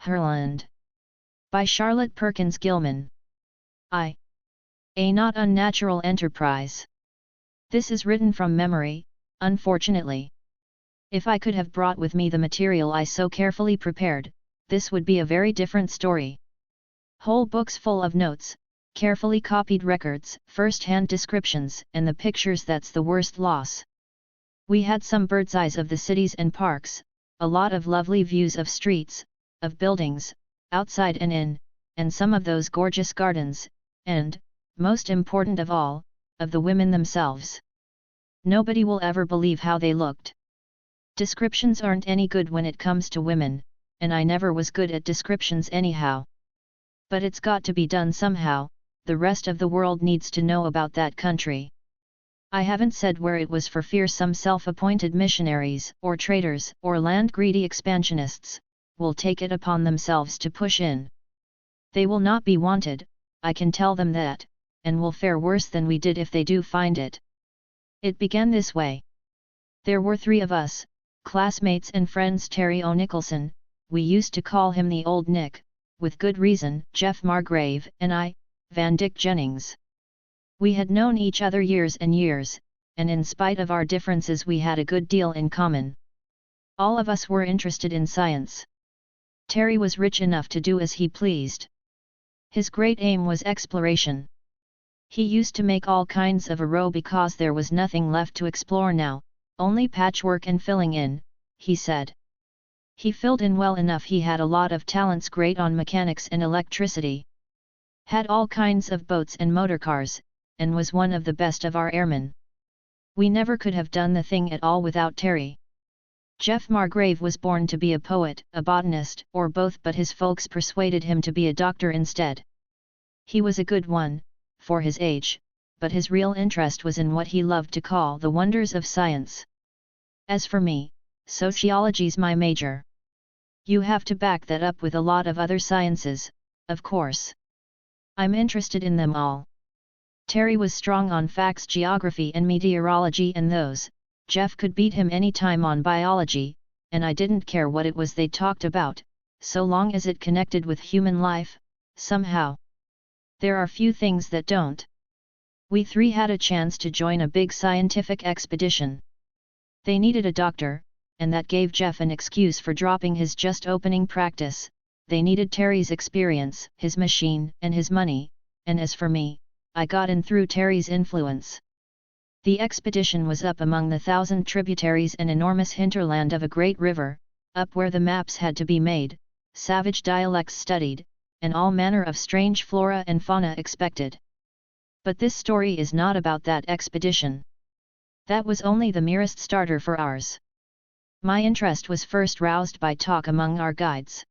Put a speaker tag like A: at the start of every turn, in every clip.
A: Herland. By Charlotte Perkins Gilman. A not unnatural enterprise. This is written from memory, unfortunately. If I could have brought with me the material I so carefully prepared, this would be a very different story. Whole books full of notes, carefully copied records, first-hand descriptions, and the pictures, that's the worst loss. We had some bird's eyes of the cities and parks, a lot of lovely views of streets, of buildings, outside and in, and some of those gorgeous gardens, and, most important of all, of the women themselves. Nobody will ever believe how they looked. Descriptions aren't any good when it comes to women, and I never was good at descriptions anyhow. But it's got to be done somehow, the rest of the world needs to know about that country. I haven't said where it was for fear some self-appointed missionaries, or traders, or land-greedy expansionists, will take it upon themselves to push in. They will not be wanted, I can tell them that, and will fare worse than we did if they do find it. It began this way. There were 3 of us, classmates and friends. Terry O'Nicholson, we used to call him the Old Nick, with good reason, Jeff Margrave, and I, Van Dyck Jennings. We had known each other years and years, and in spite of our differences we had a good deal in common. All of us were interested in science. Terry was rich enough to do as he pleased. His great aim was exploration. He used to make all kinds of a row because there was nothing left to explore now, only patchwork and filling in, he said. He filled in well enough. He had a lot of talents, great on mechanics and electricity. Had all kinds of boats and motorcars, and was one of the best of our airmen. We never could have done the thing at all without Terry. Jeff Margrave was born to be a poet, a botanist, or both, but his folks persuaded him to be a doctor instead. He was a good one, for his age, but his real interest was in what he loved to call the wonders of science. As for me, sociology's my major. You have to back that up with a lot of other sciences, of course. I'm interested in them all. Terry was strong on facts, geography and meteorology, and those, Jeff could beat him any time on biology, and I didn't care what it was they talked about, so long as it connected with human life, somehow. There are few things that don't. We 3 had a chance to join a big scientific expedition. They needed a doctor, and that gave Jeff an excuse for dropping his just opening practice. They needed Terry's experience, his machine, and his money, and as for me, I got in through Terry's influence. The expedition was up among the 1,000 tributaries and enormous hinterland of a great river, up where the maps had to be made, savage dialects studied, and all manner of strange flora and fauna expected. But this story is not about that expedition. That was only the merest starter for ours. My interest was first roused by talk among our guides.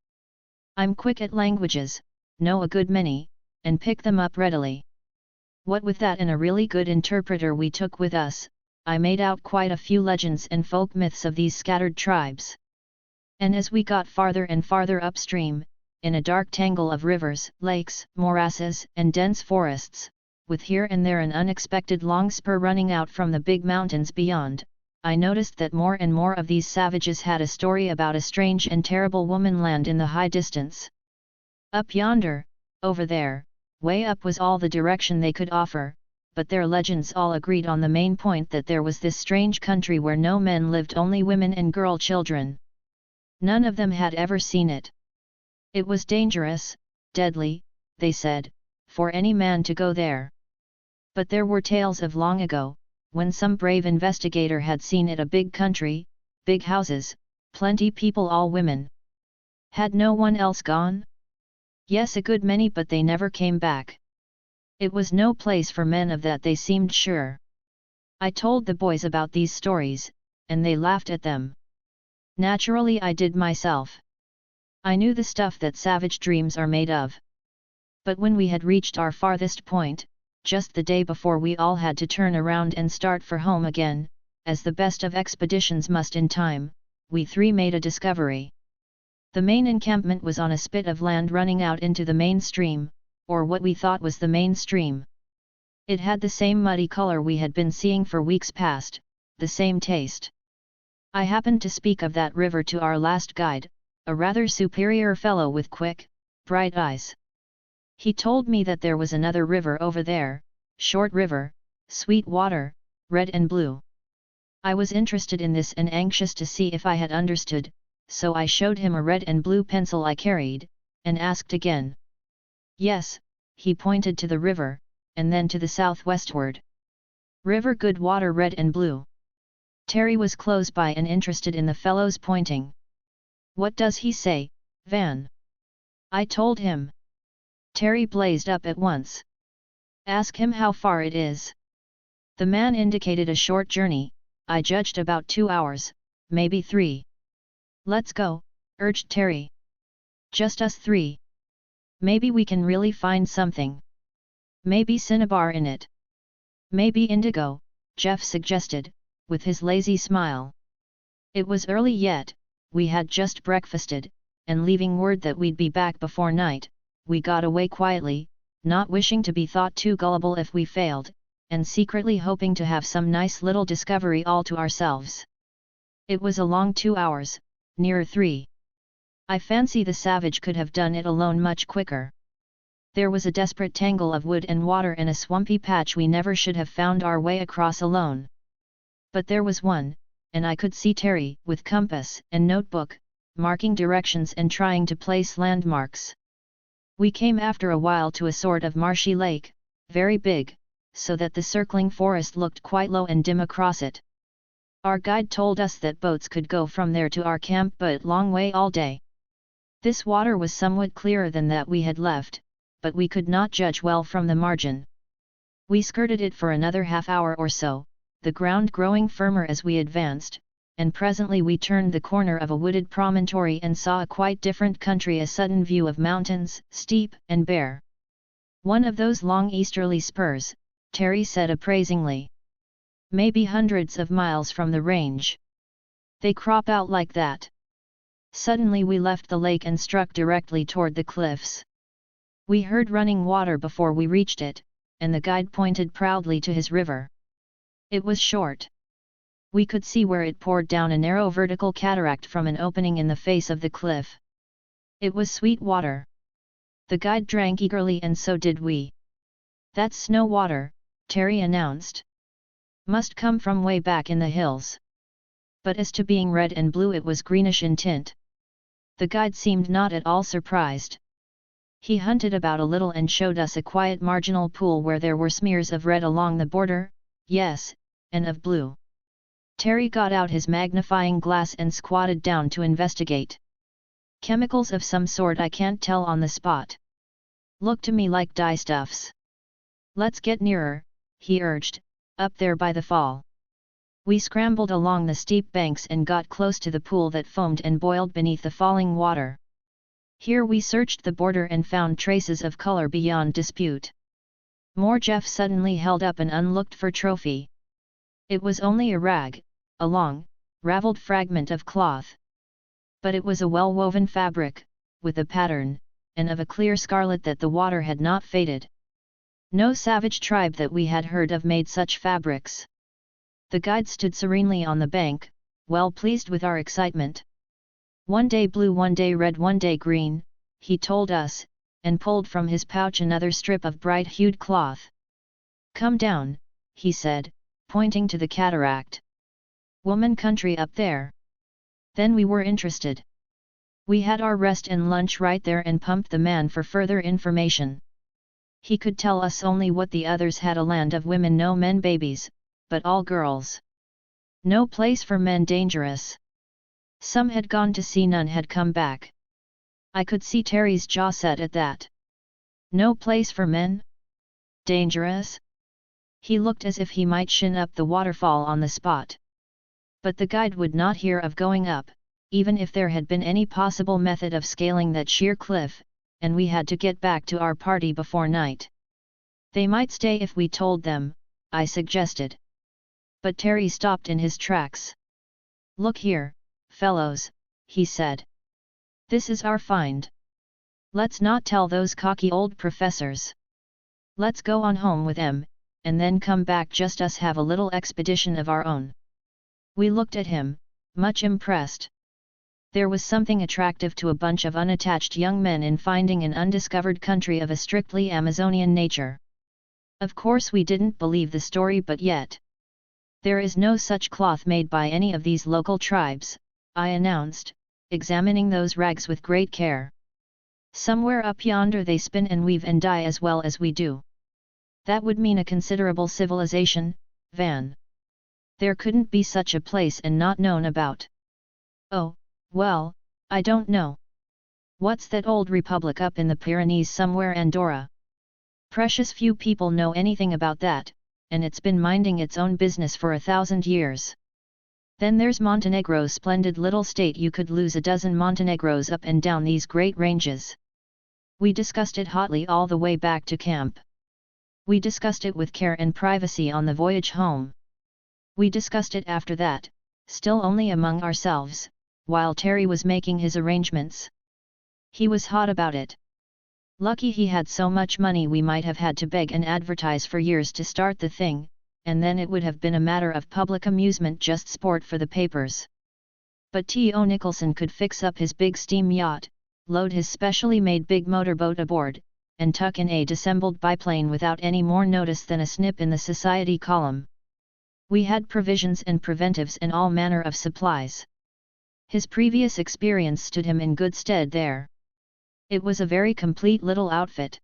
A: I'm quick at languages, know a good many, and pick them up readily. What with that and a really good interpreter we took with us, I made out quite a few legends and folk myths of these scattered tribes. And as we got farther and farther upstream, in a dark tangle of rivers, lakes, morasses, and dense forests, with here and there an unexpected long spur running out from the big mountains beyond, I noticed that more and more of these savages had a story about a strange and terrible woman land in the high distance. Up yonder, over there, way up was all the direction they could offer, but their legends all agreed on the main point that there was this strange country where no men lived, only women and girl children. None of them had ever seen it. It was dangerous, deadly, they said, for any man to go there. But there were tales of long ago, when some brave investigator had seen it, a big country, big houses, plenty people, all women. Had no one else gone? Yes, a good many, but they never came back. It was no place for men, of that they seemed sure. I told the boys about these stories, and they laughed at them. Naturally I did myself. I knew the stuff that savage dreams are made of. But when we had reached our farthest point, just the day before we all had to turn around and start for home again, as the best of expeditions must in time, we 3 made a discovery. The main encampment was on a spit of land running out into the main stream, or what we thought was the main stream. It had the same muddy color we had been seeing for weeks past, the same taste. I happened to speak of that river to our last guide, a rather superior fellow with quick, bright eyes. He told me that there was another river over there, short river, sweet water, red and blue. I was interested in this and anxious to see if I had understood, so I showed him a red and blue pencil I carried, and asked again. Yes, he pointed to the river, and then to the southwestward. River good water red and blue. Terry was close by and interested in the fellow's pointing. What does he say, Van? I told him. Terry blazed up at once. Ask him how far it is. The man indicated a short journey, I judged about 2 hours, maybe 3. Let's go, urged Terry. Just us 3. Maybe we can really find something. Maybe cinnabar in it. Maybe indigo, Jeff suggested, with his lazy smile. It was early yet, we had just breakfasted, and leaving word that we'd be back before night, we got away quietly, not wishing to be thought too gullible if we failed, and secretly hoping to have some nice little discovery all to ourselves. It was a long 2 hours, nearer 3. I fancy the savage could have done it alone much quicker. There was a desperate tangle of wood and water and a swampy patch we never should have found our way across alone. But there was one, and I could see Terry, with compass and notebook, marking directions and trying to place landmarks. We came after a while to a sort of marshy lake, very big, so that the circling forest looked quite low and dim across it. Our guide told us that boats could go from there to our camp but long way all day. This water was somewhat clearer than that we had left, but we could not judge well from the margin. We skirted it for another half hour or so, the ground growing firmer as we advanced, and presently we turned the corner of a wooded promontory and saw a quite different country, a sudden view of mountains, steep and bare. One of those long easterly spurs, Terry said appraisingly. Maybe hundreds of miles from the range. They crop out like that. Suddenly we left the lake and struck directly toward the cliffs. We heard running water before we reached it, and the guide pointed proudly to his river. It was short. We could see where it poured down a narrow vertical cataract from an opening in the face of the cliff. It was sweet water. The guide drank eagerly and so did we. That's snow water, Terry announced. Must come from way back in the hills. But as to being red and blue, it was greenish in tint. The guide seemed not at all surprised. He hunted about a little and showed us a quiet marginal pool where there were smears of red along the border, yes, and of blue. Terry got out his magnifying glass and squatted down to investigate. Chemicals of some sort, I can't tell on the spot. Look to me like dyestuffs. Let's get nearer, he urged, up there by the fall. We scrambled along the steep banks and got close to the pool that foamed and boiled beneath the falling water. Here we searched the border and found traces of color beyond dispute. More. Jeff suddenly held up an unlooked-for trophy. It was only a rag, a long, raveled fragment of cloth. But it was a well-woven fabric, with a pattern, and of a clear scarlet that the water had not faded. No savage tribe that we had heard of made such fabrics. The guide stood serenely on the bank, well pleased with our excitement. One day blue, one day red, one day green, he told us, and pulled from his pouch another strip of bright-hued cloth. Come down, he said, pointing to the cataract. Woman country up there. Then we were interested. We had our rest and lunch right there and pumped the man for further information. He could tell us only what the others had: a land of women, no men, babies, but all girls. No place for men, dangerous. Some had gone to sea, none had come back. I could see Terry's jaw set at that. No place for men? Dangerous? He looked as if he might shin up the waterfall on the spot. But the guide would not hear of going up, even if there had been any possible method of scaling that sheer cliff, and we had to get back to our party before night. They might stay if we told them, I suggested. But Terry stopped in his tracks. Look here, fellows, he said. This is our find. Let's not tell those cocky old professors. Let's go on home with them, and then come back just us, have a little expedition of our own. We looked at him, much impressed. There was something attractive to a bunch of unattached young men in finding an undiscovered country of a strictly Amazonian nature. Of course we didn't believe the story, but yet. There is no such cloth made by any of these local tribes, I announced, examining those rags with great care. Somewhere up yonder they spin and weave and dye as well as we do. That would mean a considerable civilization, Van. There couldn't be such a place and not known about. Oh, well, I don't know. What's that old republic up in the Pyrenees somewhere, Andorra? Precious few people know anything about that, and it's been minding its own business for 1,000 years. Then there's Montenegro, splendid little state. You could lose a dozen Montenegros up and down these great ranges. We discussed it hotly all the way back to camp. We discussed it with care and privacy on the voyage home. We discussed it after that, still only among ourselves, while Terry was making his arrangements. He was hot about it. Lucky he had so much money, we might have had to beg and advertise for years to start the thing, and then it would have been a matter of public amusement, just sport for the papers. But T.O. Nicholson could fix up his big steam yacht, load his specially made big motorboat aboard, and tuck in a disassembled biplane without any more notice than a snip in the society column. We had provisions and preventives and all manner of supplies. His previous experience stood him in good stead there. It was a very complete little outfit.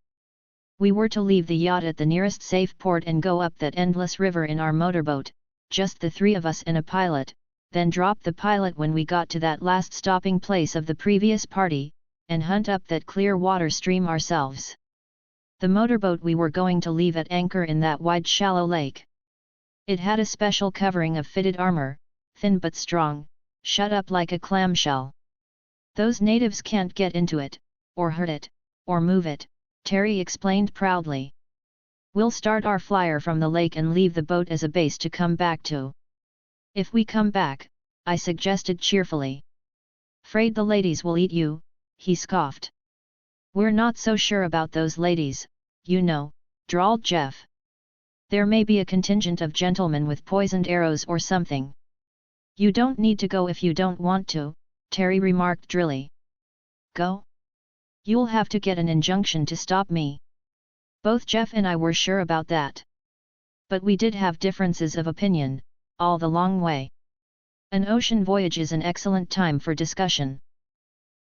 A: We were to leave the yacht at the nearest safe port and go up that endless river in our motorboat, just the three of us and a pilot, then drop the pilot when we got to that last stopping place of the previous party, and hunt up that clear water stream ourselves. The motorboat we were going to leave at anchor in that wide shallow lake. It had a special covering of fitted armor, thin but strong, shut up like a clamshell. Those natives can't get into it, or hurt it, or move it, Terry explained proudly. We'll start our flyer from the lake and leave the boat as a base to come back to. If we come back, I suggested cheerfully. Afraid the ladies will eat you, he scoffed. We're not so sure about those ladies, you know, drawled Jeff. There may be a contingent of gentlemen with poisoned arrows or something. You don't need to go if you don't want to, Terry remarked drily. Go? You'll have to get an injunction to stop me. Both Jeff and I were sure about that. But we did have differences of opinion, all the long way. An ocean voyage is an excellent time for discussion.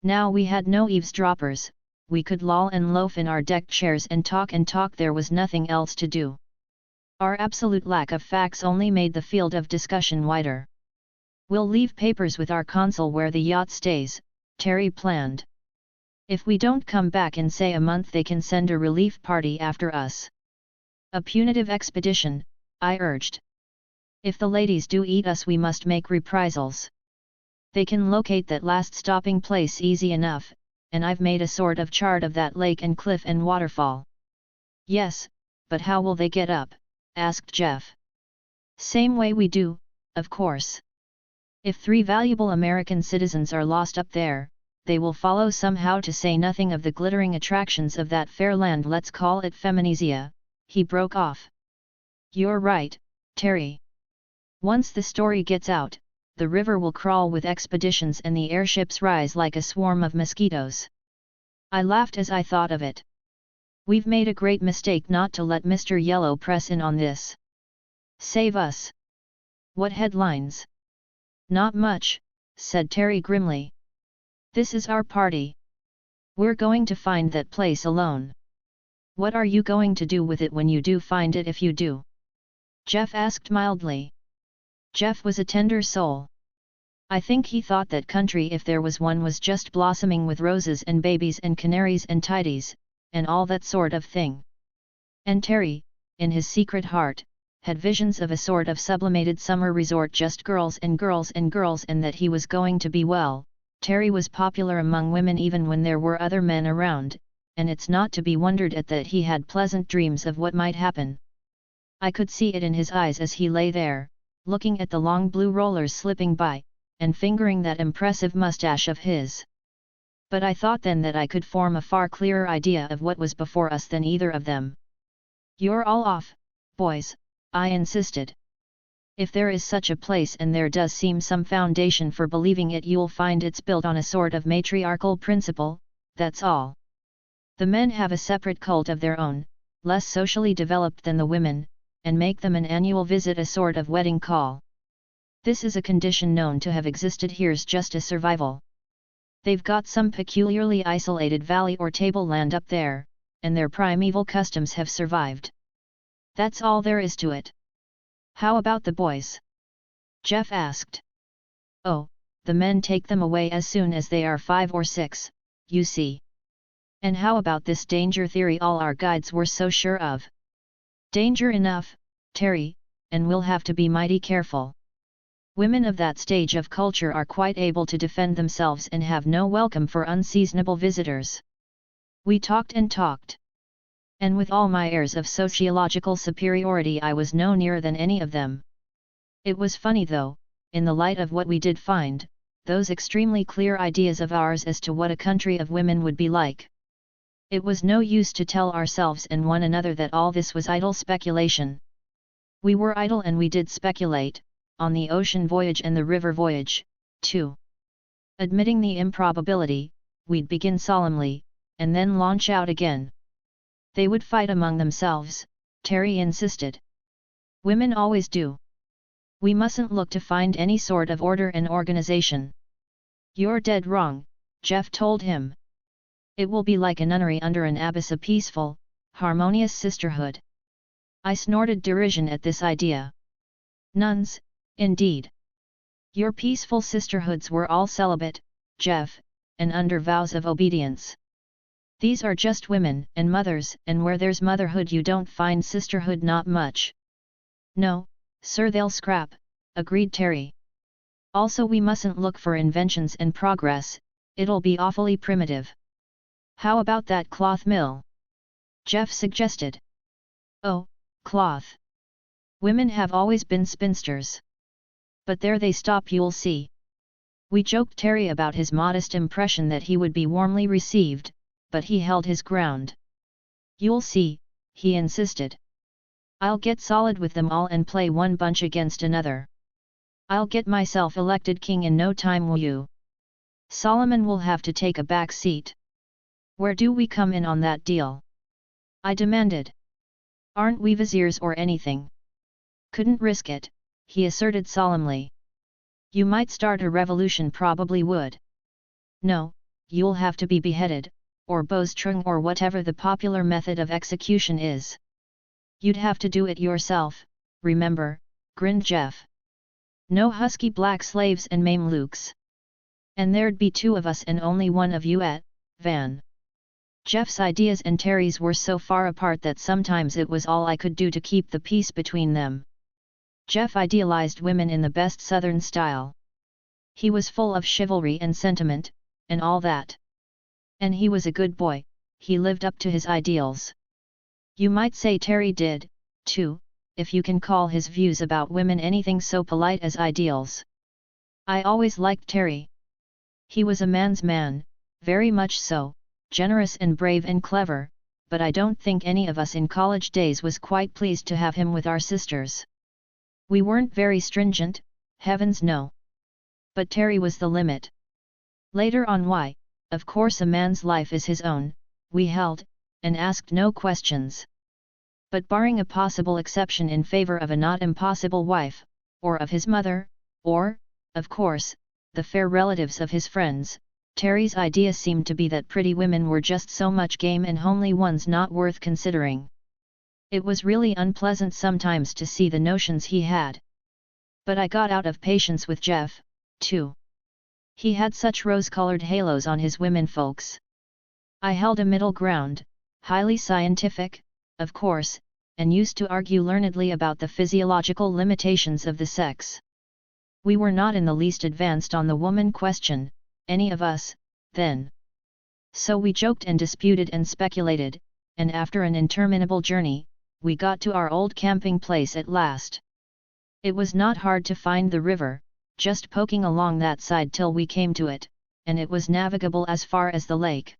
A: Now we had no eavesdroppers, we could loll and loaf in our deck chairs and talk, there was nothing else to do. Our absolute lack of facts only made the field of discussion wider. We'll leave papers with our consul where the yacht stays, Terry planned. If we don't come back in say a month, they can send a relief party after us. A punitive expedition, I urged. If the ladies do eat us, we must make reprisals. They can locate that last stopping place easy enough, and I've made a sort of chart of that lake and cliff and waterfall. Yes, but how will they get up? Asked Jeff. Same way we do, of course. If 3 valuable American citizens are lost up there, they will follow somehow, to say nothing of the glittering attractions of that fair land. Let's call it Feminesia, he broke off. You're right, Terry. Once the story gets out, the river will crawl with expeditions and the airships rise like a swarm of mosquitoes. I laughed as I thought of it. We've made a great mistake not to let Mr. Yellow press in on this. Save us. What headlines? Not much, said Terry grimly. This is our party. We're going to find that place alone. What are you going to do with it when you do find it, if you do? Jeff asked mildly. Jeff was a tender soul. I think he thought that country, if there was one, was just blossoming with roses and babies and canaries and tidies, and all that sort of thing. And Terry, in his secret heart, had visions of a sort of sublimated summer resort, just girls and girls and girls, and that he was going to be, well, Terry was popular among women even when there were other men around, and it's not to be wondered at that he had pleasant dreams of what might happen. I could see it in his eyes as he lay there, looking at the long blue rollers slipping by, and fingering that impressive mustache of his. But I thought then that I could form a far clearer idea of what was before us than either of them. You're all off, boys, I insisted. If there is such a place and there does seem some foundation for believing it, you'll find it's built on a sort of matriarchal principle, that's all. The men have a separate cult of their own, less socially developed than the women, and make them an annual visit, a sort of wedding call. This is a condition known to have existed here's just a survival. They've got some peculiarly isolated valley or tableland up there, and their primeval customs have survived. That's all there is to it. How about the boys? Jeff asked. Oh, the men take them away as soon as they are 5 or 6, you see. And how about this danger theory all our guides were so sure of? Danger enough, Terry, and we'll have to be mighty careful. Women of that stage of culture are quite able to defend themselves and have no welcome for unseasonable visitors. We talked and talked. And with all my airs of sociological superiority, I was no nearer than any of them. It was funny though, in the light of what we did find, those extremely clear ideas of ours as to what a country of women would be like. It was no use to tell ourselves and one another that all this was idle speculation. We were idle and we did speculate, on the ocean voyage and the river voyage, too. Admitting the improbability, we'd begin solemnly, and then launch out again. They would fight among themselves, Terry insisted. Women always do. We mustn't look to find any sort of order and organization. You're dead wrong, Jeff told him. It will be like a nunnery under an abbess, a peaceful, harmonious sisterhood. I snorted derision at this idea. Nuns, indeed. Your peaceful sisterhoods were all celibate, Jeff, and under vows of obedience. These are just women and mothers, and where there's motherhood you don't find sisterhood, not much. No, sir, they'll scrap, agreed Terry. Also, we mustn't look for inventions and progress, it'll be awfully primitive. How about that cloth mill? Jeff suggested. Oh, cloth. Women have always been spinsters. But there they stop, you'll see. We joked Terry about his modest impression that he would be warmly received, but he held his ground. You'll see, he insisted. I'll get solid with them all and play one bunch against another. I'll get myself elected king in no time, will you? Solomon will have to take a back seat. Where do we come in on that deal? I demanded. Aren't we viziers or anything? Couldn't risk it, he asserted solemnly. You might start a revolution, probably would. No, you'll have to be beheaded, or bowstrung, or whatever the popular method of execution is. You'd have to do it yourself, remember, grinned Jeff. No husky black slaves and mamelukes. And there'd be 2 of us and only 1 of you at Van. Jeff's ideas and Terry's were so far apart that sometimes it was all I could do to keep the peace between them. Jeff idealized women in the best Southern style. He was full of chivalry and sentiment, and all that. And he was a good boy, he lived up to his ideals. You might say Terry did, too, if you can call his views about women anything so polite as ideals. I always liked Terry. He was a man's man, very much so, generous and brave and clever, but I don't think any of us in college days was quite pleased to have him with our sisters. We weren't very stringent, heavens no. But Terry was the limit. Later on, why, of course a man's life is his own, we held, and asked no questions. But barring a possible exception in favor of a not impossible wife, or of his mother, or, of course, the fair relatives of his friends, Terry's idea seemed to be that pretty women were just so much game and homely ones not worth considering. It was really unpleasant sometimes to see the notions he had. But I got out of patience with Jeff, too. He had such rose-colored halos on his womenfolks. I held a middle ground, highly scientific, of course, and used to argue learnedly about the physiological limitations of the sex. We were not in the least advanced on the woman question, any of us, then. So we joked and disputed and speculated, and after an interminable journey, we got to our old camping place at last. It was not hard to find the river, just poking along that side till we came to it, and it was navigable as far as the lake.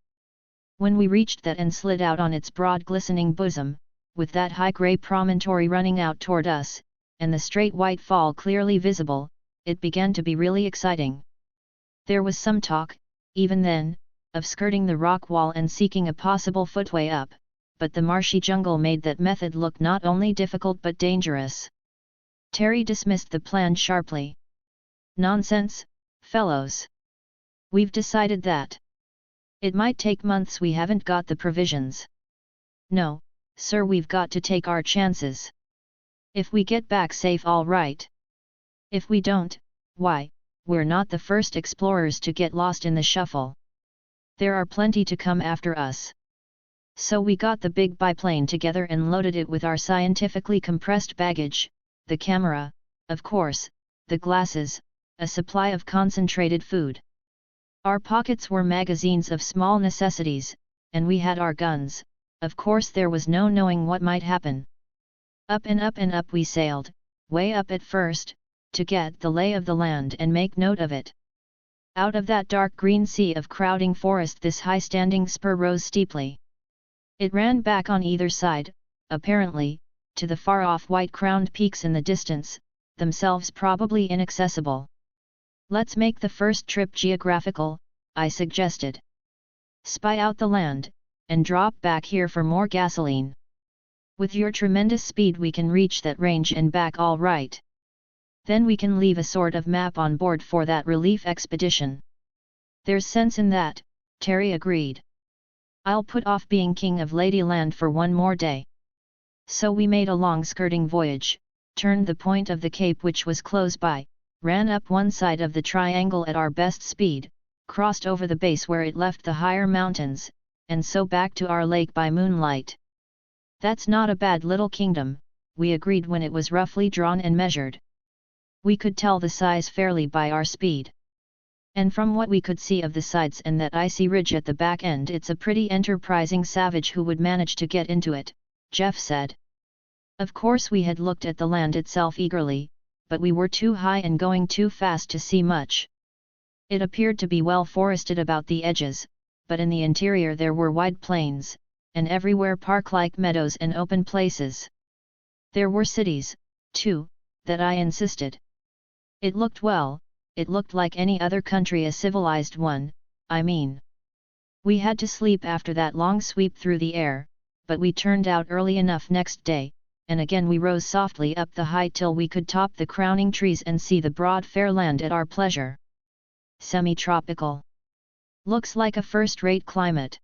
A: When we reached that and slid out on its broad glistening bosom, with that high grey promontory running out toward us, and the straight white fall clearly visible, it began to be really exciting. There was some talk, even then, of skirting the rock wall and seeking a possible footway up, but the marshy jungle made that method look not only difficult but dangerous. Terry dismissed the plan sharply. "Nonsense, fellows. We've decided that. It might take months, we haven't got the provisions." "No, sir, we've got to take our chances. If we get back safe, all right. If we don't, why, we're not the first explorers to get lost in the shuffle. There are plenty to come after us." So we got the big biplane together and loaded it with our scientifically compressed baggage, the camera, of course, the glasses, a supply of concentrated food. Our pockets were magazines of small necessities, and we had our guns. Of course there was no knowing what might happen. Up and up and up we sailed, way up at first, to get the lay of the land and make note of it. Out of that dark green sea of crowding forest this high-standing spur rose steeply. It ran back on either side, apparently, to the far-off white-crowned peaks in the distance, themselves probably inaccessible. "Let's make the first trip geographical," I suggested. "Spy out the land, and drop back here for more gasoline. With your tremendous speed we can reach that range and back all right. Then we can leave a sort of map on board for that relief expedition." "There's sense in that," Terry agreed. "I'll put off being king of Ladyland for one more day." So we made a long skirting voyage, turned the point of the cape which was close by, ran up one side of the triangle at our best speed, crossed over the base where it left the higher mountains, and so back to our lake by moonlight. "That's not a bad little kingdom," we agreed when it was roughly drawn and measured. We could tell the size fairly by our speed. "And from what we could see of the sides and that icy ridge at the back end, it's a pretty enterprising savage who would manage to get into it," Jeff said. Of course we had looked at the land itself eagerly, but we were too high and going too fast to see much. It appeared to be well forested about the edges, but in the interior there were wide plains, and everywhere park-like meadows and open places. There were cities, too, that I insisted. It looked like any other country, a civilized one, I mean. We had to sleep after that long sweep through the air, but we turned out early enough next day, and again we rose softly up the height till we could top the crowning trees and see the broad fair land at our pleasure. Semi-tropical. Looks like a first-rate climate.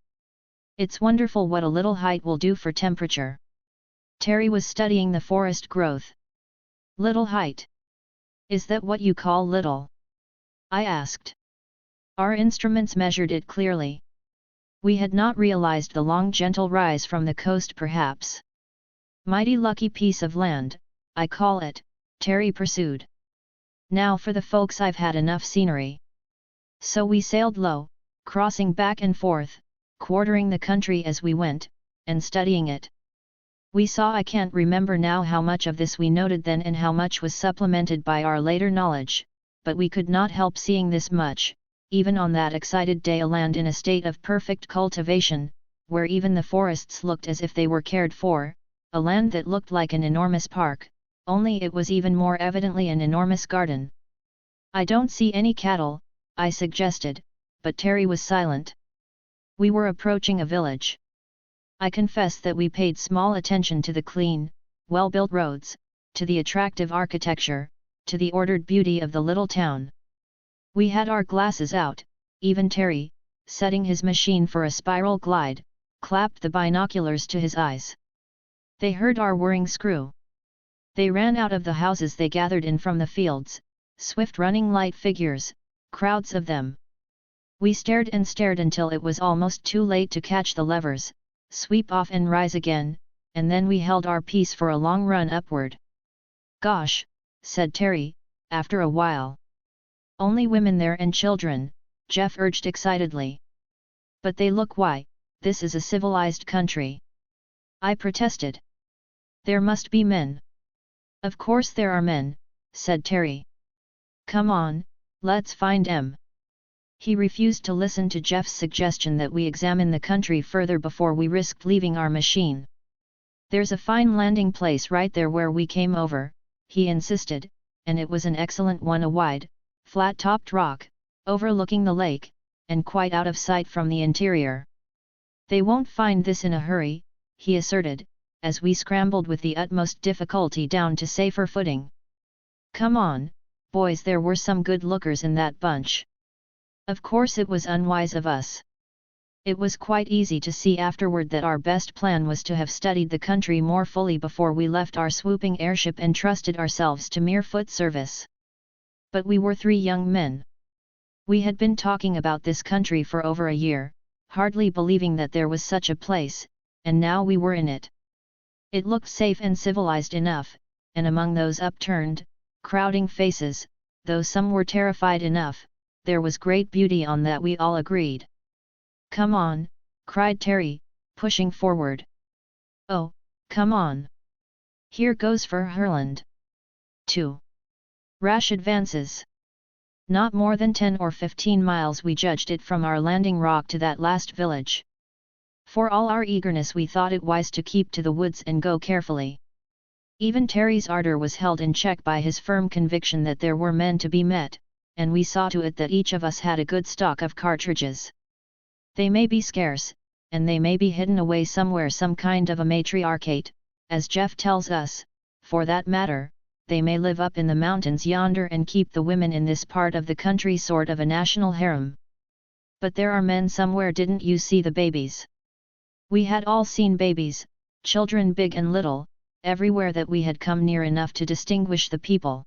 A: It's wonderful what a little height will do for temperature. Terry was studying the forest growth. "Little height? Is that what you call little?" I asked. Our instruments measured it clearly. We had not realized the long gentle rise from the coast perhaps. "Mighty lucky piece of land, I call it," Terry pursued. "Now for the folks, I've had enough scenery." So we sailed low, crossing back and forth, quartering the country as we went, and studying it. We saw, I can't remember now how much of this we noted then and how much was supplemented by our later knowledge, but we could not help seeing this much, even on that excited day, a land in a state of perfect cultivation, where even the forests looked as if they were cared for, a land that looked like an enormous park, only it was even more evidently an enormous garden. "I don't see any cattle," I suggested, but Terry was silent. We were approaching a village. I confess that we paid small attention to the clean, well-built roads, to the attractive architecture, to the ordered beauty of the little town. We had our glasses out, even Terry, setting his machine for a spiral glide, clapped the binoculars to his eyes. They heard our whirring screw. They ran out of the houses they gathered in from the fields, swift running light figures, crowds of them. We stared and stared until it was almost too late to catch the levers, sweep off and rise again, and then we held our peace for a long run upward. "Gosh," said Terry, after a while. "Only women there and children," Jeff urged excitedly. "But they look, why, this is a civilized country." I protested. "There must be men." "Of course there are men," said Terry. "Come on, let's find 'em." He refused to listen to Jeff's suggestion that we examine the country further before we risked leaving our machine. "There's a fine landing place right there where we came over," he insisted, and it was an excellent one, a wide, flat-topped rock, overlooking the lake, and quite out of sight from the interior. They won't find this in a hurry, he asserted, as we scrambled with the utmost difficulty down to safer footing. Come on, boys, there were some good lookers in that bunch. Of course it was unwise of us. It was quite easy to see afterward that our best plan was to have studied the country more fully before we left our swooping airship and trusted ourselves to mere foot service. But we were 3 young men. We had been talking about this country for over a year, hardly believing that there was such a place, and now we were in it. It looked safe and civilized enough, and among those upturned, crowding faces, though some were terrified enough, there was great beauty on that, we all agreed. Come on, cried Terry, pushing forward. Oh, come on. Here goes for Herland. 2. Rash advances. Not more than 10 or 15 miles we judged it from our landing rock to that last village. For all our eagerness we thought it wise to keep to the woods and go carefully. Even Terry's ardor was held in check by his firm conviction that there were men to be met, and we saw to it that each of us had a good stock of cartridges. They may be scarce, and they may be hidden away somewhere, some kind of a matriarchate, as Jeff tells us. For that matter, they may live up in the mountains yonder and keep the women in this part of the country sort of a national harem. But there are men somewhere, didn't you see the babies? We had all seen babies, children big and little, everywhere that we had come near enough to distinguish the people.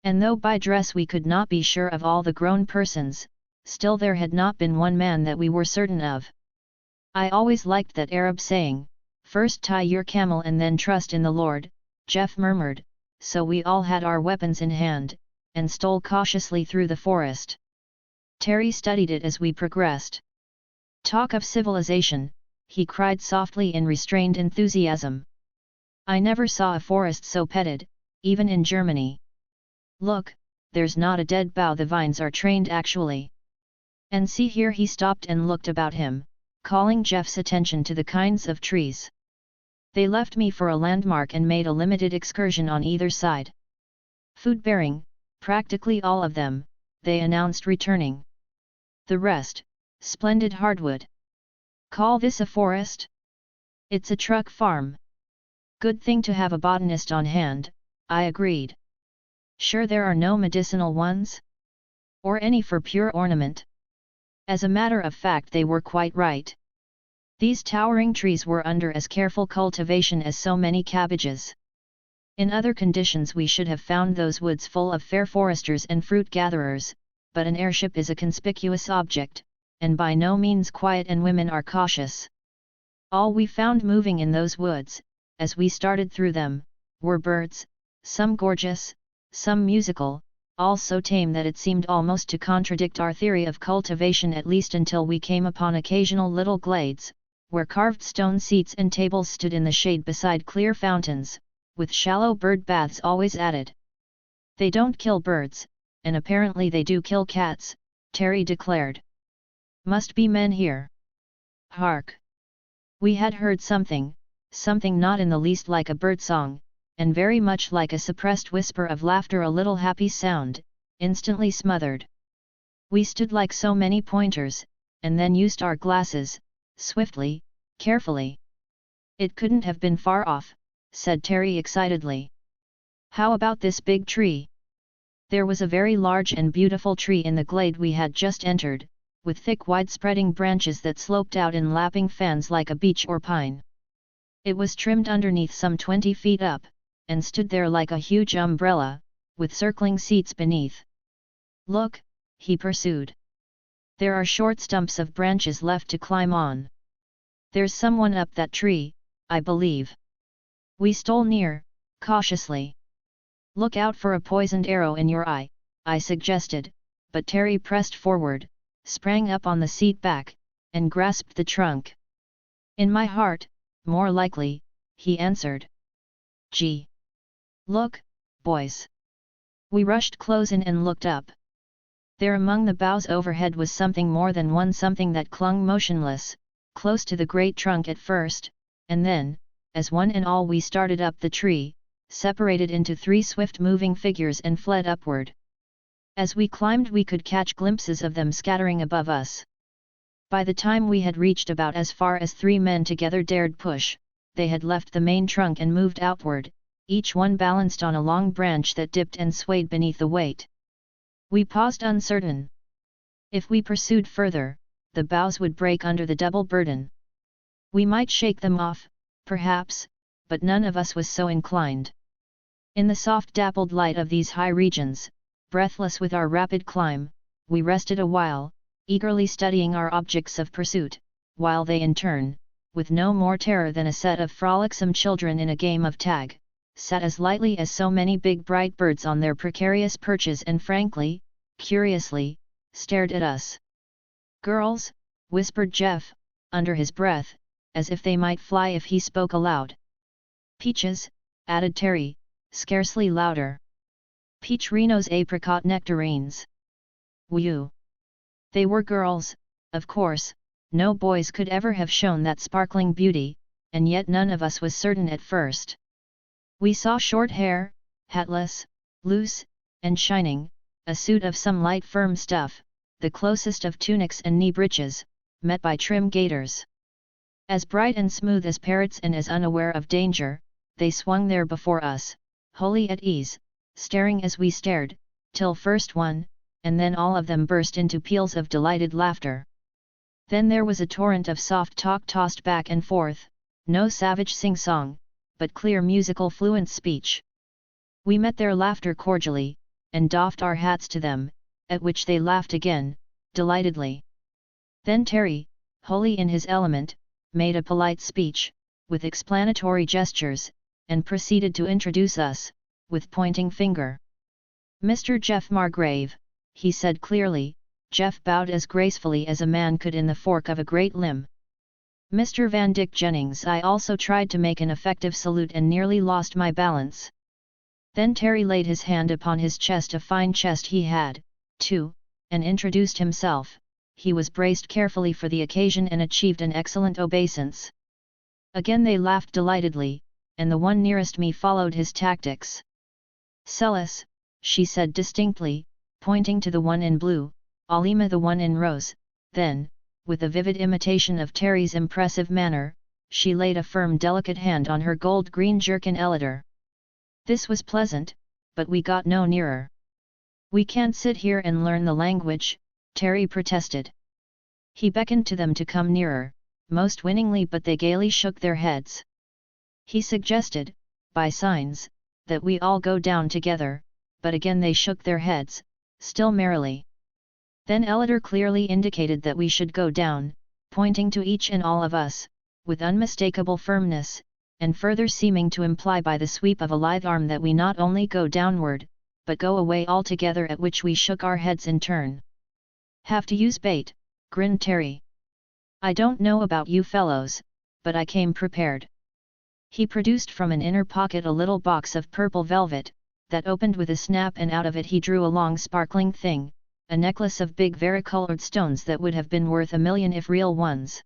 A: And though by dress we could not be sure of all the grown persons, still there had not been one man that we were certain of. I always liked that Arab saying, "First tie your camel and then trust in the Lord," Jeff murmured, so we all had our weapons in hand, and stole cautiously through the forest. Terry studied it as we progressed. Talk of civilization, he cried softly in restrained enthusiasm. I never saw a forest so petted, even in Germany. Look, there's not a dead bough, the vines are trained actually. And see here, he stopped and looked about him, calling Jeff's attention to the kinds of trees. They left me for a landmark and made a limited excursion on either side. Food-bearing, practically all of them, they announced, returning. The rest, splendid hardwood. Call this a forest? It's a truck farm. Good thing to have a botanist on hand, I agreed. Sure there are no medicinal ones? Or any for pure ornament? As a matter of fact, they were quite right. These towering trees were under as careful cultivation as so many cabbages. In other conditions we should have found those woods full of fair foresters and fruit gatherers, but an airship is a conspicuous object, and by no means quiet, and women are cautious. All we found moving in those woods, as we started through them, were birds, some gorgeous, some musical, all so tame that it seemed almost to contradict our theory of cultivation, at least until we came upon occasional little glades, where carved stone seats and tables stood in the shade beside clear fountains, with shallow bird baths always added. They don't kill birds, and apparently they do kill cats, Terry declared. Must be men here. Hark! We had heard something not in the least like a bird song, and very much like a suppressed whisper of laughter, a little happy sound, instantly smothered. We stood like so many pointers, and then used our glasses, swiftly, carefully. It couldn't have been far off, said Terry excitedly. How about this big tree? There was a very large and beautiful tree in the glade we had just entered, with thick wide-spreading branches that sloped out in lapping fans like a beech or pine. It was trimmed underneath some 20 feet up, and stood there like a huge umbrella, with circling seats beneath. Look, he pursued. There are short stumps of branches left to climb on. There's someone up that tree, I believe. We stole near, cautiously. Look out for a poisoned arrow in your eye, I suggested, but Terry pressed forward, sprang up on the seat back, and grasped the trunk. In my heart, more likely, he answered. Gee! Look, boys! We rushed close in and looked up. There among the boughs overhead was something more than one something that clung motionless, close to the great trunk at first, and then, as one and all we started up the tree, separated into 3 swift-moving figures and fled upward. As we climbed we could catch glimpses of them scattering above us. By the time we had reached about as far as 3 men together dared push, they had left the main trunk and moved outward, each one balanced on a long branch that dipped and swayed beneath the weight. We paused uncertain. If we pursued further, the boughs would break under the double burden. We might shake them off, perhaps, but none of us was so inclined. In the soft dappled light of these high regions, breathless with our rapid climb, we rested a while, eagerly studying our objects of pursuit, while they in turn, with no more terror than a set of frolicsome children in a game of tag, sat as lightly as so many big bright birds on their precarious perches and frankly, curiously, stared at us. "Girls," whispered Jeff, under his breath, as if they might fly if he spoke aloud. "Peaches," added Terry, scarcely louder. "Peacherinos apricot nectarines." Whew! They were girls, of course, no boys could ever have shown that sparkling beauty, and yet none of us was certain at first. We saw short hair, hatless, loose, and shining, a suit of some light firm stuff, the closest of tunics and knee breeches, met by trim gaiters. As bright and smooth as parrots and as unaware of danger, they swung there before us, wholly at ease, staring as we stared, till first one, and then all of them burst into peals of delighted laughter. Then there was a torrent of soft talk tossed back and forth, no savage sing-song, but clear musical fluent speech. We met their laughter cordially, and doffed our hats to them, at which they laughed again, delightedly. Then Terry, wholly in his element, made a polite speech, with explanatory gestures, and proceeded to introduce us, with pointing finger. "Mr. Jeff Margrave," he said clearly. Jeff bowed as gracefully as a man could in the fork of a great limb. "Mr. Van Dyck Jennings." I also tried to make an effective salute and nearly lost my balance. Then Terry laid his hand upon his chest, a fine chest he had, too, and introduced himself. He was braced carefully for the occasion and achieved an excellent obeisance. Again they laughed delightedly, and the one nearest me followed his tactics. "Celis," she said distinctly, pointing to the one in blue, "Alima the one in rose." Then, with a vivid imitation of Terry's impressive manner, she laid a firm delicate hand on her gold-green jerkin elidor. This was pleasant, but we got no nearer. "We can't sit here and learn the language," Terry protested. He beckoned to them to come nearer, most winningly, but they gaily shook their heads. He suggested, by signs, that we all go down together, but again they shook their heads, still merrily. Then Elidor clearly indicated that we should go down, pointing to each and all of us, with unmistakable firmness, and further seeming to imply by the sweep of a lithe arm that we not only go downward, but go away altogether, at which we shook our heads in turn. "Have to use bait," grinned Terry. "I don't know about you fellows, but I came prepared." He produced from an inner pocket a little box of purple velvet, that opened with a snap, and out of it he drew a long sparkling thing, a necklace of big varicolored stones that would have been worth 1,000,000 if real ones.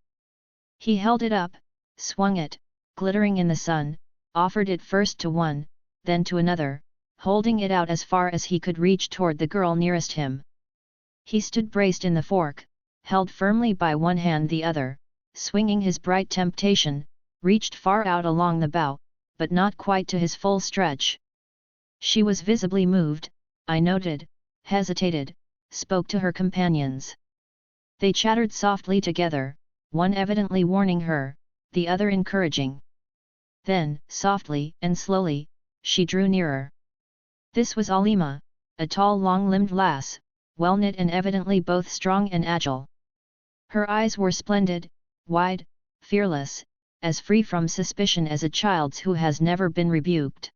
A: He held it up, swung it, glittering in the sun, offered it first to one, then to another, holding it out as far as he could reach toward the girl nearest him. He stood braced in the fork, held firmly by one hand the other, swinging his bright temptation, reached far out along the bough, but not quite to his full stretch. She was visibly moved, I noted, hesitated, spoke to her companions. They chattered softly together, one evidently warning her, the other encouraging. Then, softly and slowly, she drew nearer. This was Alima, a tall long-limbed lass, well-knit and evidently both strong and agile. Her eyes were splendid, wide, fearless, as free from suspicion as a child's who has never been rebuked.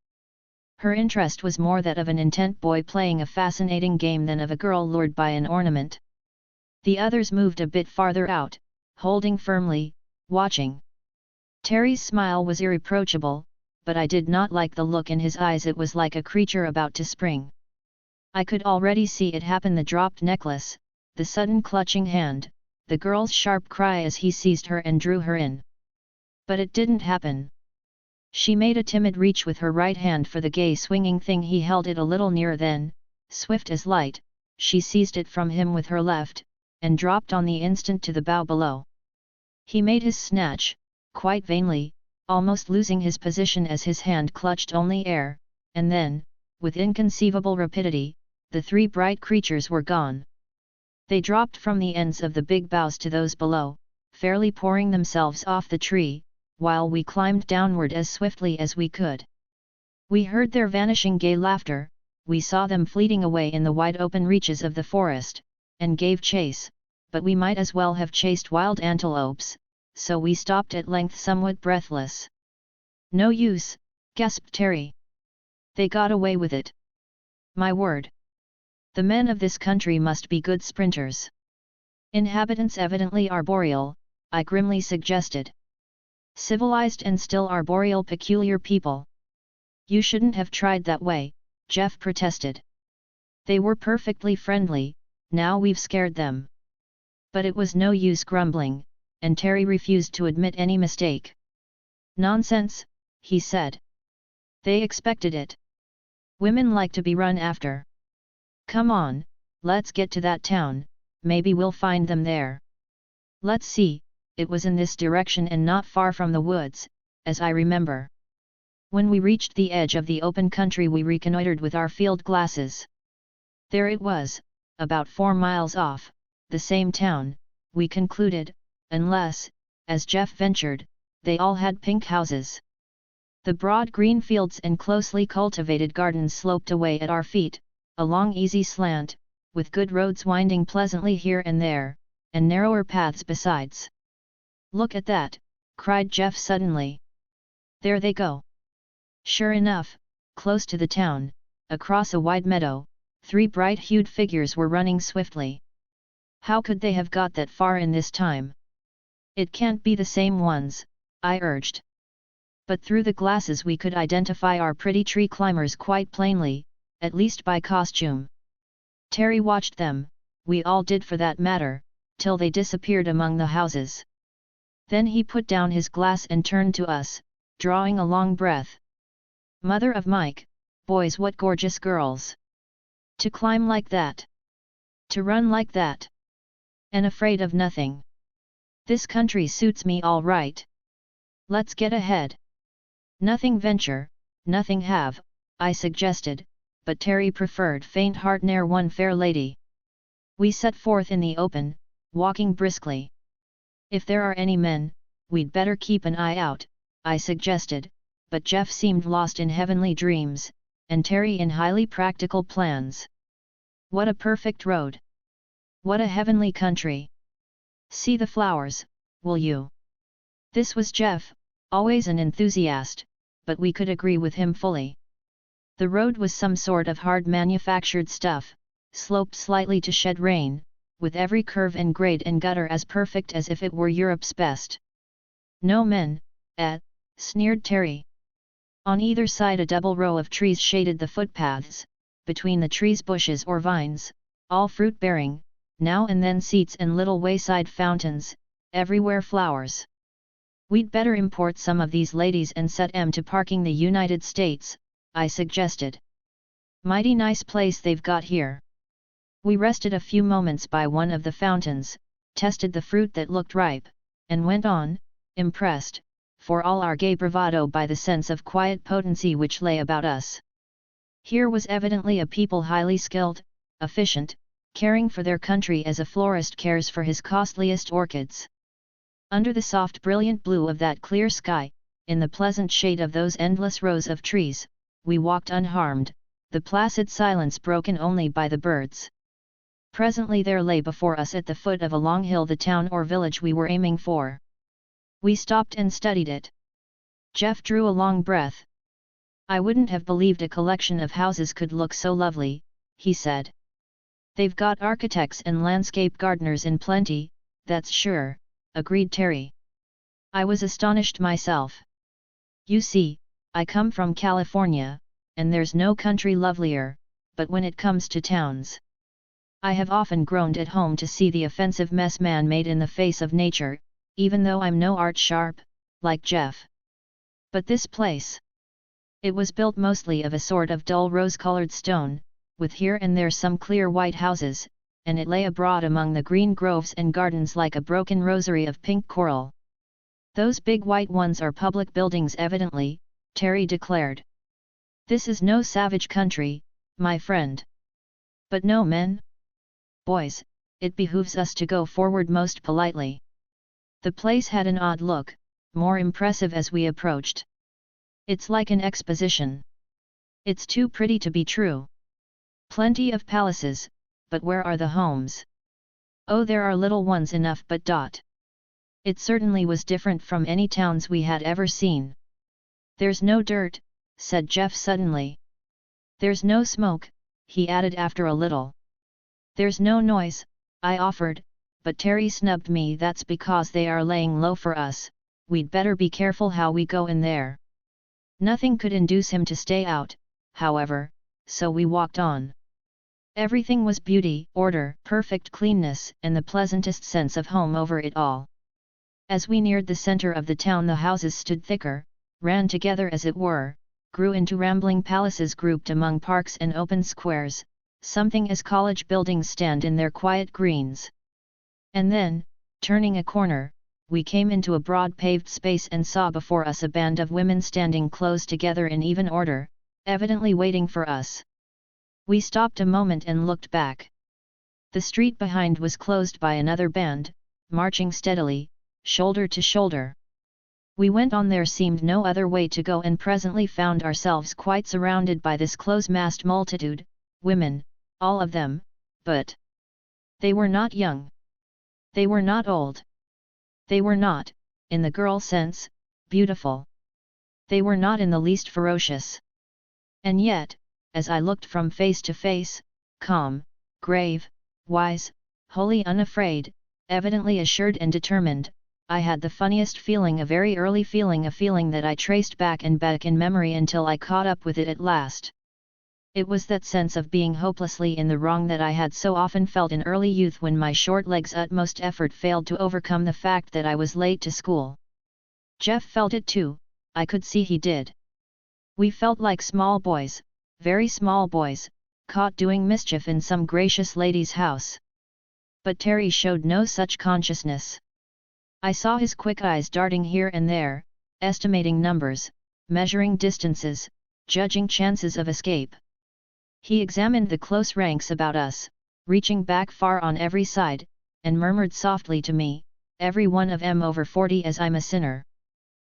A: Her interest was more that of an intent boy playing a fascinating game than of a girl lured by an ornament. The others moved a bit farther out, holding firmly, watching. Terry's smile was irreproachable, but I did not like the look in his eyes. It was like a creature about to spring. I could already see it happen: the dropped necklace, the sudden clutching hand, the girl's sharp cry as he seized her and drew her in. But it didn't happen. She made a timid reach with her right hand for the gay swinging thing he held it a little near, then, swift as light, she seized it from him with her left, and dropped on the instant to the bough below. He made his snatch, quite vainly, almost losing his position as his hand clutched only air, and then, with inconceivable rapidity, the three bright creatures were gone. They dropped from the ends of the big boughs to those below, fairly pouring themselves off the tree, while we climbed downward as swiftly as we could. We heard their vanishing gay laughter, we saw them fleeting away in the wide open reaches of the forest, and gave chase, but we might as well have chased wild antelopes, so we stopped at length somewhat breathless. "No use," gasped Terry. "They got away with it. My word! The men of this country must be good sprinters." "Inhabitants evidently arboreal," I grimly suggested. "Civilized and still arboreal peculiar people." "You shouldn't have tried that way," Jeff protested. "They were perfectly friendly, now we've scared them." But it was no use grumbling, and Terry refused to admit any mistake. "Nonsense," he said. "They expected it. Women like to be run after. Come on, let's get to that town, maybe we'll find them there." "Let's see," it was in this direction and not far from the woods, as I remember. When we reached the edge of the open country we reconnoitered with our field glasses. There it was, about 4 miles off, the same town, we concluded, unless, as Jeff ventured, they all had pink houses. The broad green fields and closely cultivated gardens sloped away at our feet, a long easy slant, with good roads winding pleasantly here and there, and narrower paths besides. "Look at that," cried Jeff suddenly. "There they go." Sure enough, close to the town, across a wide meadow, 3 bright-hued figures were running swiftly. "How could they have got that far in this time?" "It can't be the same ones," I urged. But through the glasses we could identify our pretty tree climbers quite plainly, at least by costume. Terry watched them, we all did for that matter, till they disappeared among the houses. Then he put down his glass and turned to us, drawing a long breath. "Mother of Mike, boys, what gorgeous girls! To climb like that! To run like that! And afraid of nothing! This country suits me all right! Let's get ahead!" "Nothing venture, nothing have," I suggested, but Terry preferred faint heart ne'er one fair lady. We set forth in the open, walking briskly. "If there are any men, we'd better keep an eye out," I suggested, but Jeff seemed lost in heavenly dreams, and Terry in highly practical plans. "What a perfect road! What a heavenly country! See the flowers, will you?" This was Jeff, always an enthusiast, but we could agree with him fully. The road was some sort of hard manufactured stuff, sloped slightly to shed rain, with every curve and grade and gutter as perfect as if it were Europe's best. "No men, sneered Terry. On either side a double row of trees shaded the footpaths, between the trees bushes or vines, all fruit-bearing, now and then seats and little wayside fountains, everywhere flowers. We'd better import some of these ladies and set 'em to parking the United States, I suggested. Mighty nice place they've got here. We rested a few moments by one of the fountains, tested the fruit that looked ripe, and went on, impressed, for all our gay bravado by the sense of quiet potency which lay about us. Here was evidently a people highly skilled, efficient, caring for their country as a florist cares for his costliest orchids. Under the soft brilliant blue of that clear sky, in the pleasant shade of those endless rows of trees, we walked unharmed, the placid silence broken only by the birds. Presently there lay before us at the foot of a long hill the town or village we were aiming for. We stopped and studied it. Jeff drew a long breath. "I wouldn't have believed a collection of houses could look so lovely," he said. "They've got architects and landscape gardeners in plenty, that's sure," agreed Terry. I was astonished myself. "You see, I come from California, and there's no country lovelier, but when it comes to towns, I have often groaned at home to see the offensive mess man made in the face of nature, even though I'm no art sharp, like Jeff. But this place. It was built mostly of a sort of dull rose-colored stone, with here and there some clear white houses, and it lay abroad among the green groves and gardens like a broken rosary of pink coral. Those big white ones are public buildings evidently, Terry declared. This is no savage country, my friend. But no men? Boys, it behooves us to go forward most politely. The place had an odd look, more impressive as we approached. It's like an exposition. It's too pretty to be true. Plenty of palaces, but where are the homes? Oh, there are little ones enough but ... It certainly was different from any towns we had ever seen. There's no dirt, said Jeff suddenly. There's no smoke, he added after a little. There's no noise, I offered, but Terry snubbed me. That's because they are laying low for us, we'd better be careful how we go in there. Nothing could induce him to stay out, however, so we walked on. Everything was beauty, order, perfect cleanness, and the pleasantest sense of home over it all. As we neared the center of the town, the houses stood thicker, ran together as it were, grew into rambling palaces grouped among parks and open squares, something as college buildings stand in their quiet greens. And then, turning a corner, we came into a broad paved space and saw before us a band of women standing close together in even order, evidently waiting for us. We stopped a moment and looked back. The street behind was closed by another band, marching steadily, shoulder to shoulder. We went on. There seemed no other way to go, and presently found ourselves quite surrounded by this close-massed multitude, women, all of them, but they were not young. They were not old. They were not, in the girl sense, beautiful. They were not in the least ferocious. And yet, as I looked from face to face, calm, grave, wise, wholly unafraid, evidently assured and determined, I had the funniest feeling, a very early feeling, a feeling that I traced back and back in memory until I caught up with it at last. It was that sense of being hopelessly in the wrong that I had so often felt in early youth when my short legs' utmost effort failed to overcome the fact that I was late to school. Jeff felt it too, I could see he did. We felt like small boys, very small boys, caught doing mischief in some gracious lady's house. But Terry showed no such consciousness. I saw his quick eyes darting here and there, estimating numbers, measuring distances, judging chances of escape. He examined the close ranks about us, reaching back far on every side, and murmured softly to me, "Every one of 'em over 40, as I'm a sinner."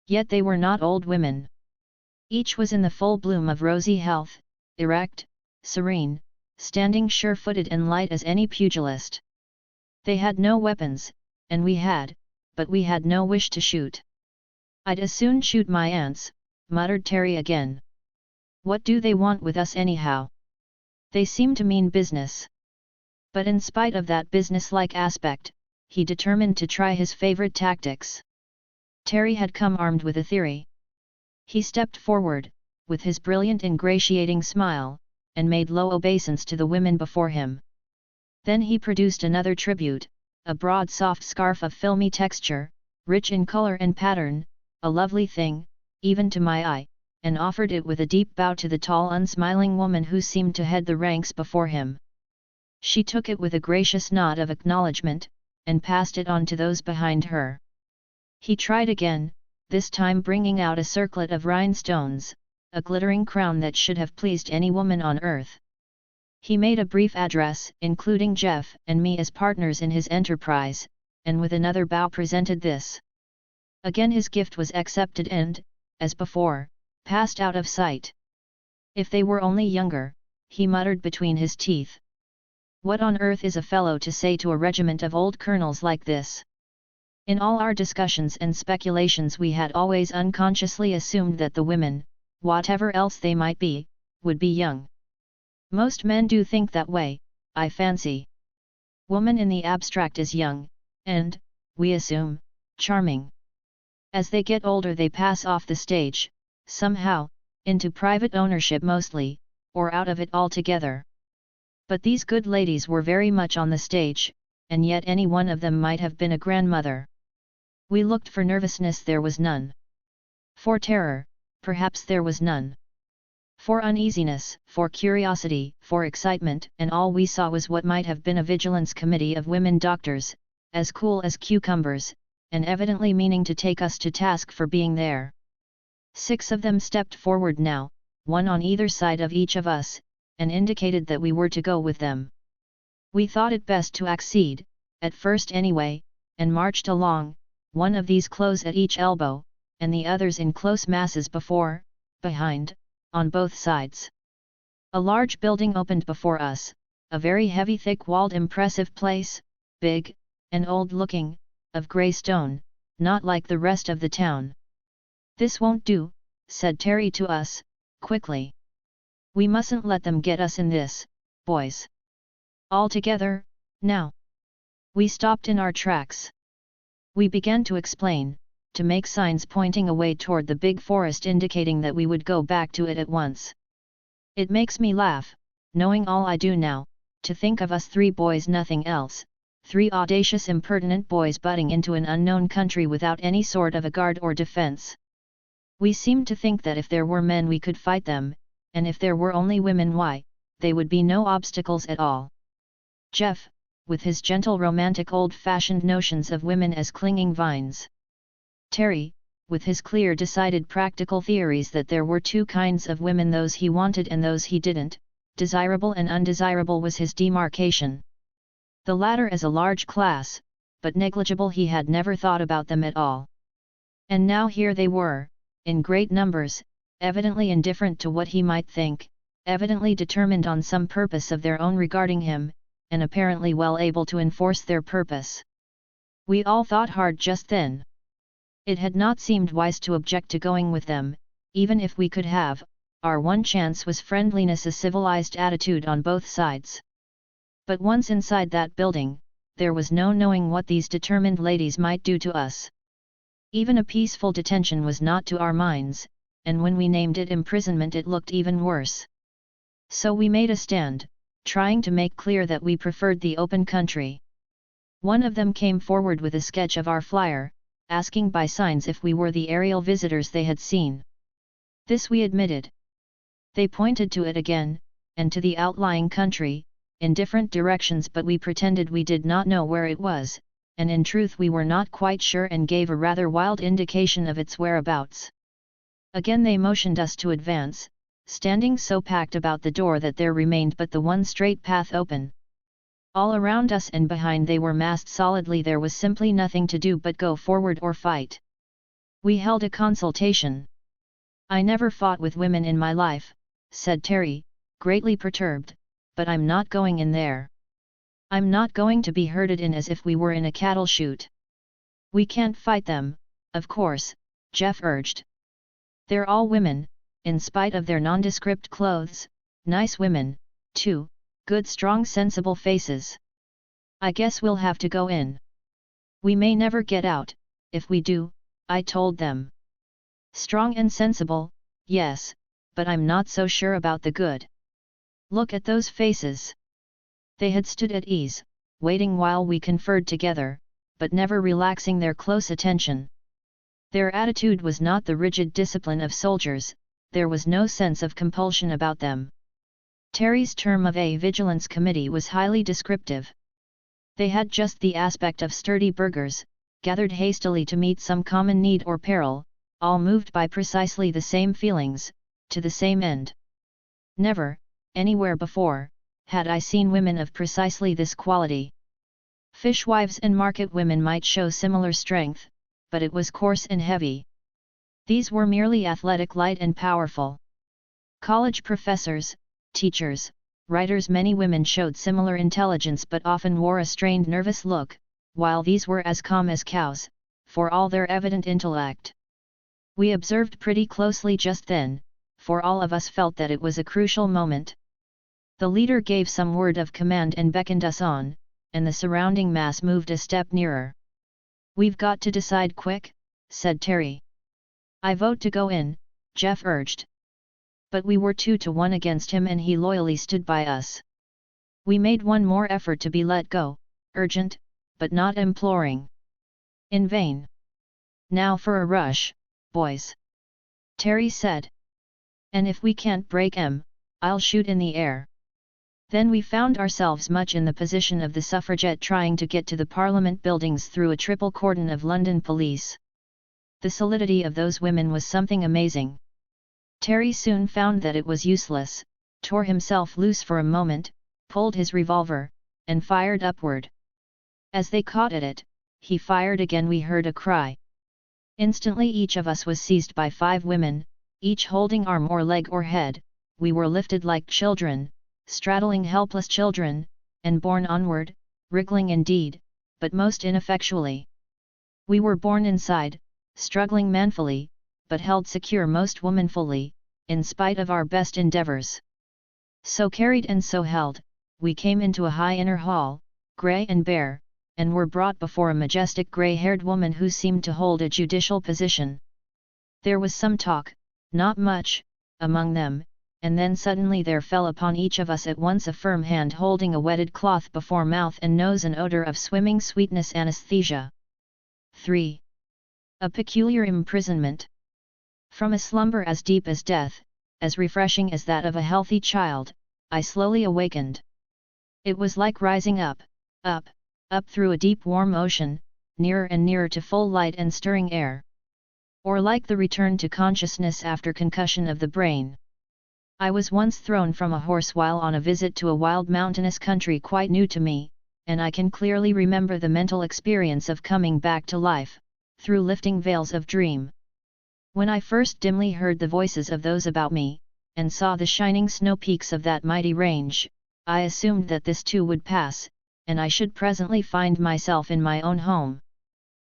A: Yet they were not old women. Each was in the full bloom of rosy health, erect, serene, standing sure-footed and light as any pugilist. They had no weapons, and we had, but we had no wish to shoot. "I'd as soon shoot my aunts," muttered Terry again. "What do they want with us anyhow? They seem to mean business." But in spite of that business-like aspect, he determined to try his favorite tactics. Terry had come armed with a theory. He stepped forward, with his brilliant ingratiating smile, and made low obeisance to the women before him. Then he produced another tribute, a broad soft scarf of filmy texture, rich in color and pattern, a lovely thing, even to my eye, and offered it with a deep bow to the tall unsmiling woman who seemed to head the ranks before him. She took it with a gracious nod of acknowledgement, and passed it on to those behind her. He tried again, this time bringing out a circlet of rhinestones, a glittering crown that should have pleased any woman on earth. He made a brief address, including Jeff and me as partners in his enterprise, and with another bow presented this. Again his gift was accepted and, as before, passed out of sight. "If they were only younger," he muttered between his teeth. "What on earth is a fellow to say to a regiment of old colonels like this?" In all our discussions and speculations we had always unconsciously assumed that the women, whatever else they might be, would be young. Most men do think that way, I fancy. Woman in the abstract is young, and, we assume, charming. As they get older they pass off the stage, somehow, into private ownership mostly, or out of it altogether. But these good ladies were very much on the stage, and yet any one of them might have been a grandmother. We looked for nervousness, there was none. For terror, perhaps there was none. For uneasiness, for curiosity, for excitement, and all we saw was what might have been a vigilance committee of women doctors, as cool as cucumbers, and evidently meaning to take us to task for being there. 6 of them stepped forward now, one on either side of each of us, and indicated that we were to go with them. We thought it best to accede, at first anyway, and marched along, one of these close at each elbow, and the others in close masses before, behind, on both sides. A large building opened before us, a very heavy thick-walled impressive place, big, and old-looking, of grey stone, not like the rest of the town. "This won't do," said Terry to us, quickly. "We mustn't let them get us in this, boys. All together, now." We stopped in our tracks. We began to explain, to make signs pointing away toward the big forest indicating that we would go back to it at once. It makes me laugh, knowing all I do now, to think of us 3 boys, nothing else, 3 audacious impertinent boys butting into an unknown country without any sort of a guard or defense. We seemed to think that if there were men we could fight them, and if there were only women, why, they would be no obstacles at all. Jeff, with his gentle romantic old-fashioned notions of women as clinging vines. Terry, with his clear decided practical theories that there were 2 kinds of women, those he wanted and those he didn't, desirable and undesirable was his demarcation. The latter as a large class, but negligible, he had never thought about them at all. And now here they were, in great numbers, evidently indifferent to what he might think, evidently determined on some purpose of their own regarding him, and apparently well able to enforce their purpose. We all thought hard just then. It had not seemed wise to object to going with them, even if we could have. Our one chance was friendliness, a civilized attitude on both sides. But once inside that building, there was no knowing what these determined ladies might do to us. Even a peaceful detention was not to our minds, and when we named it imprisonment it looked even worse. So we made a stand, trying to make clear that we preferred the open country. One of them came forward with a sketch of our flyer, asking by signs if we were the aerial visitors they had seen. This we admitted. They pointed to it again, and to the outlying country, in different directions, but we pretended we did not know where it was, and in truth we were not quite sure, and gave a rather wild indication of its whereabouts. Again they motioned us to advance, standing so packed about the door that there remained but the one straight path open. All around us and behind they were massed solidly. There was simply nothing to do but go forward or fight. We held a consultation. "I never fought with women in my life," said Terry, greatly perturbed, "but I'm not going in there. I'm not going to be herded in as if we were in a cattle chute." "We can't fight them, of course," Jeff urged. "They're all women, in spite of their nondescript clothes, nice women, too, good strong sensible faces. I guess we'll have to go in. We may never get out, if we do," I told them. "Strong and sensible, yes, but I'm not so sure about the good. Look at those faces." They had stood at ease, waiting while we conferred together, but never relaxing their close attention. Their attitude was not the rigid discipline of soldiers, there was no sense of compulsion about them. Terry's term of a vigilance committee was highly descriptive. They had just the aspect of sturdy burghers, gathered hastily to meet some common need or peril, all moved by precisely the same feelings, to the same end. Never, anywhere before, had I seen women of precisely this quality. Fishwives and market women might show similar strength, but it was coarse and heavy. These were merely athletic, light and powerful. College professors, teachers, writers, many women showed similar intelligence but often wore a strained, nervous look, while these were as calm as cows, for all their evident intellect. We observed pretty closely just then, for all of us felt that it was a crucial moment. The leader gave some word of command and beckoned us on, and the surrounding mass moved a step nearer. "We've got to decide quick," said Terry. "I vote to go in," Jeff urged. But we were 2-1 against him and he loyally stood by us. We made one more effort to be let go, urgent, but not imploring. In vain. "Now for a rush, boys. Terry said. And if we can't break 'em, I'll shoot in the air. Then we found ourselves much in the position of the suffragette trying to get to the Parliament buildings through a triple cordon of London police. The solidity of those women was something amazing. Terry soon found that it was useless, tore himself loose for a moment, pulled his revolver, and fired upward. As they caught at it, he fired again. We heard a cry. Instantly each of us was seized by 5 women, each holding arm or leg or head. We were lifted like children, straddling helpless children, and borne onward, wriggling indeed, but most ineffectually. We were borne inside, struggling manfully, but held secure most womanfully, in spite of our best endeavours. So carried and so held, we came into a high inner hall, grey and bare, and were brought before a majestic grey-haired woman who seemed to hold a judicial position. There was some talk, not much, among them, and then suddenly there fell upon each of us at once a firm hand holding a wetted cloth before mouth and nose, an odour of swimming sweetness, anesthesia. 3. A peculiar imprisonment. From a slumber as deep as death, as refreshing as that of a healthy child, I slowly awakened. It was like rising up, up, up through a deep warm ocean, nearer and nearer to full light and stirring air. Or like the return to consciousness after concussion of the brain. I was once thrown from a horse while on a visit to a wild mountainous country quite new to me, and I can clearly remember the mental experience of coming back to life, through lifting veils of dream. When I first dimly heard the voices of those about me, and saw the shining snow peaks of that mighty range, I assumed that this too would pass, and I should presently find myself in my own home.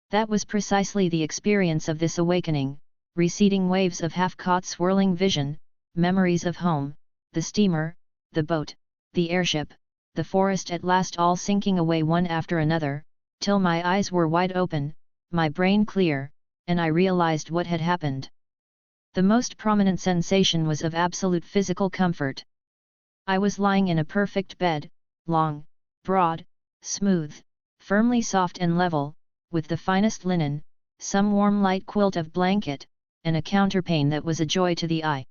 A: That was precisely the experience of this awakening, receding waves of half-caught swirling vision, memories of home, the steamer, the boat, the airship, the forest, at last all sinking away one after another, till my eyes were wide open, my brain clear, and I realized what had happened. The most prominent sensation was of absolute physical comfort. I was lying in a perfect bed, long, broad, smooth, firmly soft and level, with the finest linen, some warm light quilt of blanket, and a counterpane that was a joy to the eye.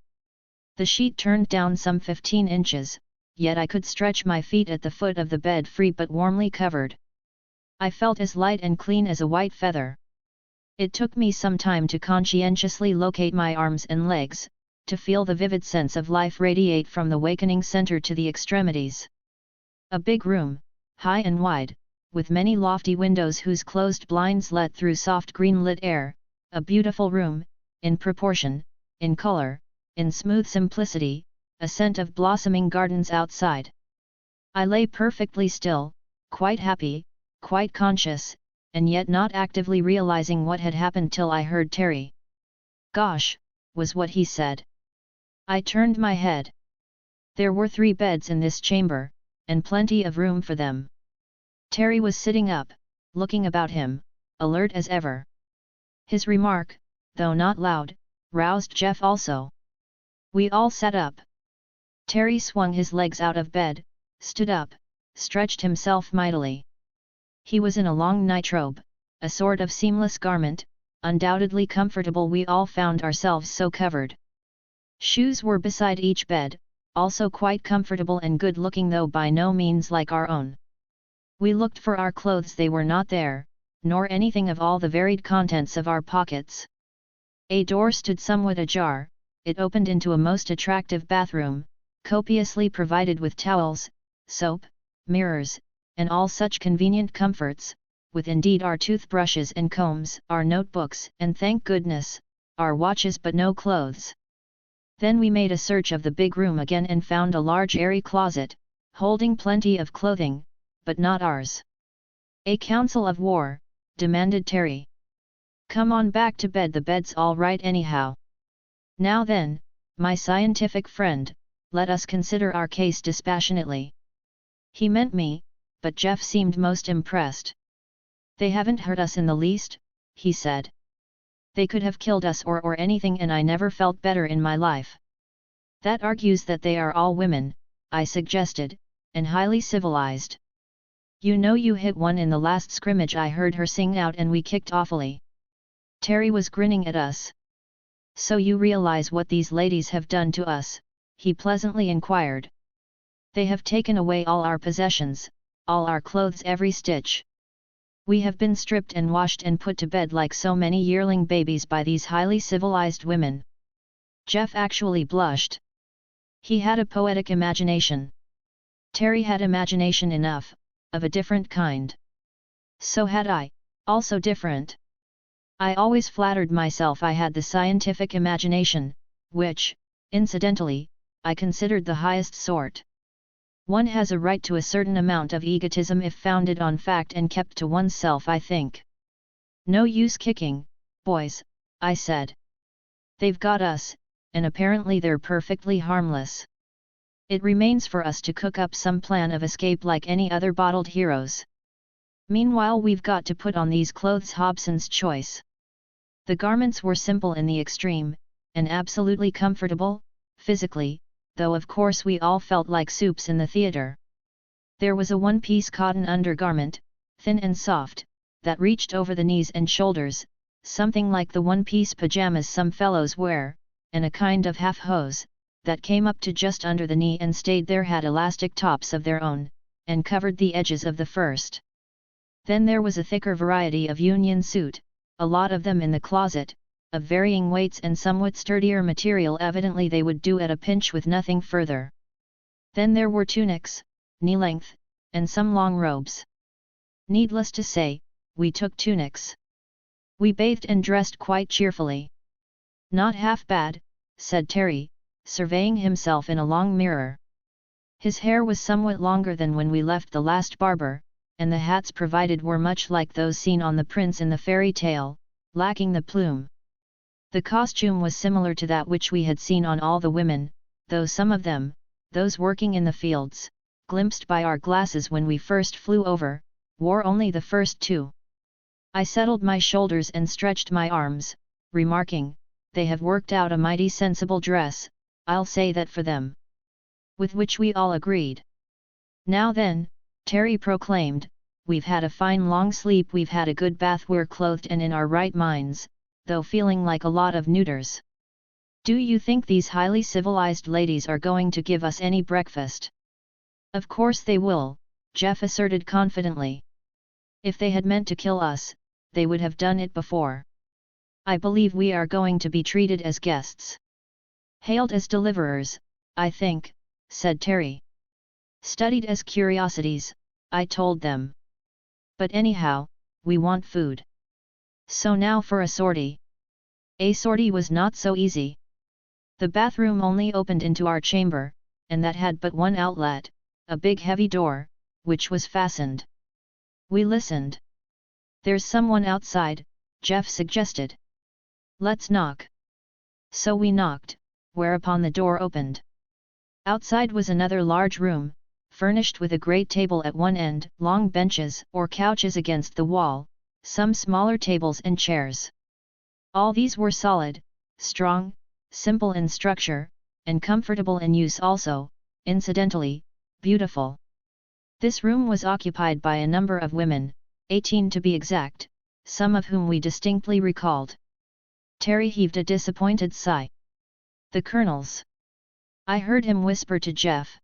A: The sheet turned down some 15 inches, yet I could stretch my feet at the foot of the bed free but warmly covered. I felt as light and clean as a white feather. It took me some time to conscientiously locate my arms and legs, to feel the vivid sense of life radiate from the wakening center to the extremities. A big room, high and wide, with many lofty windows whose closed blinds let through soft green-lit air, a beautiful room, in proportion, in color, in smooth simplicity, a scent of blossoming gardens outside. I lay perfectly still, quite happy, quite conscious, and yet not actively realizing what had happened till I heard Terry. "Gosh," was what he said. I turned my head. There were 3 beds in this chamber, and plenty of room for them. Terry was sitting up, looking about him, alert as ever. His remark, though not loud, roused Jeff also. We all sat up. Terry swung his legs out of bed, stood up, stretched himself mightily. He was in a long nightrobe, a sort of seamless garment, undoubtedly comfortable. We all found ourselves so covered. Shoes were beside each bed, also quite comfortable and good-looking, though by no means like our own. We looked for our clothes, they were not there, nor anything of all the varied contents of our pockets. A door stood somewhat ajar. It opened into a most attractive bathroom, copiously provided with towels, soap, mirrors, and all such convenient comforts, with indeed our toothbrushes and combs, our notebooks, and thank goodness, our watches, but no clothes. Then we made a search of the big room again and found a large airy closet, holding plenty of clothing, but not ours. "A council of war," demanded Terry. "Come on back to bed, the bed's all right anyhow. Now then, my scientific friend, let us consider our case dispassionately." He meant me, but Jeff seemed most impressed. "They haven't hurt us in the least," he said. "They could have killed us or anything, and I never felt better in my life." "That argues that they are all women," I suggested, "and highly civilized. You know you hit one in the last scrimmage, I heard her sing out, and we kicked awfully." Terry was grinning at us. "So you realize what these ladies have done to us?" he pleasantly inquired. "They have taken away all our possessions, all our clothes, every stitch. We have been stripped and washed and put to bed like so many yearling babies by these highly civilized women." Jeff actually blushed. He had a poetic imagination. Terry had imagination enough, of a different kind. So had I, also different. I always flattered myself I had the scientific imagination, which, incidentally, I considered the highest sort. One has a right to a certain amount of egotism if founded on fact and kept to oneself, I think. "No use kicking, boys," I said. "They've got us, and apparently they're perfectly harmless. It remains for us to cook up some plan of escape like any other bottled heroes. Meanwhile we've got to put on these clothes." Hobson's choice. The garments were simple in the extreme, and absolutely comfortable, physically, though of course we all felt like soups in the theatre. There was a one-piece cotton undergarment, thin and soft, that reached over the knees and shoulders, something like the one-piece pajamas some fellows wear, and a kind of half-hose, that came up to just under the knee and stayed there, had elastic tops of their own, and covered the edges of the first. Then there was a thicker variety of union suit, a lot of them in the closet, of varying weights and somewhat sturdier material. Evidently they would do at a pinch with nothing further. Then there were tunics, knee-length, and some long robes. Needless to say, we took tunics. We bathed and dressed quite cheerfully. "Not half bad," said Terry, surveying himself in a long mirror. His hair was somewhat longer than when we left the last barber, and the hats provided were much like those seen on the prince in the fairy tale, lacking the plume. The costume was similar to that which we had seen on all the women, though some of them, those working in the fields, glimpsed by our glasses when we first flew over, wore only the first two. I settled my shoulders and stretched my arms, remarking, "They have worked out a mighty sensible dress, I'll say that for them." With which we all agreed. "Now then," Terry proclaimed, "we've had a fine long sleep, we've had a good bath, we're clothed and in our right minds, though feeling like a lot of neuters. Do you think these highly civilized ladies are going to give us any breakfast?" "Of course they will," Jeff asserted confidently. "If they had meant to kill us, they would have done it before. I believe we are going to be treated as guests. Hailed as deliverers, I think," said Terry. "Studied as curiosities," I told them. "But anyhow, we want food. So now for a sortie." A sortie was not so easy. The bathroom only opened into our chamber, and that had but one outlet, a big heavy door, which was fastened. We listened. "There's someone outside," Jeff suggested. "Let's knock." So we knocked, whereupon the door opened. Outside was another large room, furnished with a great table at one end, long benches or couches against the wall, some smaller tables and chairs. All these were solid, strong, simple in structure, and comfortable in use also, incidentally, beautiful. This room was occupied by a number of women, 18 to be exact, some of whom we distinctly recalled. Terry heaved a disappointed sigh. "The Colonel's." I heard him whisper to Jeff.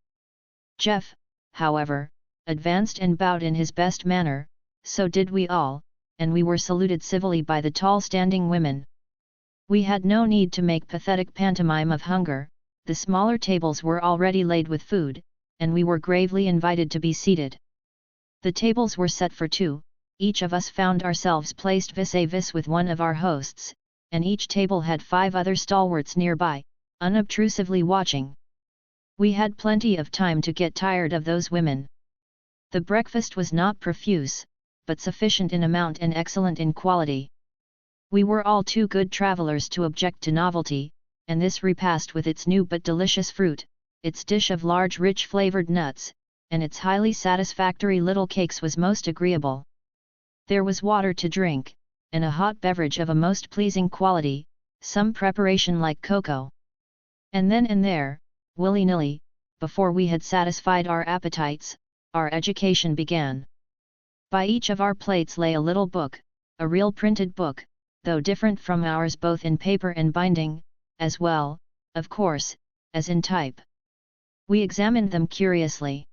A: Jeff, however, advanced and bowed in his best manner, so did we all, and we were saluted civilly by the tall standing women. We had no need to make pathetic pantomime of hunger, the smaller tables were already laid with food, and we were gravely invited to be seated. The tables were set for two, each of us found ourselves placed vis-a-vis with one of our hosts, and each table had 5 other stalwarts nearby, unobtrusively watching. We had plenty of time to get tired of those women. The breakfast was not profuse, but sufficient in amount and excellent in quality. We were all too good travelers to object to novelty, and this repast with its new but delicious fruit, its dish of large rich flavored nuts, and its highly satisfactory little cakes was most agreeable. There was water to drink, and a hot beverage of a most pleasing quality, some preparation like cocoa. And then and there, willy-nilly, before we had satisfied our appetites, our education began. By each of our plates lay a little book, a real printed book, though different from ours both in paper and binding, as well, of course, as in type. We examined them curiously.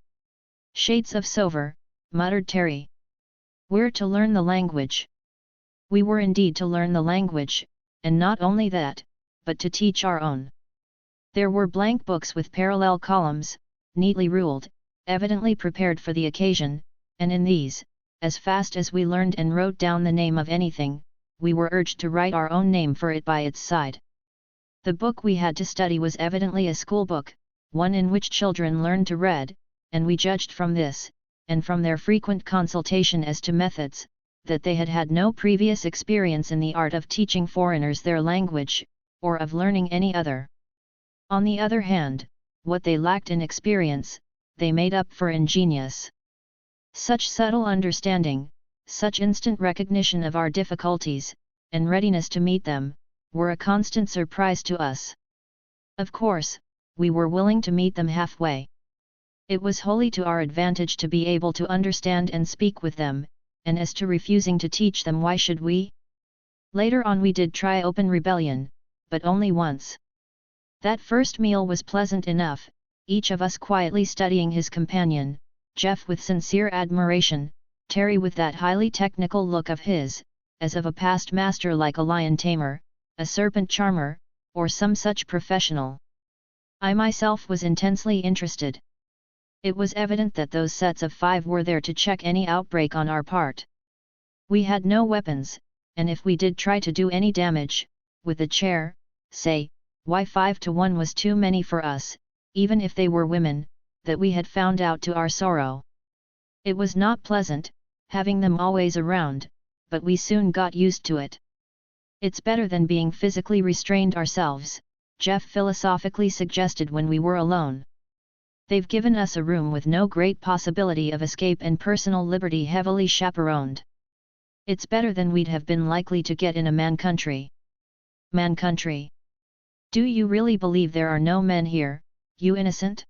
A: "Shades of silver," muttered Terry. "We're to learn the language." We were indeed to learn the language, and not only that, but to teach our own. There were blank books with parallel columns, neatly ruled, evidently prepared for the occasion, and in these, as fast as we learned and wrote down the name of anything, we were urged to write our own name for it by its side. The book we had to study was evidently a school book, one in which children learned to read, and we judged from this, and from their frequent consultation as to methods, that they had had no previous experience in the art of teaching foreigners their language, or of learning any other. On the other hand, what they lacked in experience, they made up for in genius. Such subtle understanding, such instant recognition of our difficulties, and readiness to meet them, were a constant surprise to us. Of course, we were willing to meet them halfway. It was wholly to our advantage to be able to understand and speak with them, and as to refusing to teach them, why should we? Later on we did try open rebellion, but only once. That first meal was pleasant enough, each of us quietly studying his companion, Jeff with sincere admiration, Terry with that highly technical look of his, as of a past master like a lion tamer, a serpent charmer, or some such professional. I myself was intensely interested. It was evident that those sets of 5 were there to check any outbreak on our part. We had no weapons, and if we did try to do any damage, with a chair, say, why 5 to 1 was too many for us, even if they were women, that we had found out to our sorrow. It was not pleasant, having them always around, but we soon got used to it. "It's better than being physically restrained ourselves," Jeff philosophically suggested when we were alone. "They've given us a room with no great possibility of escape and personal liberty heavily chaperoned. It's better than we'd have been likely to get in a man country." "Man country? Do you really believe there are no men here, you innocent?"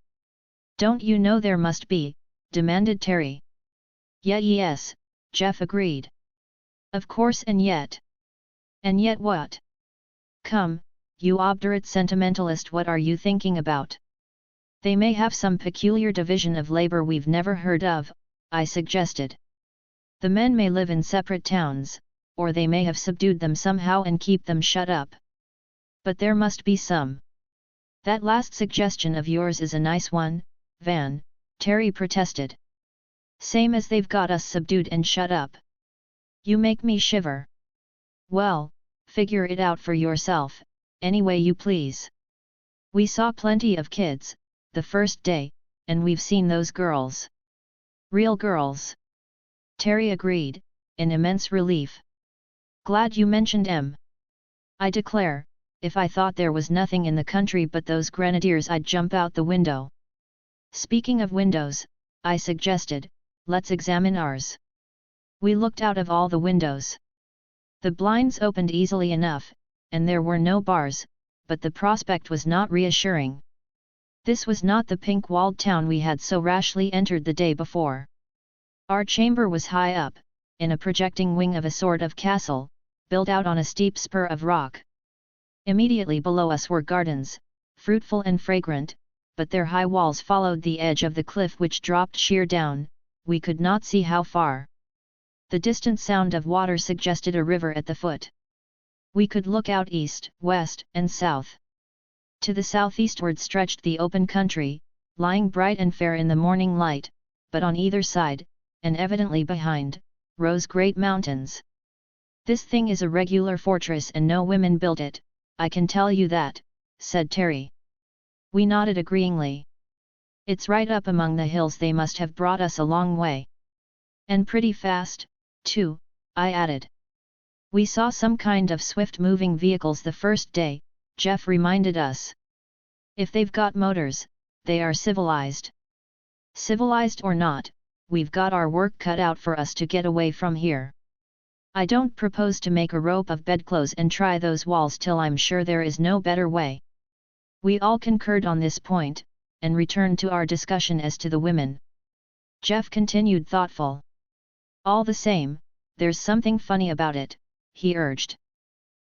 A: "Don't you know there must be?" demanded Terry. Yes, Jeff agreed. "Of course, and yet." "And yet what? Come, you obdurate sentimentalist, what are you thinking about?" "They may have some peculiar division of labor we've never heard of," I suggested. "The men may live in separate towns, or they may have subdued them somehow and keep them shut up. But there must be some." "That last suggestion of yours is a nice one, Van," Terry protested. "Same as they've got us subdued and shut up. You make me shiver." "Well, figure it out for yourself, any way you please. We saw plenty of kids, the first day, and we've seen those girls." "Real girls," Terry agreed, in immense relief. "Glad you mentioned 'em. I declare, if I thought there was nothing in the country but those grenadiers, I'd jump out the window." "Speaking of windows," I suggested, "let's examine ours." We looked out of all the windows. The blinds opened easily enough, and there were no bars, but the prospect was not reassuring. This was not the pink-walled town we had so rashly entered the day before. Our chamber was high up, in a projecting wing of a sort of castle, built out on a steep spur of rock. Immediately below us were gardens, fruitful and fragrant, but their high walls followed the edge of the cliff which dropped sheer down, we could not see how far. The distant sound of water suggested a river at the foot. We could look out east, west, and south. To the southeastward stretched the open country, lying bright and fair in the morning light, but on either side, and evidently behind, rose great mountains. "This thing is a regular fortress and no women built it, I can tell you that," said Terry. We nodded agreeingly. "It's right up among the hills, they must have brought us a long way. And pretty fast, too," I added. "We saw some kind of swift-moving vehicles the first day," Jeff reminded us. "If they've got motors, they are civilized. Civilized or not, we've got our work cut out for us to get away from here. I don't propose to make a rope of bedclothes and try those walls till I'm sure there is no better way." We all concurred on this point, and returned to our discussion as to the women. Jeff continued thoughtful. "All the same, there's something funny about it," he urged.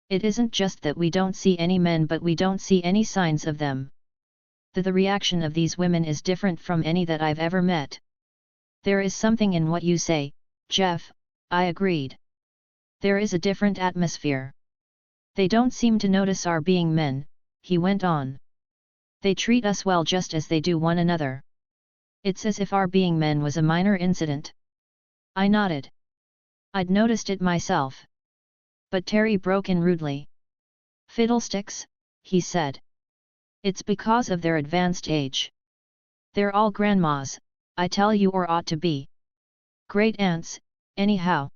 A: It isn't just that we don't see any men, but we don't see any signs of them. The reaction of these women is different from any that I've ever met. There is something in what you say, Jeff, I agreed. There is a different atmosphere. They don't seem to notice our being men, he went on. They treat us well just as they do one another. It's as if our being men was a minor incident. I nodded. I'd noticed it myself. But Terry broke in rudely. Fiddlesticks, he said. It's because of their advanced age. They're all grandmas, I tell you, or ought to be. Great aunts, anyhow.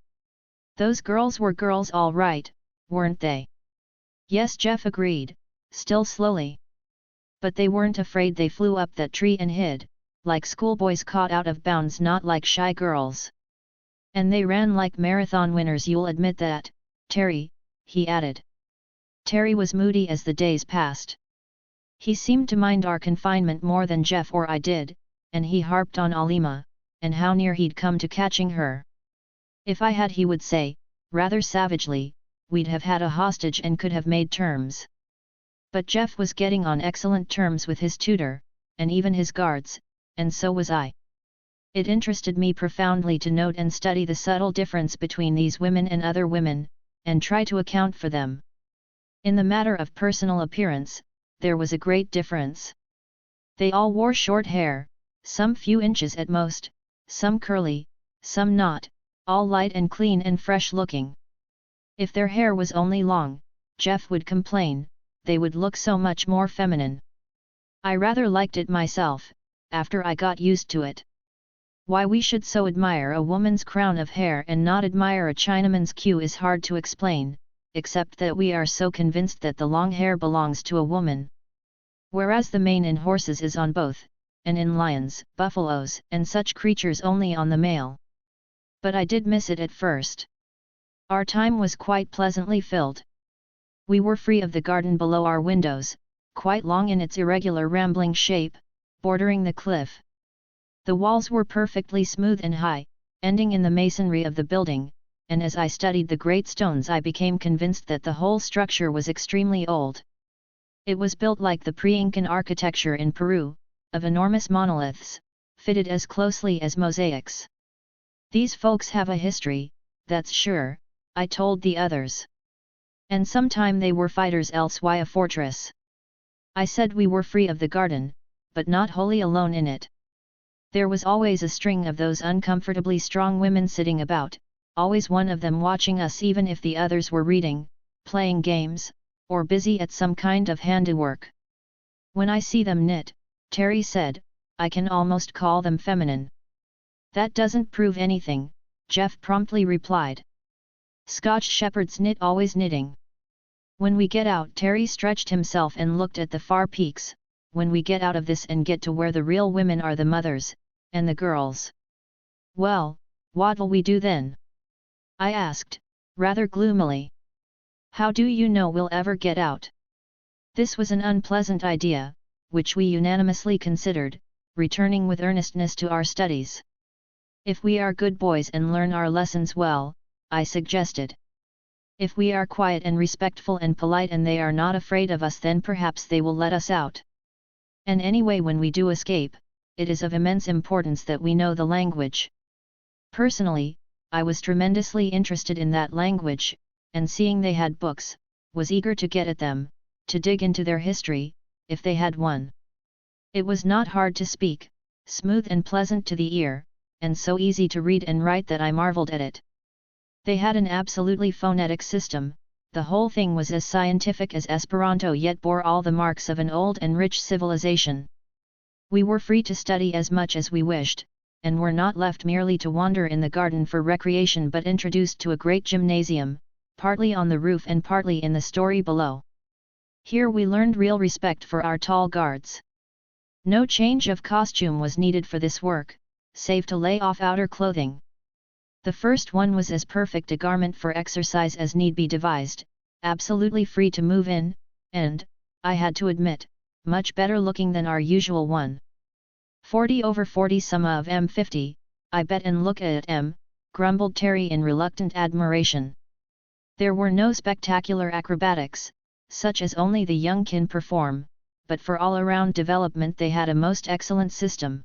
A: Those girls were girls all right, weren't they? Yes, Jeff agreed, still slowly. But they weren't afraid. They flew up that tree and hid, like schoolboys caught out of bounds, not like shy girls. And they ran like marathon winners. You'll admit that, Terry, he added. Terry was moody as the days passed. He seemed to mind our confinement more than Jeff or I did, and he harped on Alima, and how near he'd come to catching her. If I had, he would say, rather savagely, we'd have had a hostage and could have made terms. But Jeff was getting on excellent terms with his tutor, and even his guards, and so was I. It interested me profoundly to note and study the subtle difference between these women and other women, and try to account for them. In the matter of personal appearance, there was a great difference. They all wore short hair, some few inches at most, some curly, some not, all light and clean and fresh looking. If their hair was only long, Jeff would complain, they would look so much more feminine. I rather liked it myself, after I got used to it. Why we should so admire a woman's crown of hair and not admire a Chinaman's queue is hard to explain, except that we are so convinced that the long hair belongs to a woman. Whereas the mane in horses is on both, and in lions, buffaloes, and such creatures only on the male. But I did miss it at first. Our time was quite pleasantly filled. We were free of the garden below our windows, quite long in its irregular rambling shape, bordering the cliff. The walls were perfectly smooth and high, ending in the masonry of the building, and as I studied the great stones I became convinced that the whole structure was extremely old. It was built like the pre-Incan architecture in Peru, of enormous monoliths, fitted as closely as mosaics. These folks have a history, that's sure, I told the others. And sometime they were fighters, else why a fortress? I said we were free of the garden, but not wholly alone in it. There was always a string of those uncomfortably strong women sitting about, always one of them watching us even if the others were reading, playing games, or busy at some kind of handiwork. When I see them knit, Terry said, I can almost call them feminine. That doesn't prove anything, Jeff promptly replied. Scotch shepherds knit always knitting. When we get out, Terry stretched himself and looked at the far peaks, when we get out of this and get to where the real women are, the mothers, and the girls. Well, what'll we do then? I asked, rather gloomily. How do you know we'll ever get out? This was an unpleasant idea, which we unanimously considered, returning with earnestness to our studies. If we are good boys and learn our lessons well, I suggested. If we are quiet and respectful and polite and they are not afraid of us, then perhaps they will let us out. And anyway, when we do escape, it is of immense importance that we know the language. Personally, I was tremendously interested in that language, and seeing they had books, was eager to get at them, to dig into their history, if they had one. It was not hard to speak, smooth and pleasant to the ear, and so easy to read and write that I marveled at it. They had an absolutely phonetic system, the whole thing was as scientific as Esperanto, yet bore all the marks of an old and rich civilization. We were free to study as much as we wished, and were not left merely to wander in the garden for recreation, but introduced to a great gymnasium, partly on the roof and partly in the story below. Here we learned real respect for our tall guards. No change of costume was needed for this work, save to lay off outer clothing. The first one was as perfect a garment for exercise as need be devised, absolutely free to move in, and, I had to admit, much better looking than our usual one. 40/40 summa of M50, I bet, and look at M, grumbled Terry in reluctant admiration. There were no spectacular acrobatics, such as only the young can perform, but for all-around development they had a most excellent system.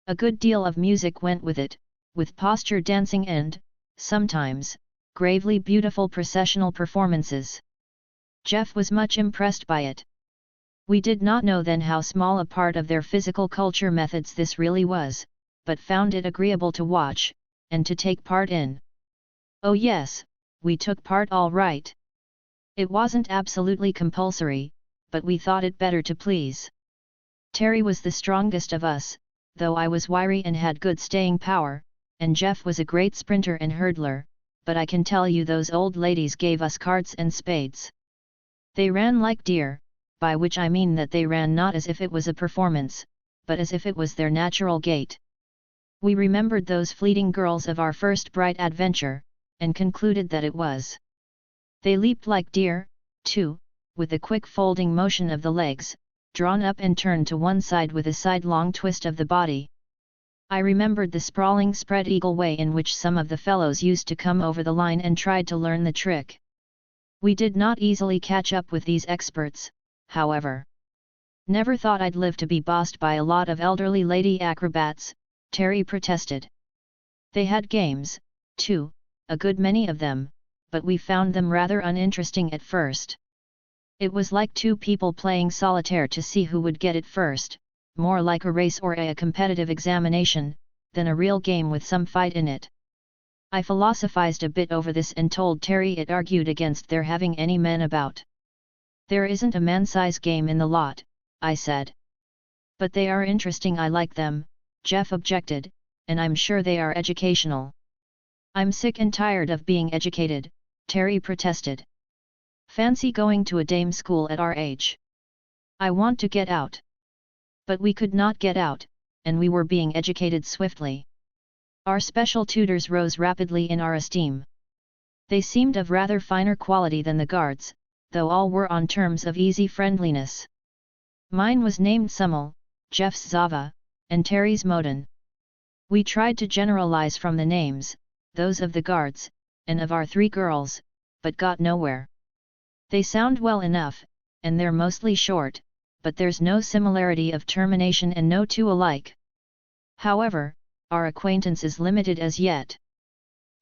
A: A good deal of music went with it, with posture dancing and, sometimes, gravely beautiful processional performances. Jeff was much impressed by it. We did not know then how small a part of their physical culture methods this really was, but found it agreeable to watch, and to take part in. Oh yes, we took part all right. It wasn't absolutely compulsory, but we thought it better to please. Terry was the strongest of us, though I was wiry and had good staying power, and Jeff was a great sprinter and hurdler, but I can tell you those old ladies gave us carts and spades. They ran like deer, by which I mean that they ran not as if it was a performance, but as if it was their natural gait. We remembered those fleeting girls of our first bright adventure, and concluded that it was. They leaped like deer, too, with a quick folding motion of the legs, drawn up and turned to one side with a sidelong twist of the body. I remembered the sprawling spread eagle way in which some of the fellows used to come over the line and tried to learn the trick. We did not easily catch up with these experts, however. Never thought I'd live to be bossed by a lot of elderly lady acrobats, Terry protested. They had games, too, a good many of them, but we found them rather uninteresting at first. It was like two people playing solitaire to see who would get it first, more like a race or a competitive examination, than a real game with some fight in it. I philosophized a bit over this and told Terry it argued against their having any men about. There isn't a man-size game in the lot, I said. But they are interesting, I like them, Jeff objected, and I'm sure they are educational. I'm sick and tired of being educated, Terry protested. Fancy going to a dame school at our age. I want to get out. But we could not get out, and we were being educated swiftly. Our special tutors rose rapidly in our esteem. They seemed of rather finer quality than the guards, though all were on terms of easy friendliness. Mine was named Summel, Jeff's Zava, and Terry's Moden. We tried to generalize from the names, those of the guards, and of our three girls, but got nowhere. They sound well enough, and they're mostly short, but there's no similarity of termination and no two alike. However, our acquaintance is limited as yet.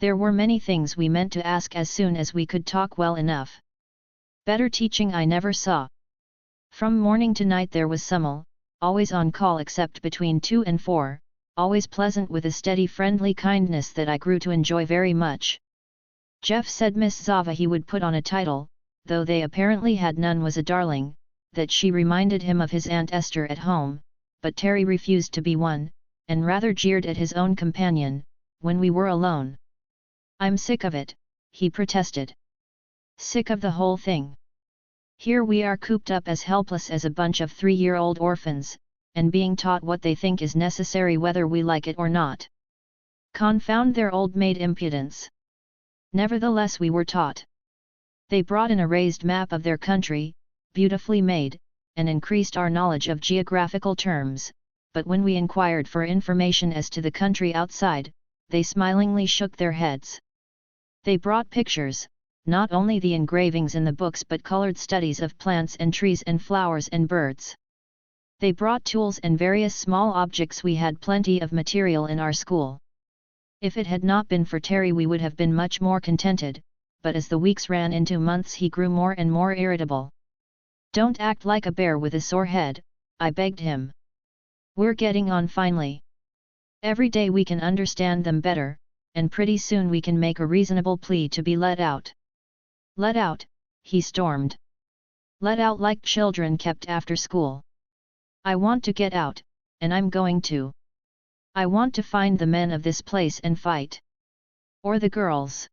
A: There were many things we meant to ask as soon as we could talk well enough. Better teaching I never saw. From morning to night there was Summel, always on call except between 2 and 4, always pleasant with a steady friendly kindness that I grew to enjoy very much. Jeff said Miss Zava he would put on a title, though they apparently had none, was a darling, that she reminded him of his Aunt Esther at home, but Terry refused to be one, and rather jeered at his own companion, when we were alone. I'm sick of it, he protested. Sick of the whole thing. Here we are cooped up as helpless as a bunch of 3-year-old orphans, and being taught what they think is necessary whether we like it or not. Confound their old maid impudence. Nevertheless we were taught. They brought in a raised map of their country, beautifully made, and increased our knowledge of geographical terms, but when we inquired for information as to the country outside, they smilingly shook their heads. They brought pictures, not only the engravings in the books but colored studies of plants and trees and flowers and birds. They brought tools and various small objects. We had plenty of material in our school. If it had not been for Terry we would have been much more contented, but as the weeks ran into months he grew more and more irritable. Don't act like a bear with a sore head, I begged him. We're getting on finely. Every day we can understand them better, and pretty soon we can make a reasonable plea to be let out. Let out, he stormed. Let out like children kept after school. I want to get out, and I'm going to. I want to find the men of this place and fight. Or the girls.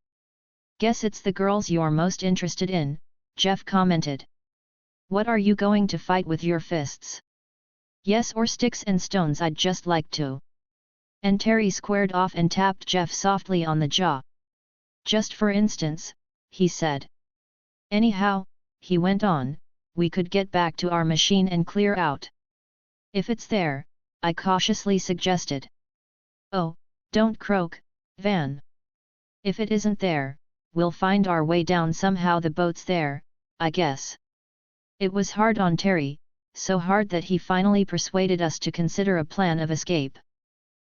A: Guess it's the girls you're most interested in, Jeff commented. What are you going to fight with your fists? Yes, or sticks and stones, I'd just like to. And Terry squared off and tapped Jeff softly on the jaw. Just for instance, he said. Anyhow, he went on, we could get back to our machine and clear out. If it's there, I cautiously suggested. Oh, don't croak, Van. If it isn't there, we'll find our way down somehow, the boat's there, I guess. It was hard on Terry, so hard that he finally persuaded us to consider a plan of escape.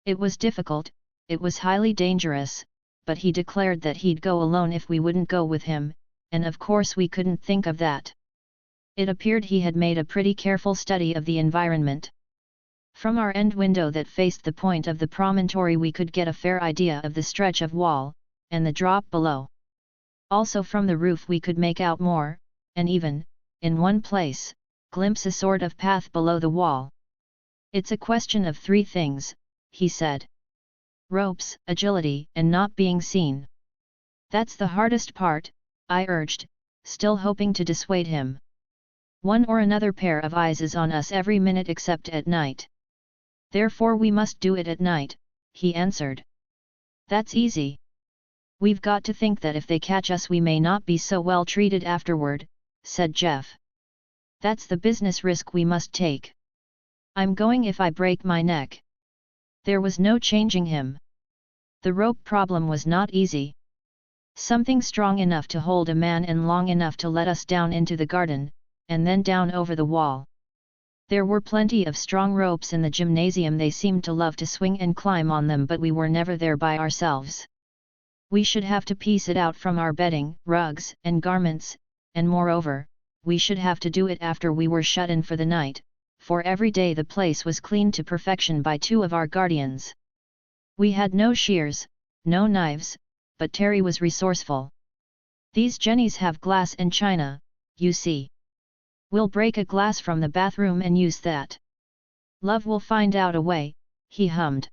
A: It was difficult, it was highly dangerous, but he declared that he'd go alone if we wouldn't go with him, and of course we couldn't think of that. It appeared he had made a pretty careful study of the environment. From our end window that faced the point of the promontory we could get a fair idea of the stretch of wall, and the drop below. Also from the roof we could make out more, and even, in one place, glimpse a sort of path below the wall. It's a question of three things, he said. Ropes, agility, and not being seen. That's the hardest part, I urged, still hoping to dissuade him. One or another pair of eyes is on us every minute except at night. Therefore we must do it at night, he answered. That's easy. We've got to think that if they catch us we may not be so well treated afterward, said Jeff. That's the business risk we must take. I'm going if I break my neck. There was no changing him. The rope problem was not easy. Something strong enough to hold a man and long enough to let us down into the garden, and then down over the wall. There were plenty of strong ropes in the gymnasium, they seemed to love to swing and climb on them, but we were never there by ourselves. We should have to piece it out from our bedding, rugs, and garments, and moreover, we should have to do it after we were shut in for the night, for every day the place was cleaned to perfection by two of our guardians. We had no shears, no knives, but Terry was resourceful. These jennies have glass and china, you see. We'll break a glass from the bathroom and use that. Love will find out a way, he hummed.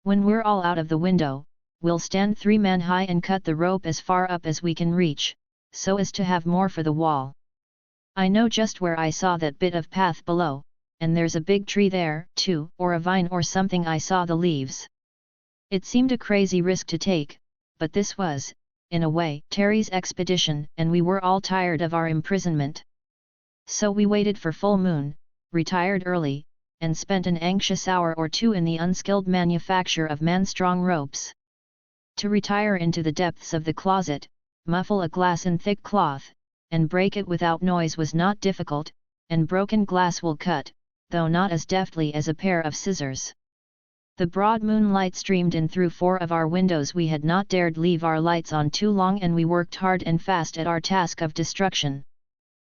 A: When we're all out of the window, we'll stand 3 men high and cut the rope as far up as we can reach, so as to have more for the wall. I know just where I saw that bit of path below, and there's a big tree there, too, or a vine or something, I saw the leaves. It seemed a crazy risk to take, but this was, in a way, Terry's expedition, and we were all tired of our imprisonment. So we waited for full moon, retired early, and spent an anxious hour or two in the unskilled manufacture of man-strong ropes. To retire into the depths of the closet, muffle a glass in thick cloth, and break it without noise was not difficult, and broken glass will cut, though not as deftly as a pair of scissors. The broad moonlight streamed in through 4 of our windows. We had not dared leave our lights on too long, and we worked hard and fast at our task of destruction.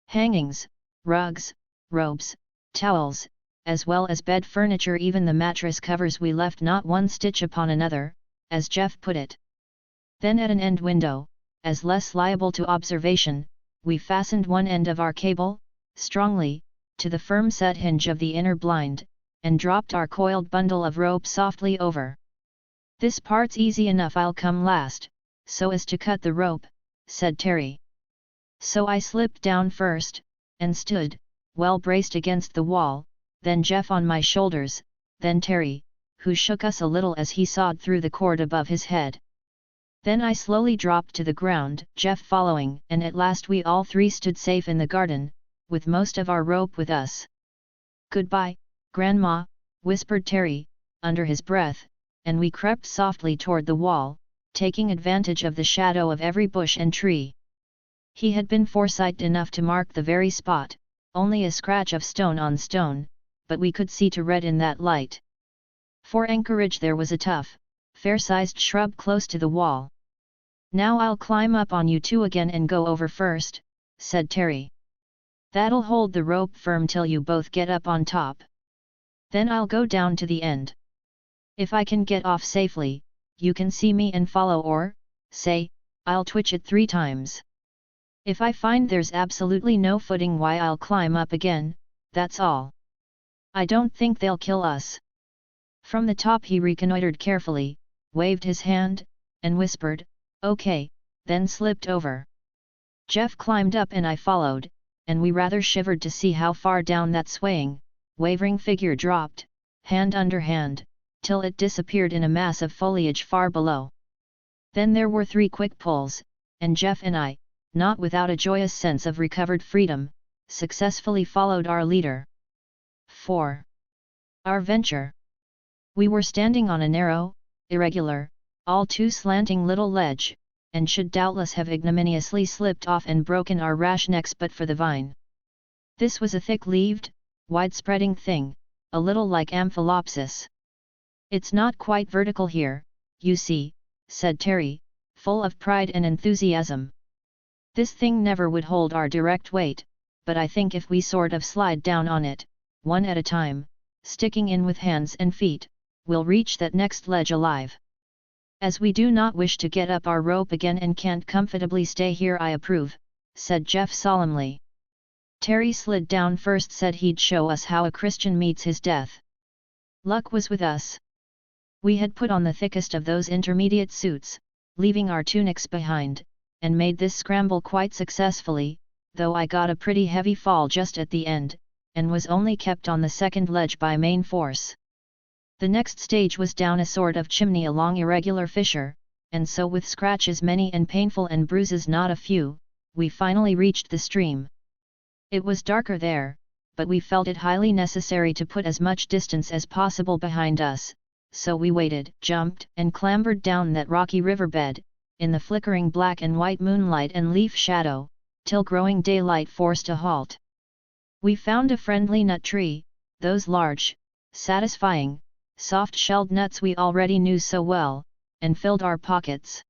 A: Hangings, rugs, robes, towels, as well as bed furniture, even the mattress covers, we left not one stitch upon another, as Jeff put it. Then at an end window, as less liable to observation, we fastened one end of our cable, strongly, to the firm set hinge of the inner blind, and dropped our coiled bundle of rope softly over. This part's easy enough, I'll come last, so as to cut the rope, said Terry. So I slipped down first, and stood, well braced against the wall, then Jeff on my shoulders, then Terry, who shook us a little as he sawed through the cord above his head. Then I slowly dropped to the ground, Jeff following, and at last we all 3 stood safe in the garden, with most of our rope with us. Goodbye, Grandma, whispered Terry, under his breath, and we crept softly toward the wall, taking advantage of the shadow of every bush and tree. He had been foresight enough to mark the very spot, only a scratch of stone on stone, but we could see to read in that light. For anchorage there was a tough, fair-sized shrub close to the wall. Now I'll climb up on you 2 again and go over first, said Terry. That'll hold the rope firm till you both get up on top. Then I'll go down to the end. If I can get off safely, you can see me and follow, or, say, I'll twitch it 3 times. If I find there's absolutely no footing, why I'll climb up again, that's all. I don't think they'll kill us. From the top he reconnoitered carefully, waved his hand, and whispered, "Okay," then slipped over. Jeff climbed up and I followed, and we rather shivered to see how far down that swaying, wavering figure dropped, hand under hand, till it disappeared in a mass of foliage far below. Then there were 3 quick pulls, and Jeff and I, not without a joyous sense of recovered freedom, successfully followed our leader. 4. Our venture. We were standing on a narrow, irregular, all too slanting little ledge, and should doubtless have ignominiously slipped off and broken our rash necks but for the vine. This was a thick-leaved, wide-spreading thing, a little like Amphelopsis. "It's not quite vertical here, you see," said Terry, full of pride and enthusiasm. "This thing never would hold our direct weight, but I think if we sort of slide down on it, one at a time, sticking in with hands and feet, we'll reach that next ledge alive. As we do not wish to get up our rope again and can't comfortably stay here, I approve," said Jeff solemnly. Terry slid down first, said he'd show us how a Christian meets his death. Luck was with us. We had put on the thickest of those intermediate suits, leaving our tunics behind, and made this scramble quite successfully, though I got a pretty heavy fall just at the end, and was only kept on the second ledge by main force. The next stage was down a sort of chimney along irregular fissure, and so with scratches many and painful and bruises not a few, we finally reached the stream. It was darker there, but we felt it highly necessary to put as much distance as possible behind us, so we waded, jumped, and clambered down that rocky riverbed, in the flickering black and white moonlight and leaf shadow, till growing daylight forced a halt. We found a friendly nut tree, those large, satisfying, soft-shelled nuts we already knew so well, and filled our pockets.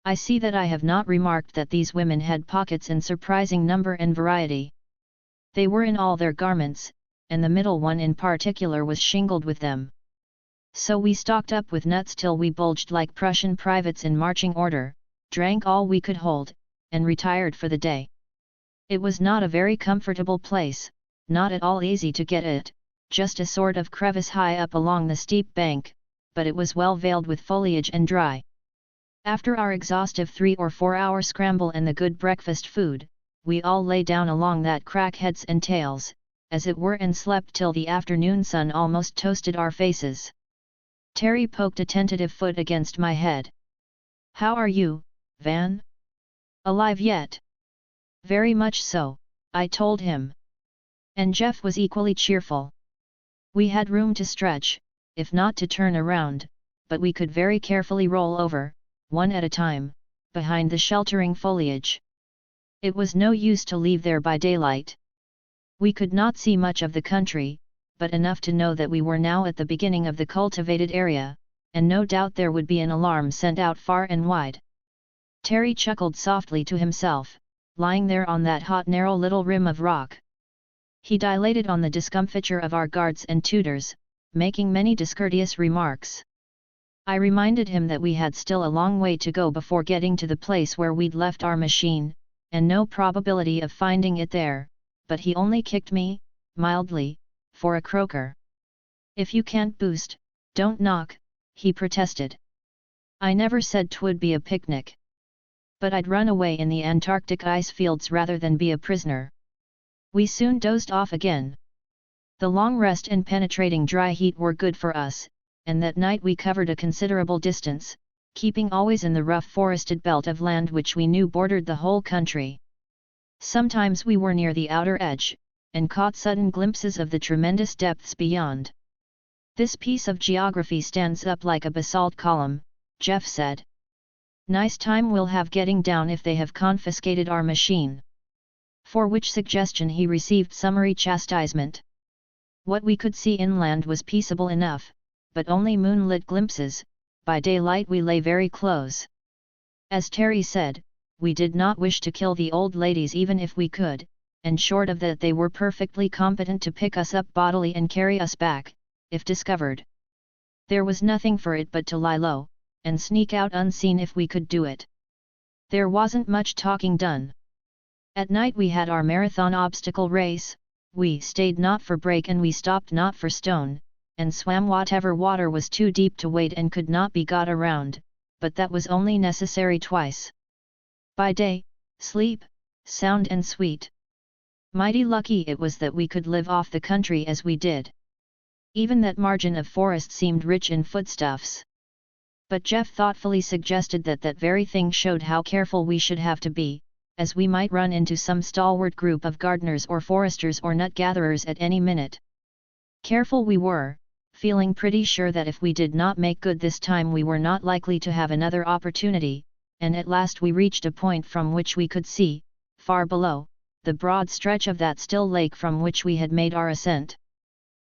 A: I see that I have not remarked that these women had pockets in surprising number and variety. They were in all their garments, and the middle one in particular was shingled with them. So we stocked up with nuts till we bulged like Prussian privates in marching order, drank all we could hold, and retired for the day. It was not a very comfortable place, not at all easy to get at, just a sort of crevice high up along the steep bank, but it was well veiled with foliage and dry. After our exhaustive 3 or 4 hour scramble and the good breakfast food, we all lay down along that crack heads and tails, as it were, and slept till the afternoon sun almost toasted our faces. Terry poked a tentative foot against my head. "How are you, Van? Alive yet?" "Very much so," I told him. And Jeff was equally cheerful. We had room to stretch, if not to turn around, but we could very carefully roll over, one at a time, behind the sheltering foliage. It was no use to leave there by daylight. We could not see much of the country, but enough to know that we were now at the beginning of the cultivated area, and no doubt there would be an alarm sent out far and wide. Terry chuckled softly to himself, lying there on that hot narrow little rim of rock. He dilated on the discomfiture of our guards and tutors, making many discourteous remarks. I reminded him that we had still a long way to go before getting to the place where we'd left our machine, and no probability of finding it there, but he only kicked me, mildly, for a croaker. "If you can't boost, don't knock," he protested. "I never said 'twould be a picnic. But I'd run away in the Antarctic ice fields rather than be a prisoner." We soon dozed off again. The long rest and penetrating dry heat were good for us, and that night we covered a considerable distance, keeping always in the rough forested belt of land which we knew bordered the whole country. Sometimes we were near the outer edge, and caught sudden glimpses of the tremendous depths beyond. "This piece of geography stands up like a basalt column," Jeff said. "Nice time we'll have getting down if they have confiscated our machine." For which suggestion he received summary chastisement. What we could see inland was peaceable enough, but only moonlit glimpses. By daylight we lay very close. As Terry said, we did not wish to kill the old ladies even if we could, and short of that they were perfectly competent to pick us up bodily and carry us back, if discovered. There was nothing for it but to lie low, and sneak out unseen if we could do it. There wasn't much talking done. At night we had our marathon obstacle race, we stayed not for break and we stopped not for stone, and swam whatever water was too deep to wade and could not be got around, but that was only necessary twice. By day, sleep, sound and sweet. Mighty lucky it was that we could live off the country as we did. Even that margin of forest seemed rich in foodstuffs. But Jeff thoughtfully suggested that that very thing showed how careful we should have to be, as we might run into some stalwart group of gardeners or foresters or nut gatherers at any minute. Careful we were, feeling pretty sure that if we did not make good this time we were not likely to have another opportunity, and at last we reached a point from which we could see, far below, the broad stretch of that still lake from which we had made our ascent.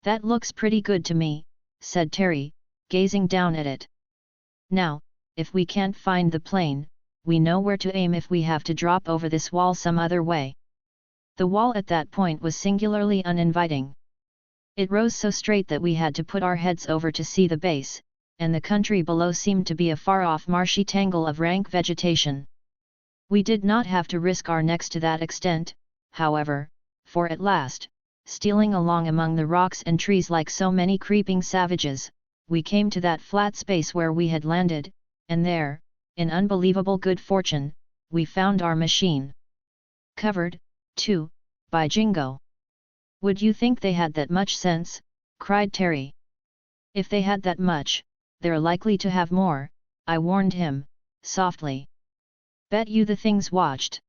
A: "That looks pretty good to me," said Terry, gazing down at it. "Now, if we can't find the plane, we know where to aim if we have to drop over this wall some other way." The wall at that point was singularly uninviting. It rose so straight that we had to put our heads over to see the base, and the country below seemed to be a far-off marshy tangle of rank vegetation. We did not have to risk our necks to that extent, however, for at last, stealing along among the rocks and trees like so many creeping savages, we came to that flat space where we had landed, and there, in unbelievable good fortune, we found our machine. Covered, too, by jingo. "Would you think they had that much sense?" cried Terry. "If they had that much, they're likely to have more," I warned him, softly. "Bet you the things watched."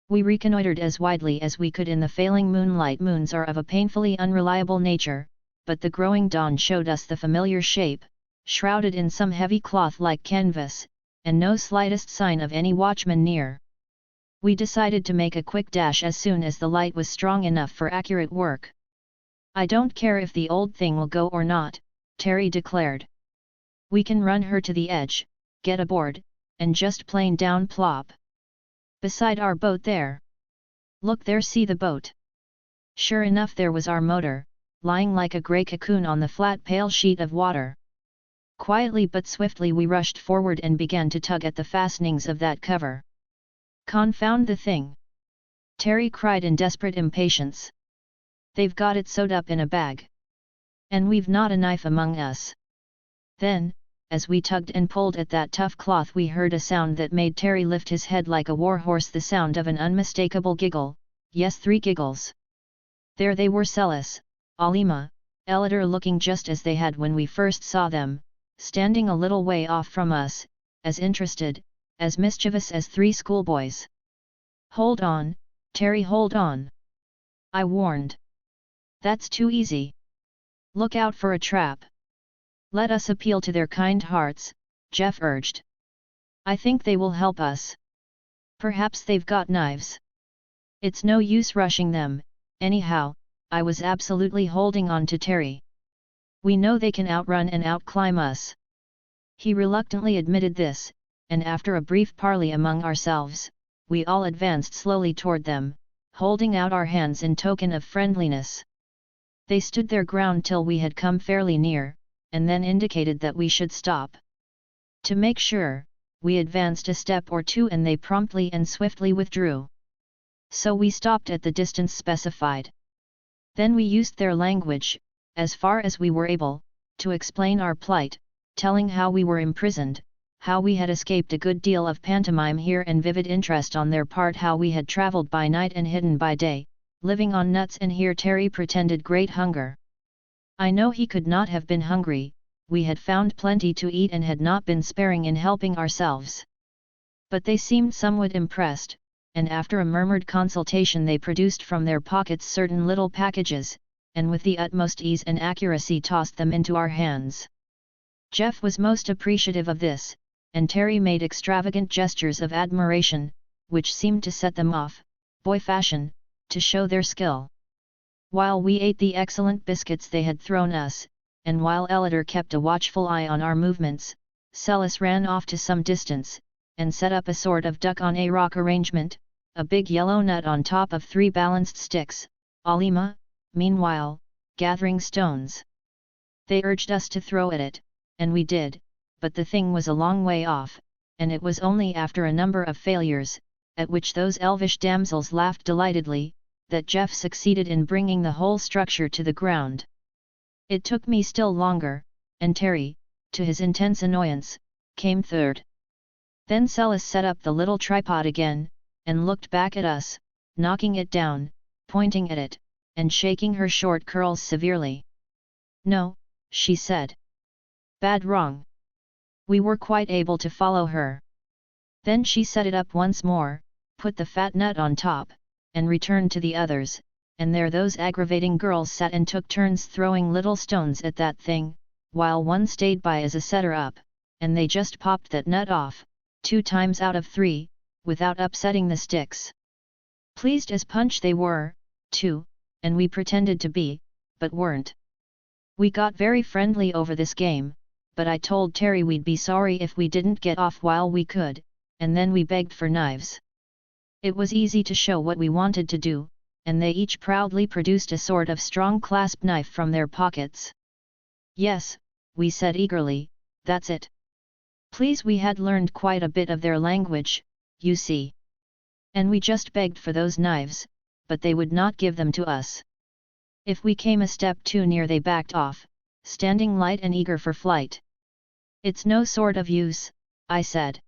A: We reconnoitered as widely as we could in the failing moonlight. Moons are of a painfully unreliable nature, but the growing dawn showed us the familiar shape, shrouded in some heavy cloth like canvas, and no slightest sign of any watchman near. We decided to make a quick dash as soon as the light was strong enough for accurate work. "I don't care if the old thing will go or not," Terry declared. "We can run her to the edge, get aboard, and just plain down plop beside our boat there. Look there, see the boat." Sure enough, there was our motor, lying like a grey cocoon on the flat pale sheet of water. Quietly but swiftly we rushed forward and began to tug at the fastenings of that cover. "Confound the thing!" Terry cried in desperate impatience. "They've got it sewed up in a bag. And we've not a knife among us." Then, as we tugged and pulled at that tough cloth, we heard a sound that made Terry lift his head like a warhorse, the sound of an unmistakable giggle, yes, 3 giggles. There they were, Celis, Alima, Elidor, looking just as they had when we first saw them, standing a little way off from us, as interested, as mischievous as 3 schoolboys. "Hold on, Terry, hold on!" I warned. "That's too easy. Look out for a trap." "Let us appeal to their kind hearts," Jeff urged. "I think they will help us. Perhaps they've got knives. It's no use rushing them, anyhow." I was absolutely holding on to Terry. "We know they can outrun and outclimb us." He reluctantly admitted this, and after a brief parley among ourselves, we all advanced slowly toward them, holding out our hands in token of friendliness. They stood their ground till we had come fairly near, and then indicated that we should stop. To make sure, we advanced a step or two and they promptly and swiftly withdrew. So we stopped at the distance specified. Then we used their language, as far as we were able, to explain our plight, telling how we were imprisoned, how we had escaped a good deal of pantomime here and vivid interest on their part, how we had travelled by night and hidden by day, living on nuts, and here Terry pretended great hunger. I know he could not have been hungry, we had found plenty to eat and had not been sparing in helping ourselves. But they seemed somewhat impressed, and after a murmured consultation they produced from their pockets certain little packages, and with the utmost ease and accuracy tossed them into our hands. Jeff was most appreciative of this, and Terry made extravagant gestures of admiration, which seemed to set them off, boy fashion, to show their skill. While we ate the excellent biscuits they had thrown us, and while Elidor kept a watchful eye on our movements, Celis ran off to some distance, and set up a sort of duck on a rock arrangement, a big yellow nut on top of 3 balanced sticks, Alima, meanwhile, gathering stones. They urged us to throw at it, and we did, but the thing was a long way off, and it was only after a number of failures, at which those elvish damsels laughed delightedly, that Jeff succeeded in bringing the whole structure to the ground. It took me still longer, and Terry, to his intense annoyance, came third. Then Celis set up the little tripod again, and looked back at us, knocking it down, pointing at it, and shaking her short curls severely. "No," she said. "Bad wrong." We were quite able to follow her. Then she set it up once more, put the fat nut on top, and returned to the others, and there those aggravating girls sat and took turns throwing little stones at that thing, while one stayed by as a setter up, and they just popped that nut off, 2 times out of 3, without upsetting the sticks. Pleased as punch they were, too, and we pretended to be, but weren't. We got very friendly over this game, but I told Terry we'd be sorry if we didn't get off while we could, and then we begged for knives. It was easy to show what we wanted to do, and they each proudly produced a sort of strong clasp knife from their pockets. Yes, we said eagerly, that's it. Please, we had learned quite a bit of their language, you see. And we just begged for those knives, but they would not give them to us. If we came a step too near they backed off, standing light and eager for flight. It's no sort of use, I said.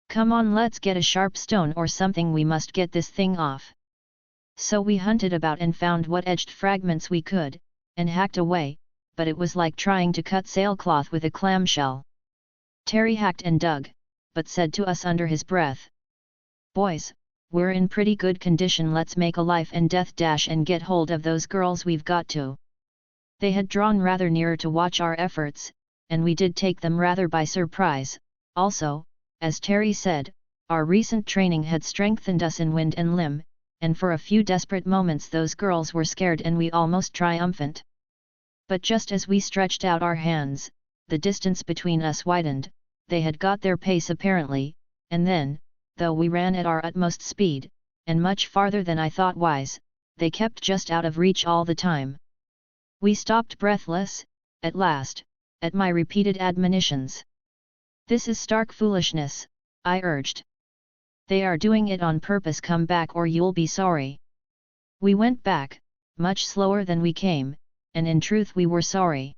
A: Come on, let's get a sharp stone or something, we must get this thing off. So we hunted about and found what edged fragments we could, and hacked away, but it was like trying to cut sailcloth with a clamshell. Terry hacked and dug, but said to us under his breath, "Boys, we're in pretty good condition, let's make a life and death dash and get hold of those girls, we've got to." They had drawn rather nearer to watch our efforts, and we did take them rather by surprise. Also, as Terry said, our recent training had strengthened us in wind and limb, and for a few desperate moments those girls were scared and we almost triumphant. But just as we stretched out our hands, the distance between us widened, they had got their pace apparently, and then, though we ran at our utmost speed, and much farther than I thought wise, they kept just out of reach all the time. We stopped breathless, at last, at my repeated admonitions. "This is stark foolishness," I urged. "They are doing it on purpose, come back or you'll be sorry." We went back, much slower than we came, and in truth we were sorry.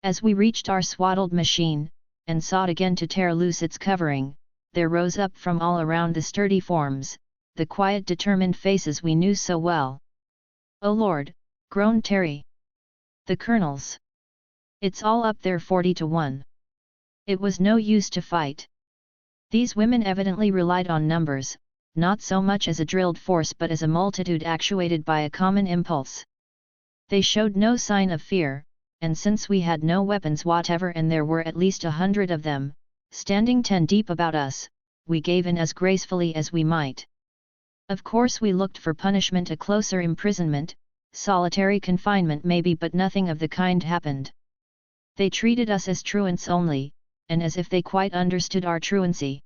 A: As we reached our swaddled machine, and sought again to tear loose its covering, there rose up from all around the sturdy forms, the quiet determined faces we knew so well. "Oh Lord," groaned Terry. "The colonels! It's all up there 40-1. It was no use to fight." These women evidently relied on numbers, not so much as a drilled force but as a multitude actuated by a common impulse. They showed no sign of fear, and since we had no weapons whatever and there were at least 100 of them, standing 10 deep about us, we gave in as gracefully as we might. Of course we looked for punishment, a closer imprisonment, solitary confinement maybe, but nothing of the kind happened. They treated us as truants only, and as if they quite understood our truancy.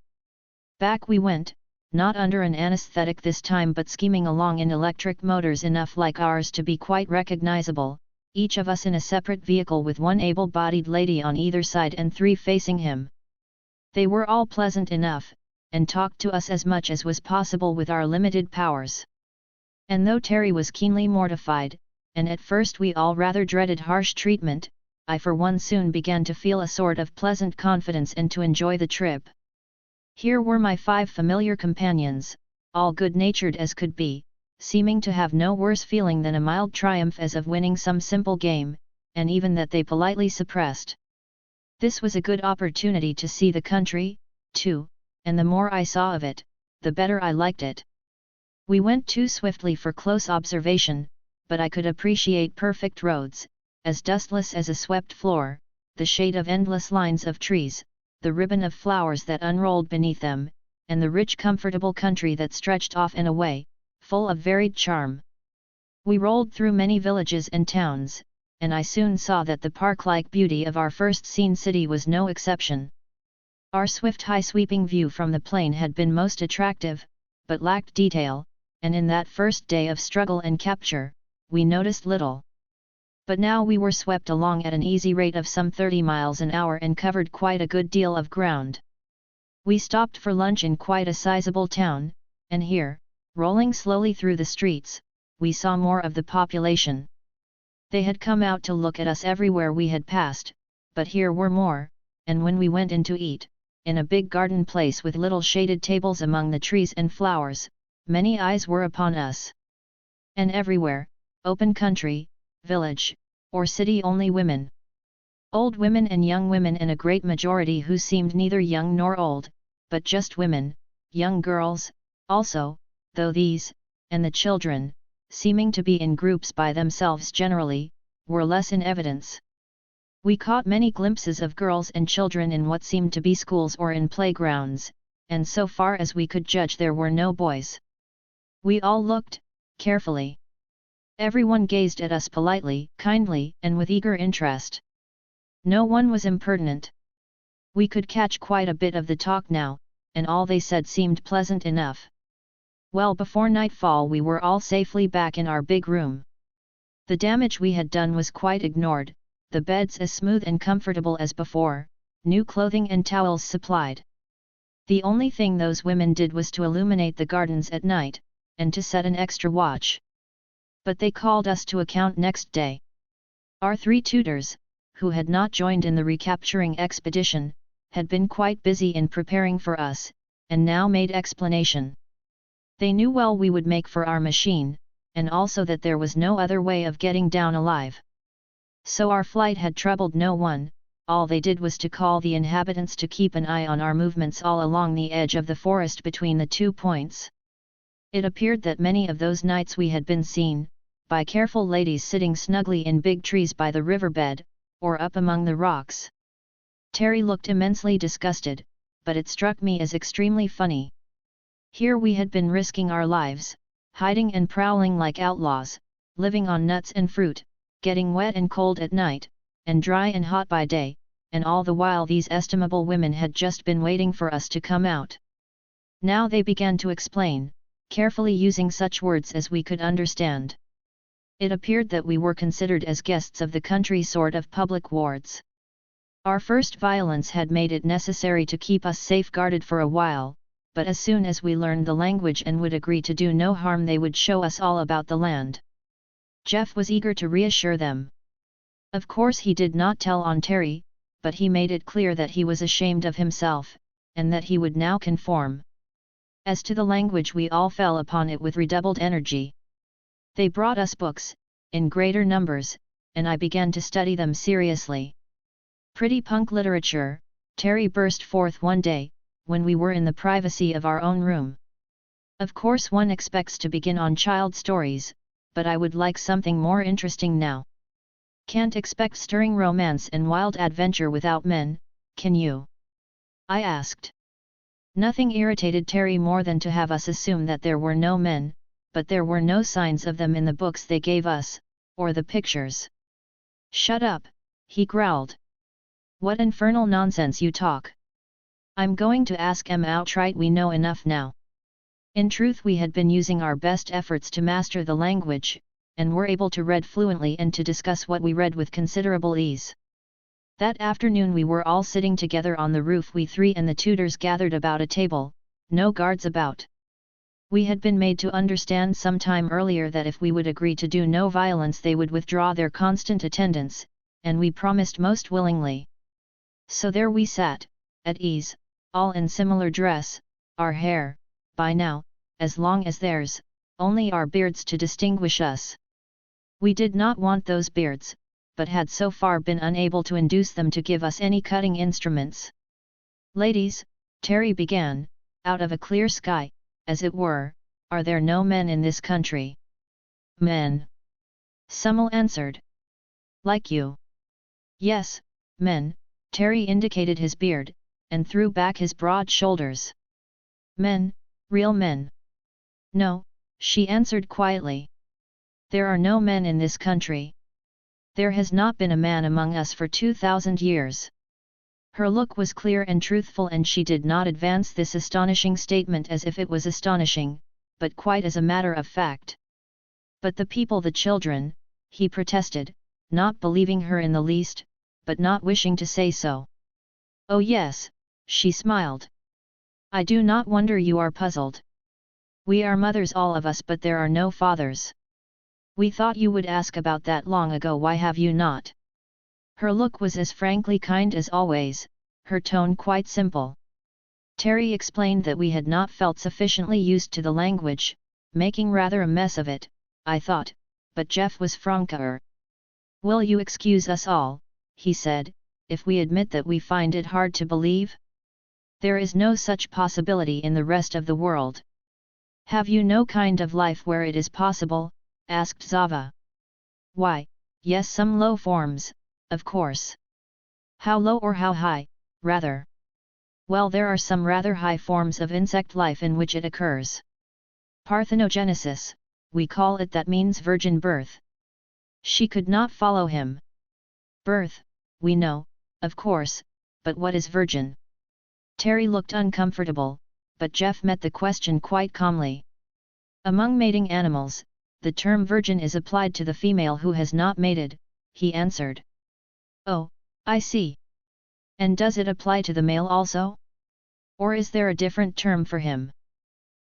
A: Back we went, not under an anesthetic this time but scheming along in electric motors enough like ours to be quite recognizable, each of us in a separate vehicle with one able-bodied lady on either side and 3 facing him. They were all pleasant enough, and talked to us as much as was possible with our limited powers. And though Terry was keenly mortified, and at first we all rather dreaded harsh treatment, I for one soon began to feel a sort of pleasant confidence and to enjoy the trip. Here were my 5 familiar companions, all good-natured as could be, seeming to have no worse feeling than a mild triumph as of winning some simple game, and even that they politely suppressed. This was a good opportunity to see the country, too, and the more I saw of it, the better I liked it. We went too swiftly for close observation, but I could appreciate perfect roads, as dustless as a swept floor, the shade of endless lines of trees, the ribbon of flowers that unrolled beneath them, and the rich comfortable country that stretched off and away, full of varied charm. We rolled through many villages and towns, and I soon saw that the park-like beauty of our first seen city was no exception. Our swift high-sweeping view from the plain had been most attractive, but lacked detail, and in that first day of struggle and capture, we noticed little. But now we were swept along at an easy rate of some 30 miles an hour and covered quite a good deal of ground. We stopped for lunch in quite a sizable town, and here, rolling slowly through the streets, we saw more of the population. They had come out to look at us everywhere we had passed, but here were more, and when we went in to eat, in a big garden place with little shaded tables among the trees and flowers, many eyes were upon us. And everywhere, open country, village, or city, only women. Old women and young women, and a great majority who seemed neither young nor old, but just women, young girls, also, though these, and the children, seeming to be in groups by themselves generally, were less in evidence. We caught many glimpses of girls and children in what seemed to be schools or in playgrounds, and so far as we could judge there were no boys. We all looked, carefully. Everyone gazed at us politely, kindly, and with eager interest. No one was impertinent. We could catch quite a bit of the talk now, and all they said seemed pleasant enough. Well before nightfall we were all safely back in our big room. The damage we had done was quite ignored, the beds as smooth and comfortable as before, new clothing and towels supplied. The only thing those women did was to illuminate the gardens at night, and to set an extra watch. But they called us to account next day. Our 3 tutors, who had not joined in the recapturing expedition, had been quite busy in preparing for us, and now made explanation. They knew well we would make for our machine, and also that there was no other way of getting down alive. So our flight had troubled no one, all they did was to call the inhabitants to keep an eye on our movements all along the edge of the forest between the 2 points. It appeared that many of those nights we had been seen, by careful ladies sitting snugly in big trees by the riverbed, or up among the rocks. Terry looked immensely disgusted, but it struck me as extremely funny. Here we had been risking our lives, hiding and prowling like outlaws, living on nuts and fruit, getting wet and cold at night, and dry and hot by day, and all the while these estimable women had just been waiting for us to come out. Now they began to explain, carefully using such words as we could understand. It appeared that we were considered as guests of the country sort of public wards. Our first violence had made it necessary to keep us safeguarded for a while, but as soon as we learned the language and would agree to do no harm they would show us all about the land. Jeff was eager to reassure them. Of course he did not tell on Terry, but he made it clear that he was ashamed of himself, and that he would now conform. As to the language we all fell upon it with redoubled energy. They brought us books, in greater numbers, and I began to study them seriously. Pretty punk literature, Terry burst forth one day, when we were in the privacy of our own room. Of course one expects to begin on child stories, but I would like something more interesting now. Can't expect stirring romance and wild adventure without men, can you? I asked. Nothing irritated Terry more than to have us assume that there were no men, but there were no signs of them in the books they gave us, or the pictures. Shut up, he growled. What infernal nonsense you talk. I'm going to ask Em outright. We know enough now. In truth we had been using our best efforts to master the language, and were able to read fluently and to discuss what we read with considerable ease. That afternoon we were all sitting together on the roof, we 3 and the tutors gathered about a table, no guards about. We had been made to understand some time earlier that if we would agree to do no violence they would withdraw their constant attendance, and we promised most willingly. So there we sat, at ease, all in similar dress, our hair, by now, as long as theirs, only our beards to distinguish us. We did not want those beards, but had so far been unable to induce them to give us any cutting instruments. Ladies, Terry began, out of a clear sky, as it were, are there no men in this country? Men. Someone answered. Like you. Yes, men, Terry indicated his beard, and threw back his broad shoulders. Men, real men. No, she answered quietly. There are no men in this country. There has not been a man among us for 2,000 years. Her look was clear and truthful, and she did not advance this astonishing statement as if it was astonishing, but quite as a matter of fact. But the people, the children, he protested, not believing her in the least, but not wishing to say so. Oh yes, she smiled. I do not wonder you are puzzled. We are mothers all of us, but there are no fathers. We thought you would ask about that long ago. Why have you not? Her look was as frankly kind as always, her tone quite simple. Terry explained that we had not felt sufficiently used to the language, making rather a mess of it, I thought, but Jeff was franker. Will you excuse us all, he said, if we admit that we find it hard to believe? There is no such possibility in the rest of the world. Have you no kind of life where it is possible? Asked Zava. Why, yes, some low forms, of course. How low or how high, rather? Well, there are some rather high forms of insect life in which it occurs. Parthenogenesis, we call it, that means virgin birth. She could not follow him. Birth, we know, of course, but what is virgin? Terry looked uncomfortable, but Jeff met the question quite calmly. Among mating animals, the term virgin is applied to the female who has not mated, he answered. Oh, I see. And does it apply to the male also? Or is there a different term for him?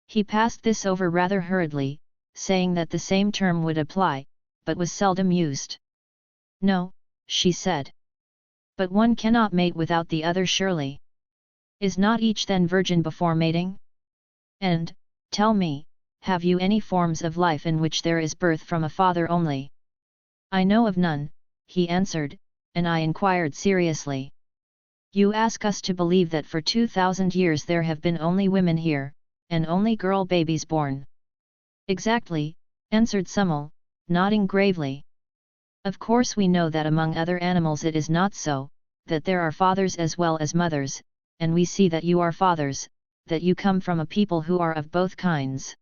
A: He passed this over rather hurriedly, saying that the same term would apply, but was seldom used. No, she said. But one cannot mate without the other, surely. Is not each then virgin before mating? And, tell me, have you any forms of life in which there is birth from a father only? I know of none, he answered, and I inquired seriously. You ask us to believe that for 2,000 years there have been only women here, and only girl babies born? Exactly, answered Summel, nodding gravely. Of course we know that among other animals it is not so, that there are fathers as well as mothers, and we see that you are fathers, that you come from a people who are of both kinds.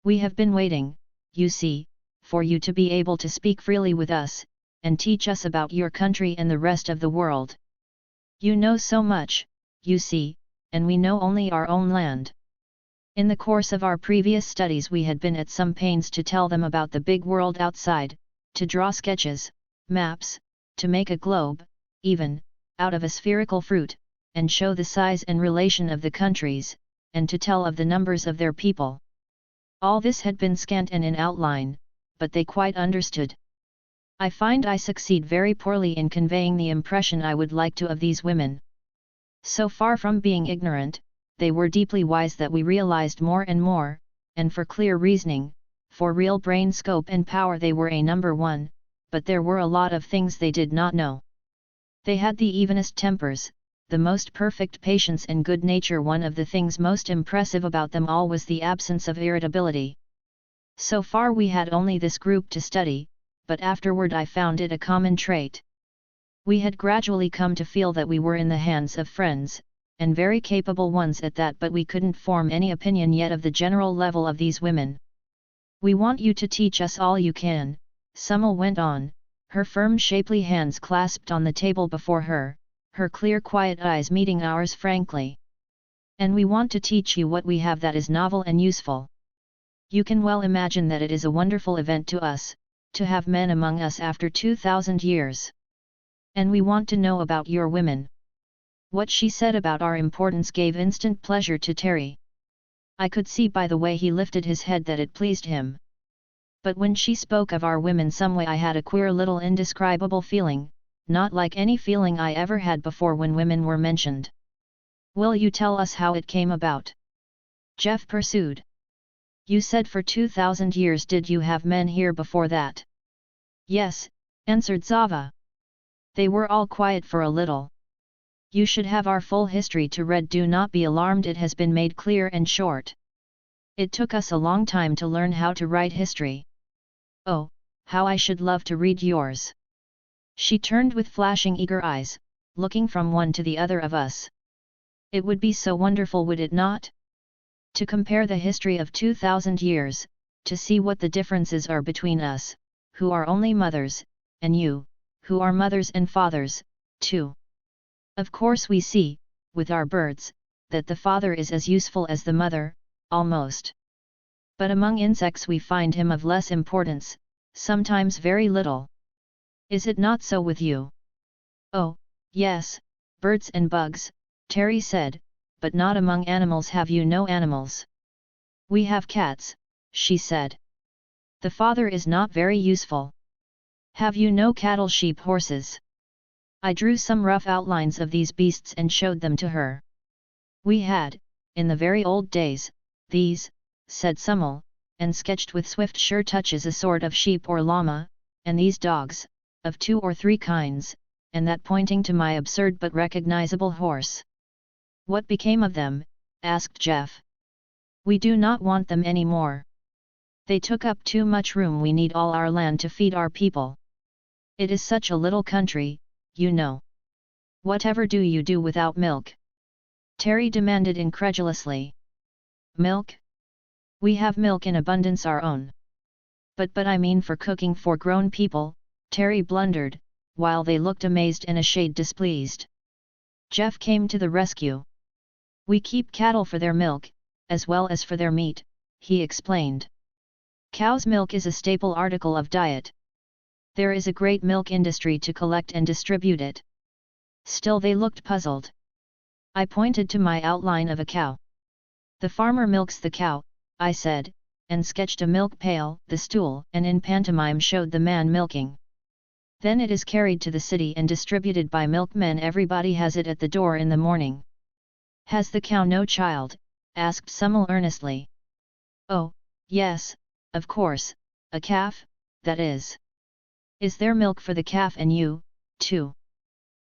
A: We have been waiting, you see, for you to be able to speak freely with us, and teach us about your country and the rest of the world. You know so much, you see, and we know only our own land. In the course of our previous studies we had been at some pains to tell them about the big world outside, to draw sketches, maps, to make a globe, even, out of a spherical fruit, and show the size and relation of the countries, and to tell of the numbers of their people. All this had been scant and in outline, but they quite understood. I find I succeed very poorly in conveying the impression I would like to of these women. So far from being ignorant, they were deeply wise that we realized more and more, and for clear reasoning, for real brain scope and power they were a number one, but there were a lot of things they did not know. They had the evenest tempers, the most perfect patience and good nature. One of the things most impressive about them all was the absence of irritability. So far we had only this group to study, but afterward I found it a common trait. We had gradually come to feel that we were in the hands of friends, and very capable ones at that, but we couldn't form any opinion yet of the general level of these women. We want you to teach us all you can, Summel went on, her firm shapely hands clasped on the table before her, her clear quiet eyes meeting ours frankly. And we want to teach you what we have that is novel and useful. You can well imagine that it is a wonderful event to us, to have men among us after 2,000 years. And we want to know about your women. What she said about our importance gave instant pleasure to Terry. I could see by the way he lifted his head that it pleased him. But when she spoke of our women some way I had a queer little indescribable feeling, not like any feeling I ever had before when women were mentioned. Will you tell us how it came about? Jeff pursued. You said for 2,000 years, did you have men here before that? Yes, answered Zava. They were all quiet for a little. You should have our full history to read. Do not be alarmed, it has been made clear and short. It took us a long time to learn how to write history. Oh, how I should love to read yours. She turned with flashing eager eyes, looking from one to the other of us. It would be so wonderful, would it not? To compare the history of 2,000 years, to see what the differences are between us, who are only mothers, and you, who are mothers and fathers, too. Of course we see, with our birds, that the father is as useful as the mother, almost. But among insects we find him of less importance, sometimes very little. Is it not so with you? Oh, yes, birds and bugs, Terry said, but not among animals. Have you no animals? We have cats, she said. The father is not very useful. Have you no cattle, sheep, horses? I drew some rough outlines of these beasts and showed them to her. We had, in the very old days, these, said Summel, and sketched with swift sure touches a sort of sheep or llama, and these dogs, of 2 or 3 kinds, and that pointing to my absurd but recognizable horse. What became of them? Asked Jeff. We do not want them any more. They took up too much room. We need all our land to feed our people. It is such a little country, you know. Whatever do you do without milk? Terry demanded incredulously. Milk? We have milk in abundance our own. But I mean for cooking for grown people, Terry blundered, while they looked amazed and a shade displeased. Jeff came to the rescue. We keep cattle for their milk, as well as for their meat, he explained. Cow's milk is a staple article of diet. There is a great milk industry to collect and distribute it. Still they looked puzzled. I pointed to my outline of a cow. The farmer milks the cow, I said, and sketched a milk pail, the stool, and in pantomime showed the man milking. Then it is carried to the city and distributed by milkmen. Everybody has it at the door in the morning. Has the cow no child? Asked Summel earnestly. Oh, yes, of course, a calf, that is. Is there milk for the calf and you, too?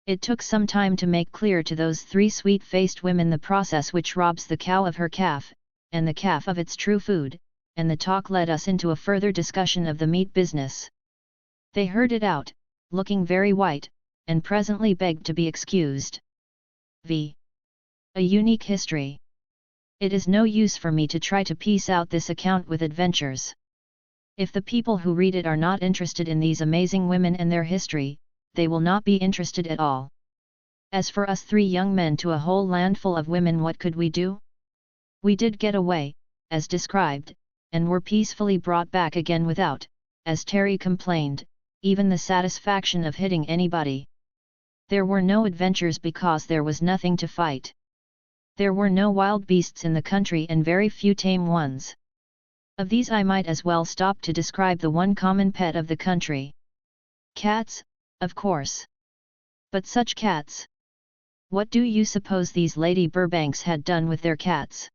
A: It took some time to make clear to those three sweet-faced women the process which robs the cow of her calf, and the calf of its true food, and the talk led us into a further discussion of the meat business. They heard it out, looking very white, and presently begged to be excused. A unique history. It is no use for me to try to piece out this account with adventures. If the people who read it are not interested in these amazing women and their history, they will not be interested at all. As for us three young men to a whole landful of women, what could we do? We did get away, as described, and were peacefully brought back again without, as Terry complained, even the satisfaction of hitting anybody. There were no adventures because there was nothing to fight. There were no wild beasts in the country and very few tame ones. Of these I might as well stop to describe the one common pet of the country. Cats, of course. But such cats! What do you suppose these Lady Burbanks had done with their cats?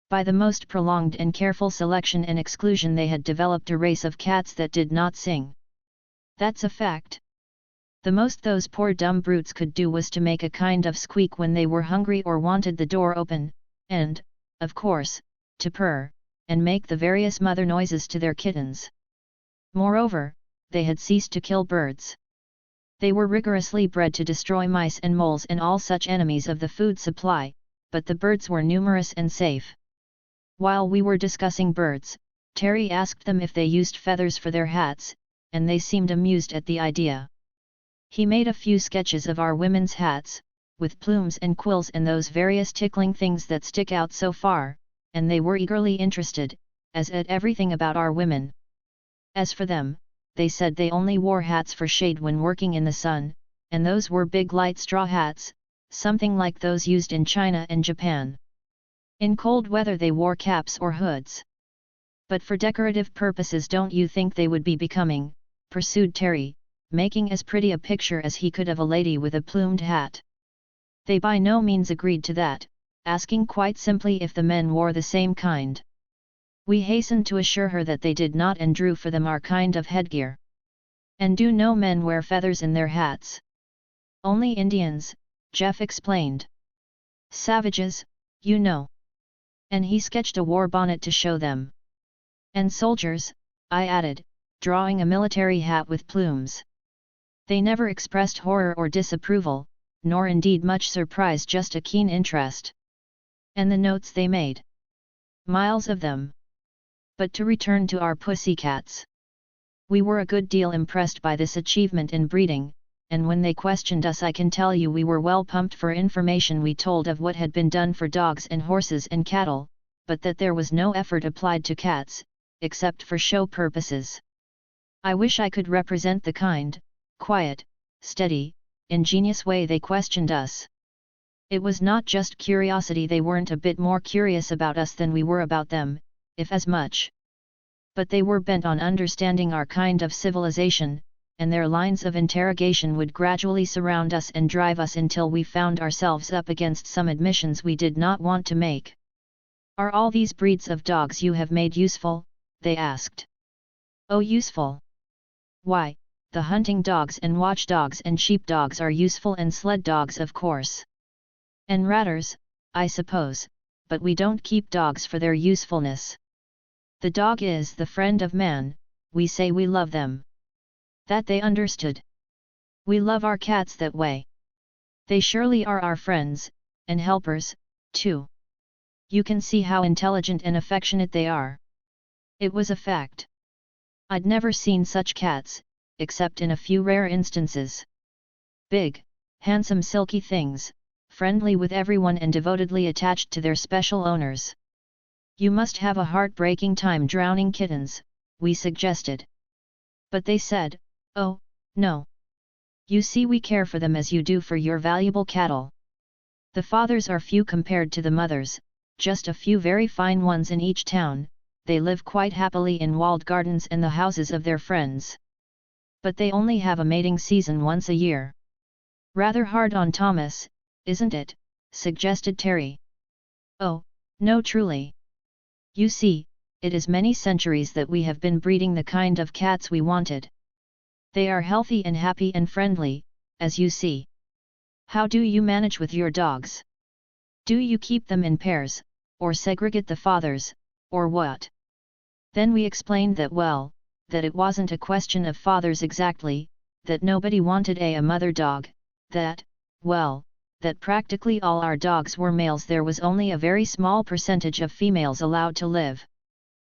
A: By the most prolonged and careful selection and exclusion they had developed a race of cats that did not sing. That's a fact. The most those poor dumb brutes could do was to make a kind of squeak when they were hungry or wanted the door open, and, of course, to purr, and make the various mother noises to their kittens. Moreover, they had ceased to kill birds. They were rigorously bred to destroy mice and moles and all such enemies of the food supply, but the birds were numerous and safe. While we were discussing birds, Terry asked them if they used feathers for their hats, and they seemed amused at the idea. He made a few sketches of our women's hats, with plumes and quills and those various tickling things that stick out so far, and they were eagerly interested, as at everything about our women. As for them, they said they only wore hats for shade when working in the sun, and those were big light straw hats, something like those used in China and Japan. In cold weather they wore caps or hoods. But for decorative purposes, don't you think they would be becoming? Pursued Terry, making as pretty a picture as he could of a lady with a plumed hat. They by no means agreed to that, asking quite simply if the men wore the same kind. We hastened to assure her that they did not and drew for them our kind of headgear. And do no men wear feathers in their hats? Only Indians, Jeff explained. Savages, you know. And he sketched a war bonnet to show them. And soldiers, I added, drawing a military hat with plumes. They never expressed horror or disapproval, nor indeed much surprise, just a keen interest. And the notes they made. Miles of them. But to return to our pussycats. We were a good deal impressed by this achievement in breeding, and when they questioned us, I can tell you we were well pumped for information. We told of what had been done for dogs and horses and cattle, but that there was no effort applied to cats, except for show purposes. I wish I could represent the kind, quiet, steady, ingenious way they questioned us. It was not just curiosity, they weren't a bit more curious about us than we were about them, if as much. But they were bent on understanding our kind of civilization, and their lines of interrogation would gradually surround us and drive us until we found ourselves up against some admissions we did not want to make. Are all these breeds of dogs you have made useful? They asked. Oh, useful? Why, the hunting dogs and watchdogs and sheepdogs are useful, and sled dogs of course. And ratters, I suppose, but we don't keep dogs for their usefulness. The dog is the friend of man, we say we love them. That they understood. We love our cats that way. They surely are our friends, and helpers, too. You can see how intelligent and affectionate they are. It was a fact. I'd never seen such cats, except in a few rare instances. Big, handsome silky things, friendly with everyone and devotedly attached to their special owners. You must have a heartbreaking time drowning kittens, we suggested. But they said, oh, no. You see, we care for them as you do for your valuable cattle. The fathers are few compared to the mothers, just a few very fine ones in each town. They live quite happily in walled gardens and the houses of their friends. But they only have a mating season once a year. Rather hard on Thomas, isn't it? Suggested Terry. Oh, no, truly. You see, it is many centuries that we have been breeding the kind of cats we wanted. They are healthy and happy and friendly, as you see. How do you manage with your dogs? Do you keep them in pairs, or segregate the fathers, or what? Then we explained that that it wasn't a question of fathers exactly, that nobody wanted a mother dog, that practically all our dogs were males, there was only a very small percentage of females allowed to live.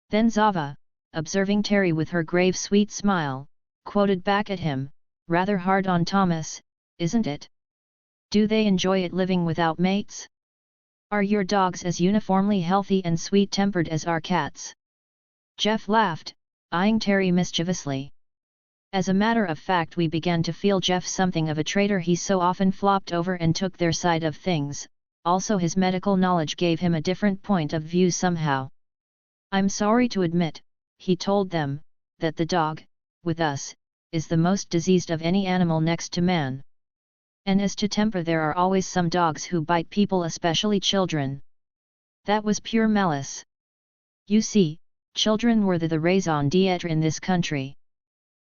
A: Then Zava, observing Terry with her grave sweet smile, quoted back at him, rather hard on Thomas, isn't it? Do they enjoy it living without mates? Are your dogs as uniformly healthy and sweet-tempered as our cats? Jeff laughed, eyeing Terry mischievously. As a matter of fact, we began to feel Jeff something of a traitor. He so often flopped over and took their side of things, also his medical knowledge gave him a different point of view somehow. I'm sorry to admit, he told them, that the dog, with us, is the most diseased of any animal next to man. And as to temper, there are always some dogs who bite people, especially children. That was pure malice. You see, children were the raison d'etre in this country.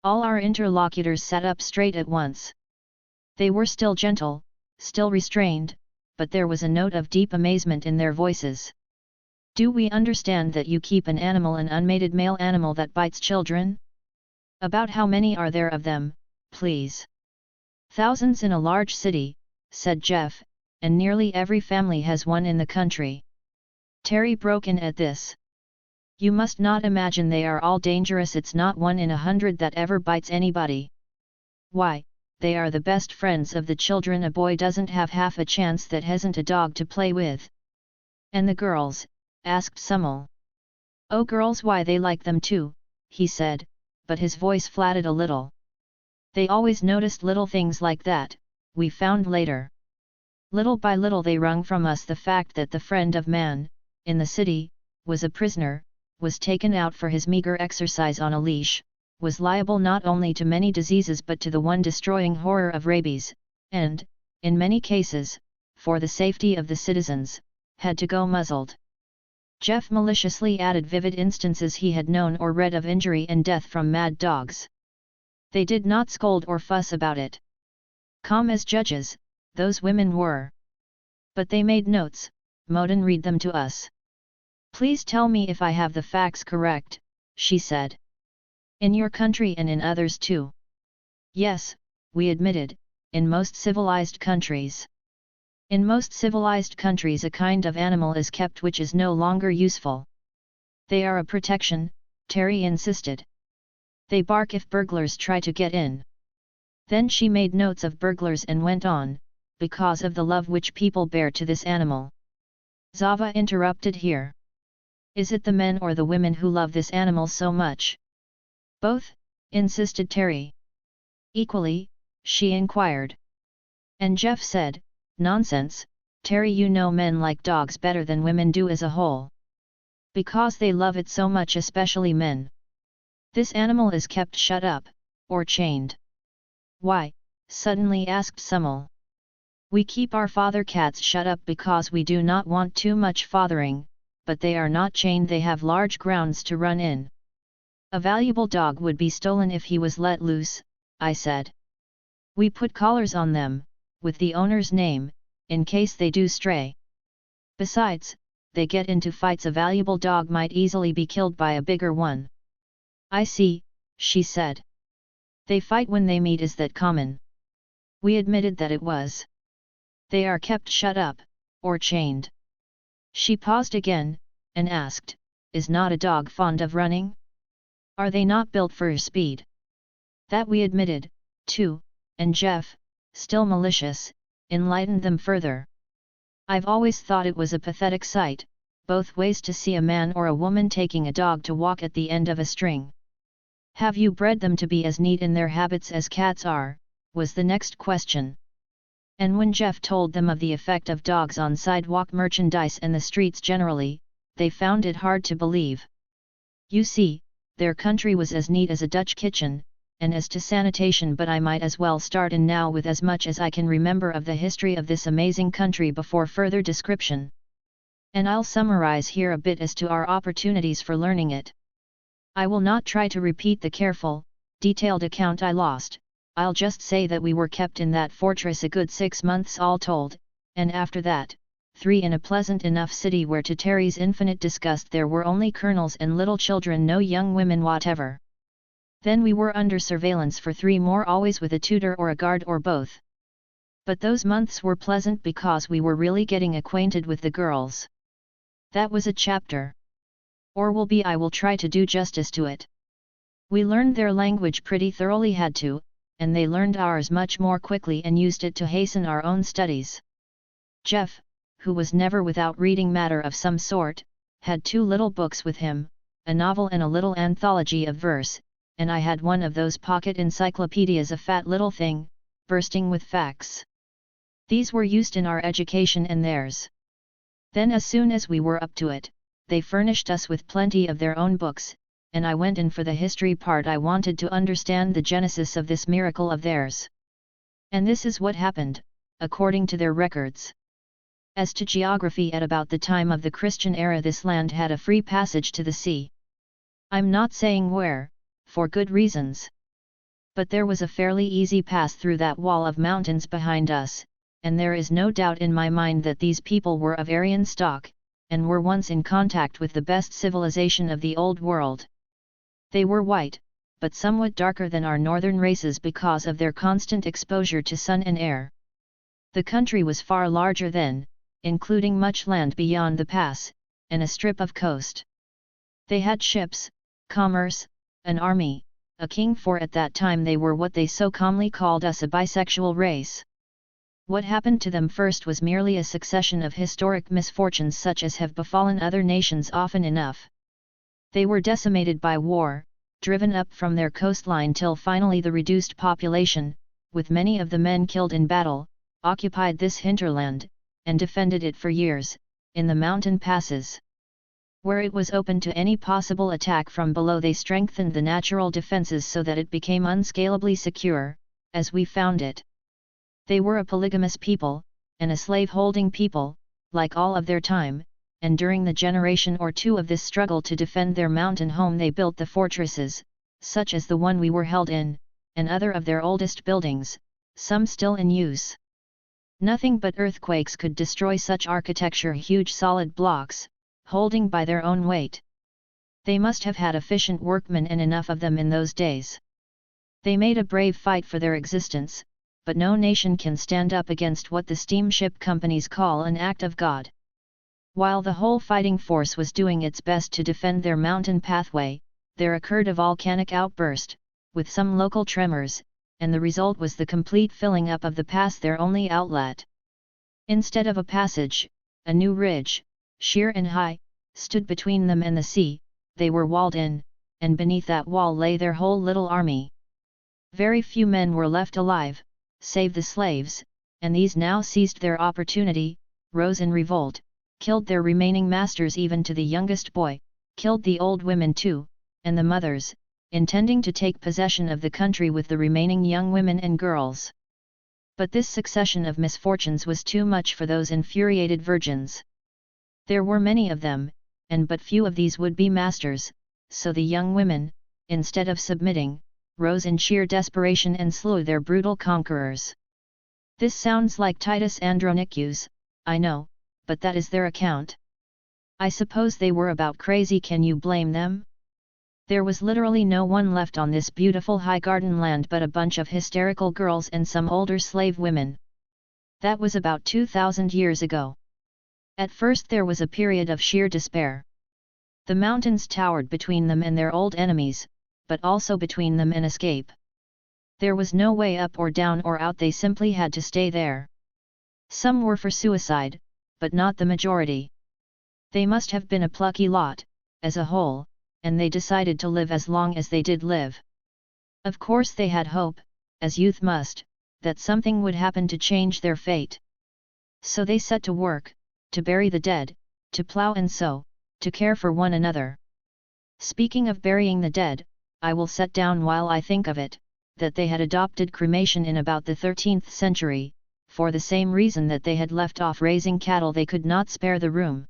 A: All our interlocutors sat up straight at once. They were still gentle, still restrained, but there was a note of deep amazement in their voices. Do we understand that you keep an unmated male animal that bites children? About how many are there of them, please? Thousands in a large city, said Jeff, and nearly every family has one in the country. Terry broke in at this. You must not imagine they are all dangerous. It's not 1 in 100 that ever bites anybody. Why, they are the best friends of the children. A boy doesn't have half a chance that hasn't a dog to play with. And the girls? Asked Summel. Oh, girls, why, they like them too, he said, but his voice flatted a little. They always noticed little things like that, we found later. Little by little they wrung from us the fact that the friend of man, in the city, was a prisoner, was taken out for his meager exercise on a leash, was liable not only to many diseases but to the one destroying horror of rabies, and, in many cases, for the safety of the citizens, had to go muzzled. Jeff maliciously added vivid instances he had known or read of injury and death from mad dogs. They did not scold or fuss about it. Calm as judges, those women were. But they made notes. Moden read them to us. Please tell me if I have the facts correct, she said. In your country and in others too. Yes, we admitted, in most civilized countries. In most civilized countries a kind of animal is kept which is no longer useful. They are a protection, Terry insisted. They bark if burglars try to get in. Then she made notes of burglars and went on, because of the love which people bear to this animal. Zava interrupted here. Is it the men or the women who love this animal so much? Both, insisted Terry. Equally, she inquired. And Jeff said, nonsense, Terry, you know men like dogs better than women do as a whole. Because they love it so much, especially men. This animal is kept shut up, or chained. Why? Suddenly asked Summel. We keep our father cats shut up because we do not want too much fathering, but they are not chained, they have large grounds to run in. A valuable dog would be stolen if he was let loose, I said. We put collars on them, with the owner's name, in case they do stray. Besides, they get into fights. A valuable dog might easily be killed by a bigger one. I see, she said. They fight when they meet. Is that common? We admitted that it was. They are kept shut up, or chained. She paused again, and asked, is not a dog fond of running? Are they not built for speed? That we admitted, too, and Jeff, still malicious, enlightened them further. I've always thought it was a pathetic sight, both ways, to see a man or a woman taking a dog to walk at the end of a string. Have you bred them to be as neat in their habits as cats are, was the next question. And when Jeff told them of the effect of dogs on sidewalk merchandise and the streets generally, they found it hard to believe. You see, their country was as neat as a Dutch kitchen, and as to sanitation, but I might as well start in now with as much as I can remember of the history of this amazing country before further description. And I'll summarize here a bit as to our opportunities for learning it. I will not try to repeat the careful, detailed account I lost. I'll just say that we were kept in that fortress a good 6 months all told, and after that, 3 in a pleasant enough city where to Terry's infinite disgust there were only colonels and little children, no young women whatever. Then we were under surveillance for 3 more, always with a tutor or a guard or both. But those months were pleasant because we were really getting acquainted with the girls. That was a chapter. Or will be. I will try to do justice to it. We learned their language pretty thoroughly, had to, and they learned ours much more quickly and used it to hasten our own studies. Jeff, who was never without reading matter of some sort, had 2 little books with him, a novel and a little anthology of verse, and I had one of those pocket encyclopedias, a fat little thing, bursting with facts. These were used in our education and theirs. Then as soon as we were up to it, they furnished us with plenty of their own books, and I went in for the history part. I wanted to understand the genesis of this miracle of theirs. And this is what happened, according to their records. As to geography, at about the time of the Christian era this land had a free passage to the sea. I'm not saying where, for good reasons. But there was a fairly easy pass through that wall of mountains behind us, and there is no doubt in my mind that these people were of Aryan stock, and were once in contact with the best civilization of the old world. They were white, but somewhat darker than our northern races because of their constant exposure to sun and air. The country was far larger then, including much land beyond the pass, and a strip of coast. They had ships, commerce, an army, a king, for at that time they were what they so calmly called us, a bisexual race. What happened to them first was merely a succession of historic misfortunes such as have befallen other nations often enough. They were decimated by war, driven up from their coastline till finally the reduced population, with many of the men killed in battle, occupied this hinterland, and defended it for years, in the mountain passes. Where it was open to any possible attack from below, they strengthened the natural defenses so that it became unscalably secure, as we found it. They were a polygamous people, and a slave-holding people, like all of their time, and during the generation or 2 of this struggle to defend their mountain home they built the fortresses, such as the one we were held in, and other of their oldest buildings, some still in use. Nothing but earthquakes could destroy such architecture, huge solid blocks, holding by their own weight. They must have had efficient workmen, and enough of them in those days. They made a brave fight for their existence, but no nation can stand up against what the steamship companies call an act of God. While the whole fighting force was doing its best to defend their mountain pathway, there occurred a volcanic outburst, with some local tremors, and the result was the complete filling up of the pass, their only outlet. Instead of a passage, a new ridge, sheer and high, stood between them and the sea. They were walled in, and beneath that wall lay their whole little army. Very few men were left alive, save the slaves, and these now seized their opportunity, rose in revolt, killed their remaining masters even to the youngest boy, killed the old women too, and the mothers, intending to take possession of the country with the remaining young women and girls. But this succession of misfortunes was too much for those infuriated virgins. There were many of them, and but few of these would be masters, so the young women, instead of submitting, rose in sheer desperation and slew their brutal conquerors. This sounds like Titus Andronicus, I know, but that is their account. I suppose they were about crazy. Can you blame them? There was literally no one left on this beautiful high garden land but a bunch of hysterical girls and some older slave women. That was about 2,000 years ago. At first there was a period of sheer despair. The mountains towered between them and their old enemies, but also between them and escape. There was no way up or down or out, they simply had to stay there. Some were for suicide, but not the majority. They must have been a plucky lot, as a whole, and they decided to live as long as they did live. Of course they had hope, as youth must, that something would happen to change their fate. So they set to work, to bury the dead, to plow and sow, to care for one another. Speaking of burying the dead, I will set down while I think of it, that they had adopted cremation in about the 13th century, for the same reason that they had left off raising cattle, they could not spare the room.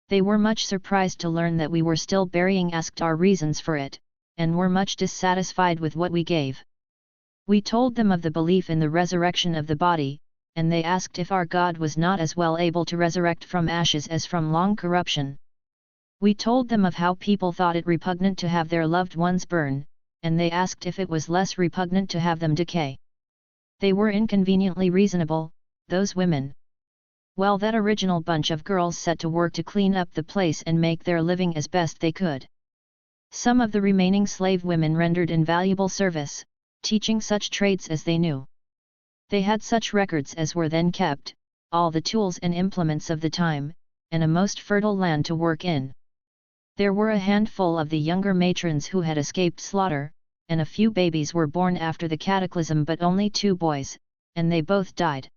A: They were much surprised to learn that we were still burying, asked our reasons for it, and were much dissatisfied with what we gave. We told them of the belief in the resurrection of the body, and they asked if our God was not as well able to resurrect from ashes as from long corruption. We told them of how people thought it repugnant to have their loved ones burn, and they asked if it was less repugnant to have them decay. They were inconveniently reasonable, those women. Well, that original bunch of girls set to work to clean up the place and make their living as best they could. Some of the remaining slave women rendered invaluable service, teaching such trades as they knew. They had such records as were then kept, all the tools and implements of the time, and a most fertile land to work in. There were a handful of the younger matrons who had escaped slaughter, and a few babies were born after the cataclysm, but only 2 boys, and they both died.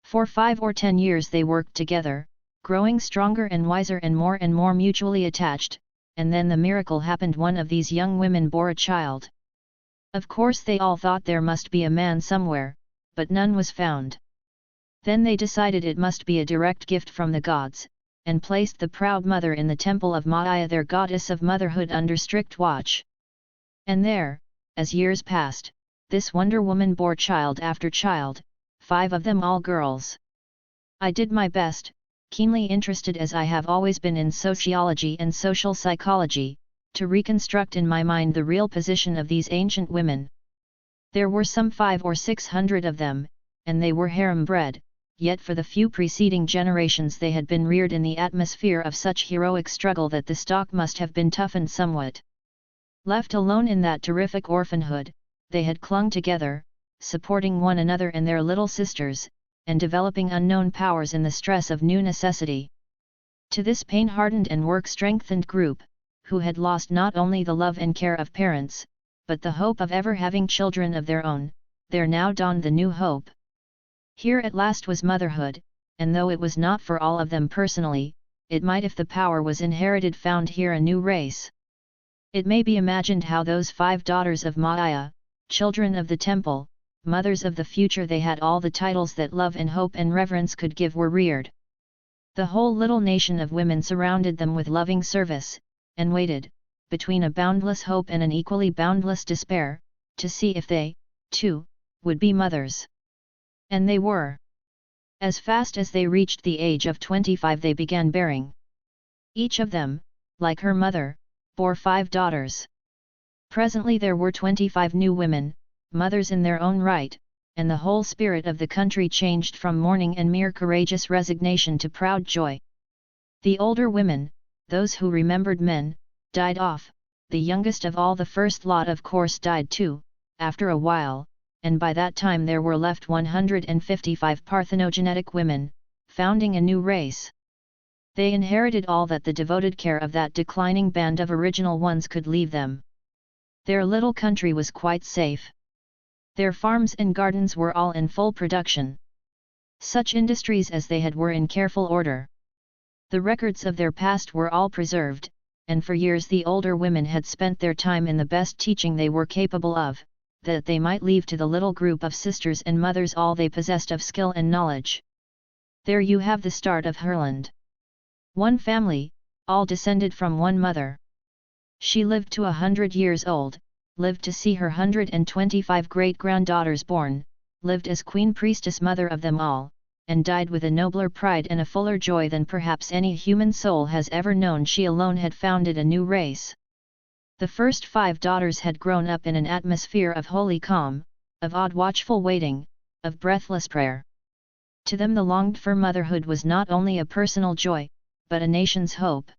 A: For 5 or 10 years they worked together, growing stronger and wiser and more mutually attached, and then the miracle happened. One of these young women bore a child. Of course they all thought there must be a man somewhere, but none was found. Then they decided it must be a direct gift from the gods, and placed the proud mother in the temple of Maya, their goddess of motherhood, under strict watch. And there, as years passed, this Wonder Woman bore child after child, 5 of them all girls. I did my best, keenly interested as I have always been in sociology and social psychology, to reconstruct in my mind the real position of these ancient women. There were some 500 or 600 of them, and they were harem-bred, yet for the few preceding generations they had been reared in the atmosphere of such heroic struggle that the stock must have been toughened somewhat. Left alone in that terrific orphanhood, they had clung together, supporting one another and their little sisters, and developing unknown powers in the stress of new necessity. To this pain-hardened and work-strengthened group, who had lost not only the love and care of parents, but the hope of ever having children of their own, there now dawned the new hope. Here at last was motherhood, and though it was not for all of them personally, it might, if the power was inherited, found here a new race. It may be imagined how those 5 daughters of Maya, children of the temple, mothers of the future, they had all the titles that love and hope and reverence could give, were reared. The whole little nation of women surrounded them with loving service, and waited, between a boundless hope and an equally boundless despair, to see if they, too, would be mothers. And they were. As fast as they reached the age of 25 they began bearing. Each of them, like her mother, bore 5 daughters. Presently there were 25 new women, mothers in their own right, and the whole spirit of the country changed from mourning and mere courageous resignation to proud joy. The older women, those who remembered men, died off. The youngest of all, the first lot, of course died too, after a while, and by that time there were left 155 parthenogenetic women, founding a new race. They inherited all that the devoted care of that declining band of original ones could leave them. Their little country was quite safe. Their farms and gardens were all in full production. Such industries as they had were in careful order. The records of their past were all preserved, and for years the older women had spent their time in the best teaching they were capable of, that they might leave to the little group of sisters and mothers all they possessed of skill and knowledge. There you have the start of Herland. One family, all descended from one mother. She lived to 100 years old, lived to see her 125 great-granddaughters born, lived as queen priestess mother of them all, and died with a nobler pride and a fuller joy than perhaps any human soul has ever known. She alone had founded a new race. The first 5 daughters had grown up in an atmosphere of holy calm, of odd watchful waiting, of breathless prayer. To them the longed-for motherhood was not only a personal joy, but a nation's hope.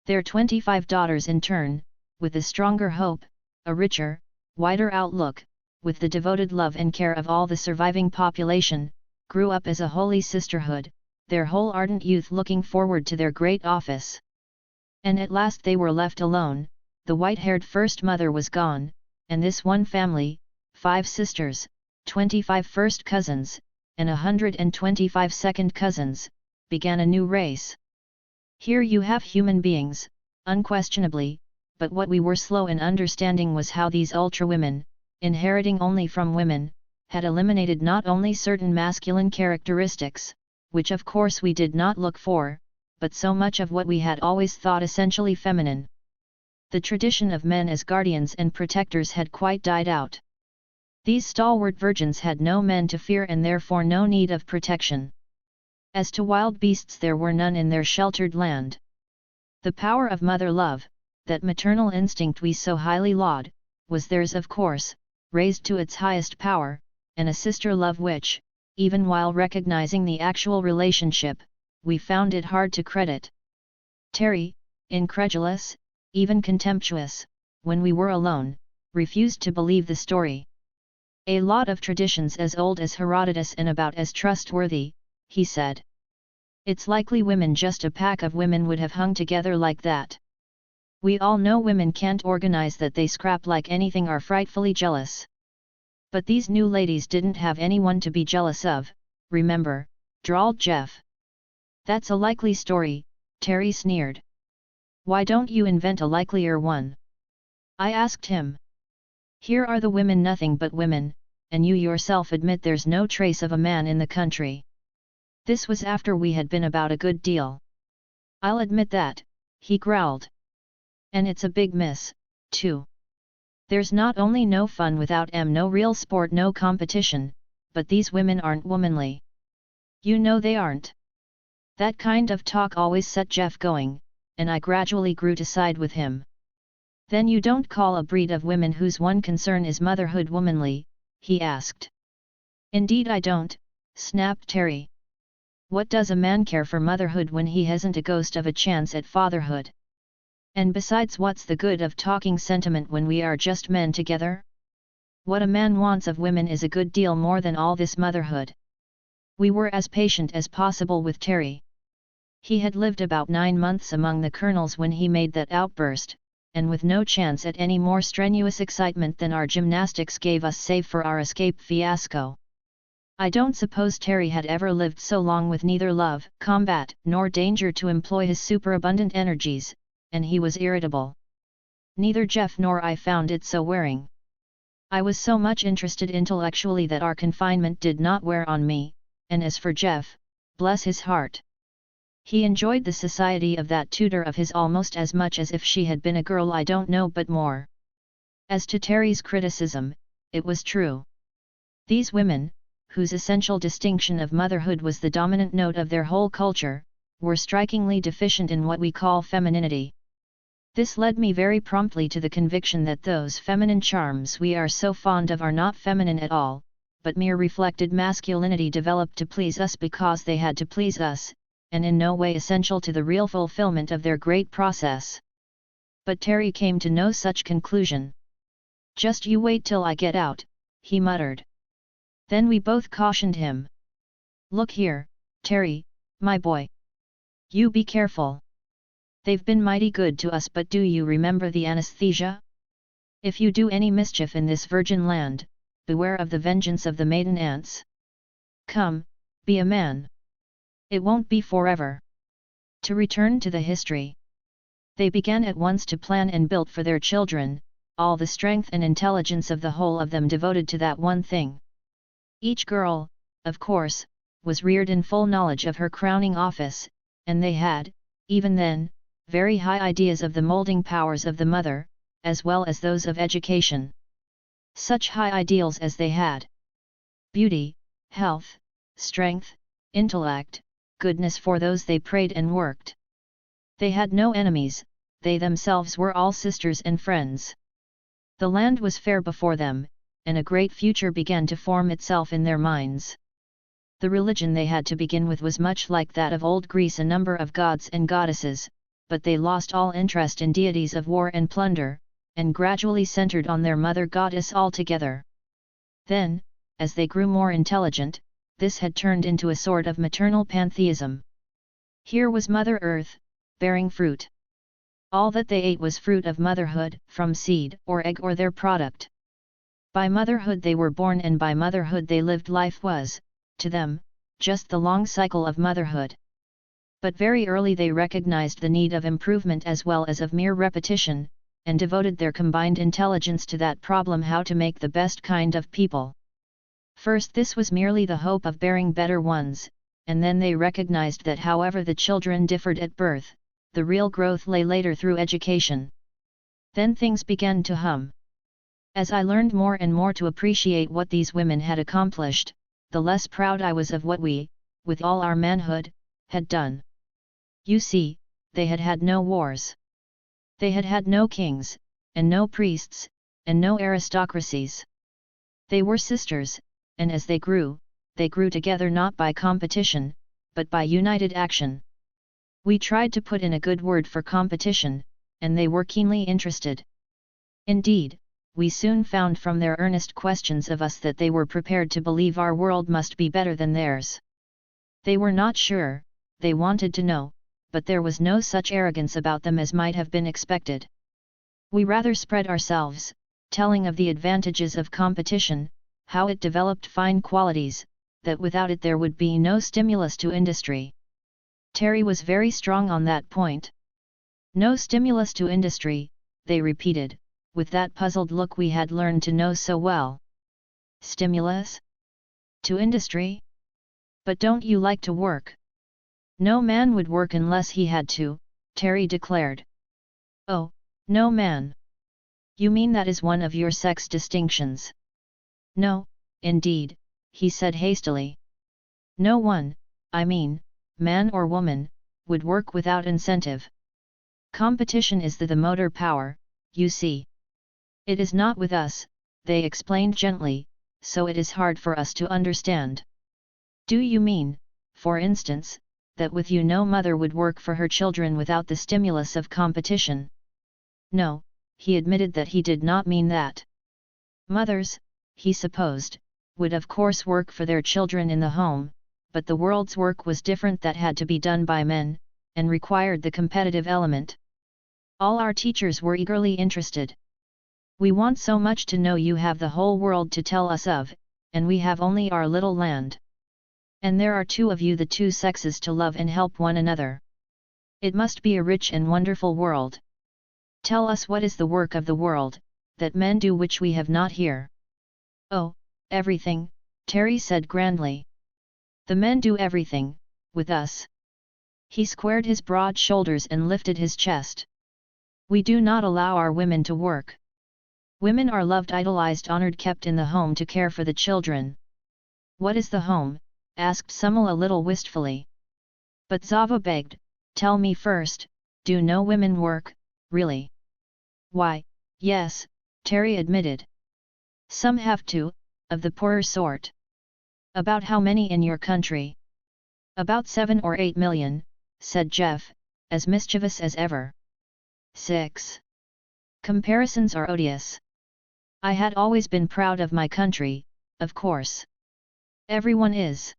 A: Their 25 daughters in turn, with a stronger hope, a richer, wider outlook, with the devoted love and care of all the surviving population, grew up as a holy sisterhood, their whole ardent youth looking forward to their great office. And at last they were left alone, the white-haired first mother was gone, and this one family, 5 sisters, 25 first cousins, and 125 second cousins, began a new race. Here you have human beings, unquestionably, but what we were slow in understanding was how these ultra-women, inheriting only from women, had eliminated not only certain masculine characteristics, which of course we did not look for, but so much of what we had always thought essentially feminine. The tradition of men as guardians and protectors had quite died out. These stalwart virgins had no men to fear and therefore no need of protection. As to wild beasts, there were none in their sheltered land. The power of mother love, that maternal instinct we so highly laud, was theirs of course, raised to its highest power, and a sister love which, even while recognizing the actual relationship, we found it hard to credit. Terry, incredulous, even contemptuous, when we were alone, refused to believe the story. A lot of traditions as old as Herodotus and about as trustworthy, he said. It's likely women, just a pack of women, would have hung together like that. We all know women can't organize, that they scrap like anything, are frightfully jealous. But these new ladies didn't have anyone to be jealous of, remember, drawled Jeff. That's a likely story, Terry sneered. Why don't you invent a likelier one? I asked him. Here are the women, nothing but women, and you yourself admit there's no trace of a man in the country. This was after we had been about a good deal. I'll admit that, he growled. And it's a big miss, too. There's not only no fun without no real sport, no competition, but these women aren't womanly. You know they aren't. That kind of talk always set Jeff going, and I gradually grew to side with him. Then you don't call a breed of women whose one concern is motherhood womanly? He asked. Indeed I don't, snapped Terry. What does a man care for motherhood when he hasn't a ghost of a chance at fatherhood? And besides, what's the good of talking sentiment when we are just men together? What a man wants of women is a good deal more than all this motherhood. We were as patient as possible with Terry. He had lived about 9 months among the colonels when he made that outburst, and with no chance at any more strenuous excitement than our gymnastics gave us, save for our escape fiasco. I don't suppose Terry had ever lived so long with neither love, combat, nor danger to employ his superabundant energies, and he was irritable. Neither Jeff nor I found it so wearing. I was so much interested intellectually that our confinement did not wear on me, and as for Jeff, bless his heart, he enjoyed the society of that tutor of his almost as much as if she had been a girl, I don't know, but more. As to Terry's criticism, it was true. These women, whose essential distinction of motherhood was the dominant note of their whole culture, were strikingly deficient in what we call femininity. This led me very promptly to the conviction that those feminine charms we are so fond of are not feminine at all, but mere reflected masculinity developed to please us because they had to please us, and in no way essential to the real fulfillment of their great process. But Terry came to no such conclusion. Just you wait till I get out, he muttered. Then we both cautioned him. Look here, Terry, my boy. You be careful. They've been mighty good to us, but do you remember the anesthesia? If you do any mischief in this virgin land, beware of the vengeance of the maiden aunts. Come, be a man. It won't be forever. To return to the history. They began at once to plan and build for their children, all the strength and intelligence of the whole of them devoted to that one thing. Each girl, of course, was reared in full knowledge of her crowning office, and they had, even then, very high ideas of the molding powers of the mother, as well as those of education. Such high ideals as they had: beauty, health, strength, intellect, goodness for those they prayed and worked. They had no enemies, they themselves were all sisters and friends. The land was fair before them, and a great future began to form itself in their minds. The religion they had to begin with was much like that of old Greece, a number of gods and goddesses, but they lost all interest in deities of war and plunder, and gradually centered on their mother goddess altogether. Then, as they grew more intelligent, this had turned into a sort of maternal pantheism. Here was Mother Earth, bearing fruit. All that they ate was fruit of motherhood, from seed or egg or their product. By motherhood they were born, and by motherhood they lived. Life was, to them, just the long cycle of motherhood. But very early they recognized the need of improvement as well as of mere repetition, and devoted their combined intelligence to that problem: how to make the best kind of people. First this was merely the hope of bearing better ones, and then they recognized that however the children differed at birth, the real growth lay later through education. Then things began to hum. As I learned more and more to appreciate what these women had accomplished, the less proud I was of what we, with all our manhood, had done. You see, they had had no wars. They had had no kings, and no priests, and no aristocracies. They were sisters, and as they grew together not by competition, but by united action. We tried to put in a good word for competition, and they were keenly interested. Indeed, we soon found from their earnest questions of us that they were prepared to believe our world must be better than theirs. They were not sure, they wanted to know, but there was no such arrogance about them as might have been expected. We rather spread ourselves, telling of the advantages of competition, how it developed fine qualities, that without it there would be no stimulus to industry. Terry was very strong on that point. No stimulus to industry, they repeated, with that puzzled look we had learned to know so well. Stimulus? To industry? But don't you like to work? No man would work unless he had to, Terry declared. Oh, no man. You mean that is one of your sex distinctions? No, indeed, he said hastily. No one, I mean, man or woman, would work without incentive. Competition is the motor power, you see. It is not with us, they explained gently, so it is hard for us to understand. Do you mean, for instance, that with you no mother would work for her children without the stimulus of competition? No, he admitted that he did not mean that. Mothers, he supposed, would of course work for their children in the home, but the world's work was different, that had to be done by men, and required the competitive element. All our teachers were eagerly interested. We want so much to know. You have the whole world to tell us of, and we have only our little land. And there are two of you, the two sexes, to love and help one another. It must be a rich and wonderful world. Tell us what is the work of the world, that men do which we have not here. Oh, everything, Terry said grandly. The men do everything, with us. He squared his broad shoulders and lifted his chest. We do not allow our women to work. Women are loved, idolized, honored, kept in the home to care for the children. What is the home? Asked Summel a little wistfully. But Zava begged, tell me first, do no women work, really? Why, yes, Terry admitted. Some have to, of the poorer sort. About how many in your country? About 7 or 8 million, said Jeff, as mischievous as ever. 6. Comparisons are odious. I had always been proud of my country, of course. Everyone is.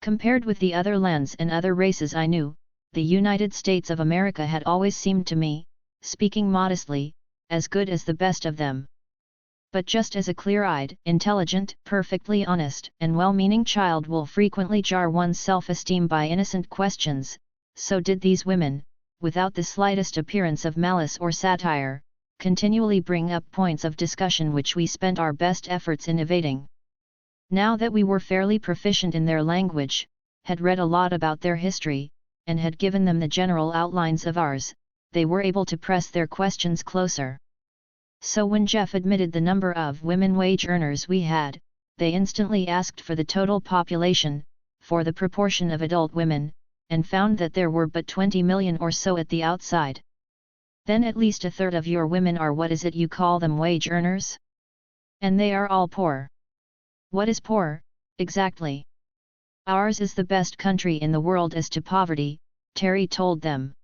A: Compared with the other lands and other races I knew, the United States of America had always seemed to me, speaking modestly, as good as the best of them. But just as a clear-eyed, intelligent, perfectly honest, and well-meaning child will frequently jar one's self-esteem by innocent questions, so did these women, without the slightest appearance of malice or satire, continually bring up points of discussion which we spent our best efforts in evading. Now that we were fairly proficient in their language, had read a lot about their history, and had given them the general outlines of ours, they were able to press their questions closer. So when Jeff admitted the number of women wage earners we had, they instantly asked for the total population, for the proportion of adult women, and found that there were but 20 million or so at the outside. Then at least a third of your women are, what is it you call them, wage earners? And they are all poor. What is poor, exactly? Ours is the best country in the world as to poverty, Terry told them.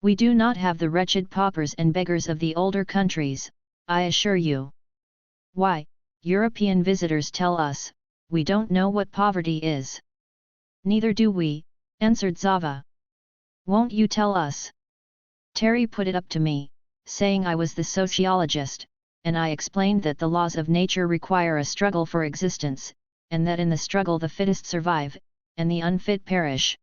A: We do not have the wretched paupers and beggars of the older countries, I assure you. Why, European visitors tell us, we don't know what poverty is. Neither do we, answered Zava. Won't you tell us? Terry put it up to me, saying I was the sociologist, and I explained that the laws of nature require a struggle for existence, and that in the struggle the fittest survive, and the unfit perish.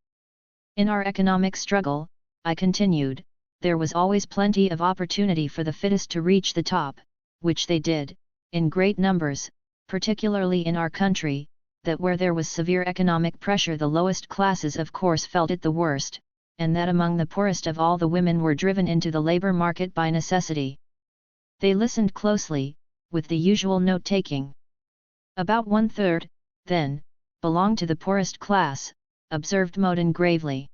A: In our economic struggle, I continued, there was always plenty of opportunity for the fittest to reach the top, which they did, in great numbers, particularly in our country, that where there was severe economic pressure the lowest classes of course felt it the worst, and that among the poorest of all the women were driven into the labor market by necessity. They listened closely, with the usual note-taking. About 1/3, then, belong to the poorest class, observed Moden gravely.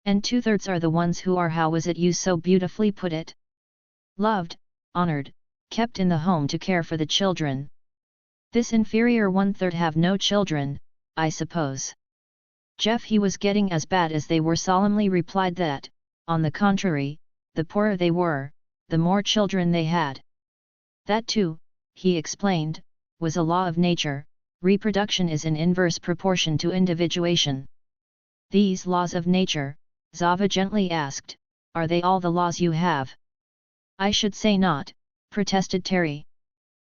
A: And 2/3 are the ones who are, how was it you so beautifully put it? Loved, honored, kept in the home to care for the children. This inferior 1/3 have no children, I suppose. Jeff he was getting as bad as they were solemnly replied that, on the contrary, the poorer they were, the more children they had. That too, he explained, was a law of nature, reproduction is in inverse proportion to individuation. These laws of nature, Zava gently asked, are they all the laws you have? I should say not, protested Terry.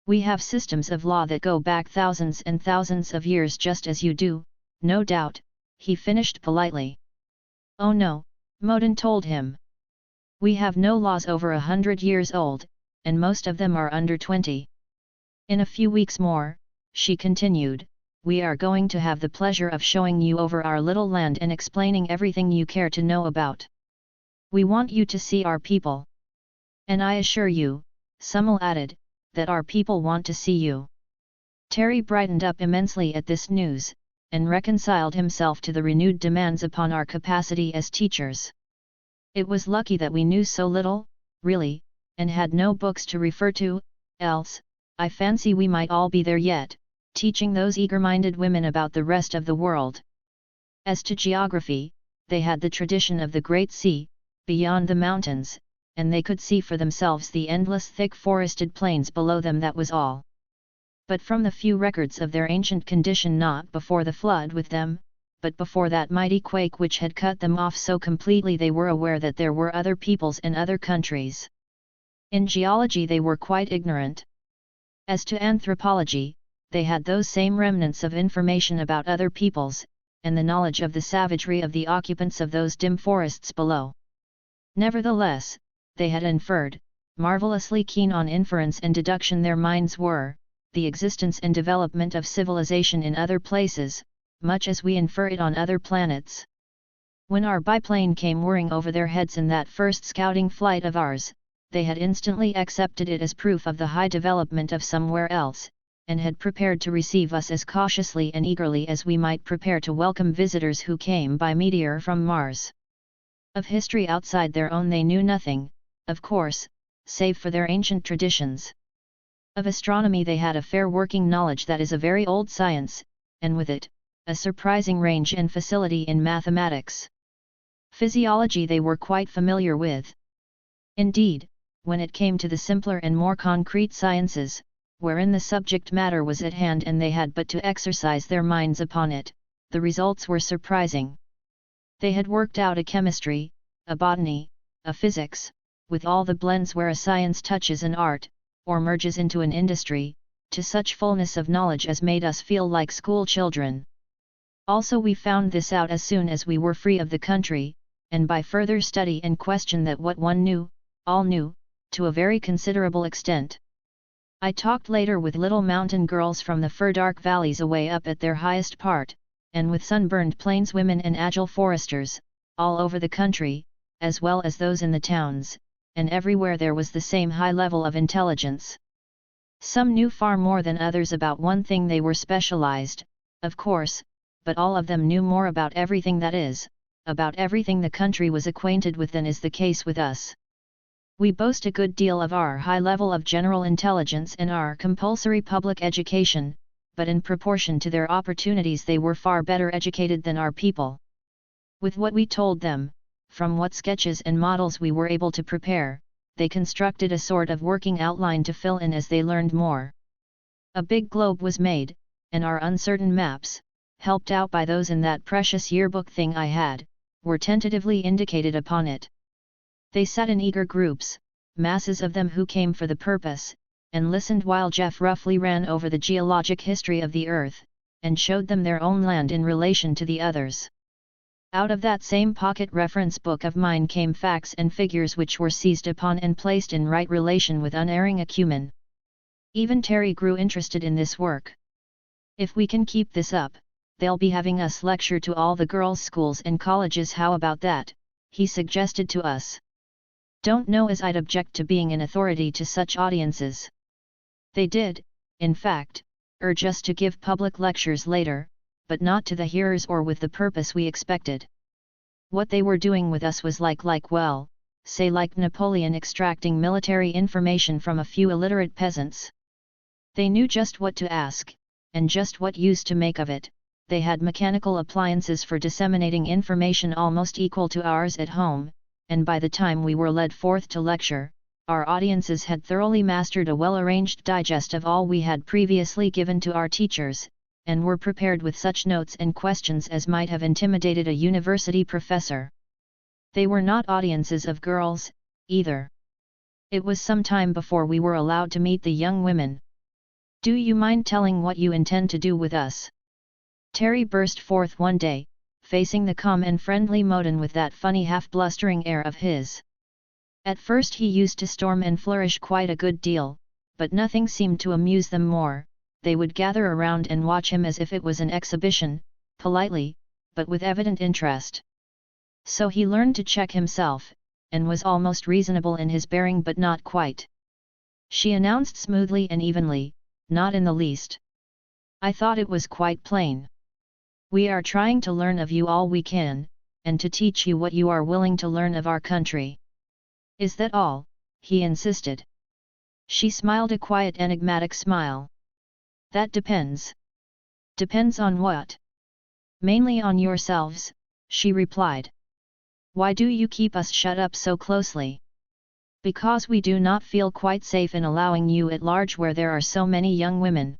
A: We have systems of law that go back thousands and thousands of years just as you do, no doubt, he finished politely. Oh no, Moden told him. We have no laws over 100 years old, and most of them are under 20. In a few weeks more, she continued, we are going to have the pleasure of showing you over our little land and explaining everything you care to know about. We want you to see our people. And I assure you, Summel added, that our people want to see you. Terry brightened up immensely at this news, and reconciled himself to the renewed demands upon our capacity as teachers. It was lucky that we knew so little, really, and had no books to refer to, else, I fancy we might all be there yet, teaching those eager-minded women about the rest of the world. As to geography, they had the tradition of the Great Sea, beyond the mountains, and they could see for themselves the endless thick forested plains below them, that was all. But from the few records of their ancient condition, not before the flood with them, but before that mighty quake which had cut them off so completely, they were aware that there were other peoples and other countries. In geology they were quite ignorant. As to anthropology, they had those same remnants of information about other peoples, and the knowledge of the savagery of the occupants of those dim forests below. Nevertheless, they had inferred, marvelously keen on inference and deduction their minds were, the existence and development of civilization in other places, much as we infer it on other planets. When our biplane came whirring over their heads in that first scouting flight of ours, they had instantly accepted it as proof of the high development of somewhere else, and had prepared to receive us as cautiously and eagerly as we might prepare to welcome visitors who came by meteor from Mars. Of history outside their own they knew nothing, of course, save for their ancient traditions. Of astronomy they had a fair working knowledge that is a very old science, and with it, a surprising range and facility in mathematics. Physiology they were quite familiar with. Indeed, when it came to the simpler and more concrete sciences, wherein the subject matter was at hand and they had but to exercise their minds upon it, the results were surprising. They had worked out a chemistry, a botany, a physics, with all the blends where a science touches an art, or merges into an industry, to such fullness of knowledge as made us feel like school children. Also we found this out as soon as we were free of the country, and by further study and question that what one knew, all knew, to a very considerable extent. I talked later with little mountain girls from the fir-dark valleys away up at their highest part, and with sunburned plains women and agile foresters, all over the country, as well as those in the towns, and everywhere there was the same high level of intelligence. Some knew far more than others about one thing, they were specialized, of course, but all of them knew more about everything, that is, about everything the country was acquainted with, than is the case with us. We boast a good deal of our high level of general intelligence and our compulsory public education, but in proportion to their opportunities they were far better educated than our people. With what we told them, from what sketches and models we were able to prepare, they constructed a sort of working outline to fill in as they learned more. A big globe was made, and our uncertain maps, helped out by those in that precious yearbook thing I had, were tentatively indicated upon it. They sat in eager groups, masses of them who came for the purpose, and listened while Jeff roughly ran over the geologic history of the Earth, and showed them their own land in relation to the others. Out of that same pocket reference book of mine came facts and figures which were seized upon and placed in right relation with unerring acumen. Even Terry grew interested in this work. If we can keep this up, they'll be having us lecture to all the girls' schools and colleges. How about that? He suggested to us. Don't know as I'd object to being an authority to such audiences. They did, in fact, urge us to give public lectures later, but not to the hearers or with the purpose we expected. What they were doing with us was like Napoleon extracting military information from a few illiterate peasants. They knew just what to ask, and just what use to make of it. They had mechanical appliances for disseminating information almost equal to ours at home, and by the time we were led forth to lecture, our audiences had thoroughly mastered a well-arranged digest of all we had previously given to our teachers, and were prepared with such notes and questions as might have intimidated a university professor. They were not audiences of girls, either. It was some time before we were allowed to meet the young women. Do you mind telling what you intend to do with us? Terry burst forth one day, facing the calm and friendly Moden with that funny half-blustering air of his. At first he used to storm and flourish quite a good deal, but nothing seemed to amuse them more. They would gather around and watch him as if it was an exhibition, politely, but with evident interest. So he learned to check himself, and was almost reasonable in his bearing but not quite. She announced smoothly and evenly, not in the least. I thought it was quite plain. We are trying to learn of you all we can, and to teach you what you are willing to learn of our country. Is that all? He insisted. She smiled a quiet enigmatic smile. That depends. Depends on what? Mainly on yourselves, she replied. Why do you keep us shut up so closely? Because we do not feel quite safe in allowing you at large where there are so many young women.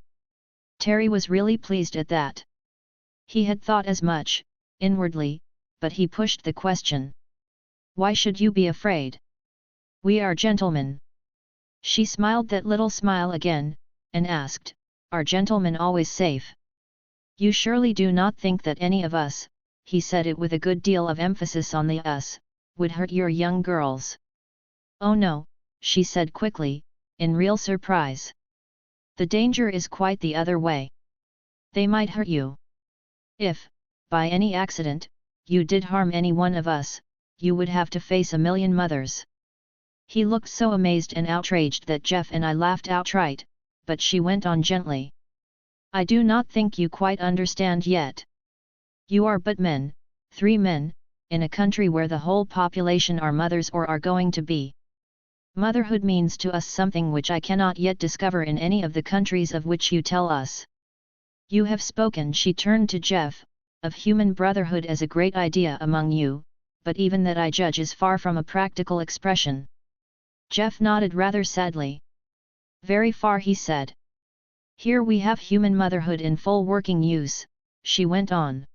A: Terry was really pleased at that. He had thought as much, inwardly, but he pushed the question. Why should you be afraid? We are gentlemen. She smiled that little smile again, and asked, Are gentlemen always safe? You surely do not think that any of us, he said it with a good deal of emphasis on the us, would hurt your young girls. Oh no, she said quickly, in real surprise. The danger is quite the other way. They might hurt you. If, by any accident, you did harm any one of us, you would have to face a million mothers. He looked so amazed and outraged that Jeff and I laughed outright, but she went on gently. I do not think you quite understand yet. You are but men, 3 men, in a country where the whole population are mothers or are going to be. Motherhood means to us something which I cannot yet discover in any of the countries of which you tell us. You have spoken, she turned to Jeff, of human brotherhood as a great idea among you, but even that I judge is far from a practical expression. Jeff nodded rather sadly. Very far, he said. Here we have human motherhood in full working use, she went on.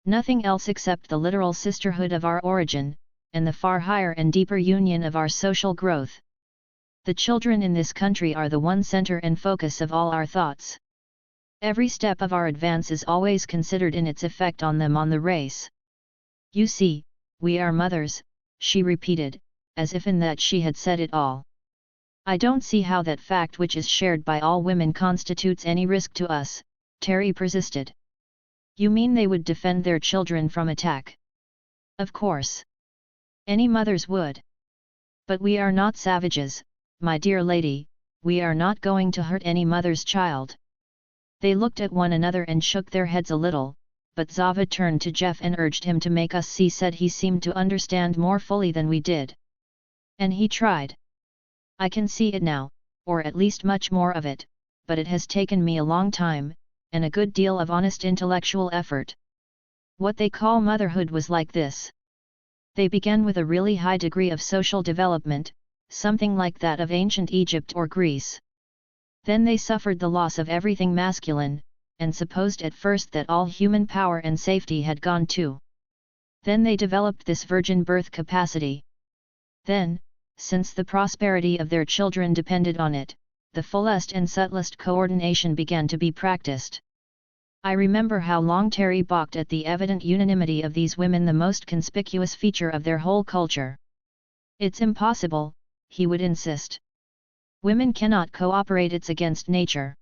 A: Nothing else except the literal sisterhood of our origin, and the far higher and deeper union of our social growth. The children in this country are the one center and focus of all our thoughts. Every step of our advance is always considered in its effect on them, on the race. You see, we are mothers, she repeated, as if in that she had said it all. I don't see how that fact, which is shared by all women, constitutes any risk to us, Terry persisted. You mean they would defend their children from attack? Of course. Any mothers would. But we are not savages, my dear lady, we are not going to hurt any mother's child. They looked at one another and shook their heads a little, but Zava turned to Jeff and urged him to make us see. Said he seemed to understand more fully than we did. And he tried. I can see it now, or at least much more of it, but it has taken me a long time, and a good deal of honest intellectual effort. What they call motherhood was like this. They began with a really high degree of social development, something like that of ancient Egypt or Greece. Then they suffered the loss of everything masculine, and supposed at first that all human power and safety had gone too. Then they developed this virgin birth capacity. Then, since the prosperity of their children depended on it, the fullest and subtlest coordination began to be practiced. I remember how long Terry balked at the evident unanimity of these women, the most conspicuous feature of their whole culture. It's impossible, he would insist. Women cannot cooperate, it's against nature.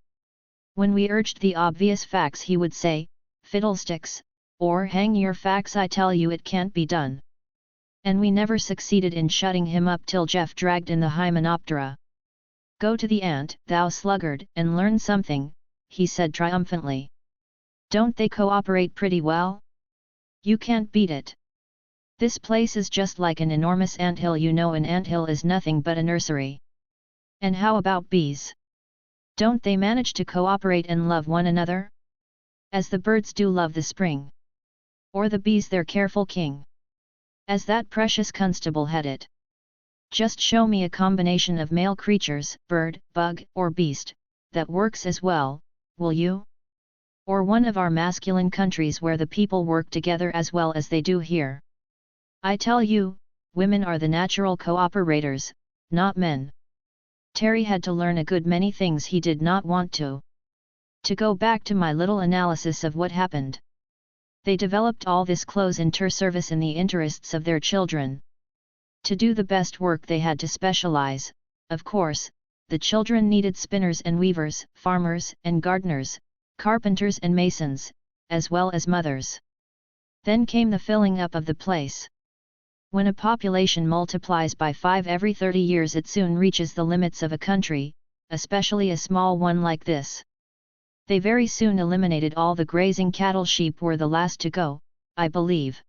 A: When we urged the obvious facts, he would say, fiddlesticks, or hang your facts, I tell you it can't be done. And we never succeeded in shutting him up till Jeff dragged in the Hymenoptera. Go to the ant, thou sluggard, and learn something, he said triumphantly. Don't they cooperate pretty well? You can't beat it. This place is just like an enormous anthill. You know, an anthill is nothing but a nursery. And how about bees? Don't they manage to cooperate and love one another? As the birds do love the spring. Or the bees their careful king. As that precious constable had it. Just show me a combination of male creatures, bird, bug, or beast, that works as well, will you? Or one of our masculine countries where the people work together as well as they do here. I tell you, women are the natural cooperators, not men. Terry had to learn a good many things he did not want to. To go back to my little analysis of what happened. They developed all this close inter-service in the interests of their children. To do the best work they had to specialize, of course. The children needed spinners and weavers, farmers and gardeners, carpenters and masons, as well as mothers. Then came the filling up of the place. When a population multiplies by 5 every 30 years, it soon reaches the limits of a country, especially a small one like this. They very soon eliminated all the grazing cattle. Sheep were the last to go, I believe.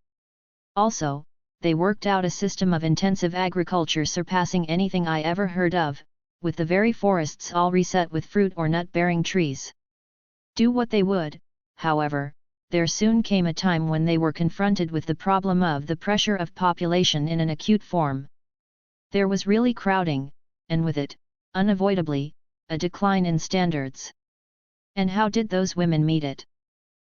A: Also, they worked out a system of intensive agriculture surpassing anything I ever heard of, with the very forests all reset with fruit or nut-bearing trees. Do what they would, however, there soon came a time when they were confronted with the problem of the pressure of population in an acute form. There was really crowding, and with it, unavoidably, a decline in standards. And how did those women meet it?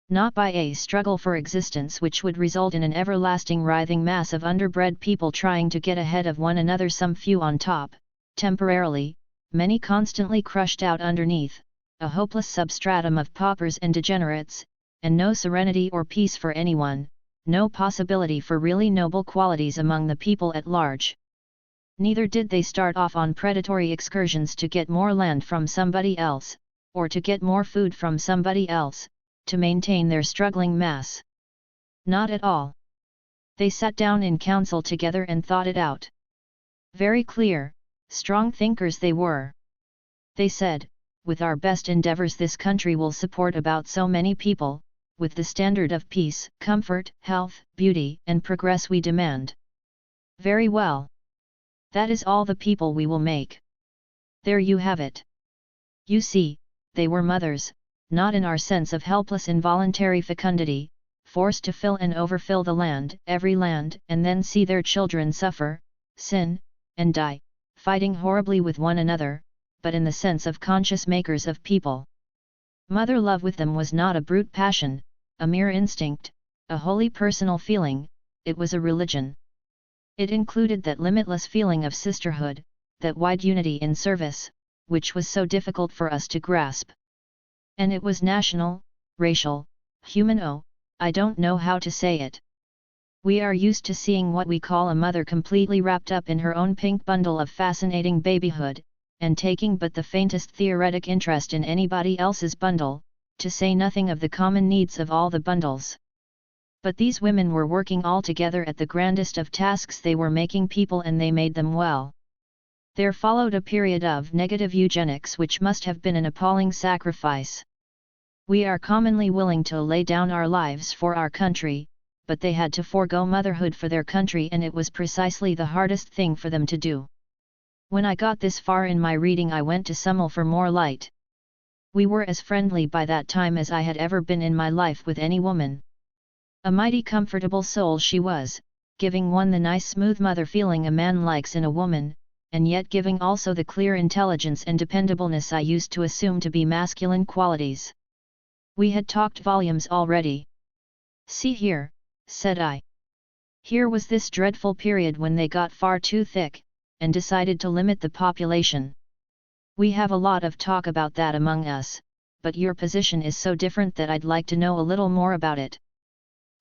A: Not by a struggle for existence which would result in an everlasting writhing mass of underbred people trying to get ahead of one another, some few on top, temporarily, many constantly crushed out underneath, a hopeless substratum of paupers and degenerates, and no serenity or peace for anyone, no possibility for really noble qualities among the people at large. Neither did they start off on predatory excursions to get more land from somebody else, or to get more food from somebody else, to maintain their struggling mass. Not at all. They sat down in council together and thought it out. Very clear, strong thinkers they were. They said, with our best endeavors this country will support about so many people, with the standard of peace, comfort, health, beauty, and progress we demand. Very well. That is all the people we will make. There you have it. You see, they were mothers, not in our sense of helpless involuntary fecundity, forced to fill and overfill the land, every land, and then see their children suffer, sin, and die, fighting horribly with one another, but in the sense of conscious makers of people. Mother love with them was not a brute passion, a mere instinct, a wholly personal feeling, it was a religion. It included that limitless feeling of sisterhood, that wide unity in service, which was so difficult for us to grasp. And it was national, racial, human. Oh, I don't know how to say it. We are used to seeing what we call a mother completely wrapped up in her own pink bundle of fascinating babyhood, and taking but the faintest theoretic interest in anybody else's bundle, to say nothing of the common needs of all the bundles. But these women were working all together at the grandest of tasks. They were making people, and they made them well. There followed a period of negative eugenics which must have been an appalling sacrifice. We are commonly willing to lay down our lives for our country, but they had to forego motherhood for their country, and it was precisely the hardest thing for them to do. When I got this far in my reading, I went to Summel for more light. We were as friendly by that time as I had ever been in my life with any woman. A mighty comfortable soul she was, giving one the nice smooth mother feeling a man likes in a woman, and yet giving also the clear intelligence and dependableness I used to assume to be masculine qualities. We had talked volumes already. "See here," said I. "Here was this dreadful period when they got far too thick, and decided to limit the population. We have a lot of talk about that among us, but your position is so different that I'd like to know a little more about it.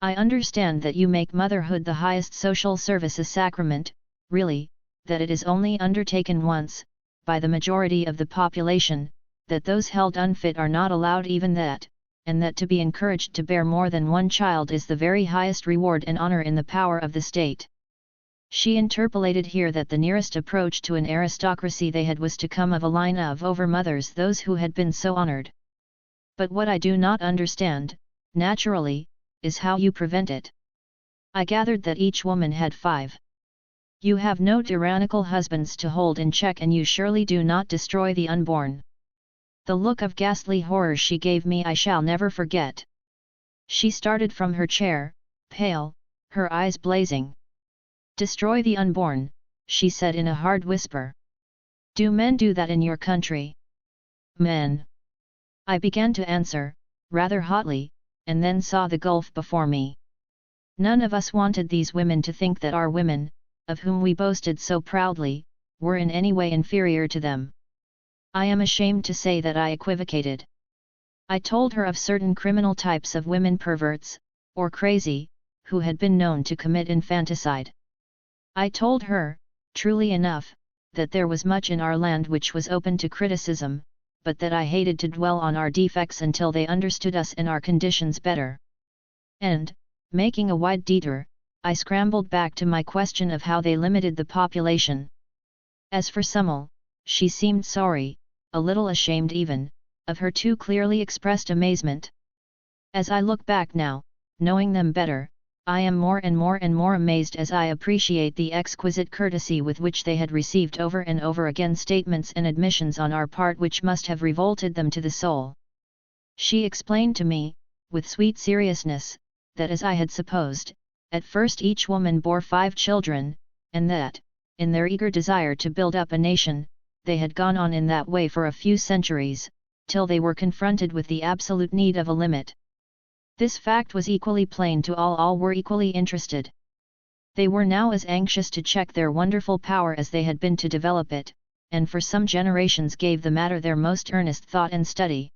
A: I understand that you make motherhood the highest social service, a sacrament, really, that it is only undertaken once, by the majority of the population, that those held unfit are not allowed even that, and that to be encouraged to bear more than one child is the very highest reward and honor in the power of the state." She interpolated here that the nearest approach to an aristocracy they had was to come of a line of over-mothers, those who had been so honored. "But what I do not understand, naturally, is how you prevent it. I gathered that each woman had 5. You have no tyrannical husbands to hold in check, and you surely do not destroy the unborn." The look of ghastly horror she gave me I shall never forget. She started from her chair, pale, her eyes blazing. "Destroy the unborn," she said in a hard whisper. "Do men do that in your country?" "Men," I began to answer, rather hotly, and then saw the gulf before me. None of us wanted these women to think that our women, of whom we boasted so proudly, were in any way inferior to them. I am ashamed to say that I equivocated. I told her of certain criminal types of women, perverts, or crazy, who had been known to commit infanticide. I told her, truly enough, that there was much in our land which was open to criticism, but that I hated to dwell on our defects until they understood us and our conditions better. And, making a wide detour, I scrambled back to my question of how they limited the population. As for Summel, she seemed sorry, a little ashamed even, of her too clearly expressed amazement. As I look back now, knowing them better, I am more and more amazed as I appreciate the exquisite courtesy with which they had received over and over again statements and admissions on our part which must have revolted them to the soul. She explained to me, with sweet seriousness, that as I had supposed, at first each woman bore 5 children, and that, in their eager desire to build up a nation, they had gone on in that way for a few centuries, till they were confronted with the absolute need of a limit. This fact was equally plain to all were equally interested. They were now as anxious to check their wonderful power as they had been to develop it, and for some generations gave the matter their most earnest thought and study.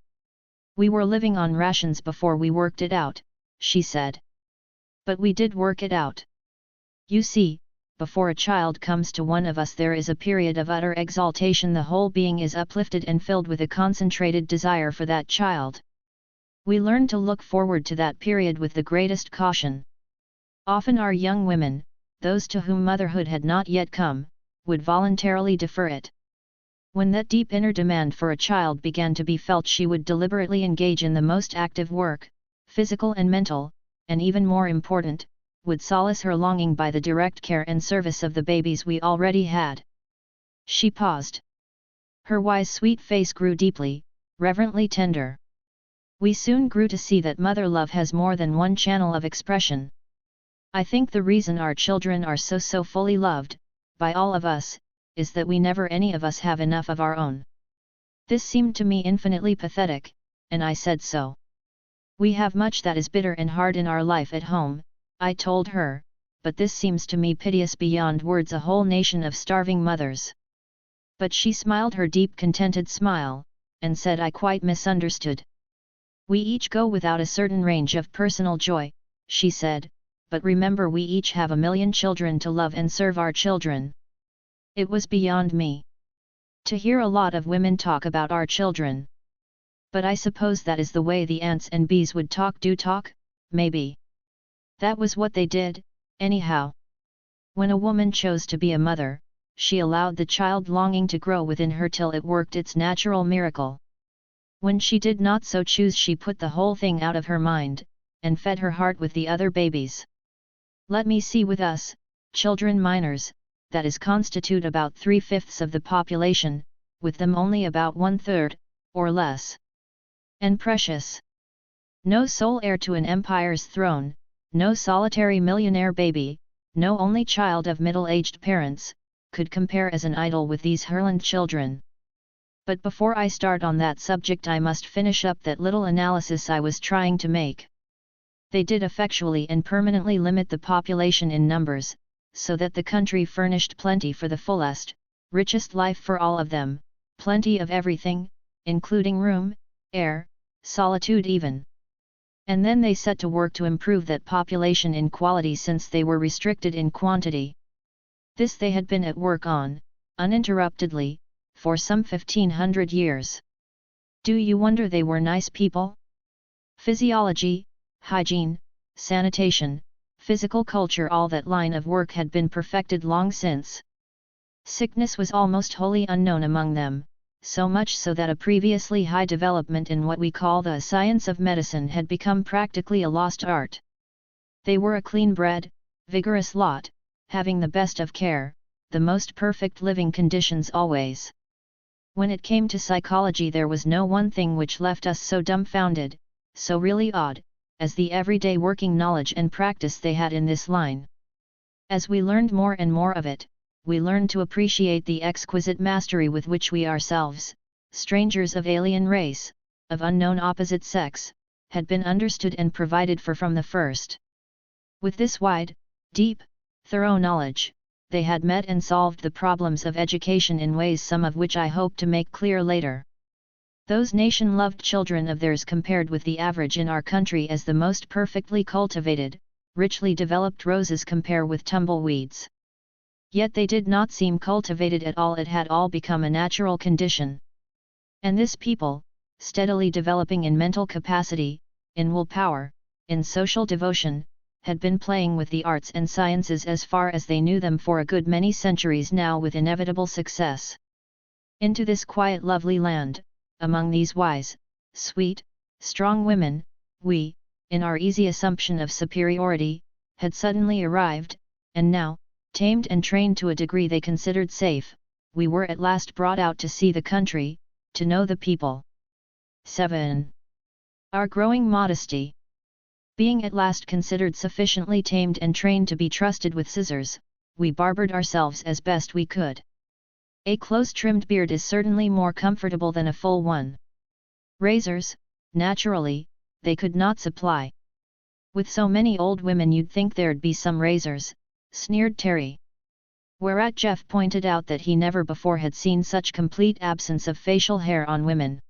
A: "We were living on rations before we worked it out," she said. "But we did work it out. You see, before a child comes to one of us there is a period of utter exaltation, the whole being is uplifted and filled with a concentrated desire for that child. We learn to look forward to that period with the greatest caution. Often our young women, those to whom motherhood had not yet come, would voluntarily defer it. When that deep inner demand for a child began to be felt, she would deliberately engage in the most active work, physical and mental, and even more important, would solace her longing by the direct care and service of the babies we already had." She paused. Her wise sweet face grew deeply, reverently tender. "We soon grew to see that mother love has more than one channel of expression. I think the reason our children are so fully loved, by all of us, is that we never any of us have enough of our own." This seemed to me infinitely pathetic, and I said so. "We have much that is bitter and hard in our life at home," I told her, "but this seems to me piteous beyond words, a whole nation of starving mothers." But she smiled her deep contented smile, and said I quite misunderstood. "We each go without a certain range of personal joy," she said, "but remember we each have a million children to love and serve our children." It was beyond me to hear a lot of women talk about our children. But I suppose that is the way the ants and bees would do talk, maybe. That was what they did, anyhow. When a woman chose to be a mother, she allowed the child longing to grow within her till it worked its natural miracle. When she did not so choose, she put the whole thing out of her mind, and fed her heart with the other babies. Let me see, with us, children minors, that is constitute about 3/5 of the population, with them only about 1/3, or less. and precious. No sole heir to an empire's throne, no solitary millionaire baby, no only child of middle-aged parents, could compare as an idol with these Herland children. But before I start on that subject I must finish up that little analysis I was trying to make. They did effectually and permanently limit the population in numbers, so that the country furnished plenty for the fullest, richest life for all of them, plenty of everything, including room, air, solitude even. And then they set to work to improve that population in quality since they were restricted in quantity. This they had been at work on, uninterruptedly, for some 1500 years. Do you wonder they were nice people? Physiology, hygiene, sanitation, physical culture, all that line of work had been perfected long since. Sickness was almost wholly unknown among them, so much so that a previously high development in what we call the science of medicine had become practically a lost art. They were a clean-bred, vigorous lot, having the best of care, the most perfect living conditions always. When it came to psychology there was no one thing which left us so dumbfounded, so really odd, as the everyday working knowledge and practice they had in this line. As we learned more and more of it, we learned to appreciate the exquisite mastery with which we ourselves, strangers of alien race, of unknown opposite sex, had been understood and provided for from the first. With this wide, deep, thorough knowledge, they had met and solved the problems of education in ways some of which I hope to make clear later. Those nation-loved children of theirs compared with the average in our country as the most perfectly cultivated, richly developed roses compare with tumbleweeds. Yet they did not seem cultivated at all, it had all become a natural condition. And this people, steadily developing in mental capacity, in willpower, in social devotion, had been playing with the arts and sciences as far as they knew them for a good many centuries now with inevitable success. Into this quiet lovely land, among these wise, sweet, strong women, we, in our easy assumption of superiority, had suddenly arrived, and now, tamed and trained to a degree they considered safe, we were at last brought out to see the country, to know the people. 7. Our growing modesty. Being at last considered sufficiently tamed and trained to be trusted with scissors, we barbered ourselves as best we could. A close-trimmed beard is certainly more comfortable than a full one. Razors, naturally, they could not supply. With so many old women you'd think there'd be some razors, sneered Terry. Whereat Jeff pointed out that he never before had seen such complete absence of facial hair on women.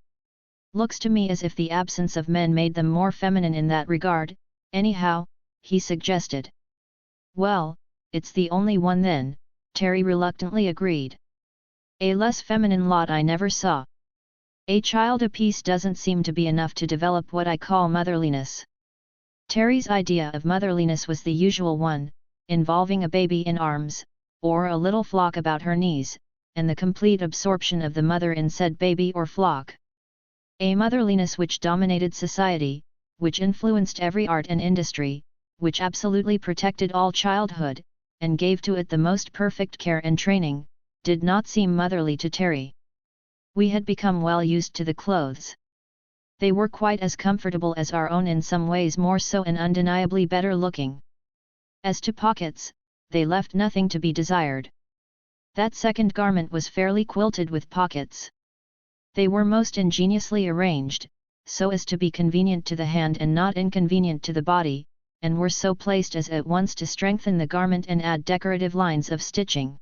A: Looks to me as if the absence of men made them more feminine in that regard, anyhow, he suggested. Well, it's the only one then, Terry reluctantly agreed. A less feminine lot I never saw. A child apiece doesn't seem to be enough to develop what I call motherliness. Terry's idea of motherliness was the usual one, involving a baby in arms, or a little flock about her knees, and the complete absorption of the mother in said baby or flock. A motherliness which dominated society, which influenced every art and industry, which absolutely protected all childhood, and gave to it the most perfect care and training, did not seem motherly to Terry. We had become well used to the clothes. They were quite as comfortable as our own, in some ways more so, and undeniably better looking. As to pockets, they left nothing to be desired. That second garment was fairly quilted with pockets. They were most ingeniously arranged, so as to be convenient to the hand and not inconvenient to the body, and were so placed as at once to strengthen the garment and add decorative lines of stitching.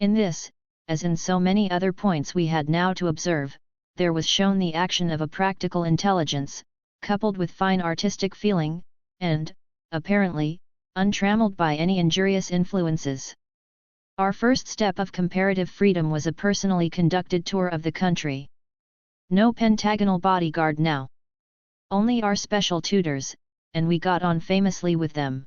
A: In this, as in so many other points we had now to observe, there was shown the action of a practical intelligence, coupled with fine artistic feeling, and, apparently, untrammeled by any injurious influences. Our first step of comparative freedom was a personally conducted tour of the country. No pentagonal bodyguard now. Only our special tutors, and we got on famously with them.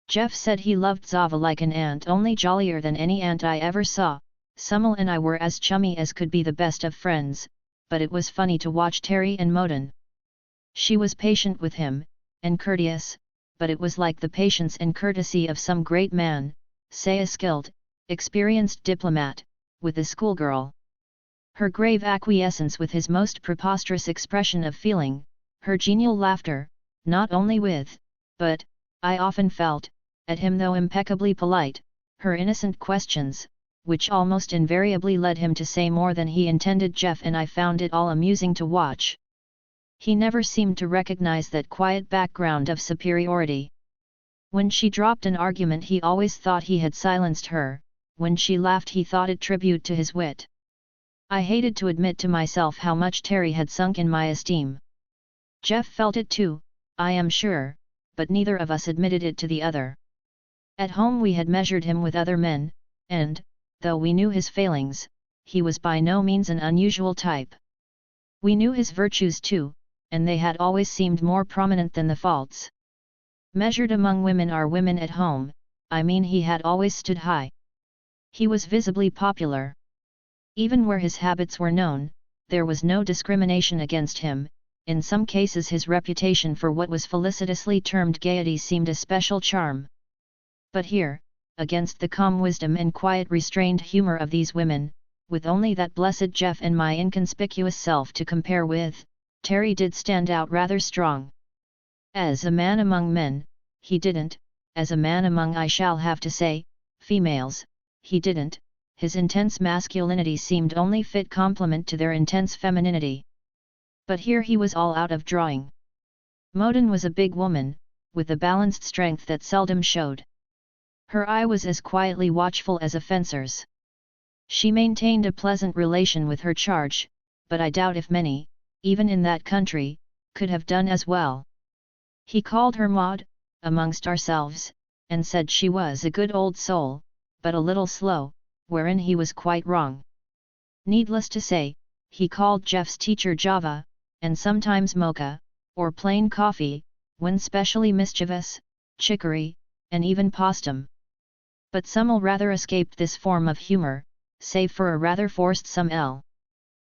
A: Jeff said he loved Zava like an ant, only jollier than any ant I ever saw. Summel and I were as chummy as could be, the best of friends, but it was funny to watch Terry and Moden. She was patient with him, and courteous, but it was like the patience and courtesy of some great man, say a skilled, experienced diplomat, with a schoolgirl. Her grave acquiescence with his most preposterous expression of feeling, her genial laughter, not only with, but, I often felt, at him though impeccably polite, her innocent questions, which almost invariably led him to say more than he intended. Jeff and I found it all amusing to watch. He never seemed to recognize that quiet background of superiority. When she dropped an argument he always thought he had silenced her, when she laughed he thought it tribute to his wit. I hated to admit to myself how much Terry had sunk in my esteem. Jeff felt it too, I am sure, but neither of us admitted it to the other. At home we had measured him with other men, and, though we knew his failings, he was by no means an unusual type. We knew his virtues too, and they had always seemed more prominent than the faults. Measured among women are women at home, I mean he had always stood high. He was visibly popular. Even where his habits were known, there was no discrimination against him. In some cases his reputation for what was felicitously termed gaiety seemed a special charm. But here, against the calm wisdom and quiet restrained humor of these women, with only that blessed Jeff and my inconspicuous self to compare with, Terry did stand out rather strong. As a man among men, he didn't, as a man among I shall have to say, females, he didn't. His intense masculinity seemed only fit complement to their intense femininity. But here he was all out of drawing. Moden was a big woman, with a balanced strength that seldom showed. Her eye was as quietly watchful as a fencer's. She maintained a pleasant relation with her charge, but I doubt if many, even in that country, could have done as well. He called her Maud, amongst ourselves, and said she was a good old soul, but a little slow, wherein he was quite wrong. Needless to say, he called Jeff's teacher Java, and sometimes Mocha, or plain coffee, when specially mischievous, chicory, and even postum. But Summel rather escaped this form of humor, save for a rather forced some L.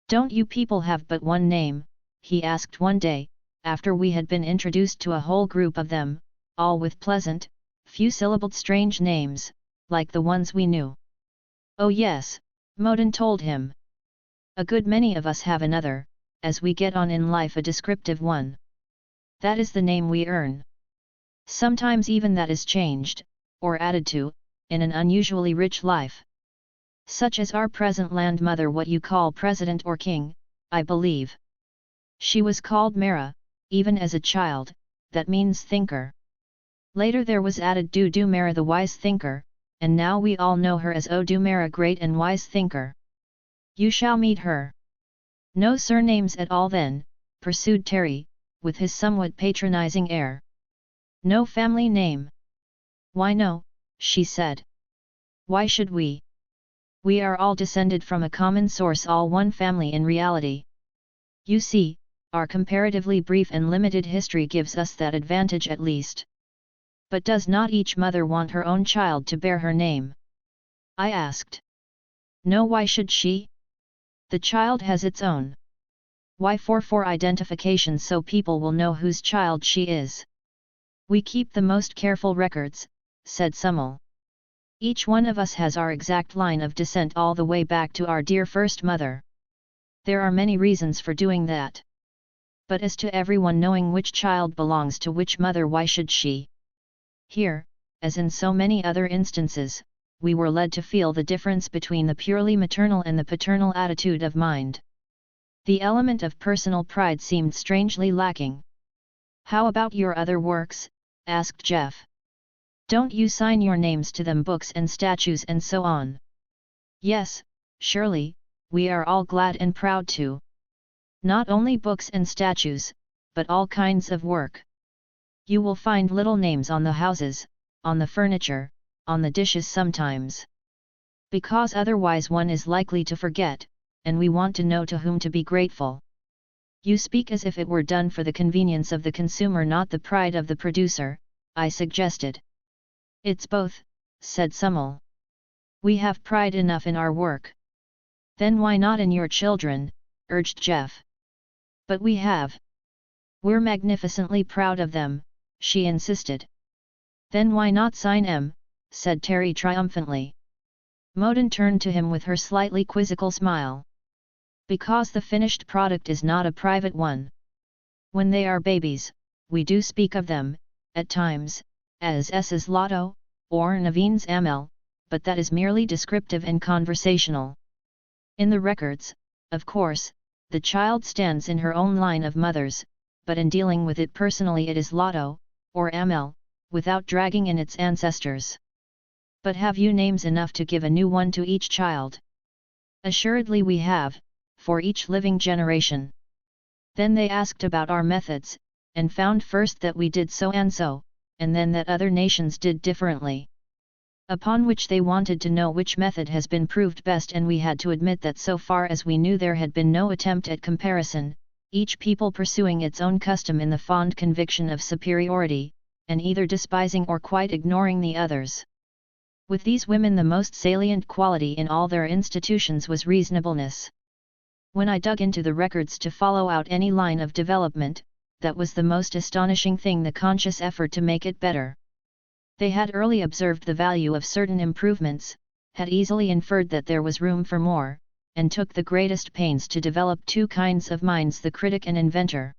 A: "Don't you people have but one name?" he asked one day, after we had been introduced to a whole group of them, all with pleasant, few-syllabled strange names, like the ones we knew. "Oh yes," Moden told him. "A good many of us have another, as we get on in life, a descriptive one. That is the name we earn. Sometimes even that is changed, or added to, in an unusually rich life. Such as our present landmother, what you call president or king, I believe. She was called Mara, even as a child, that means thinker. Later there was added Du Mara the wise thinker, and now we all know her as Du Mara great and wise thinker. You shall meet her." "No surnames at all then," pursued Terry, with his somewhat patronizing air. "No family name?" "Why no," she said. "Why should we? We are all descended from a common source, all one family in reality. You see, our comparatively brief and limited history gives us that advantage at least." "But does not each mother want her own child to bear her name?" I asked. "No, why should she? The child has its own. Why for identification, so people will know whose child she is. We keep the most careful records," said Summel. "Each one of us has our exact line of descent all the way back to our dear first mother. There are many reasons for doing that. But as to everyone knowing which child belongs to which mother, why should she?" Here, as in so many other instances, we were led to feel the difference between the purely maternal and the paternal attitude of mind. The element of personal pride seemed strangely lacking. "How about your other works?" asked Jeff. "Don't you sign your names to them, books and statues and so on?" "Yes, surely, we are all glad and proud to. Not only books and statues, but all kinds of work. You will find little names on the houses, on the furniture, on the dishes sometimes. Because otherwise one is likely to forget, and we want to know to whom to be grateful." "You speak as if it were done for the convenience of the consumer, not the pride of the producer," I suggested. "It's both," said Summel. "We have pride enough in our work." "Then why not in your children?" urged Jeff. "But we have. We're magnificently proud of them," she insisted. "Then why not sign 'em?" said Terry triumphantly. Moden turned to him with her slightly quizzical smile. Because the finished product is not a private one. When they are babies, we do speak of them, at times, as S's Lotto, or Naveen's Amel, but that is merely descriptive and conversational. In the records, of course, the child stands in her own line of mothers, but in dealing with it personally it is Lotto, or Amel, without dragging in its ancestors. But have you names enough to give a new one to each child? Assuredly we have, for each living generation. Then they asked about our methods, and found first that we did so, and then that other nations did differently. Upon which they wanted to know which method has been proved best, and we had to admit that so far as we knew there had been no attempt at comparison, each people pursuing its own custom in the fond conviction of superiority, and either despising or quite ignoring the others. With these women the most salient quality in all their institutions was reasonableness. When I dug into the records to follow out any line of development, that was the most astonishing thing, the conscious effort to make it better. They had early observed the value of certain improvements, had easily inferred that there was room for more, and took the greatest pains to develop two kinds of minds, the critic and inventor.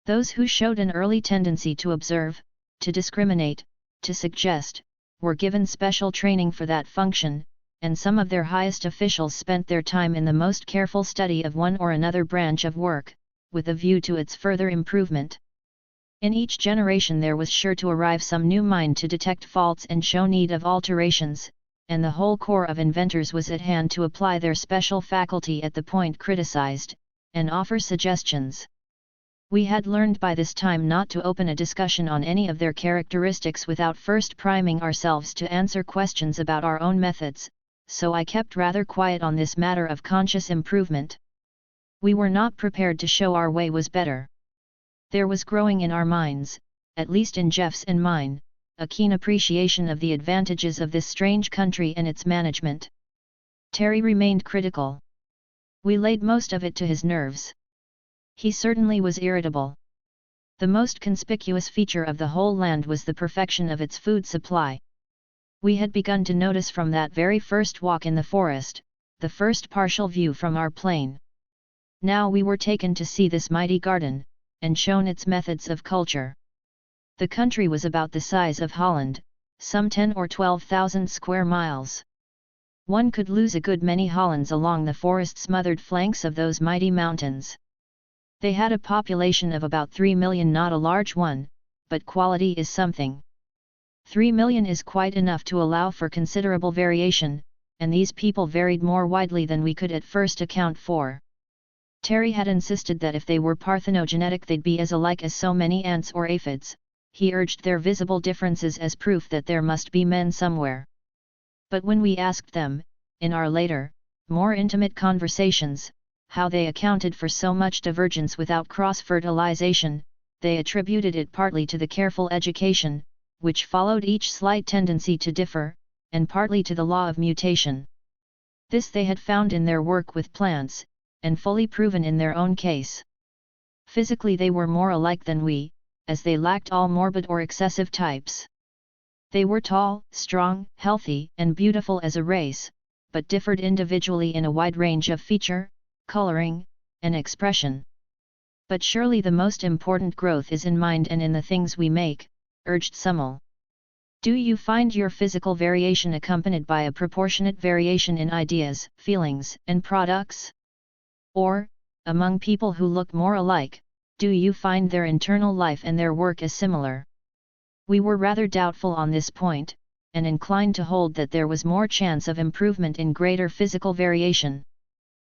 A: Those who showed an early tendency to observe, to discriminate, to suggest, were given special training for that function, and some of their highest officials spent their time in the most careful study of one or another branch of work, with a view to its further improvement. In each generation there was sure to arrive some new mind to detect faults and show need of alterations, and the whole corps of inventors was at hand to apply their special faculty at the point criticized, and offer suggestions. We had learned by this time not to open a discussion on any of their characteristics without first priming ourselves to answer questions about our own methods, so I kept rather quiet on this matter of conscious improvement. We were not prepared to show our way was better. There was growing in our minds, at least in Jeff's and mine, a keen appreciation of the advantages of this strange country and its management. Terry remained critical. We laid most of it to his nerves. He certainly was irritable. The most conspicuous feature of the whole land was the perfection of its food supply. We had begun to notice from that very first walk in the forest, the first partial view from our plane. Now we were taken to see this mighty garden, and shown its methods of culture. The country was about the size of Holland, some 10 or 12,000 square miles. One could lose a good many Hollands along the forest-smothered flanks of those mighty mountains. They had a population of about 3 million, not a large one, but quality is something. 3 million is quite enough to allow for considerable variation, and these people varied more widely than we could at first account for. Terry had insisted that if they were parthenogenetic they'd be as alike as so many ants or aphids. He urged their visible differences as proof that there must be men somewhere. But when we asked them, in our later, more intimate conversations, how they accounted for so much divergence without cross-fertilization, they attributed it partly to the careful education, which followed each slight tendency to differ, and partly to the law of mutation. This they had found in their work with plants, and fully proven in their own case. Physically they were more alike than we, as they lacked all morbid or excessive types. They were tall, strong, healthy, and beautiful as a race, but differed individually in a wide range of feature, coloring, and expression. But surely the most important growth is in mind and in the things we make, urged Summel. Do you find your physical variation accompanied by a proportionate variation in ideas, feelings, and products? Or, among people who look more alike, do you find their internal life and their work as similar? We were rather doubtful on this point, and inclined to hold that there was more chance of improvement in greater physical variation.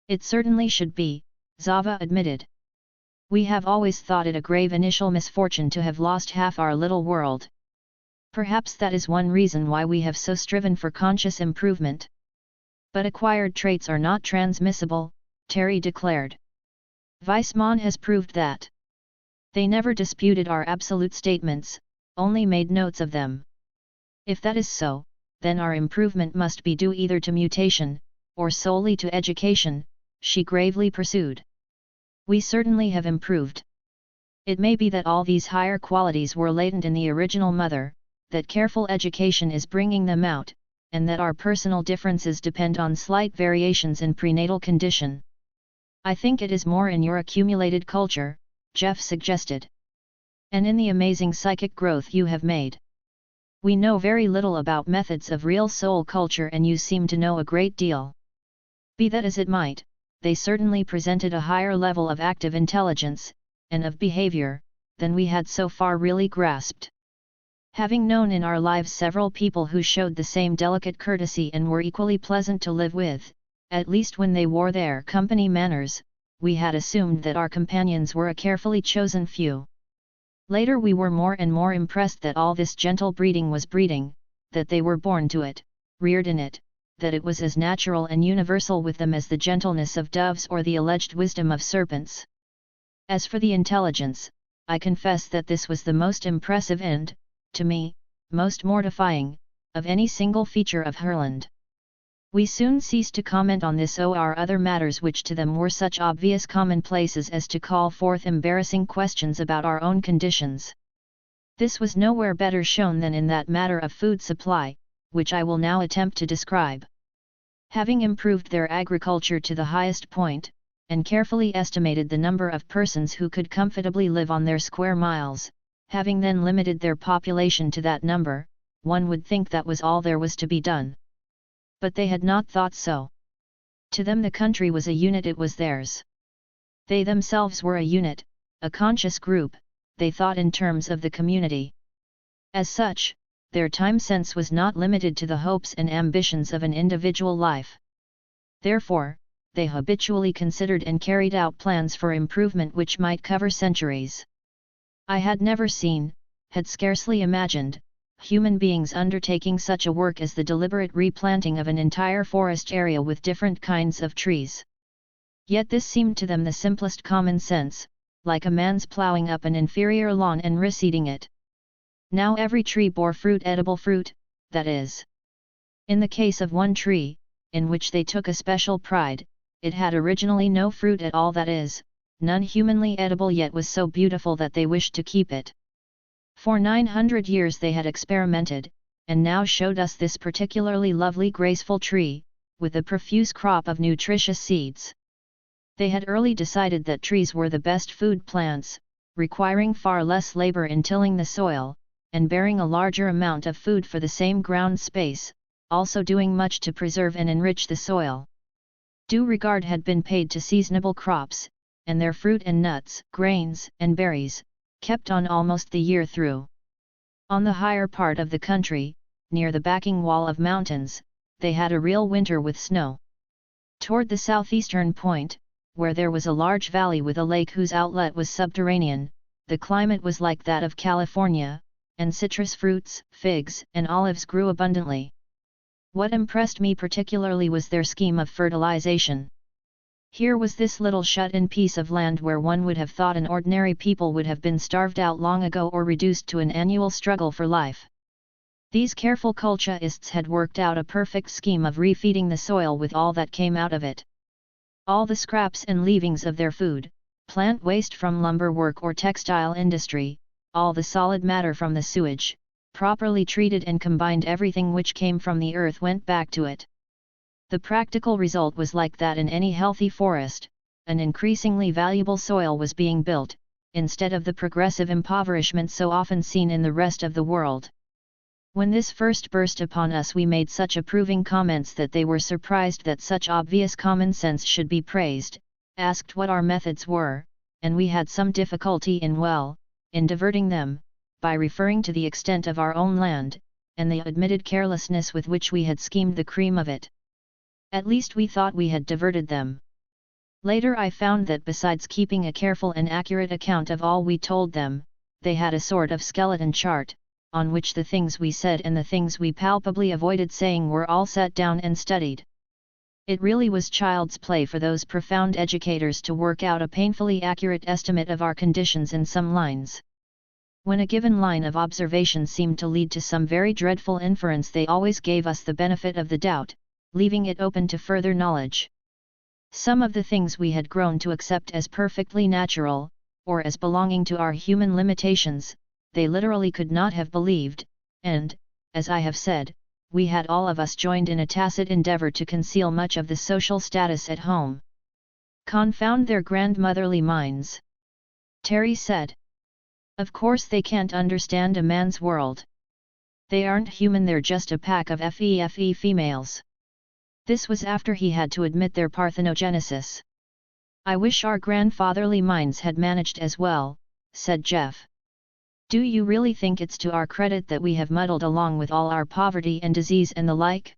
A: It certainly should be, Zava admitted. We have always thought it a grave initial misfortune to have lost half our little world. Perhaps that is one reason why we have so striven for conscious improvement. But acquired traits are not transmissible, Terry declared. Weissmann has proved that. They never disputed our absolute statements, only made notes of them. If that is so, then our improvement must be due either to mutation, or solely to education, she gravely pursued. We certainly have improved. It may be that all these higher qualities were latent in the original mother, that careful education is bringing them out, and that our personal differences depend on slight variations in prenatal condition. I think it is more in your accumulated culture, Jeff suggested. And in the amazing psychic growth you have made. We know very little about methods of real soul culture and you seem to know a great deal. Be that as it might, they certainly presented a higher level of active intelligence, and of behavior, than we had so far really grasped. Having known in our lives several people who showed the same delicate courtesy and were equally pleasant to live with, at least when they wore their company manners, we had assumed that our companions were a carefully chosen few. Later we were more and more impressed that all this gentle breeding was breeding, that they were born to it, reared in it, that it was as natural and universal with them as the gentleness of doves or the alleged wisdom of serpents. As for the intelligence, I confess that this was the most impressive and, to me, most mortifying, of any single feature of Herland. We soon ceased to comment on this or other matters which to them were such obvious commonplaces as to call forth embarrassing questions about our own conditions. This was nowhere better shown than in that matter of food supply, which I will now attempt to describe. Having improved their agriculture to the highest point, and carefully estimated the number of persons who could comfortably live on their square miles, having then limited their population to that number, one would think that was all there was to be done. But they had not thought so. To them the country was a unit, it was theirs. They themselves were a unit, a conscious group, they thought in terms of the community. As such, their time sense was not limited to the hopes and ambitions of an individual life. Therefore, they habitually considered and carried out plans for improvement which might cover centuries. I had never seen, had scarcely imagined, human beings undertaking such a work as the deliberate replanting of an entire forest area with different kinds of trees. Yet this seemed to them the simplest common sense, like a man's ploughing up an inferior lawn and reseeding it. Now every tree bore fruit, edible fruit, that is. In the case of one tree, in which they took a special pride, it had originally no fruit at all, that is, none humanly edible, yet was so beautiful that they wished to keep it. For 900 years they had experimented, and now showed us this particularly lovely graceful tree, with a profuse crop of nutritious seeds. They had early decided that trees were the best food plants, requiring far less labor in tilling the soil, and bearing a larger amount of food for the same ground space, also doing much to preserve and enrich the soil. Due regard had been paid to seasonable crops, and their fruit and nuts, grains, and berries, kept on almost the year through. On the higher part of the country, near the backing wall of mountains, they had a real winter with snow. Toward the southeastern point, where there was a large valley with a lake whose outlet was subterranean, the climate was like that of California, and citrus fruits, figs, and olives grew abundantly. What impressed me particularly was their scheme of fertilization. Here was this little shut-in piece of land where one would have thought an ordinary people would have been starved out long ago or reduced to an annual struggle for life. These careful cultists had worked out a perfect scheme of refeeding the soil with all that came out of it. All the scraps and leavings of their food, plant waste from lumber work or textile industry, all the solid matter from the sewage, properly treated and combined, everything which came from the earth went back to it. The practical result was like that in any healthy forest, an increasingly valuable soil was being built, instead of the progressive impoverishment so often seen in the rest of the world. When this first burst upon us, we made such approving comments that they were surprised that such obvious common sense should be praised, asked what our methods were, and we had some difficulty in diverting them, by referring to the extent of our own land, and the admitted carelessness with which we had schemed the cream of it. At least we thought we had diverted them. Later I found that besides keeping a careful and accurate account of all we told them, they had a sort of skeleton chart, on which the things we said and the things we palpably avoided saying were all set down and studied. It really was child's play for those profound educators to work out a painfully accurate estimate of our conditions in some lines. When a given line of observation seemed to lead to some very dreadful inference, they always gave us the benefit of the doubt, leaving it open to further knowledge. Some of the things we had grown to accept as perfectly natural, or as belonging to our human limitations, they literally could not have believed, and, as I have said, we had all of us joined in a tacit endeavor to conceal much of the social status at home. Confound their grandmotherly minds. Terry said. Of course they can't understand a man's world. They aren't human, they're just a pack of FEFE females. This was after he had to admit their parthenogenesis. I wish our grandfatherly minds had managed as well, said Jeff. Do you really think it's to our credit that we have muddled along with all our poverty and disease and the like?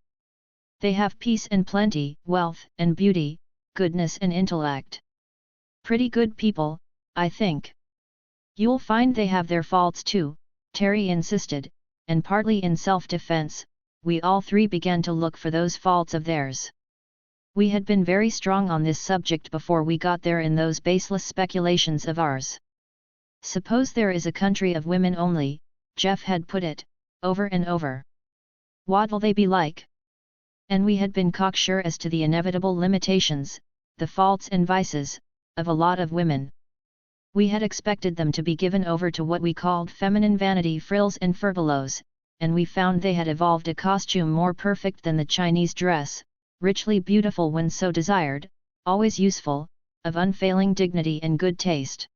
A: They have peace and plenty, wealth and beauty, goodness and intellect. Pretty good people, I think. You'll find they have their faults too, Terry insisted, and partly in self-defense, we all three began to look for those faults of theirs. We had been very strong on this subject before we got there in those baseless speculations of ours. Suppose there is a country of women only, Jeff had put it, over and over. What'll they be like? And we had been cocksure as to the inevitable limitations, the faults and vices, of a lot of women. We had expected them to be given over to what we called feminine vanity, frills and furbelows, and we found they had evolved a costume more perfect than the Chinese dress, richly beautiful when so desired, always useful, of unfailing dignity and good taste.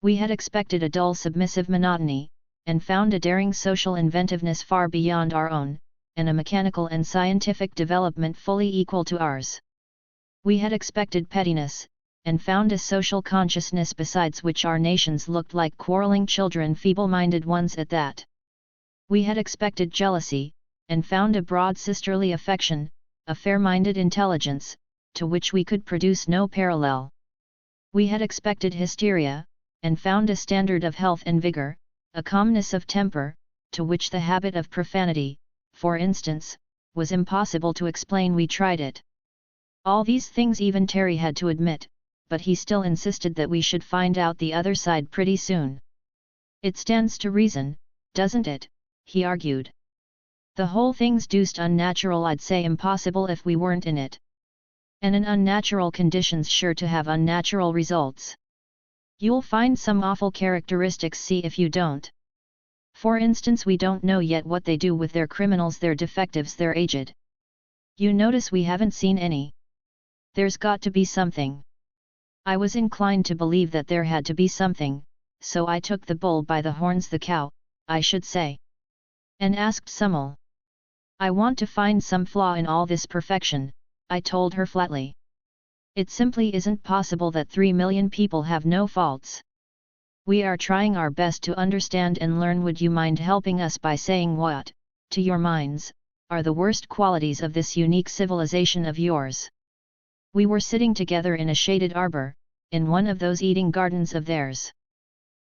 A: We had expected a dull submissive monotony, and found a daring social inventiveness far beyond our own, and a mechanical and scientific development fully equal to ours. We had expected pettiness, and found a social consciousness besides which our nations looked like quarreling children, feeble-minded ones at that. We had expected jealousy, and found a broad sisterly affection, a fair-minded intelligence, to which we could produce no parallel. We had expected hysteria, and found a standard of health and vigor, a calmness of temper, to which the habit of profanity, for instance, was impossible to explain. We tried it. All these things even Terry had to admit, but he still insisted that we should find out the other side pretty soon. It stands to reason, doesn't it, he argued. The whole thing's deuced unnatural, I'd say impossible if we weren't in it. And an unnatural condition's sure to have unnatural results. You'll find some awful characteristics, see if you don't. For instance, we don't know yet what they do with their criminals, their defectives, their aged. You notice we haven't seen any. There's got to be something. I was inclined to believe that there had to be something, so I took the bull by the horns, the cow, I should say. And asked Summel. I want to find some flaw in all this perfection, I told her flatly. It simply isn't possible that 3 million people have no faults. We are trying our best to understand and learn. Would you mind helping us by saying what, to your minds, are the worst qualities of this unique civilization of yours? We were sitting together in a shaded arbor, in one of those eating gardens of theirs.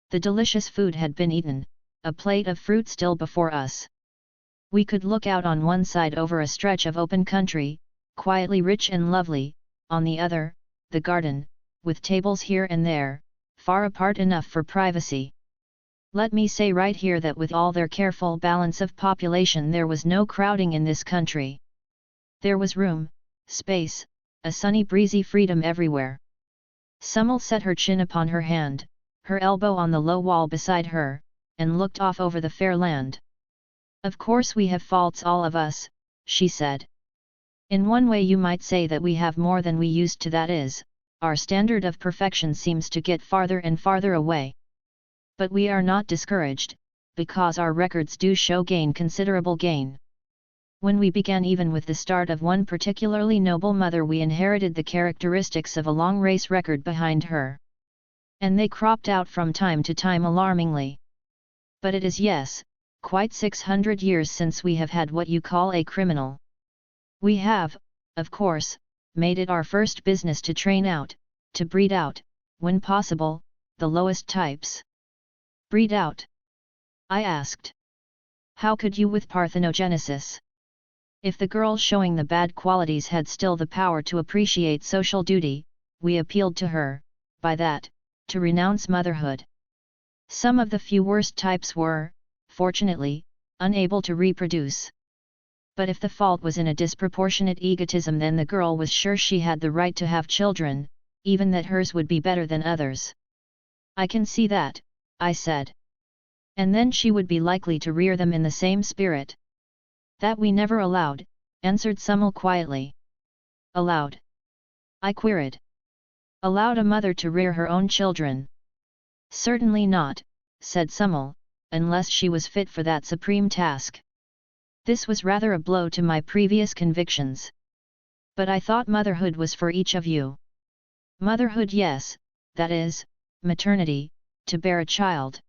A: The delicious food had been eaten, a plate of fruit still before us. We could look out on one side over a stretch of open country, quietly rich and lovely, on the other, the garden, with tables here and there, far apart enough for privacy. Let me say right here that with all their careful balance of population, there was no crowding in this country. There was room, space, a sunny breezy freedom everywhere. Summel set her chin upon her hand, her elbow on the low wall beside her, and looked off over the fair land. Of course we have faults, all of us, she said. In one way you might say that we have more than we used to, that is, our standard of perfection seems to get farther and farther away. But we are not discouraged, because our records do show considerable gain. When we began even with the start of one particularly noble mother, we inherited the characteristics of a long race record behind her. And they cropped out from time to time alarmingly. But it is, yes, quite 600 years since we have had what you call a criminal. We have, of course, made it our first business to train out, to breed out, when possible, the lowest types. Breed out? I asked. How could you with parthenogenesis? If the girl showing the bad qualities had still the power to appreciate social duty, we appealed to her, by that, to renounce motherhood. Some of the few worst types were, fortunately, unable to reproduce. But if the fault was in a disproportionate egotism, then the girl was sure she had the right to have children, even that hers would be better than others. I can see that, I said. And then she would be likely to rear them in the same spirit. That we never allowed, answered Summel quietly. Allowed? I queried. Allowed a mother to rear her own children? Certainly not, said Summel, unless she was fit for that supreme task. This was rather a blow to my previous convictions. But I thought motherhood was for each of you. Motherhood, yes, that is, maternity, to bear a child.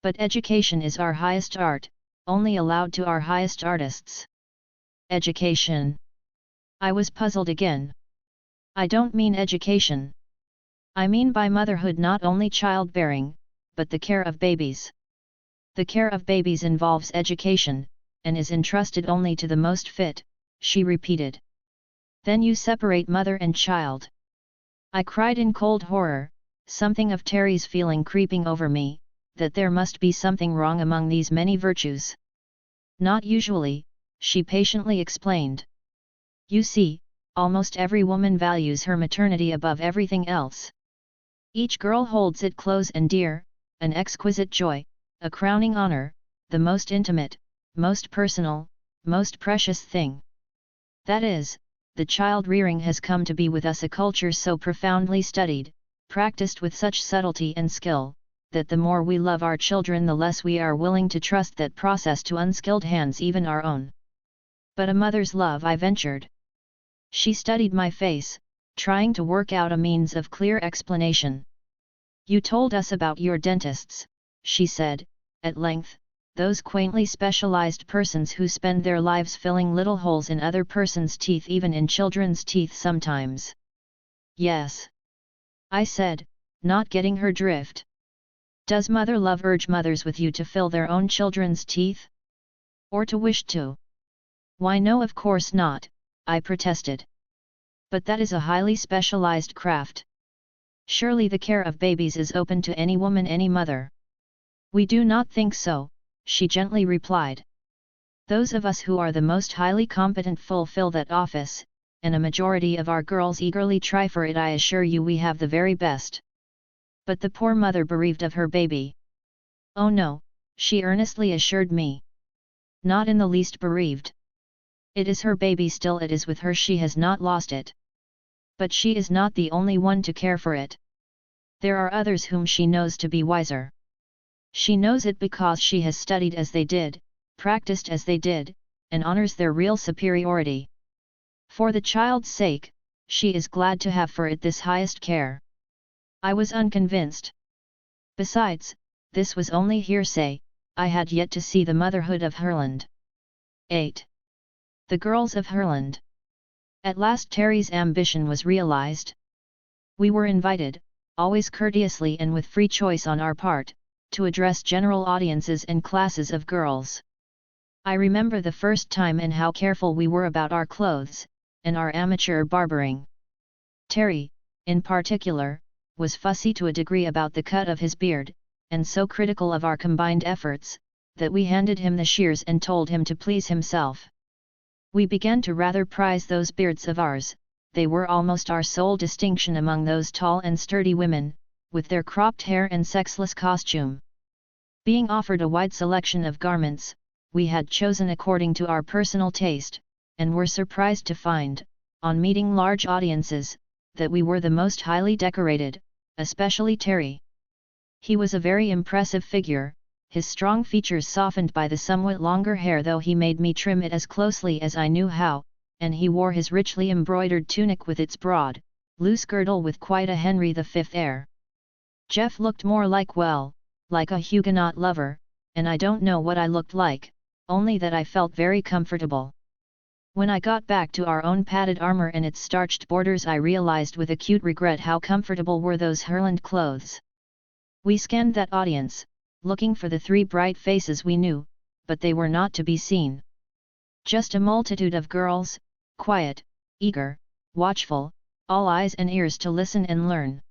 A: But education is our highest art, only allowed to our highest artists. Education. I was puzzled again. I don't mean education. I mean by motherhood not only childbearing, but the care of babies. The care of babies involves education, and is entrusted only to the most fit, she repeated. Then you separate mother and child. I cried in cold horror, something of Terry's feeling creeping over me, that there must be something wrong among these many virtues. Not usually, she patiently explained. You see, almost every woman values her maternity above everything else. Each girl holds it close and dear, an exquisite joy, a crowning honor, the most intimate, most personal, most precious thing. That is, the child rearing has come to be with us a culture so profoundly studied, practiced with such subtlety and skill, that the more we love our children the less we are willing to trust that process to unskilled hands, even our own. But a mother's love, I ventured. She studied my face, trying to work out a means of clear explanation. You told us about your dentists, she said, at length, those quaintly specialized persons who spend their lives filling little holes in other persons' teeth, even in children's teeth sometimes. Yes. I said, not getting her drift. Does mother love urge mothers with you to fill their own children's teeth? Or to wish to? Why no, of course not, I protested. But that is a highly specialized craft. Surely the care of babies is open to any woman, any mother. We do not think so, she gently replied. Those of us who are the most highly competent fulfill that office, and a majority of our girls eagerly try for it. I assure you we have the very best. But the poor mother bereaved of her baby. Oh no, she earnestly assured me. Not in the least bereaved. It is her baby still, it is with her, she has not lost it. But she is not the only one to care for it. There are others whom she knows to be wiser. She knows it because she has studied as they did, practiced as they did, and honors their real superiority. For the child's sake, she is glad to have for it this highest care. I was unconvinced. Besides, this was only hearsay, I had yet to see the motherhood of Herland. 8. The girls of Herland. At last Terry's ambition was realized. We were invited, always courteously and with free choice on our part, to address general audiences and classes of girls. I remember the first time and how careful we were about our clothes, and our amateur barbering. Terry, in particular, was fussy to a degree about the cut of his beard, and so critical of our combined efforts, that we handed him the shears and told him to please himself. We began to rather prize those beards of ours, they were almost our sole distinction among those tall and sturdy women, with their cropped hair and sexless costume. Being offered a wide selection of garments, we had chosen according to our personal taste, and were surprised to find, on meeting large audiences, that we were the most highly decorated, especially Terry. He was a very impressive figure, his strong features softened by the somewhat longer hair, though he made me trim it as closely as I knew how, and he wore his richly embroidered tunic with its broad, loose girdle with quite a Henry V air. Jeff looked more like a Huguenot lover, and I don't know what I looked like, only that I felt very comfortable. When I got back to our own padded armor and its starched borders, I realized with acute regret how comfortable were those Herland clothes. We scanned that audience, looking for the three bright faces we knew, but they were not to be seen. Just a multitude of girls, quiet, eager, watchful, all eyes and ears to listen and learn.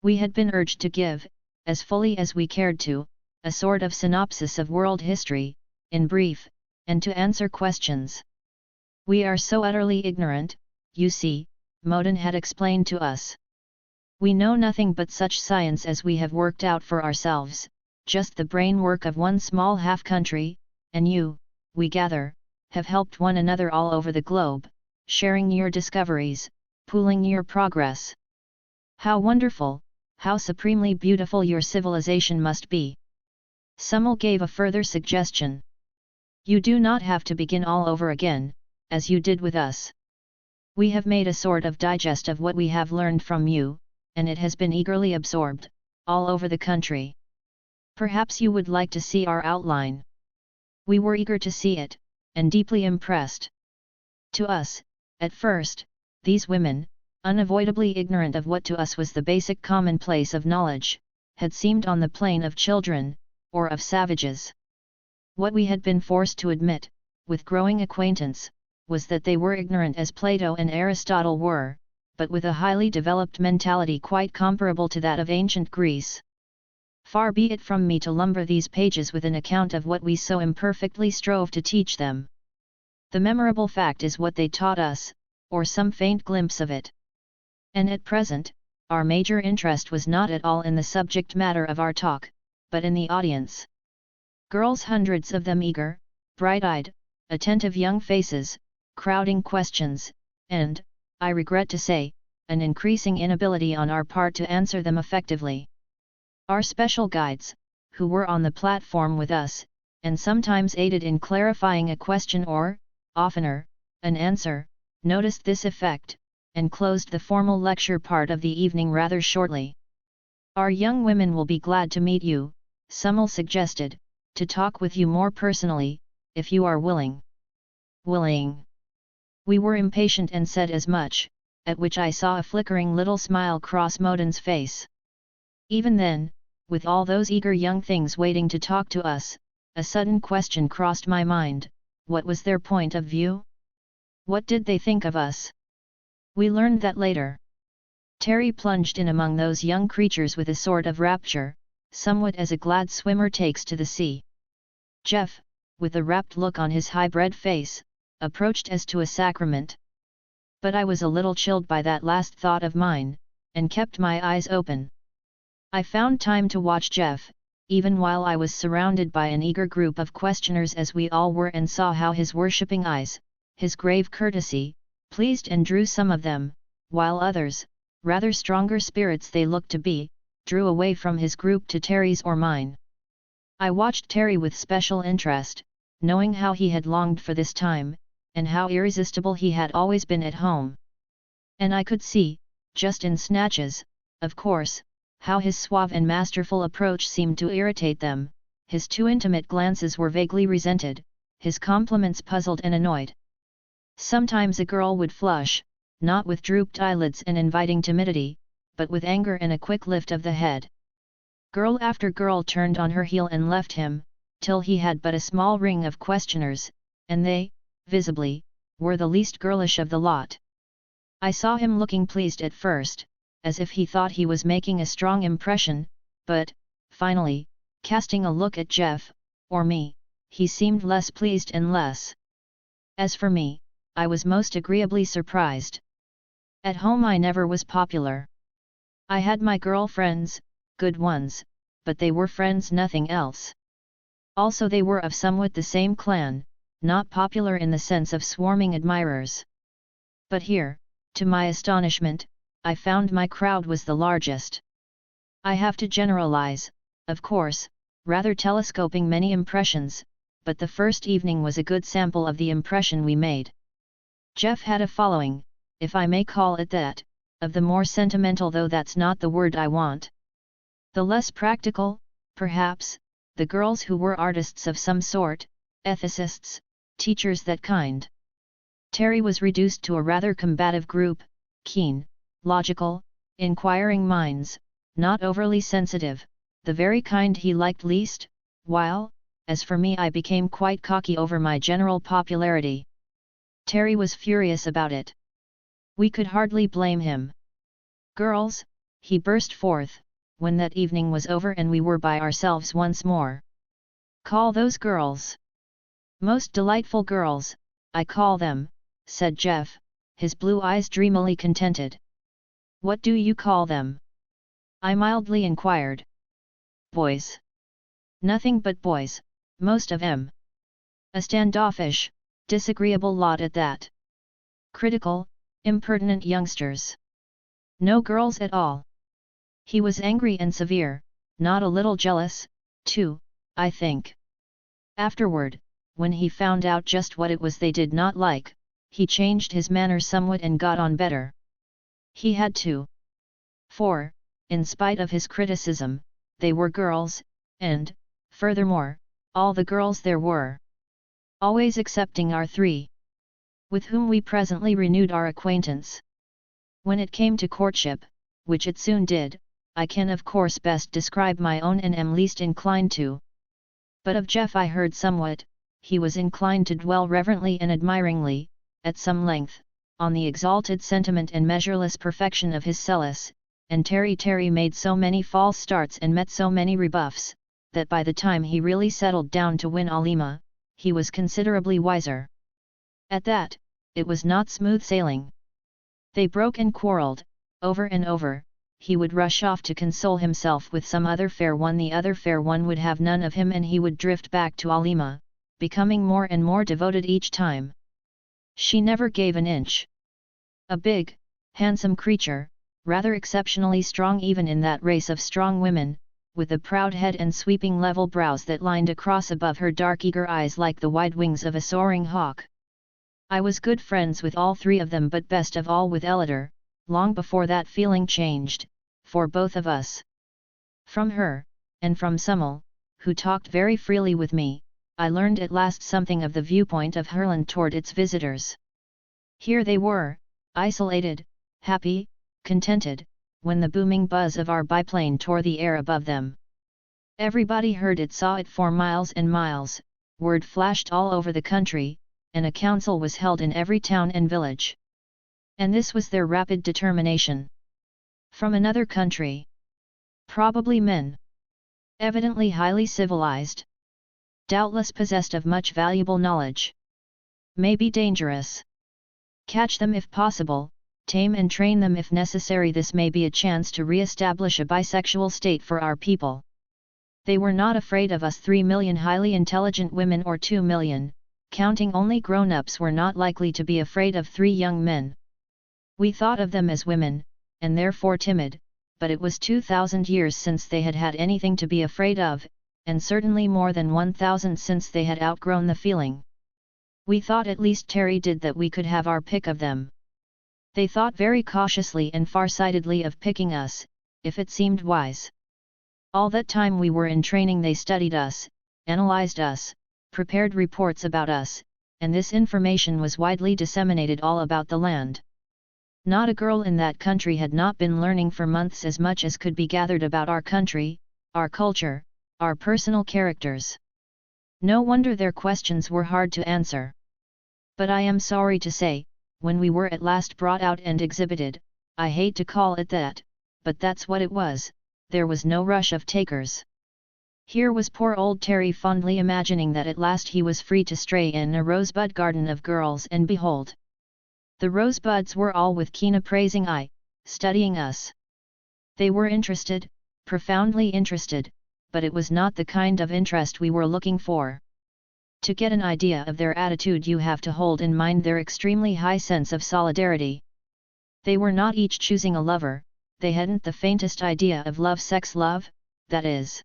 A: We had been urged to give, as fully as we cared to, a sort of synopsis of world history, in brief, and to answer questions. We are so utterly ignorant, you see, Moden had explained to us. We know nothing but such science as we have worked out for ourselves, just the brain work of one small half-country, and you, we gather, have helped one another all over the globe, sharing your discoveries, pooling your progress. How wonderful, how supremely beautiful your civilization must be. Summel gave a further suggestion. You do not have to begin all over again, as you did with us. We have made a sort of digest of what we have learned from you, and it has been eagerly absorbed, all over the country. Perhaps you would like to see our outline. We were eager to see it, and deeply impressed. To us, at first, these women, unavoidably ignorant of what to us was the basic commonplace of knowledge, had seemed on the plane of children, or of savages. What we had been forced to admit, with growing acquaintance, was that they were ignorant as Plato and Aristotle were, but with a highly developed mentality quite comparable to that of ancient Greece. Far be it from me to lumber these pages with an account of what we so imperfectly strove to teach them. The memorable fact is what they taught us, or some faint glimpse of it. And at present, our major interest was not at all in the subject matter of our talk, but in the audience. Girls, hundreds of them eager, bright-eyed, attentive young faces, crowding questions, and, I regret to say, an increasing inability on our part to answer them effectively. Our special guides, who were on the platform with us, and sometimes aided in clarifying a question or, oftener, an answer, noticed this effect, and closed the formal lecture part of the evening rather shortly. Our young women will be glad to meet you, Summel suggested, to talk with you more personally, if you are willing. Willing. We were impatient and said as much, at which I saw a flickering little smile cross Moden's face. Even then, with all those eager young things waiting to talk to us, a sudden question crossed my mind: what was their point of view? What did they think of us? We learned that later. Terry plunged in among those young creatures with a sort of rapture, somewhat as a glad swimmer takes to the sea. Jeff, with a rapt look on his high-bred face, approached as to a sacrament. But I was a little chilled by that last thought of mine, and kept my eyes open. I found time to watch Jeff, even while I was surrounded by an eager group of questioners as we all were, and saw how his worshipping eyes, his grave courtesy, pleased and drew some of them, while others, rather stronger spirits they looked to be, drew away from his group to Terry's or mine. I watched Terry with special interest, knowing how he had longed for this time, and how irresistible he had always been at home. And I could see, just in snatches, of course, how his suave and masterful approach seemed to irritate them, his too intimate glances were vaguely resented, his compliments puzzled and annoyed. Sometimes a girl would flush, not with drooped eyelids and inviting timidity, but with anger and a quick lift of the head. Girl after girl turned on her heel and left him, till he had but a small ring of questioners, and they, visibly, were the least girlish of the lot. I saw him looking pleased at first, as if he thought he was making a strong impression, but, finally, casting a look at Jeff, or me, he seemed less pleased and less. As for me, I was most agreeably surprised. At home I never was popular. I had my girl friends, good ones, but they were friends, nothing else. Also they were of somewhat the same clan, not popular in the sense of swarming admirers. But here, to my astonishment, I found my crowd was the largest. I have to generalize, of course, rather telescoping many impressions, but the first evening was a good sample of the impression we made. Jeff had a following, if I may call it that, of the more sentimental, though that's not the word I want. The less practical, perhaps, the girls who were artists of some sort, ethicists, teachers, that kind. Terry was reduced to a rather combative group, keen, logical, inquiring minds, not overly sensitive, the very kind he liked least, while, as for me, I became quite cocky over my general popularity. Terry was furious about it. We could hardly blame him. Girls, he burst forth, when that evening was over and we were by ourselves once more. Call those girls. Most delightful girls, I call them, said Jeff, his blue eyes dreamily contented. What do you call them? I mildly inquired. Boys. Nothing but boys, most of 'em. A standoffish, disagreeable lot at that. Critical, impertinent youngsters. No girls at all. He was angry and severe, not a little jealous, too, I think. Afterward, when he found out just what it was they did not like, he changed his manner somewhat and got on better. He had to. For, in spite of his criticism, they were girls, and, furthermore, all the girls there were. Always excepting our three, with whom we presently renewed our acquaintance. When it came to courtship, which it soon did, I can of course best describe my own and am least inclined to. But of Jeff I heard somewhat. He was inclined to dwell reverently and admiringly, at some length, on the exalted sentiment and measureless perfection of his Celis, and Terry made so many false starts and met so many rebuffs, that by the time he really settled down to win Alima, he was considerably wiser. At that, it was not smooth sailing. They broke and quarrelled, over and over. He would rush off to console himself with some other fair one. The other fair one would have none of him, and he would drift back to Alima, becoming more and more devoted each time. She never gave an inch. A big, handsome creature, rather exceptionally strong even in that race of strong women, with a proud head and sweeping level brows that lined across above her dark eager eyes like the wide wings of a soaring hawk. I was good friends with all three of them, but best of all with Elidor. Long before that feeling changed, for both of us. From her, and from Summel, who talked very freely with me, I learned at last something of the viewpoint of Herland toward its visitors. Here they were, isolated, happy, contented, when the booming buzz of our biplane tore the air above them. Everybody heard it, saw it for miles and miles, word flashed all over the country, and a council was held in every town and village. And this was their rapid determination. From another country. Probably men. Evidently highly civilized. Doubtless possessed of much valuable knowledge. May be dangerous. Catch them if possible, tame and train them if necessary. This may be a chance to re-establish a bisexual state for our people. They were not afraid of us. 3 million highly intelligent women, or 2 million, counting only grown-ups, were not likely to be afraid of 3 young men. We thought of them as women, and therefore timid, but it was 2,000 years since they had had anything to be afraid of, and certainly more than 1,000 since they had outgrown the feeling. We thought, at least Terry did, that we could have our pick of them. They thought very cautiously and farsightedly of picking us, if it seemed wise. All that time we were in training they studied us, analyzed us, prepared reports about us, and this information was widely disseminated all about the land. Not a girl in that country had not been learning for months as much as could be gathered about our country, our culture, our personal characters. No wonder their questions were hard to answer. But I am sorry to say, when we were at last brought out and exhibited, I hate to call it that, but that's what it was, there was no rush of takers. Here was poor old Terry fondly imagining that at last he was free to stray in a rosebud garden of girls, and behold! The rosebuds were all with keen appraising eye, studying us. They were interested, profoundly interested, but it was not the kind of interest we were looking for. To get an idea of their attitude you have to hold in mind their extremely high sense of solidarity. They were not each choosing a lover, they hadn't the faintest idea of love, sex love, that is.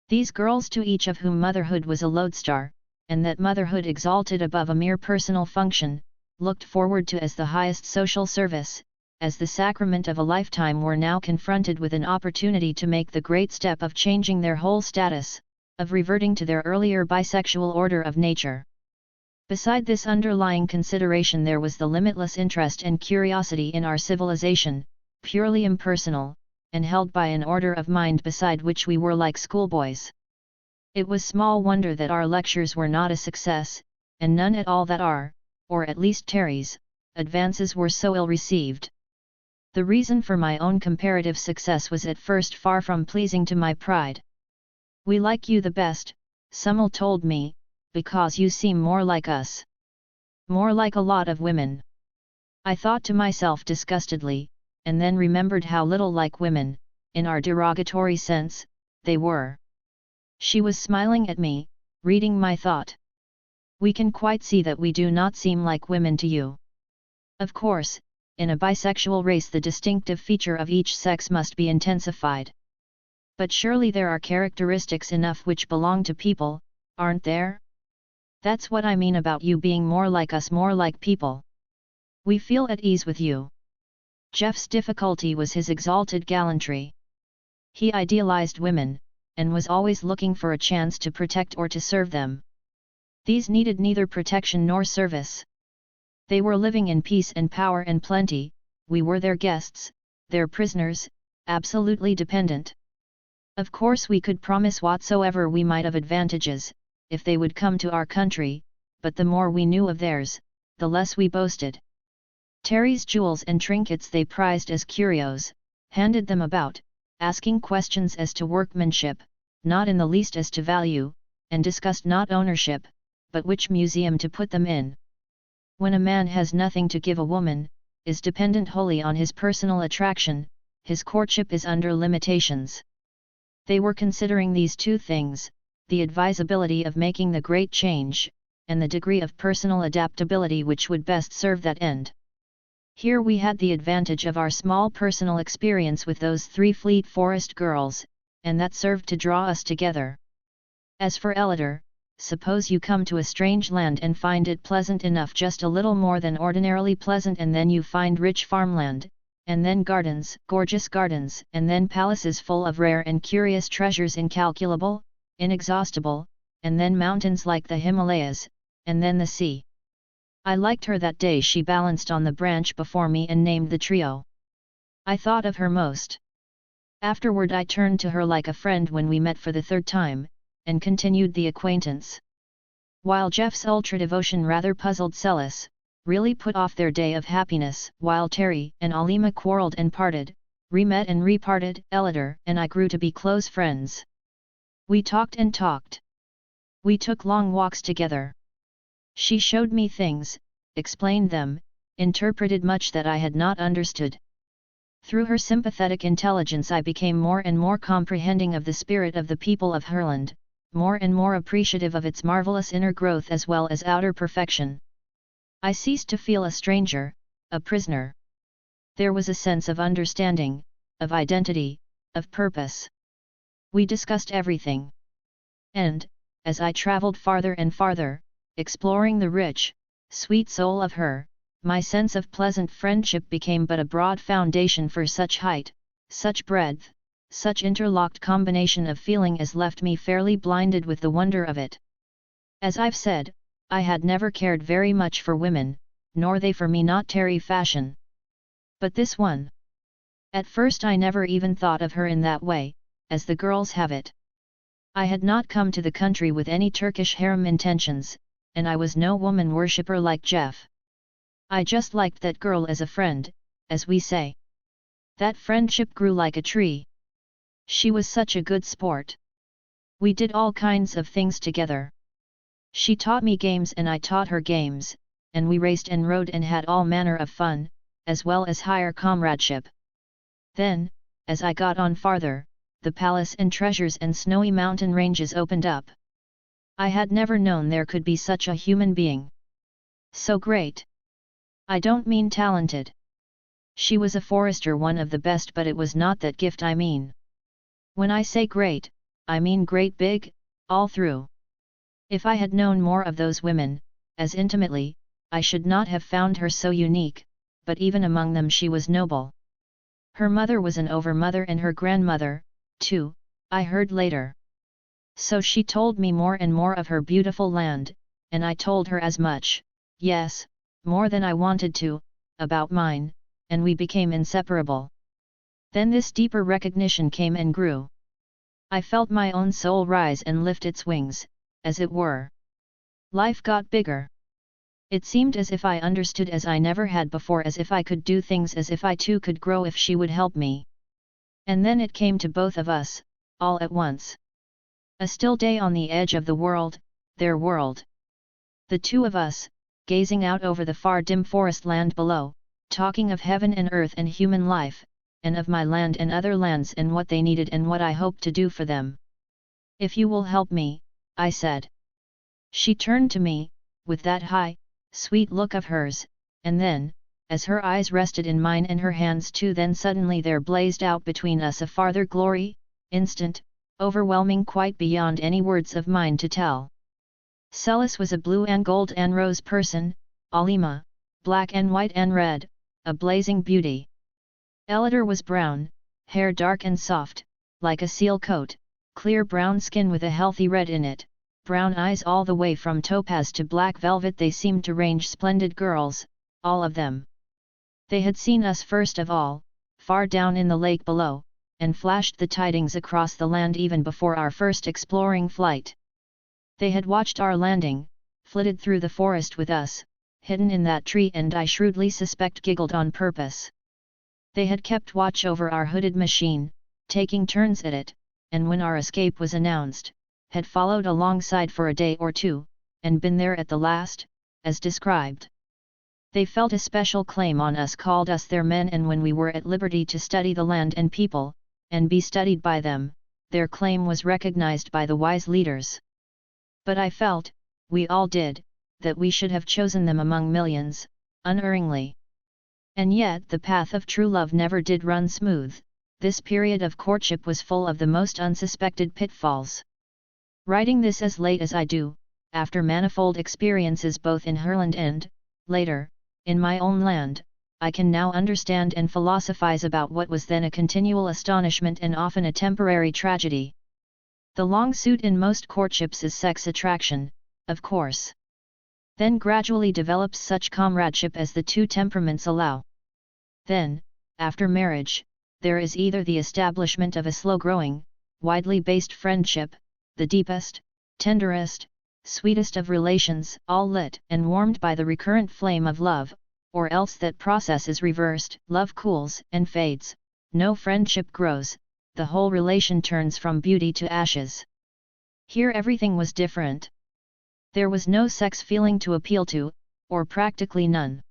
A: These girls, to each of whom motherhood was a lodestar, and that motherhood exalted above a mere personal function, looked forward to as the highest social service, as the sacrament of a lifetime, were now confronted with an opportunity to make the great step of changing their whole status, of reverting to their earlier bisexual order of nature. Beside this underlying consideration there was the limitless interest and curiosity in our civilization, purely impersonal, and held by an order of mind beside which we were like schoolboys. It was small wonder that our lectures were not a success, and none at all that are, or at least Terry's, advances were so ill received. The reason for my own comparative success was at first far from pleasing to my pride. "We like you the best," Summel told me, "because you seem more like us. More like a lot of women." I thought to myself disgustedly, and then remembered how little like women, in our derogatory sense, they were. She was smiling at me, reading my thought. "We can quite see that we do not seem like women to you. Of course, in a bisexual race the distinctive feature of each sex must be intensified. But surely there are characteristics enough which belong to people, aren't there? That's what I mean about you being more like us, more like people. We feel at ease with you. Jeff's difficulty was his exalted gallantry. He idealized women, and was always looking for a chance to protect or to serve them. These needed neither protection nor service. They were living in peace and power and plenty, we were their guests, their prisoners, absolutely dependent. Of course we could promise whatsoever we might of advantages, if they would come to our country, but the more we knew of theirs, the less we boasted. Terry's jewels and trinkets they prized as curios, handed them about, asking questions as to workmanship, not in the least as to value, and discussed not ownership, but which museum to put them in. When a man has nothing to give a woman, is dependent wholly on his personal attraction, his courtship is under limitations. They were considering these two things, the advisability of making the great change, and the degree of personal adaptability which would best serve that end. Here we had the advantage of our small personal experience with those 3 Fleet Forest girls, and that served to draw us together. As for Elidor, suppose you come to a strange land and find it pleasant enough, just a little more than ordinarily pleasant, and then you find rich farmland, and then gardens, gorgeous gardens, and then palaces full of rare and curious treasures incalculable, inexhaustible, and then mountains like the Himalayas, and then the sea. I liked her that day she balanced on the branch before me and named the trio. I thought of her most. Afterward I turned to her like a friend when we met for the 3rd time, and continued the acquaintance. While Jeff's ultra-devotion rather puzzled Celis, really put off their day of happiness, while Terry and Alima quarrelled and parted, re-met and reparted, Elidor and I grew to be close friends. We talked and talked. We took long walks together. She showed me things, explained them, interpreted much that I had not understood. Through her sympathetic intelligence I became more and more comprehending of the spirit of the people of Herland, more and more appreciative of its marvelous inner growth as well as outer perfection. I ceased to feel a stranger, a prisoner. There was a sense of understanding, of identity, of purpose. We discussed everything. And, as I travelled farther and farther, exploring the rich, sweet soul of her, my sense of pleasant friendship became but a broad foundation for such height, such breadth, such interlocked combination of feeling as left me fairly blinded with the wonder of it. As I've said, I had never cared very much for women, nor they for me, not Terry fashion. But this one. At first I never even thought of her in that way, as the girls have it. I had not come to the country with any Turkish harem intentions, and I was no woman worshipper like Jeff. I just liked that girl as a friend, as we say. That friendship grew like a tree. She was such a good sport. We did all kinds of things together. She taught me games and I taught her games, and we raced and rode and had all manner of fun, as well as higher comradeship. Then, as I got on farther, the palace and treasures and snowy mountain ranges opened up. I had never known there could be such a human being. So great. I don't mean talented. She was a forester, one of the best, but it was not that gift I mean. When I say great, I mean great big, all through. If I had known more of those women, as intimately, I should not have found her so unique, but even among them she was noble. Her mother was an overmother and her grandmother, too, I heard later. So she told me more and more of her beautiful land, and I told her as much, yes, more than I wanted to, about mine, and we became inseparable. Then this deeper recognition came and grew. I felt my own soul rise and lift its wings, as it were. Life got bigger. It seemed as if I understood as I never had before, as if I could do things, as if I too could grow if she would help me. And then it came to both of us, all at once. A still day on the edge of the world, their world. The two of us, gazing out over the far dim forest land below, talking of heaven and earth and human life, and of my land and other lands and what they needed and what I hoped to do for them. If you will help me, I said. She turned to me, with that high, sweet look of hers, and then, as her eyes rested in mine and her hands too, then suddenly there blazed out between us a farther glory, instant, overwhelming, quite beyond any words of mine to tell. Celis was a blue and gold and rose person, Alima, black and white and red, a blazing beauty. Elidor was brown, hair dark and soft, like a seal coat, clear brown skin with a healthy red in it, brown eyes all the way from topaz to black velvet. They seemed to range splendid girls, all of them. They had seen us first of all, far down in the lake below, and flashed the tidings across the land even before our first exploring flight. They had watched our landing, flitted through the forest with us, hidden in that tree, and I shrewdly suspect giggled on purpose. They had kept watch over our hooded machine, taking turns at it, and when our escape was announced, had followed alongside for a day or two, and been there at the last, as described. They felt a special claim on us, called us their men, and when we were at liberty to study the land and people, and be studied by them, their claim was recognized by the wise leaders. But I felt, we all did, that we should have chosen them among millions, unerringly. And yet the path of true love never did run smooth. This period of courtship was full of the most unsuspected pitfalls. Writing this as late as I do, after manifold experiences both in Herland and, later, in my own land, I can now understand and philosophize about what was then a continual astonishment and often a temporary tragedy. The long suit in most courtships is sex attraction, of course. Then gradually develops such comradeship as the two temperaments allow. Then, after marriage, there is either the establishment of a slow-growing, widely based friendship, the deepest, tenderest, sweetest of relations, all lit and warmed by the recurrent flame of love, or else that process is reversed, love cools and fades, no friendship grows, the whole relation turns from beauty to ashes. Here everything was different. There was no sex feeling to appeal to, or practically none.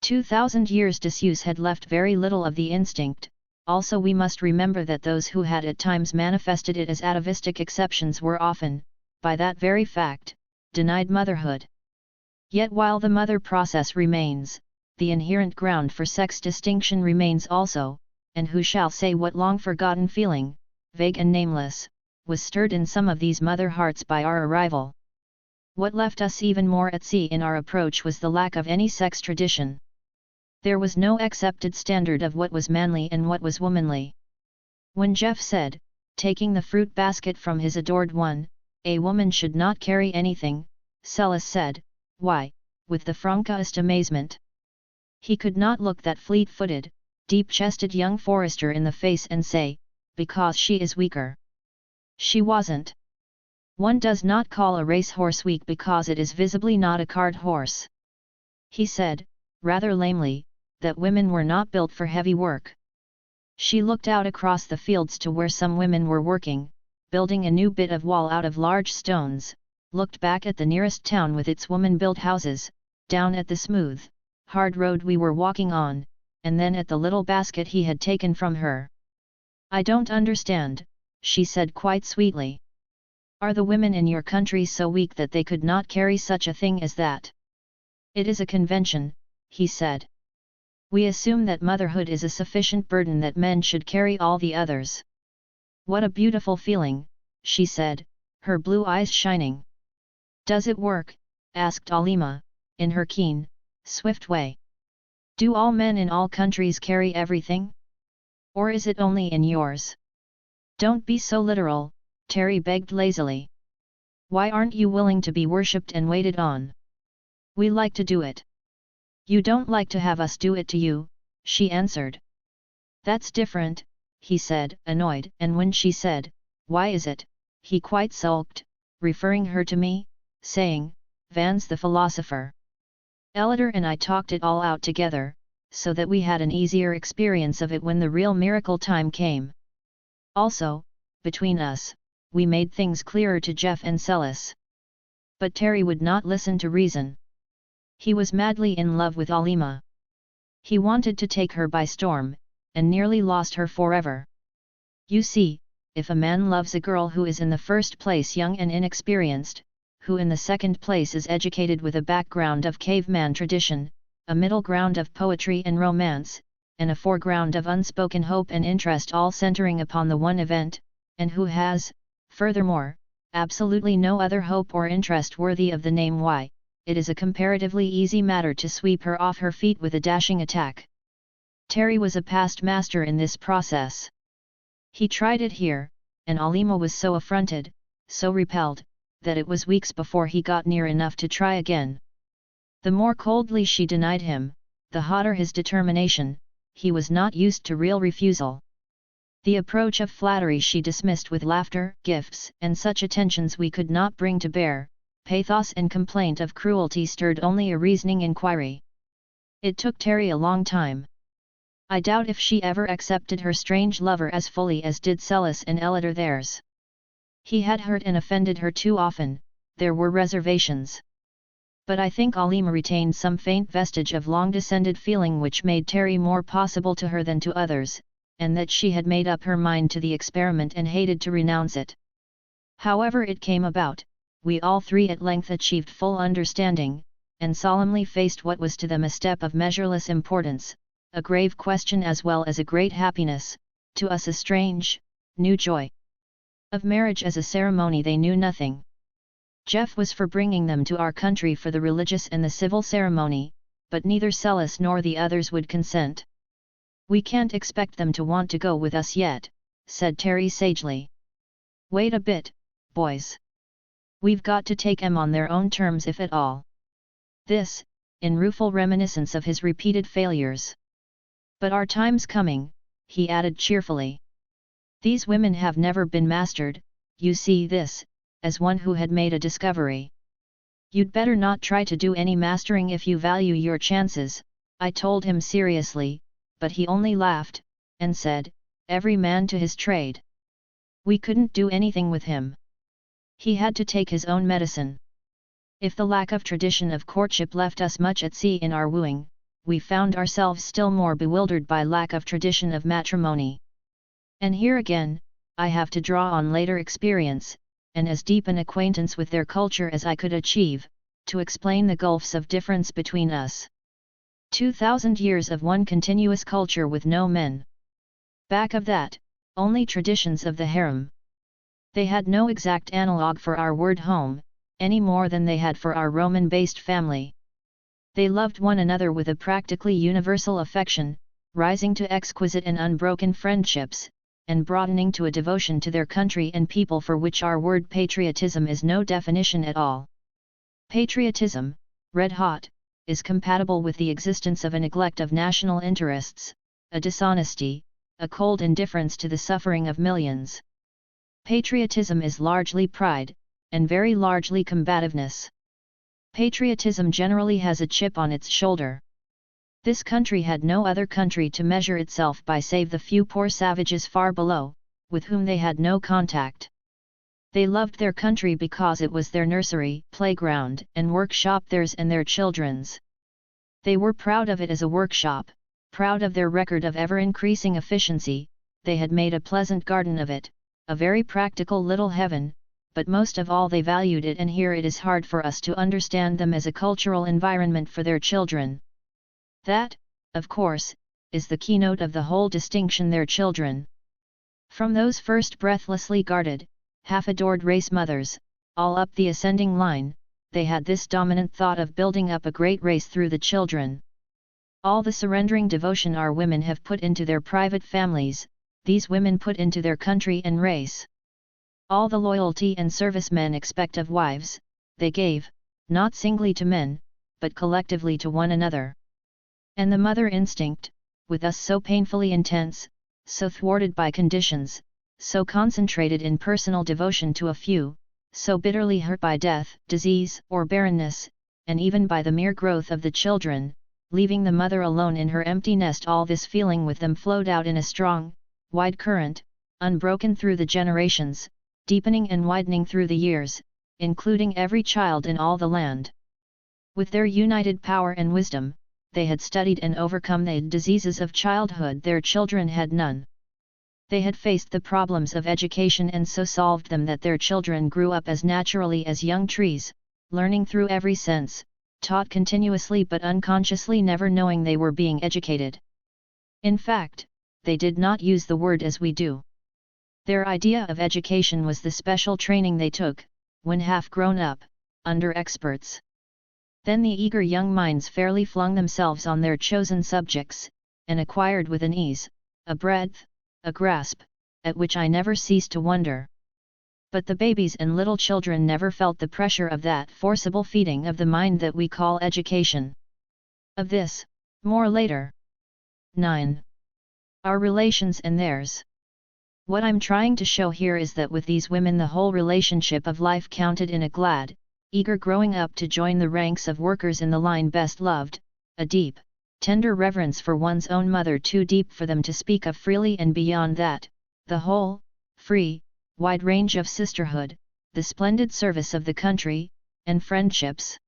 A: 2,000 years' disuse had left very little of the instinct. Also we must remember that those who had at times manifested it as atavistic exceptions were often, by that very fact, denied motherhood. Yet while the mother process remains, the inherent ground for sex distinction remains also, and who shall say what long-forgotten feeling, vague and nameless, was stirred in some of these mother hearts by our arrival. What left us even more at sea in our approach was the lack of any sex tradition. There was no accepted standard of what was manly and what was womanly. When Jeff said, taking the fruit basket from his adored one, a woman should not carry anything, Celis said, why, with the frankest amazement. He could not look that fleet-footed, deep-chested young forester in the face and say, because she is weaker. She wasn't. One does not call a racehorse weak because it is visibly not a cart horse. He said, rather lamely, that women were not built for heavy work. She looked out across the fields to where some women were working, building a new bit of wall out of large stones, looked back at the nearest town with its woman-built houses, down at the smooth, hard road we were walking on, and then at the little basket he had taken from her. I don't understand, she said quite sweetly. Are the women in your country so weak that they could not carry such a thing as that? It is a convention, he said. We assume that motherhood is a sufficient burden that men should carry all the others. What a beautiful feeling, she said, her blue eyes shining. Does it work? Asked Alima, in her keen, swift way. Do all men in all countries carry everything? Or is it only in yours? Don't be so literal, Terry begged lazily. Why aren't you willing to be worshipped and waited on? We like to do it. You don't like to have us do it to you, she answered. That's different, he said, annoyed, and when she said, why is it, he quite sulked, referring her to me, saying, Vans the philosopher. Elidor and I talked it all out together, so that we had an easier experience of it when the real miracle time came. Also, between us, we made things clearer to Jeff and Celis. But Terry would not listen to reason. He was madly in love with Alima. He wanted to take her by storm, and nearly lost her forever. You see, if a man loves a girl who is in the first place young and inexperienced, who in the second place is educated with a background of caveman tradition, a middle ground of poetry and romance, and a foreground of unspoken hope and interest, all centering upon the one event, and who has, furthermore, absolutely no other hope or interest worthy of the name. Why, it is a comparatively easy matter to sweep her off her feet with a dashing attack. Terry was a past master in this process. He tried it here, and Alima was so affronted, so repelled, that it was weeks before he got near enough to try again. The more coldly she denied him, the hotter his determination. He was not used to real refusal. The approach of flattery she dismissed with laughter, gifts, and such attentions we could not bring to bear. Pathos and complaint of cruelty stirred only a reasoning inquiry. It took Terry a long time. I doubt if she ever accepted her strange lover as fully as did Celis and Elidor theirs. He had hurt and offended her too often, there were reservations. But I think Alima retained some faint vestige of long-descended feeling which made Terry more possible to her than to others, and that she had made up her mind to the experiment and hated to renounce it. However it came about, we all three at length achieved full understanding, and solemnly faced what was to them a step of measureless importance, a grave question as well as a great happiness, to us a strange, new joy. Of marriage as a ceremony they knew nothing. Jeff was for bringing them to our country for the religious and the civil ceremony, but neither Celis nor the others would consent. "We can't expect them to want to go with us yet," said Terry sagely. "Wait a bit, boys. We've got to take 'em on their own terms if at all." This, in rueful reminiscence of his repeated failures. "But our time's coming," he added cheerfully. "These women have never been mastered, you see this, as one who had made a discovery. You'd better not try to do any mastering if you value your chances," I told him seriously, but he only laughed, and said, "Every man to his trade." We couldn't do anything with him. He had to take his own medicine. If the lack of tradition of courtship left us much at sea in our wooing, we found ourselves still more bewildered by lack of tradition of matrimony. And here again, I have to draw on later experience, and as deep an acquaintance with their culture as I could achieve, to explain the gulfs of difference between us. 2,000 years of one continuous culture with no men. Back of that, only traditions of the harem. They had no exact analogue for our word home, any more than they had for our Roman-based family. They loved one another with a practically universal affection, rising to exquisite and unbroken friendships, and broadening to a devotion to their country and people for which our word patriotism is no definition at all. Patriotism, red hot, is compatible with the existence of a neglect of national interests, a dishonesty, a cold indifference to the suffering of millions. Patriotism is largely pride, and very largely combativeness. Patriotism generally has a chip on its shoulder. This country had no other country to measure itself by save the few poor savages far below, with whom they had no contact. They loved their country because it was their nursery, playground, and workshop, theirs and their children's. They were proud of it as a workshop, proud of their record of ever-increasing efficiency. They had made a pleasant garden of it, a very practical little heaven, but most of all they valued it, and here it is hard for us to understand them as a cultural environment for their children. That, of course, is the keynote of the whole distinction, their children. From those first breathlessly guarded, half-adored race mothers, all up the ascending line, they had this dominant thought of building up a great race through the children. All the surrendering devotion our women have put into their private families, these women put into their country and race. All the loyalty and service men expect of wives, they gave, not singly to men, but collectively to one another. And the mother instinct, with us so painfully intense, so thwarted by conditions, so concentrated in personal devotion to a few, so bitterly hurt by death, disease, or barrenness, and even by the mere growth of the children, leaving the mother alone in her empty nest, all this feeling with them flowed out in a strong, wide current, unbroken through the generations, deepening and widening through the years, including every child in all the land. With their united power and wisdom, they had studied and overcome the diseases of childhood their children had none. They had faced the problems of education and so solved them that their children grew up as naturally as young trees, learning through every sense, taught continuously but unconsciously, never knowing they were being educated. In fact, they did not use the word as we do. Their idea of education was the special training they took, when half grown up, under experts. Then the eager young minds fairly flung themselves on their chosen subjects, and acquired with an ease, a breadth, a grasp, at which I never ceased to wonder. But the babies and little children never felt the pressure of that forcible feeding of the mind that we call education. Of this, more later. 9. Our relations and theirs. What I'm trying to show here is that with these women the whole relationship of life counted in a glad, eager growing up to join the ranks of workers in the line best loved, a deep, tender reverence for one's own mother too deep for them to speak of freely, and beyond that, the whole, free, wide range of sisterhood, the splendid service of the country, and friendships.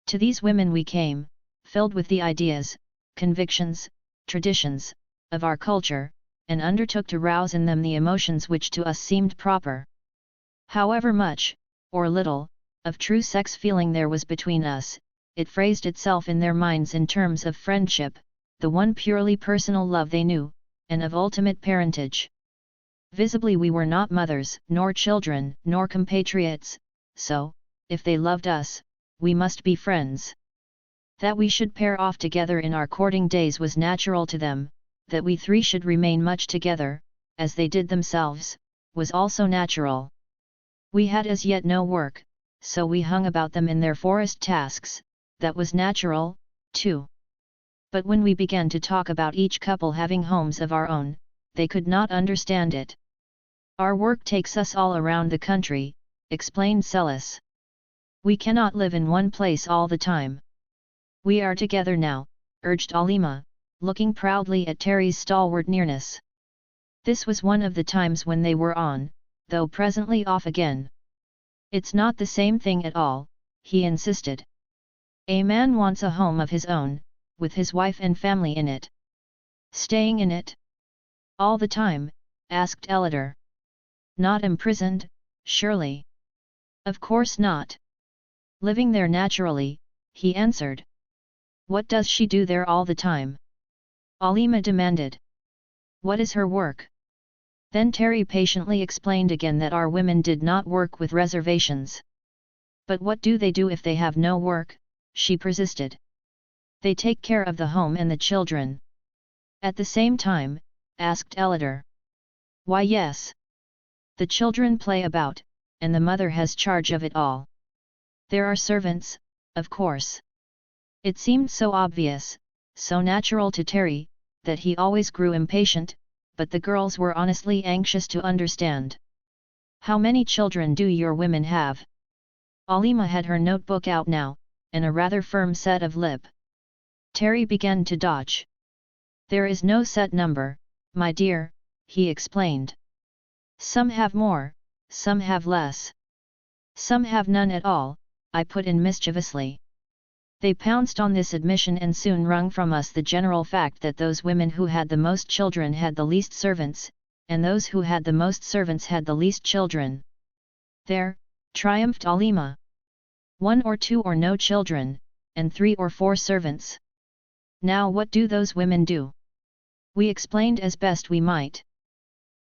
A: To these women we came, filled with the ideas, convictions, traditions, of our culture, and undertook to rouse in them the emotions which to us seemed proper. However much, or little, of true sex feeling there was between us, it phrased itself in their minds in terms of friendship, the one purely personal love they knew, and of ultimate parentage. Visibly we were not mothers, nor children, nor compatriots, so, if they loved us, we must be friends. That we should pair off together in our courting days was natural to them, that we three should remain much together, as they did themselves, was also natural. We had as yet no work, so we hung about them in their forest tasks, that was natural, too. But when we began to talk about each couple having homes of our own, they could not understand it. Our work takes us all around the country, explained Celis. We cannot live in one place all the time. We are together now, urged Alima, looking proudly at Terry's stalwart nearness. This was one of the times when they were on, though presently off again. It's not the same thing at all, he insisted. A man wants a home of his own, with his wife and family in it. Staying in it? All the time? Asked Elidor. Not imprisoned, surely? Of course not. Living there naturally, he answered. What does she do there all the time? Alima demanded. What is her work? Then Terry patiently explained again that our women did not work with reservations. But what do they do if they have no work? She persisted. They take care of the home and the children. At the same time? Asked Elidor. Why, yes. The children play about, and the mother has charge of it all. There are servants, of course. It seemed so obvious, so natural to Terry, that he always grew impatient, but the girls were honestly anxious to understand. How many children do your women have? Alima had her notebook out now, and a rather firm set of lip. Terry began to dodge. There is no set number, my dear, he explained. Some have more, some have less. Some have none at all, I put in mischievously. They pounced on this admission and soon wrung from us the general fact that those women who had the most children had the least servants, and those who had the most servants had the least children. There, triumphed Alima. 1 or 2 or no children, and 3 or 4 servants. Now what do those women do? We explained as best we might.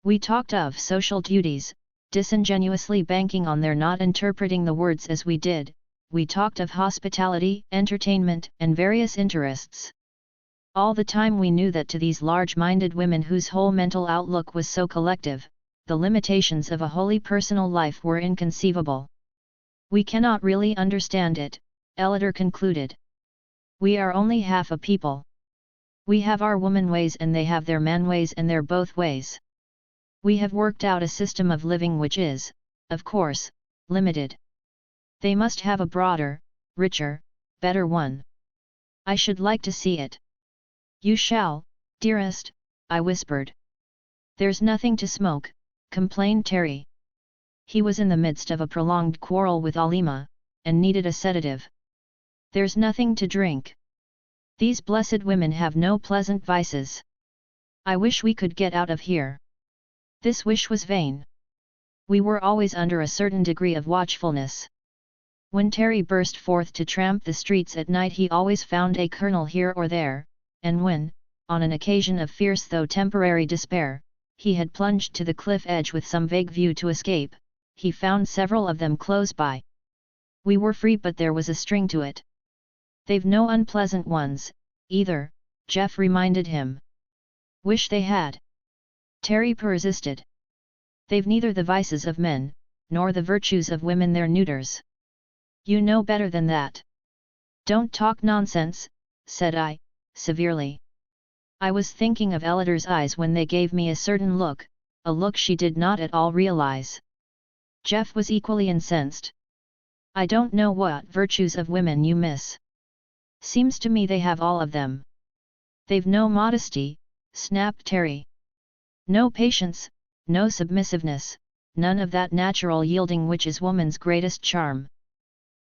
A: We talked of social duties, disingenuously banking on their not interpreting the words as we did. We talked of hospitality, entertainment, and various interests. All the time we knew that to these large-minded women whose whole mental outlook was so collective, the limitations of a wholly personal life were inconceivable. We cannot really understand it, Elidor concluded. We are only half a people. We have our woman ways and they have their man ways, and they're both ways. We have worked out a system of living which is, of course, limited. They must have a broader, richer, better one. I should like to see it. You shall, dearest, I whispered. There's nothing to smoke, complained Terry. He was in the midst of a prolonged quarrel with Alima, and needed a sedative. There's nothing to drink. These blessed women have no pleasant vices. I wish we could get out of here. This wish was vain. We were always under a certain degree of watchfulness. When Terry burst forth to tramp the streets at night he always found a kernel here or there, and when, on an occasion of fierce though temporary despair, he had plunged to the cliff edge with some vague view to escape, he found several of them close by. We were free but there was a string to it. They've no unpleasant ones, either, Jeff reminded him. Wish they had. Terry persisted. They've neither the vices of men, nor the virtues of women they're neuters. You know better than that. Don't talk nonsense, said I, severely. I was thinking of Ellider's eyes when they gave me a certain look, a look she did not at all realize. Jeff was equally incensed. I don't know what virtues of women you miss. Seems to me they have all of them. They've no modesty, snapped Terry. No patience, no submissiveness, none of that natural yielding which is woman's greatest charm.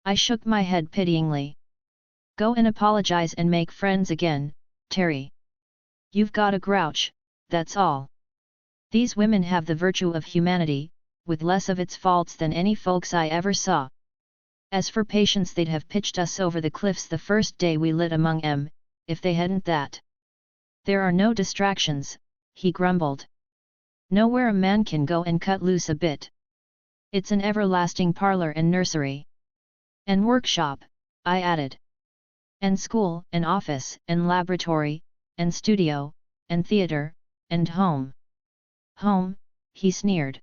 A: I shook my head pityingly. Go and apologize and make friends again, Terry. You've got a grouch, that's all. These women have the virtue of humanity, with less of its faults than any folks I ever saw. As for patience, they'd have pitched us over the cliffs the first day we lit among 'em, if they hadn't that. There are no distractions, he grumbled. Nowhere a man can go and cut loose a bit. It's an everlasting parlor and nursery. And workshop, I added. And school, and office, and laboratory, and studio, and theater, and home. Home, he sneered.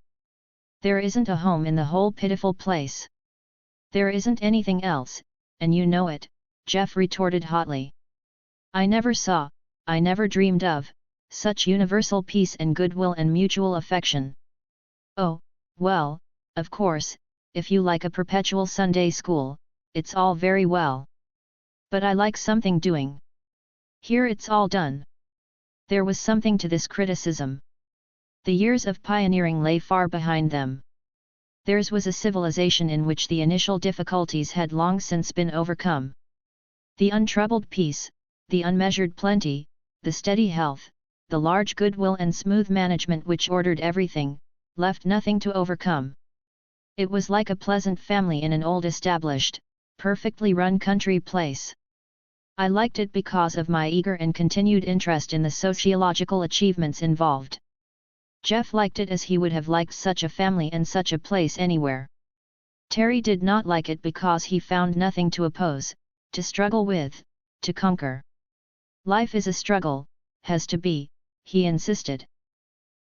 A: There isn't a home in the whole pitiful place. There isn't anything else, and you know it, Jeff retorted hotly. I never saw, I never dreamed of, such universal peace and goodwill and mutual affection. Oh, well, of course, if you like a perpetual Sunday school, it's all very well. But I like something doing. Here it's all done. There was something to this criticism. The years of pioneering lay far behind them. Theirs was a civilization in which the initial difficulties had long since been overcome. The untroubled peace, the unmeasured plenty, the steady health, the large goodwill and smooth management which ordered everything, left nothing to overcome. It was like a pleasant family in an old established, perfectly run country place. I liked it because of my eager and continued interest in the sociological achievements involved. Jeff liked it as he would have liked such a family and such a place anywhere. Terry did not like it because he found nothing to oppose, to struggle with, to conquer. Life is a struggle, has to be, he insisted.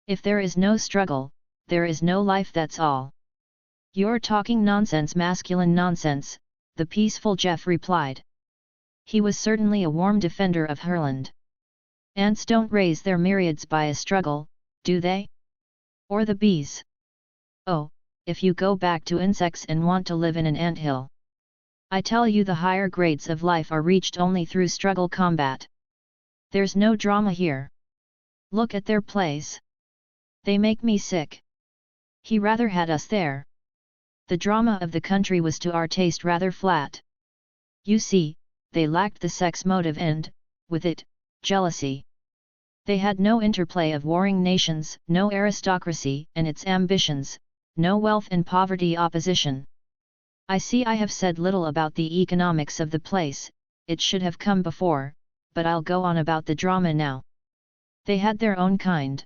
A: If there is no struggle, there is no life, that's all. You're talking nonsense, masculine nonsense, the peaceful Jeff replied. He was certainly a warm defender of Herland. Ants don't raise their myriads by a struggle, do they? Or the bees? Oh, if you go back to insects and want to live in an anthill. I tell you, the higher grades of life are reached only through struggle combat. There's no drama here. Look at their plays. They make me sick. He rather had us there. The drama of the country was to our taste rather flat. You see, they lacked the sex motive and, with it, jealousy. They had no interplay of warring nations, no aristocracy and its ambitions, no wealth and poverty opposition. I see I have said little about the economics of the place, it should have come before, but I'll go on about the drama now. They had their own kind.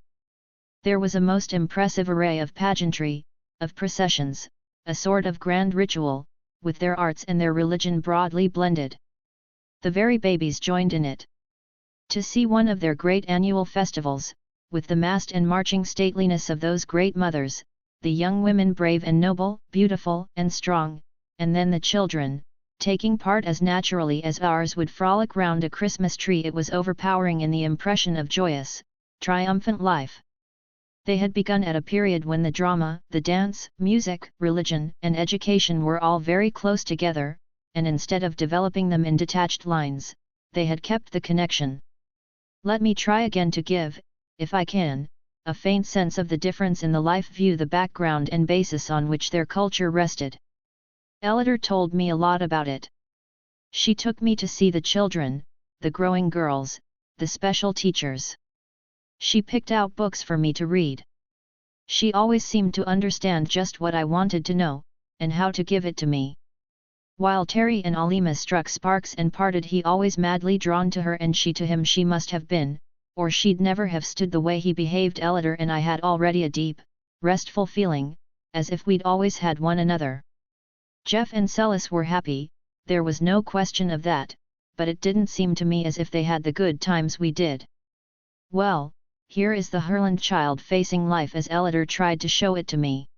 A: There was a most impressive array of pageantry, of processions, a sort of grand ritual, with their arts and their religion broadly blended. The very babies joined in it. To see one of their great annual festivals, with the massed and marching stateliness of those great mothers, the young women brave and noble, beautiful and strong, and then the children, taking part as naturally as ours would frolic round a Christmas tree, it was overpowering in the impression of joyous, triumphant life. They had begun at a period when the drama, the dance, music, religion, and education were all very close together, and instead of developing them in detached lines, they had kept the connection. Let me try again to give, if I can, a faint sense of the difference in the life view, the background and basis on which their culture rested. Ellider told me a lot about it. She took me to see the children, the growing girls, the special teachers. She picked out books for me to read. She always seemed to understand just what I wanted to know, and how to give it to me. While Terry and Alima struck sparks and parted, he always madly drawn to her and she to him. She must have been, or she'd never have stood the way he behaved. Ellider and I had already a deep, restful feeling, as if we'd always had one another. Jeff and Celis were happy, there was no question of that, but it didn't seem to me as if they had the good times we did. Well, here is the Herland child facing life as Ellider tried to show it to me.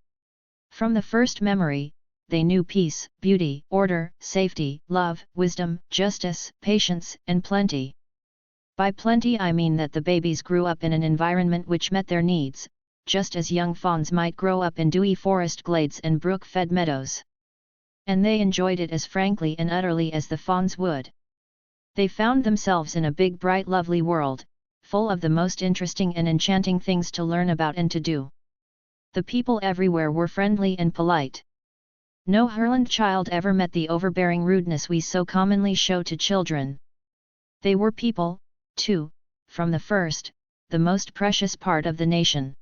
A: From the first memory, they knew peace, beauty, order, safety, love, wisdom, justice, patience, and plenty. By plenty I mean that the babies grew up in an environment which met their needs, just as young fawns might grow up in dewy forest glades and brook-fed meadows. And they enjoyed it as frankly and utterly as the fawns would. They found themselves in a big bright lovely world, full of the most interesting and enchanting things to learn about and to do. The people everywhere were friendly and polite. No Herland child ever met the overbearing rudeness we so commonly show to children. They were people, too, from the first, the most precious part of the nation.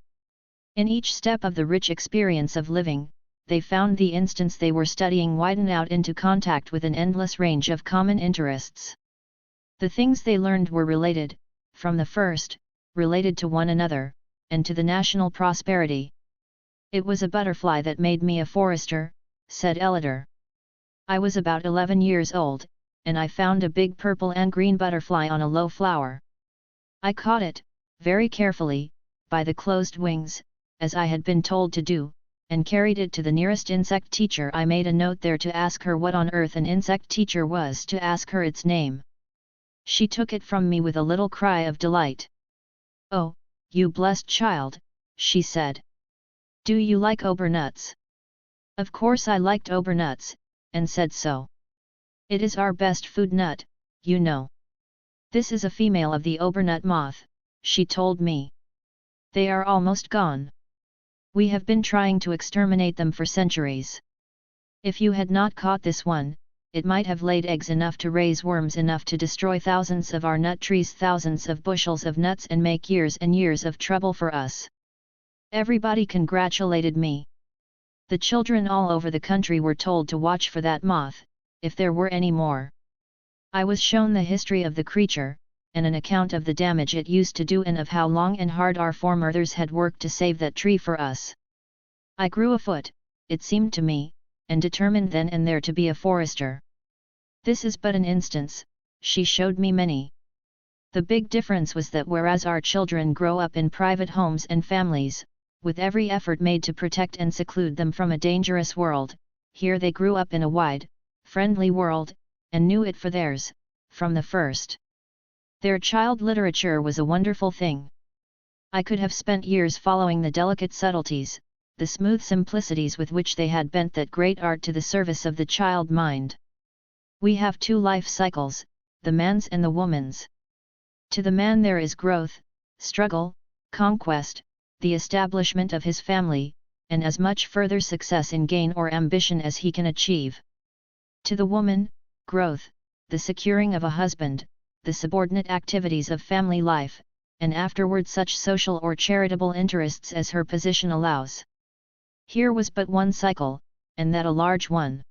A: In each step of the rich experience of living, they found the instance they were studying widen out into contact with an endless range of common interests. The things they learned were related, from the first, related to one another, and to the national prosperity. It was a butterfly that made me a forester, said Ellider. I was about 11 years old, and I found a big purple and green butterfly on a low flower. I caught it, very carefully, by the closed wings, as I had been told to do, and carried it to the nearest insect teacher. I made a note there to ask her what on earth an insect teacher was, to ask her its name. She took it from me with a little cry of delight. "Oh, you blessed child," she said. "Do you like obernuts?" Of course I liked obernuts, and said so. "It is our best food nut, you know. This is a female of the obernut moth," she told me. "They are almost gone. We have been trying to exterminate them for centuries. If you had not caught this one, it might have laid eggs enough to raise worms enough to destroy thousands of our nut trees, thousands of bushels of nuts, and make years and years of trouble for us." Everybody congratulated me. The children all over the country were told to watch for that moth, if there were any more. I was shown the history of the creature, and an account of the damage it used to do and of how long and hard our foremothers had worked to save that tree for us. I grew afoot, it seemed to me, and determined then and there to be a forester. This is but an instance, she showed me many. The big difference was that whereas our children grow up in private homes and families, with every effort made to protect and seclude them from a dangerous world, here they grew up in a wide, friendly world, and knew it for theirs, from the first. Their child literature was a wonderful thing. I could have spent years following the delicate subtleties, the smooth simplicities with which they had bent that great art to the service of the child mind. We have two life cycles, the man's and the woman's. To the man there is growth, struggle, conquest, the establishment of his family, and as much further success in gain or ambition as he can achieve. To the woman, growth, the securing of a husband, the subordinate activities of family life, and afterward such social or charitable interests as her position allows. Here was but one cycle, and that a large one.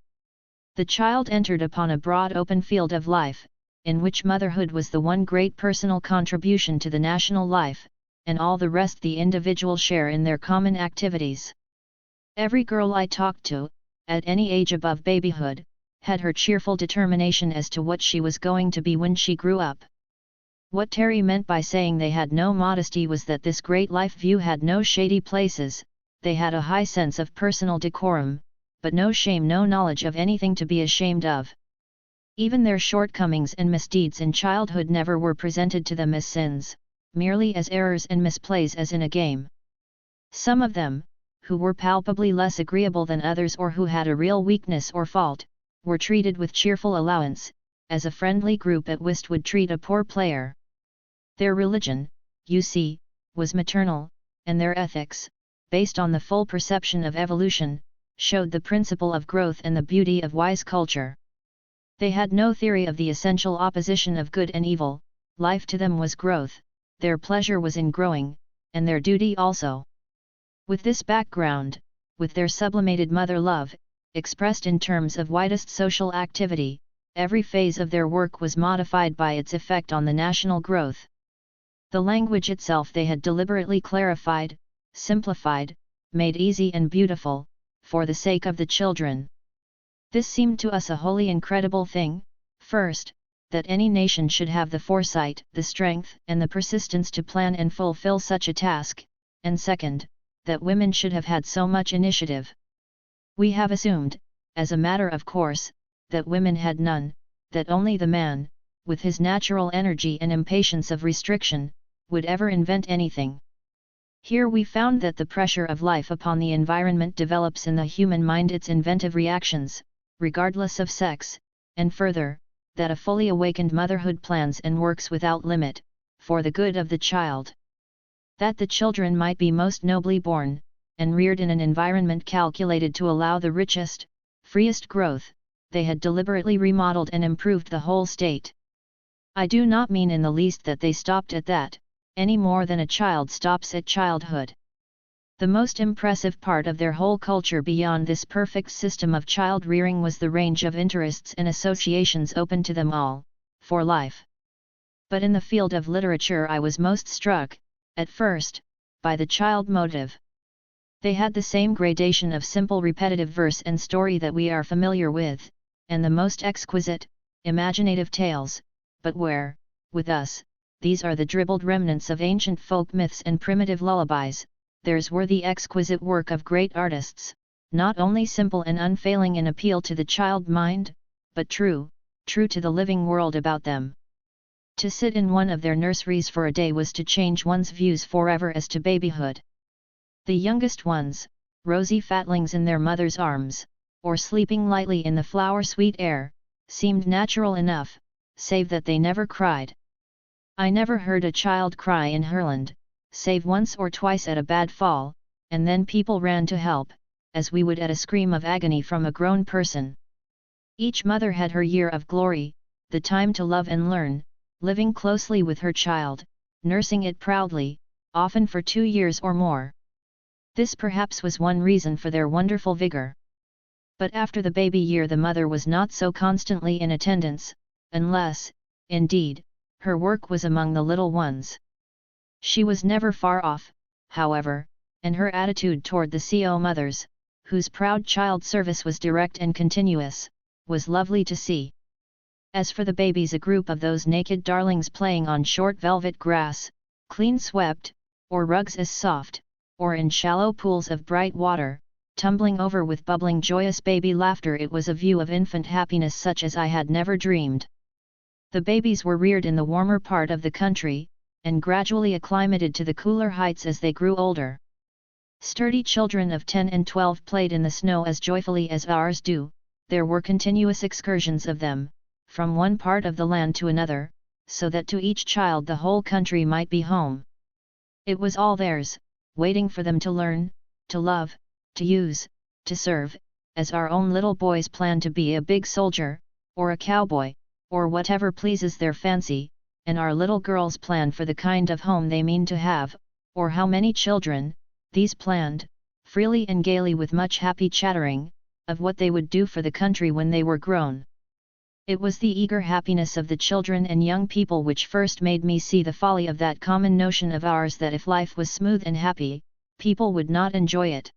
A: The child entered upon a broad open field of life, in which motherhood was the one great personal contribution to the national life, and all the rest the individual share in their common activities. Every girl I talked to, at any age above babyhood, had her cheerful determination as to what she was going to be when she grew up. What Terry meant by saying they had no modesty was that this great life view had no shady places, they had a high sense of personal decorum, but no shame, no knowledge of anything to be ashamed of. Even their shortcomings and misdeeds in childhood never were presented to them as sins, merely as errors and misplays as in a game. Some of them, who were palpably less agreeable than others or who had a real weakness or fault, were treated with cheerful allowance, as a friendly group at whist would treat a poor player. Their religion, you see, was maternal, and their ethics, based on the full perception of evolution, showed the principle of growth and the beauty of wise culture. They had no theory of the essential opposition of good and evil, life to them was growth, their pleasure was in growing, and their duty also. With this background, with their sublimated mother love, expressed in terms of widest social activity, every phase of their work was modified by its effect on the national growth. The language itself they had deliberately clarified, simplified, made easy and beautiful, for the sake of the children. This seemed to us a wholly incredible thing, first, that any nation should have the foresight, the strength, and the persistence to plan and fulfill such a task, and second, that women should have had so much initiative. We have assumed, as a matter of course, that women had none, that only the man, with his natural energy and impatience of restriction, would ever invent anything. Here we found that the pressure of life upon the environment develops in the human mind its inventive reactions, regardless of sex, and further, that a fully awakened motherhood plans and works without limit, for the good of the child. That the children might be most nobly born, and reared in an environment calculated to allow the richest, freest growth, they had deliberately remodeled and improved the whole state. I do not mean in the least that they stopped at that, any more than a child stops at childhood. The most impressive part of their whole culture beyond this perfect system of child rearing was the range of interests and associations open to them all, for life. But in the field of literature I was most struck, at first, by the child motive. They had the same gradation of simple repetitive verse and story that we are familiar with, and the most exquisite, imaginative tales, but where, with us, these are the dribbled remnants of ancient folk myths and primitive lullabies, theirs were the exquisite work of great artists, not only simple and unfailing in appeal to the child mind, but true to the living world about them. To sit in one of their nurseries for a day was to change one's views forever as to babyhood. The youngest ones, rosy fatlings in their mother's arms, or sleeping lightly in the flower-sweet air, seemed natural enough, save that they never cried. I never heard a child cry in Herland, save once or twice at a bad fall, and then people ran to help, as we would at a scream of agony from a grown person. Each mother had her year of glory, the time to love and learn, living closely with her child, nursing it proudly, often for 2 years or more. This perhaps was one reason for their wonderful vigor. But after the baby year the mother was not so constantly in attendance, unless, indeed, her work was among the little ones. She was never far off, however, and her attitude toward the CO mothers, whose proud child service was direct and continuous, was lovely to see. As for the babies, a group of those naked darlings playing on short velvet grass, clean swept, or rugs as soft, or in shallow pools of bright water, tumbling over with bubbling joyous baby laughter, it was a view of infant happiness such as I had never dreamed. The babies were reared in the warmer part of the country, and gradually acclimated to the cooler heights as they grew older. Sturdy children of 10 and 12 played in the snow as joyfully as ours do. There were continuous excursions of them, from one part of the land to another, so that to each child the whole country might be home. It was all theirs, waiting for them to learn, to love, to use, to serve, as our own little boys plan to be a big soldier, or a cowboy, or whatever pleases their fancy, and our little girls plan for the kind of home they mean to have, or how many children, these planned, freely and gaily with much happy chattering, of what they would do for the country when they were grown. It was the eager happiness of the children and young people which first made me see the folly of that common notion of ours that if life was smooth and happy, people would not enjoy it.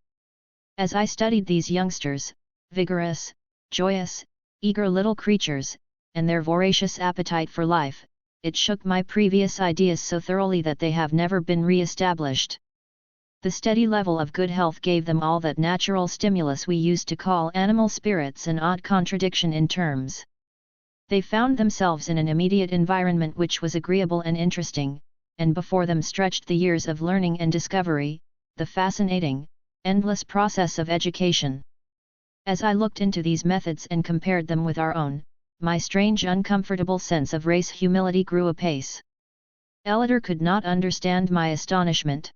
A: As I studied these youngsters, vigorous, joyous, eager little creatures, and their voracious appetite for life, it shook my previous ideas so thoroughly that they have never been re-established. The steady level of good health gave them all that natural stimulus we used to call animal spirits, an odd contradiction in terms. They found themselves in an immediate environment which was agreeable and interesting, and before them stretched the years of learning and discovery, the fascinating, endless process of education. As I looked into these methods and compared them with our own, my strange uncomfortable sense of race humility grew apace. Ellider could not understand my astonishment.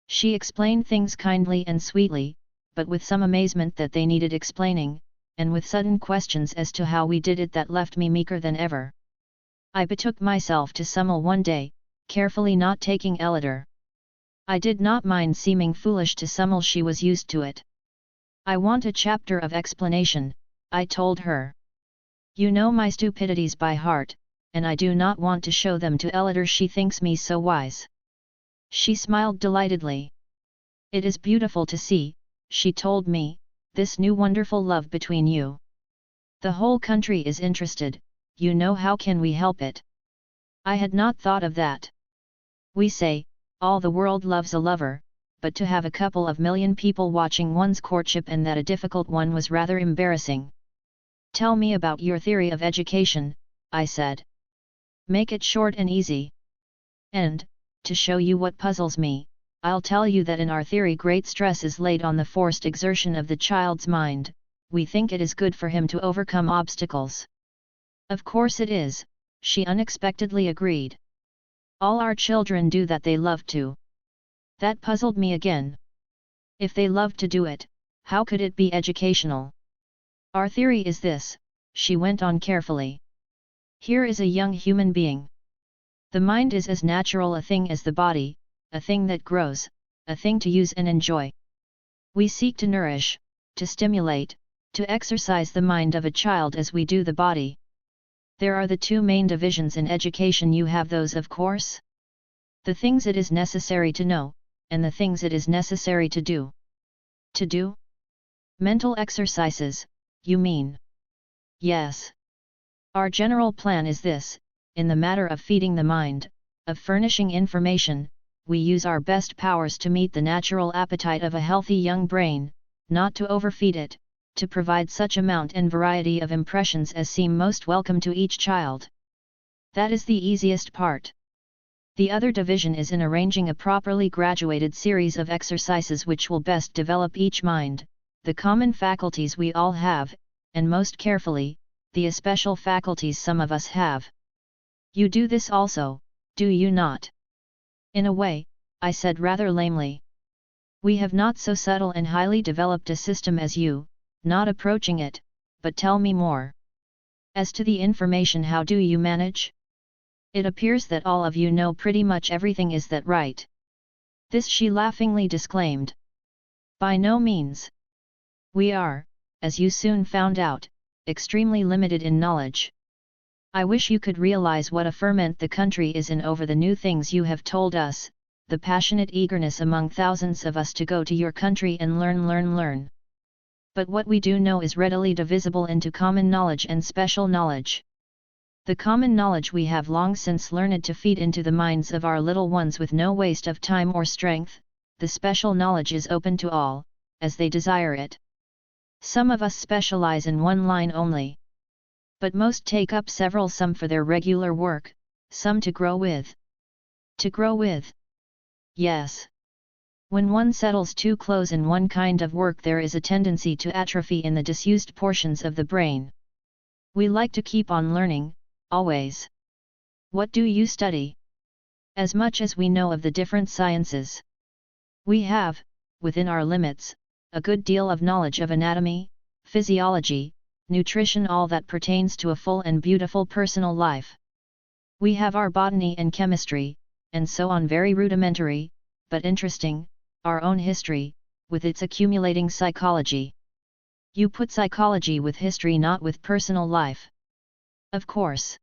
A: She explained things kindly and sweetly, but with some amazement that they needed explaining, and with sudden questions as to how we did it that left me meeker than ever. I betook myself to Summel one day, carefully not taking Ellider. I did not mind seeming foolish to Summel, she was used to it. I want a chapter of explanation, I told her. You know my stupidities by heart, and I do not want to show them to Ellider. She thinks me so wise. She smiled delightedly. It is beautiful to see, she told me, this new wonderful love between you. The whole country is interested, you know, how can we help it? I had not thought of that. We say, all the world loves a lover, but to have a couple of million people watching one's courtship, and that a difficult one, was rather embarrassing. Tell me about your theory of education, I said. Make it short and easy. And, to show you what puzzles me, I'll tell you that in our theory great stress is laid on the forced exertion of the child's mind. We think it is good for him to overcome obstacles. Of course it is, she unexpectedly agreed. All our children do that, they love to. That puzzled me again. If they love to do it, how could it be educational? Our theory is this, she went on carefully. Here is a young human being. The mind is as natural a thing as the body, a thing that grows, a thing to use and enjoy. We seek to nourish, to stimulate, to exercise the mind of a child as we do the body. There are the two main divisions in education. You have those, of course. The things it is necessary to know, and the things it is necessary to do. To do? Mental exercises, you mean? Yes. Our general plan is this: in the matter of feeding the mind, of furnishing information, we use our best powers to meet the natural appetite of a healthy young brain, not to overfeed it, to provide such amount and variety of impressions as seem most welcome to each child. That is the easiest part. The other division is in arranging a properly graduated series of exercises which will best develop each mind, the common faculties we all have, and most carefully, the especial faculties some of us have. You do this also, do you not? In a way, I said rather lamely. We have not so subtle and highly developed a system as you, not approaching it, but tell me more. As to the information, how do you manage? It appears that all of you know pretty much everything, is that right? This she laughingly disclaimed. By no means. We are, as you soon found out, extremely limited in knowledge. I wish you could realize what a ferment the country is in over the new things you have told us, the passionate eagerness among thousands of us to go to your country and learn. But what we do know is readily divisible into common knowledge and special knowledge. The common knowledge we have long since learned to feed into the minds of our little ones with no waste of time or strength. The special knowledge is open to all, as they desire it. Some of us specialize in one line only. But most take up several, some for their regular work, some to grow with. To grow with? Yes. When one settles too close in one kind of work, there is a tendency to atrophy in the disused portions of the brain. We like to keep on learning, always. What do you study? As much as we know of the different sciences. We have, within our limits, a good deal of knowledge of anatomy, physiology, nutrition, all that pertains to a full and beautiful personal life. We have our botany and chemistry, and so on, very rudimentary, but interesting, our own history, with its accumulating psychology. You put psychology with history, not with personal life. Of course.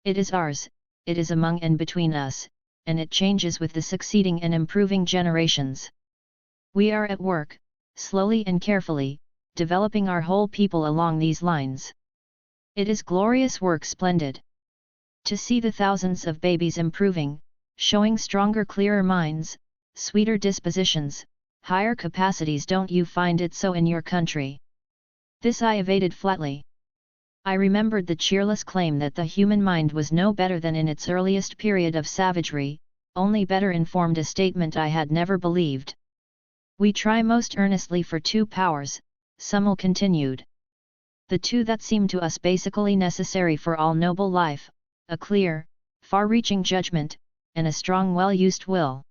A: It is ours, it is among and between us, and it changes with the succeeding and improving generations. We are at work, slowly and carefully, developing our whole people along these lines. It is glorious work, splendid. To see the thousands of babies improving, showing stronger, clearer minds, sweeter dispositions, higher capacities. Don't you find it so in your country? This I evaded flatly. I remembered the cheerless claim that the human mind was no better than in its earliest period of savagery, only better informed, a statement I had never believed. We try most earnestly for two powers, Summel continued. The two that seem to us basically necessary for all noble life, a clear, far-reaching judgment, and a strong, well-used will.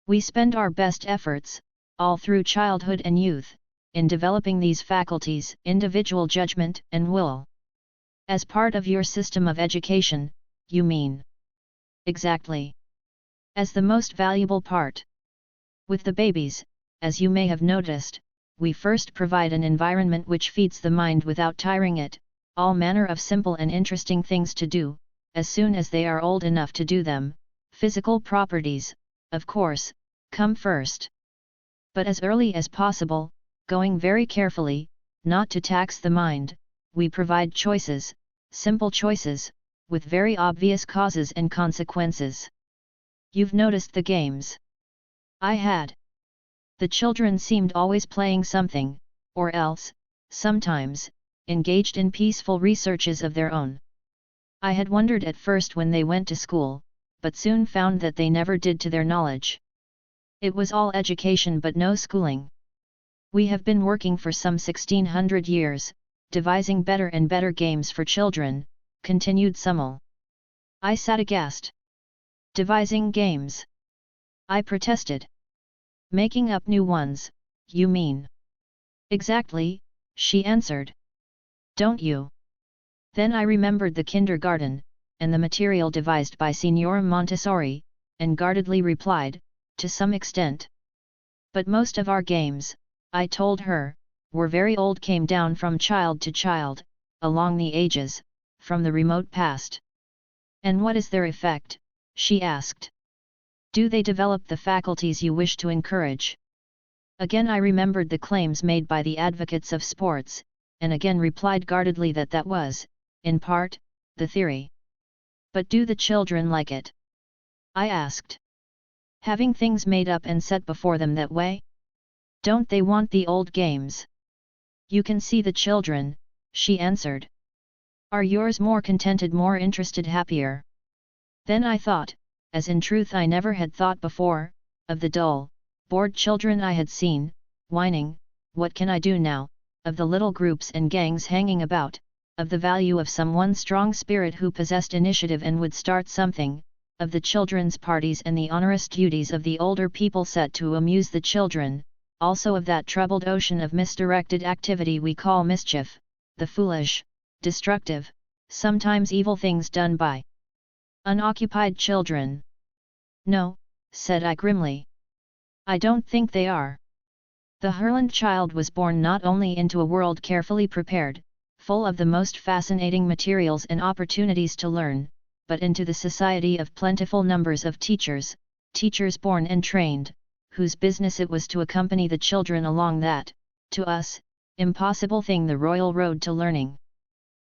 A: We spend our best efforts, all through childhood and youth, in developing these faculties, individual judgment and will. As part of your system of education, you mean? Exactly. As the most valuable part. With the babies, as you may have noticed, we first provide an environment which feeds the mind without tiring it, all manner of simple and interesting things to do, as soon as they are old enough to do them. Physical properties, of course, come first. But as early as possible, going very carefully, not to tax the mind, we provide choices, simple choices, with very obvious causes and consequences. You've noticed the games? I had. The children seemed always playing something, or else, sometimes, engaged in peaceful researches of their own. I had wondered at first when they went to school, but soon found that they never did to their knowledge. It was all education but no schooling. We have been working for some 1600 years, devising better and better games for children, continued Summel. I sat aghast. Devising games? I protested. Making up new ones, you mean? Exactly, she answered. Don't you? Then I remembered the kindergarten, and the material devised by Signora Montessori, and guardedly replied, to some extent. But most of our games, I told her, were very old, came down from child to child, along the ages, from the remote past. And what is their effect? She asked. Do they develop the faculties you wish to encourage? Again I remembered the claims made by the advocates of sports, and again replied guardedly that that was, in part, the theory. But do the children like it? I asked. Having things made up and set before them that way? Don't they want the old games? You can see the children, she answered. Are yours more contented, more interested, happier? Then I thought, as in truth I never had thought before, of the dull, bored children I had seen, whining, what can I do now, of the little groups and gangs hanging about, of the value of some one strong spirit who possessed initiative and would start something, of the children's parties and the onerous duties of the older people set to amuse the children, also of that troubled ocean of misdirected activity we call mischief, the foolish, destructive, sometimes evil things done by unoccupied children. No, said I grimly. I don't think they are. The Herland child was born not only into a world carefully prepared, full of the most fascinating materials and opportunities to learn, but into the society of plentiful numbers of teachers, teachers born and trained, whose business it was to accompany the children along that, to us, impossible thing, the royal road to learning.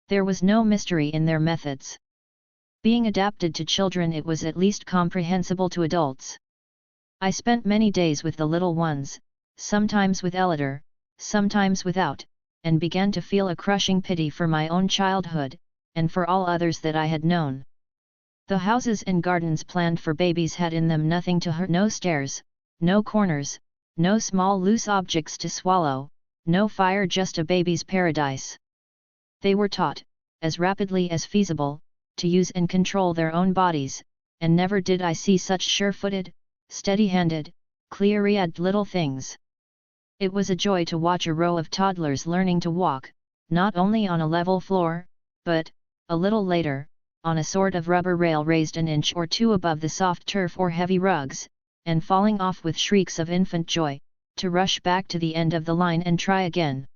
A: There was no mystery in their methods. Being adapted to children, it was at least comprehensible to adults. I spent many days with the little ones, sometimes with Ellider, sometimes without, and began to feel a crushing pity for my own childhood, and for all others that I had known. The houses and gardens planned for babies had in them nothing to hurt, no stairs, no corners, no small loose objects to swallow, no fire, just a baby's paradise. They were taught, as rapidly as feasible, to use and control their own bodies, and never did I see such sure-footed, steady-handed, clear-eyed little things. It was a joy to watch a row of toddlers learning to walk, not only on a level floor, but, a little later, on a sort of rubber rail raised an inch or two above the soft turf or heavy rugs, and falling off with shrieks of infant joy, to rush back to the end of the line and try again.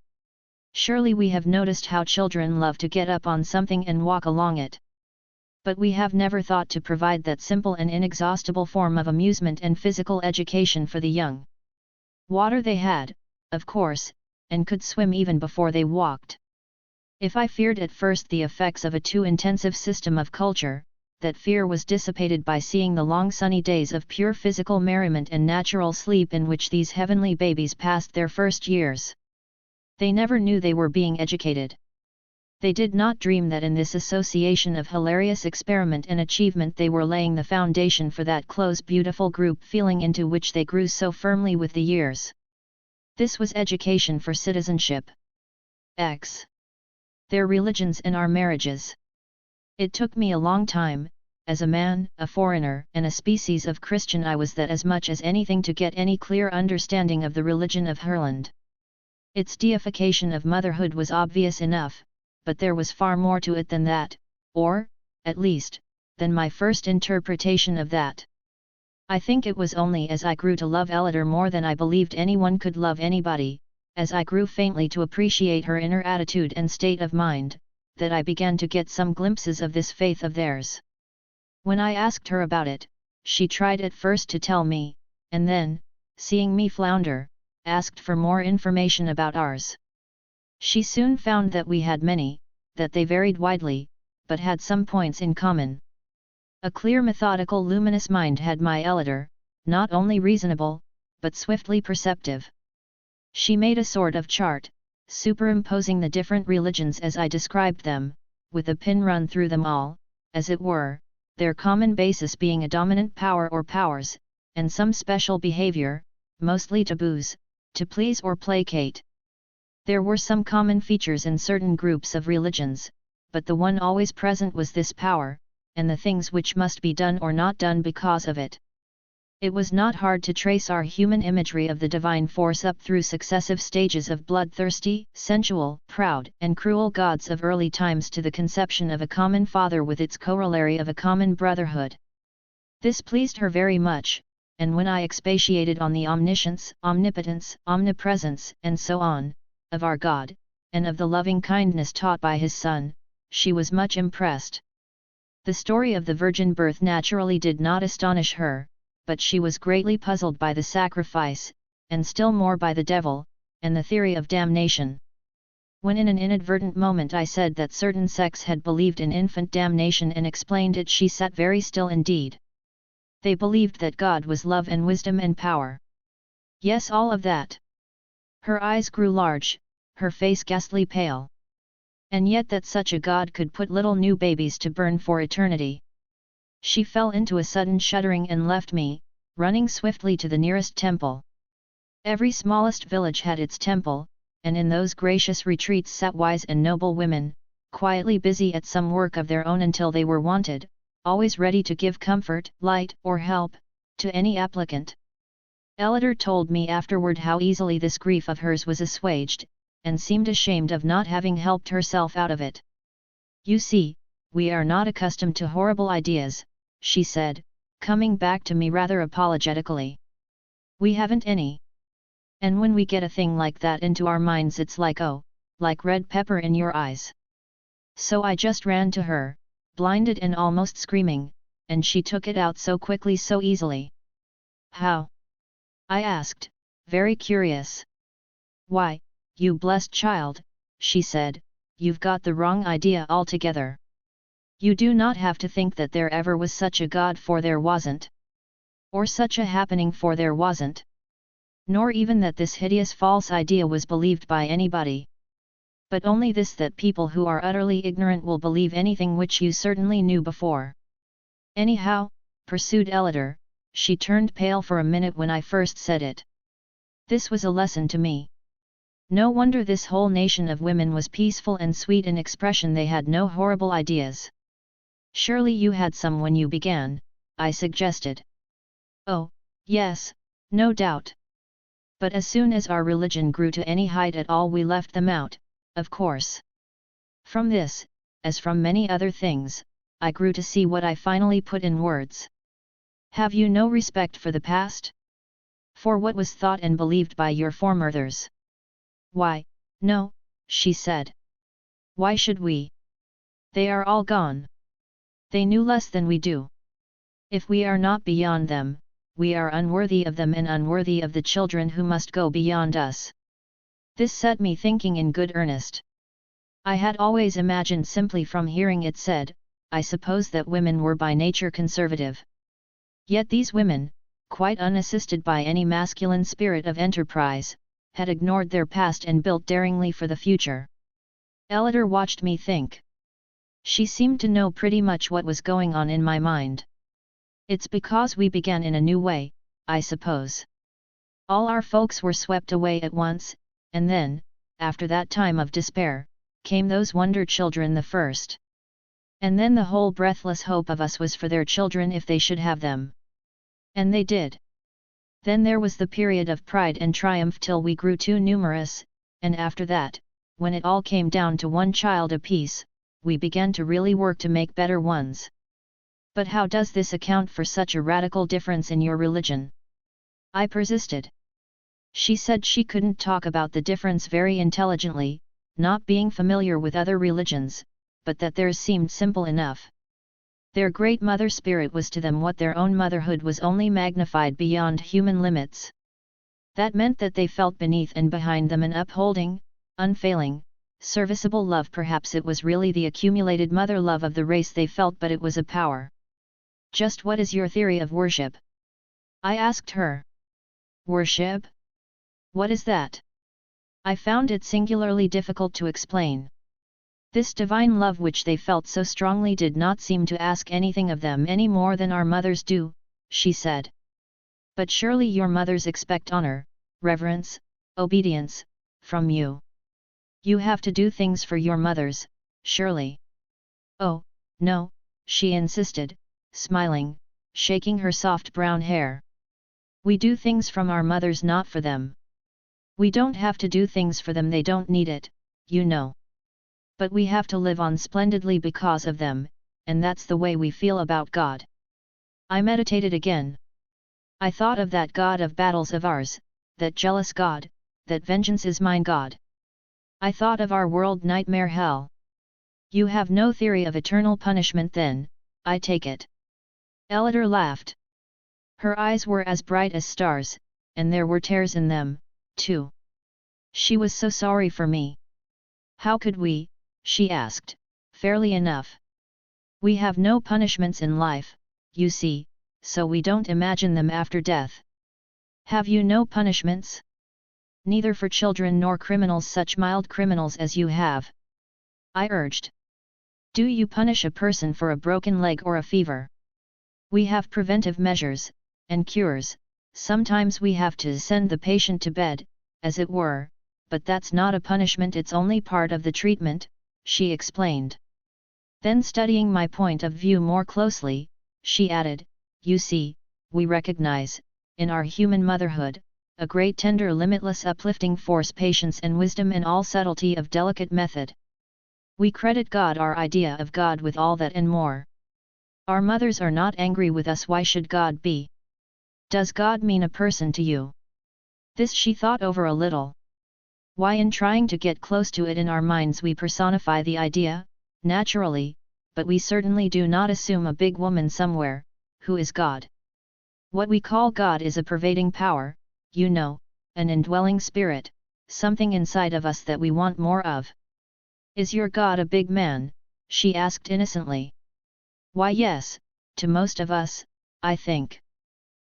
A: Surely we have noticed how children love to get up on something and walk along it. But we have never thought to provide that simple and inexhaustible form of amusement and physical education for the young. Water they had, of course, and could swim even before they walked. If I feared at first the effects of a too intensive system of culture, that fear was dissipated by seeing the long sunny days of pure physical merriment and natural sleep in which these heavenly babies passed their first years. They never knew they were being educated. They did not dream that in this association of hilarious experiment and achievement they were laying the foundation for that close, beautiful group feeling into which they grew so firmly with the years. This was education for citizenship. X. Their religions and our marriages. It took me a long time, as a man, a foreigner, and a species of Christian I was, that as much as anything to get any clear understanding of the religion of Herland. Its deification of motherhood was obvious enough, but there was far more to it than that, or, at least, than my first interpretation of that. I think it was only as I grew to love Ellider more than I believed anyone could love anybody, as I grew faintly to appreciate her inner attitude and state of mind, that I began to get some glimpses of this faith of theirs. When I asked her about it, she tried at first to tell me, and then, seeing me flounder, asked for more information about ours. She soon found that we had many, that they varied widely, but had some points in common. A clear, methodical, luminous mind had my Elder, not only reasonable, but swiftly perceptive. She made a sort of chart, superimposing the different religions as I described them, with a pin run through them all, as it were, their common basis being a dominant power or powers, and some special behavior, mostly taboos, to please or placate. There were some common features in certain groups of religions, but the one always present was this power, and the things which must be done or not done because of it. It was not hard to trace our human imagery of the divine force up through successive stages of bloodthirsty, sensual, proud, and cruel gods of early times to the conception of a common father with its corollary of a common brotherhood. This pleased her very much, and when I expatiated on the omniscience, omnipotence, omnipresence, and so on, of our God, and of the loving kindness taught by His Son, she was much impressed. The story of the virgin birth naturally did not astonish her, but she was greatly puzzled by the sacrifice, and still more by the devil, and the theory of damnation. When in an inadvertent moment I said that certain sects had believed in infant damnation and explained it, she sat very still indeed. They believed that God was love and wisdom and power. Yes, all of that. Her eyes grew large, her face ghastly pale. And yet that such a God could put little new babies to burn for eternity. She fell into a sudden shuddering and left me, running swiftly to the nearest temple. Every smallest village had its temple, and in those gracious retreats sat wise and noble women, quietly busy at some work of their own until they were wanted, always ready to give comfort, light, or help, to any applicant. Elder told me afterward how easily this grief of hers was assuaged, and seemed ashamed of not having helped herself out of it. You see, we are not accustomed to horrible ideas, she said, coming back to me rather apologetically. We haven't any. And when we get a thing like that into our minds, it's like red pepper in your eyes. So I just ran to her, blinded and almost screaming, and she took it out so quickly, so easily. How? I asked, very curious. Why, you blessed child, she said, you've got the wrong idea altogether. You do not have to think that there ever was such a God, for there wasn't. Or such a happening, for there wasn't. Nor even that this hideous false idea was believed by anybody. But only this, that people who are utterly ignorant will believe anything which you certainly knew before. Anyhow, pursued Elder, she turned pale for a minute when I first said it. This was a lesson to me. No wonder this whole nation of women was peaceful and sweet in expression. They had no horrible ideas. Surely you had some when you began, I suggested. Oh, yes, no doubt. But as soon as our religion grew to any height at all, we left them out, of course. From this, as from many other things, I grew to see what I finally put in words. Have you no respect for the past? For what was thought and believed by your foremothers? Why, no, she said. Why should we? They are all gone. They knew less than we do. If we are not beyond them, we are unworthy of them and unworthy of the children who must go beyond us. This set me thinking in good earnest. I had always imagined, simply from hearing it said, I suppose, that women were by nature conservative. Yet these women, quite unassisted by any masculine spirit of enterprise, had ignored their past and built daringly for the future. Elder watched me think. She seemed to know pretty much what was going on in my mind. It's because we began in a new way, I suppose. All our folks were swept away at once, and then, after that time of despair, came those wonder children the first. And then the whole breathless hope of us was for their children, if they should have them. And they did. Then there was the period of pride and triumph till we grew too numerous, and after that, when it all came down to one child apiece, we began to really work to make better ones. But how does this account for such a radical difference in your religion? I persisted. She said she couldn't talk about the difference very intelligently, not being familiar with other religions, but that theirs seemed simple enough. Their great mother spirit was to them what their own motherhood was, only magnified beyond human limits. That meant that they felt beneath and behind them an upholding, unfailing, serviceable love. Perhaps it was really the accumulated mother love of the race they felt, but it was a power. Just what is your theory of worship? I asked her. Worship? What is that? I found it singularly difficult to explain. This divine love which they felt so strongly did not seem to ask anything of them any more than our mothers do, she said. But surely your mothers expect honor, reverence, obedience, from you. You have to do things for your mothers, surely. Oh, no, she insisted, smiling, shaking her soft brown hair. We do things from our mothers, not for them. We don't have to do things for them, they don't need it, you know. But we have to live on splendidly because of them, and that's the way we feel about God. I meditated again. I thought of that God of battles of ours, that jealous God, that vengeance is mine God. I thought of our world nightmare hell. You have no theory of eternal punishment then, I take it. Elidor laughed. Her eyes were as bright as stars, and there were tears in them, too. She was so sorry for me. How could we? She asked, fairly enough. We have no punishments in life, you see, so we don't imagine them after death. Have you no punishments? Neither for children nor criminals, such mild criminals as you have. I urged. Do you punish a person for a broken leg or a fever? We have preventive measures, and cures. Sometimes we have to send the patient to bed, as it were, but that's not a punishment, it's only part of the treatment, she explained. Then, studying my point of view more closely, she added, you see, we recognize, in our human motherhood, a great tender limitless uplifting force, patience and wisdom and all subtlety of delicate method. We credit God, our idea of God, with all that and more. Our mothers are not angry with us, why should God be? Does God mean a person to you? This she thought over a little. Why, in trying to get close to it in our minds we personify the idea, naturally, but we certainly do not assume a big woman somewhere, who is God. What we call God is a pervading power, you know, an indwelling spirit, something inside of us that we want more of. Is your God a big man? She asked innocently. Why, yes, to most of us, I think.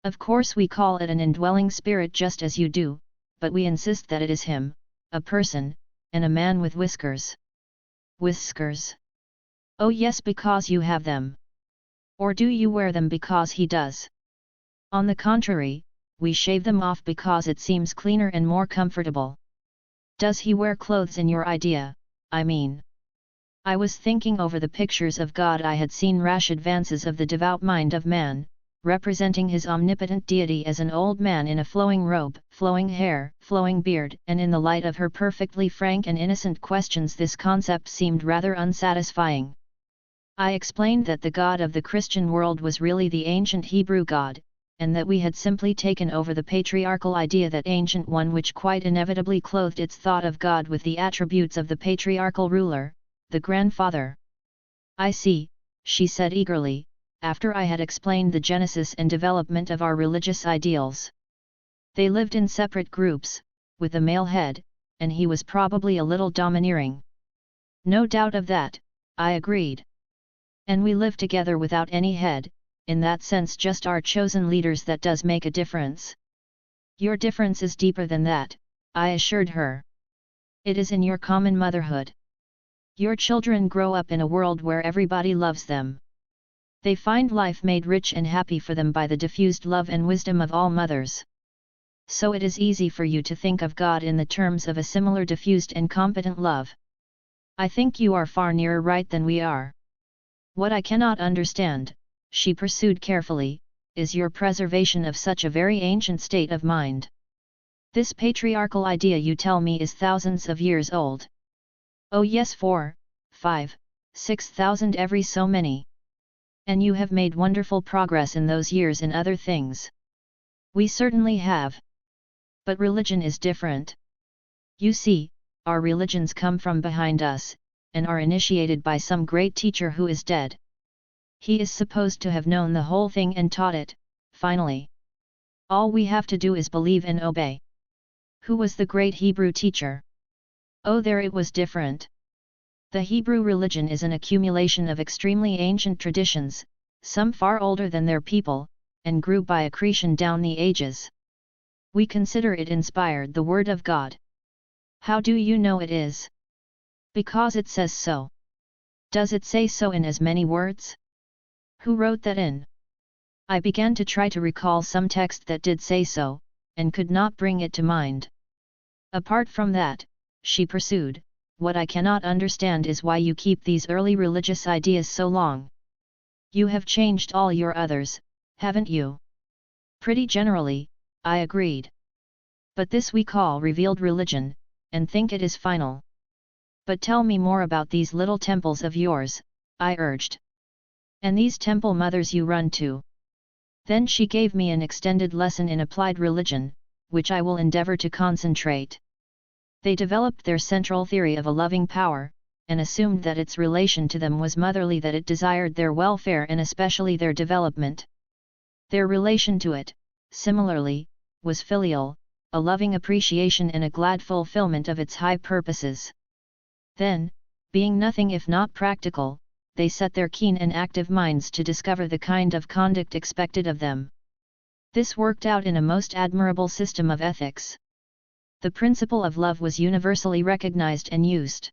A: Of course we call it an indwelling spirit just as you do, but we insist that it is him, a person, and a man with whiskers. Whiskers? Oh yes, because you have them. Or do you wear them because he does? On the contrary, we shave them off because it seems cleaner and more comfortable. Does he wear clothes in your idea, I mean? I was thinking over the pictures of God I had seen, rash advances of the devout mind of man, representing his omnipotent deity as an old man in a flowing robe, flowing hair, flowing beard, and in the light of her perfectly frank and innocent questions this concept seemed rather unsatisfying. I explained that the God of the Christian world was really the ancient Hebrew God, and that we had simply taken over the patriarchal idea, that ancient one which quite inevitably clothed its thought of God with the attributes of the patriarchal ruler, the grandfather. I see, she said eagerly, after I had explained the genesis and development of our religious ideals. They lived in separate groups, with a male head, and he was probably a little domineering. No doubt of that, I agreed. And we live together without any head, in that sense just our chosen leaders. That does make a difference. Your difference is deeper than that, I assured her. It is in your common motherhood. Your children grow up in a world where everybody loves them. They find life made rich and happy for them by the diffused love and wisdom of all mothers. So it is easy for you to think of God in the terms of a similar diffused and competent love. I think you are far nearer right than we are. What I cannot understand, she pursued carefully, is your preservation of such a very ancient state of mind. This patriarchal idea you tell me is thousands of years old. Oh yes, 4, 5, 6,000 every so many. And you have made wonderful progress in those years in other things. We certainly have. But religion is different. You see, our religions come from behind us, and are initiated by some great teacher who is dead. He is supposed to have known the whole thing and taught it, finally. All we have to do is believe and obey. Who was the great Hebrew teacher? Oh, there it was different. The Hebrew religion is an accumulation of extremely ancient traditions, some far older than their people, and grew by accretion down the ages. We consider it inspired the Word of God. How do you know it is? Because it says so. Does it say so in as many words? Who wrote that in? I began to try to recall some text that did say so, and could not bring it to mind. Apart from that, she pursued, what I cannot understand is why you keep these early religious ideas so long. You have changed all your others, haven't you? Pretty generally, I agreed. But this we call revealed religion, and think it is final. But tell me more about these little temples of yours, I urged. And these temple mothers you run to. Then she gave me an extended lesson in applied religion, which I will endeavor to concentrate. They developed their central theory of a loving power, and assumed that its relation to them was motherly, that it desired their welfare and especially their development. Their relation to it, similarly, was filial, a loving appreciation and a glad fulfillment of its high purposes. Then, being nothing if not practical, they set their keen and active minds to discover the kind of conduct expected of them. This worked out in a most admirable system of ethics. The principle of love was universally recognized and used.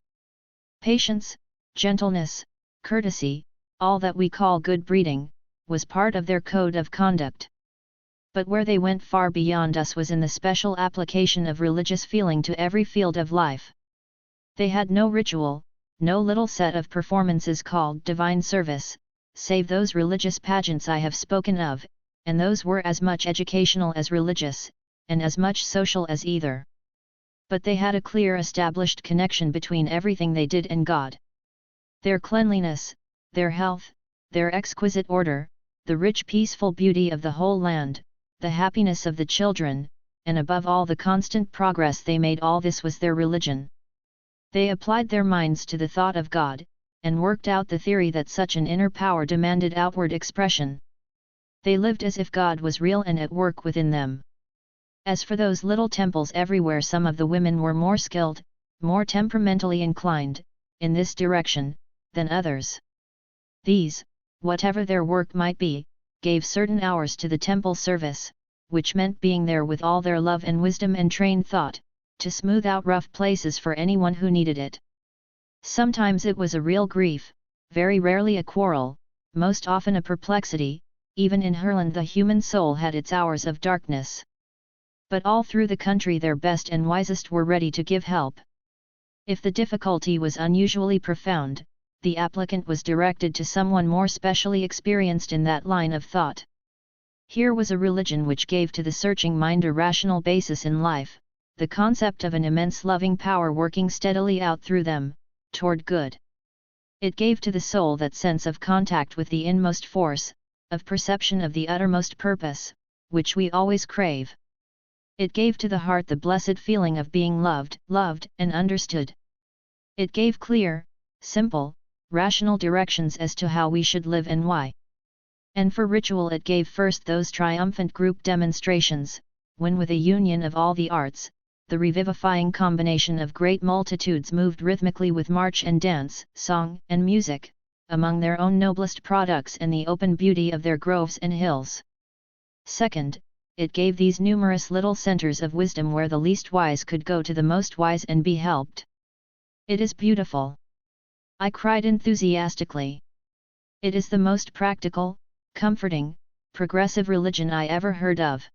A: Patience, gentleness, courtesy, all that we call good breeding, was part of their code of conduct. But where they went far beyond us was in the special application of religious feeling to every field of life. They had no ritual, no little set of performances called divine service, save those religious pageants I have spoken of, and those were as much educational as religious, and as much social as either. But they had a clear established connection between everything they did and God. Their cleanliness, their health, their exquisite order, the rich peaceful beauty of the whole land, the happiness of the children, and above all the constant progress they made, all this was their religion. They applied their minds to the thought of God, and worked out the theory that such an inner power demanded outward expression. They lived as if God was real and at work within them. As for those little temples everywhere, some of the women were more skilled, more temperamentally inclined, in this direction, than others. These, whatever their work might be, gave certain hours to the temple service, which meant being there with all their love and wisdom and trained thought, to smooth out rough places for anyone who needed it. Sometimes it was a real grief, very rarely a quarrel, most often a perplexity. Even in Herland the human soul had its hours of darkness. But all through the country their best and wisest were ready to give help. If the difficulty was unusually profound, the applicant was directed to someone more specially experienced in that line of thought. Here was a religion which gave to the searching mind a rational basis in life, the concept of an immense loving power working steadily out through them, toward good. It gave to the soul that sense of contact with the inmost force, of perception of the uttermost purpose, which we always crave. It gave to the heart the blessed feeling of being loved and understood. It gave clear, simple, rational directions as to how we should live and why. And for ritual it gave first those triumphant group demonstrations, when with a union of all the arts, the revivifying combination of great multitudes moved rhythmically with march and dance, song and music, among their own noblest products and the open beauty of their groves and hills. Second, it gave these numerous little centers of wisdom where the least wise could go to the most wise and be helped. It is beautiful! I cried enthusiastically. It is the most practical, comforting, progressive religion I ever heard of.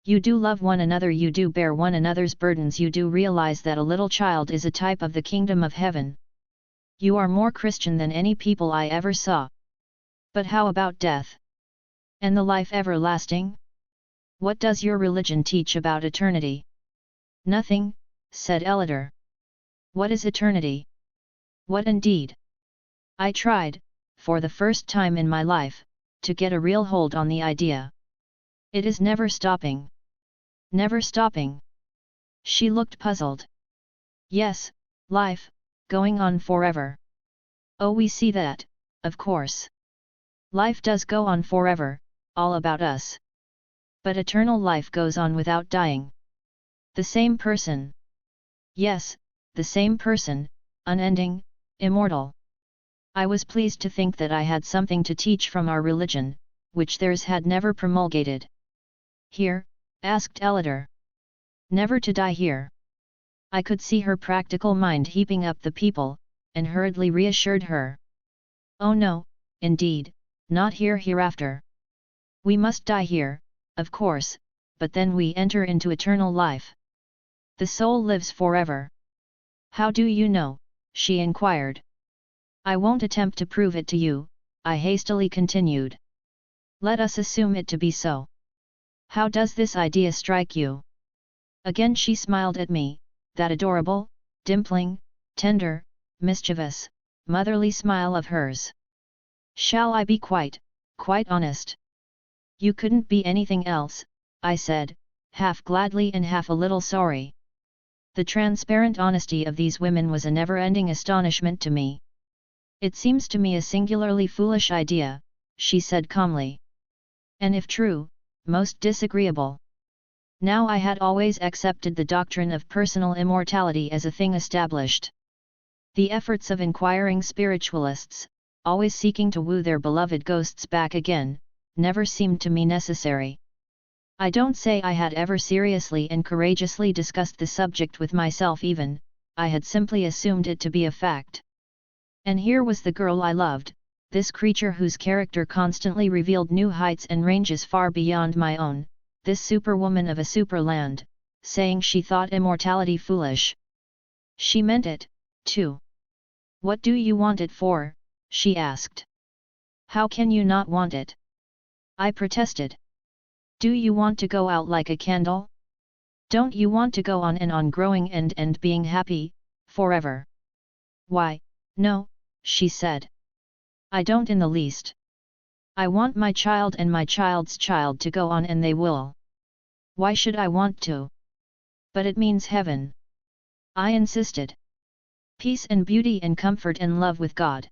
A: You do love one another, you do bear one another's burdens, you do realize that a little child is a type of the kingdom of heaven. You are more Christian than any people I ever saw. But how about death? And the life everlasting? What does your religion teach about eternity? Nothing, said Elidor. What is eternity? What indeed? I tried, for the first time in my life, to get a real hold on the idea. It is never stopping. Never stopping. She looked puzzled. Yes, life, going on forever. Oh, we see that, of course. Life does go on forever, all about us. But eternal life goes on without dying. The same person. Yes, the same person, unending, immortal. I was pleased to think that I had something to teach from our religion, which theirs had never promulgated. Here? Asked Elidor. Never to die here. I could see her practical mind heaping up the people, and hurriedly reassured her. Oh no, indeed, not here hereafter. We must die here, of course, but then we enter into eternal life. The soul lives forever. How do you know? She inquired. I won't attempt to prove it to you, I hastily continued. Let us assume it to be so. How does this idea strike you? Again she smiled at me, that adorable, dimpling, tender, mischievous, motherly smile of hers. Shall I be quite honest? You couldn't be anything else, I said, half gladly and half a little sorry. The transparent honesty of these women was a never-ending astonishment to me. It seems to me a singularly foolish idea, she said calmly. And if true, most disagreeable. Now I had always accepted the doctrine of personal immortality as a thing established. The efforts of inquiring spiritualists, always seeking to woo their beloved ghosts back again, never seemed to me necessary. I don't say I had ever seriously and courageously discussed the subject with myself even, I had simply assumed it to be a fact. And here was the girl I loved, this creature whose character constantly revealed new heights and ranges far beyond my own, this superwoman of a superland, saying she thought immortality foolish. She meant it, too. What do you want it for? She asked. How can you not want it? I protested. Do you want to go out like a candle? Don't you want to go on and on growing and being happy, forever? Why, no, she said. I don't in the least. I want my child and my child's child to go on and they will. Why should I want to? But it means heaven. I insisted. Peace and beauty and comfort and love with God.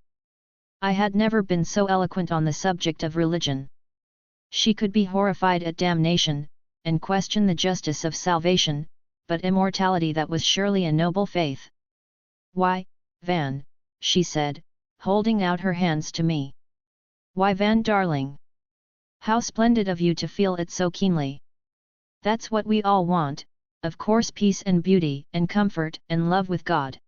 A: I had never been so eloquent on the subject of religion. She could be horrified at damnation, and question the justice of salvation, but immortality, that was surely a noble faith. Why, Van, she said, holding out her hands to me. Why, Van darling! How splendid of you to feel it so keenly. That's what we all want, of course, peace and beauty and comfort and love with God.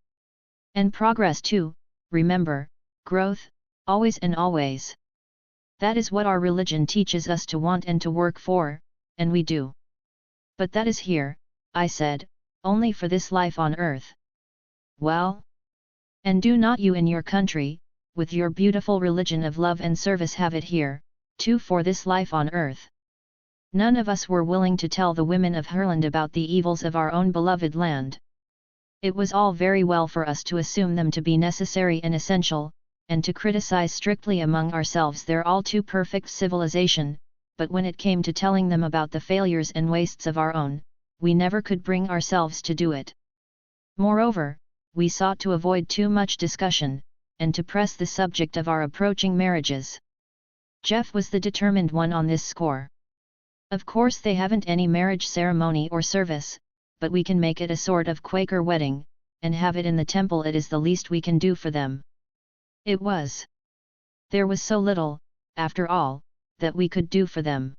A: And progress too, remember, growth, always and always. That is what our religion teaches us to want and to work for, and we do. But that is here, I said, only for this life on earth. Well? And do not you in your country, with your beautiful religion of love and service, have it here, too, for this life on earth? None of us were willing to tell the women of Herland about the evils of our own beloved land. It was all very well for us to assume them to be necessary and essential, and to criticize strictly among ourselves their all too perfect civilization, but when it came to telling them about the failures and wastes of our own, we never could bring ourselves to do it. Moreover, we sought to avoid too much discussion, and to press the subject of our approaching marriages. Jeff was the determined one on this score. Of course they haven't any marriage ceremony or service, but we can make it a sort of Quaker wedding, and have it in the temple. It is the least we can do for them. It was. There was so little, after all, that we could do for them.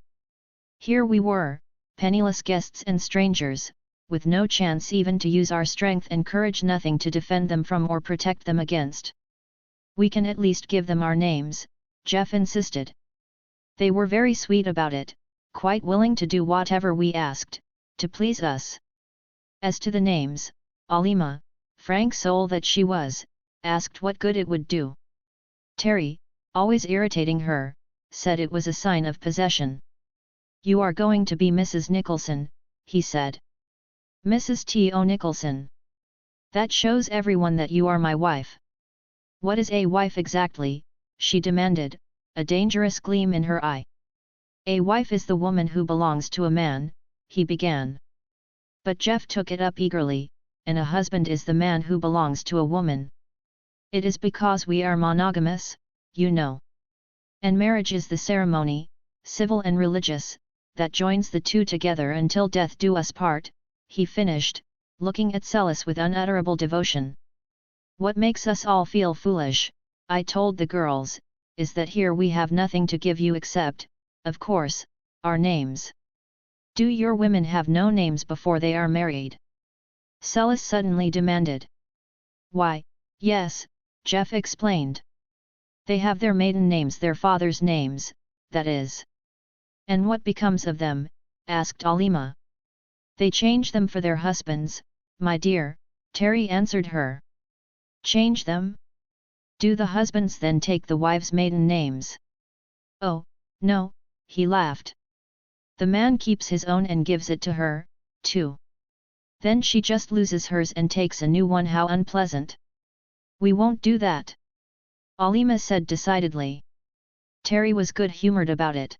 A: Here we were, penniless guests and strangers, with no chance even to use our strength and courage, nothing to defend them from or protect them against. We can at least give them our names, Jeff insisted. They were very sweet about it, quite willing to do whatever we asked, to please us. As to the names, Alima, frank soul that she was, asked what good it would do. Terry, always irritating her, said it was a sign of possession. You are going to be Mrs. Nicholson, he said. Mrs. T.O. Nicholson. That shows everyone that you are my wife. What is a wife exactly? She demanded, a dangerous gleam in her eye. A wife is the woman who belongs to a man, he began. But Jeff took it up eagerly, and a husband is the man who belongs to a woman. It is because we are monogamous, you know. And marriage is the ceremony, civil and religious, that joins the two together until death do us part, he finished, looking at Celis with unutterable devotion. What makes us all feel foolish, I told the girls, is that here we have nothing to give you except, of course, our names. Do your women have no names before they are married? Celis suddenly demanded. Why, yes, Jeff explained. They have their maiden names, their father's names, that is. And what becomes of them? Asked Alima. They change them for their husbands, my dear, Terry answered her. Change them? Do the husbands then take the wives' maiden names? Oh, no, he laughed. The man keeps his own and gives it to her, too. Then she just loses hers and takes a new one. How unpleasant. We won't do that, Alima said decidedly. Terry was good-humored about it.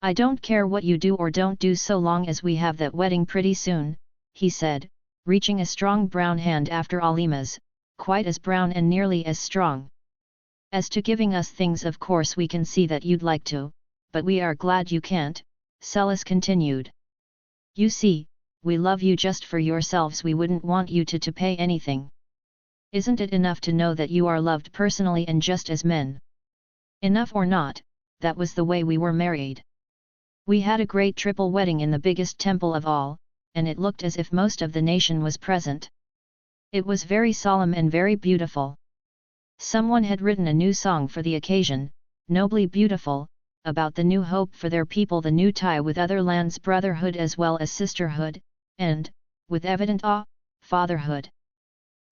A: I don't care what you do or don't do so long as we have that wedding pretty soon, he said, reaching a strong brown hand after Alima's, quite as brown and nearly as strong. As to giving us things, of course we can see that you'd like to, but we are glad you can't, Celis continued. You see, we love you just for yourselves, we wouldn't want you to pay anything. Isn't it enough to know that you are loved personally and just as men? Enough or not, that was the way we were married. We had a great triple wedding in the biggest temple of all, and it looked as if most of the nation was present. It was very solemn and very beautiful. Someone had written a new song for the occasion, nobly beautiful, about the new hope for their people, the new tie with other lands, brotherhood as well as sisterhood, and, with evident awe, fatherhood.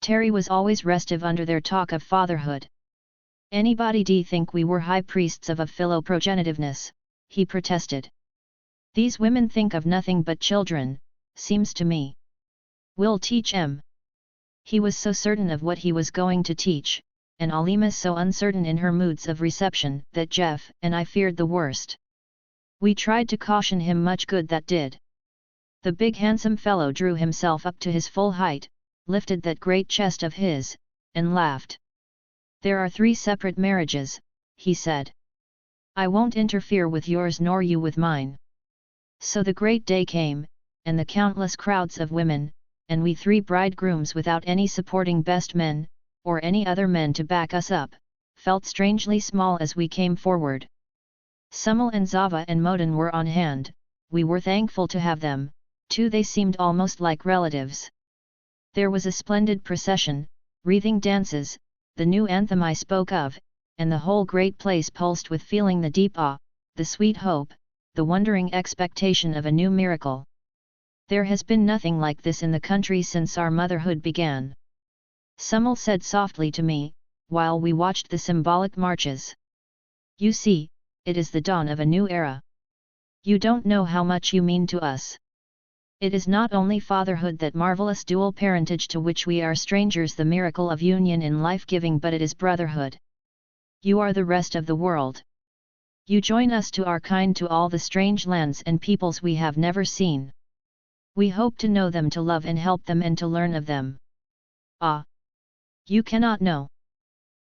A: Terry was always restive under their talk of fatherhood. Anybody think we were high priests of philoprogenitiveness, he protested. These women think of nothing but children, seems to me. We'll teach 'em. He was so certain of what he was going to teach, and Alima so uncertain in her moods of reception, that Jeff and I feared the worst. We tried to caution him, much good that did. The big handsome fellow drew himself up to his full height, lifted that great chest of his, and laughed. There are 3 separate marriages, he said. I won't interfere with yours nor you with mine. So the great day came, and the countless crowds of women, and we 3 bridegrooms without any supporting best men, or any other men to back us up, felt strangely small as we came forward. Summel and Zava and Modin were on hand, we were thankful to have them, too. They seemed almost like relatives. There was a splendid procession, wreathing dances, the new anthem I spoke of, and the whole great place pulsed with feeling, the deep awe, the sweet hope, the wondering expectation of a new miracle. There has been nothing like this in the country since our motherhood began. Summel said softly to me, while we watched the symbolic marches. You see, it is the dawn of a new era. You don't know how much you mean to us. It is not only fatherhood, that marvelous dual parentage to which we are strangers, the miracle of union in life-giving, but it is brotherhood. You are the rest of the world. You join us to our kind, to all the strange lands and peoples we have never seen. We hope to know them, to love and help them, and to learn of them. Ah! You cannot know.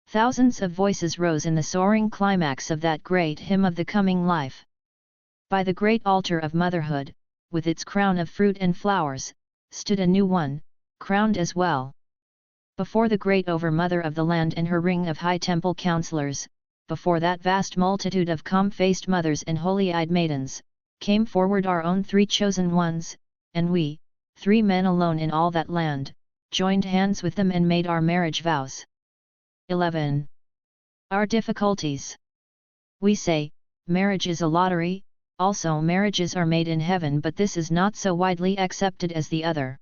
A: Thousands of voices rose in the soaring climax of that great hymn of the coming life. By the great altar of motherhood, with its crown of fruit and flowers, stood a new one, crowned as well. Before the great Overmother of the land and her ring of high temple counselors, before that vast multitude of calm-faced mothers and holy-eyed maidens, came forward our own 3 chosen ones, and we, 3 men alone in all that land, joined hands with them and made our marriage vows. 11. Our difficulties. We say, marriage is a lottery, also marriages are made in heaven, but this is not so widely accepted as the other.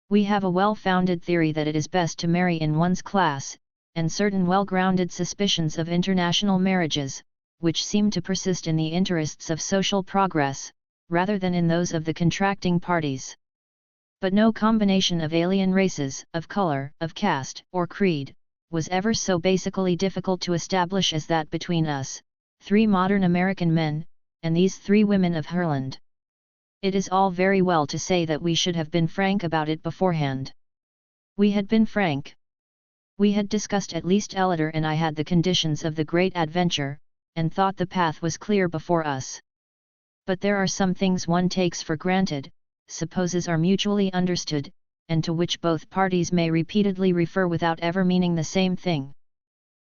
A: We have a well-founded theory that it is best to marry in one's class, and certain well-grounded suspicions of international marriages, which seem to persist in the interests of social progress, rather than in those of the contracting parties. But no combination of alien races, of color, of caste, or creed, was ever so basically difficult to establish as that between us, 3 modern American men, and these 3 women of Herland. It is all very well to say that we should have been frank about it beforehand. We had been frank. We had discussed, at least Ellider and I had, the conditions of the great adventure, and thought the path was clear before us. But there are some things one takes for granted, supposes are mutually understood, and to which both parties may repeatedly refer without ever meaning the same thing.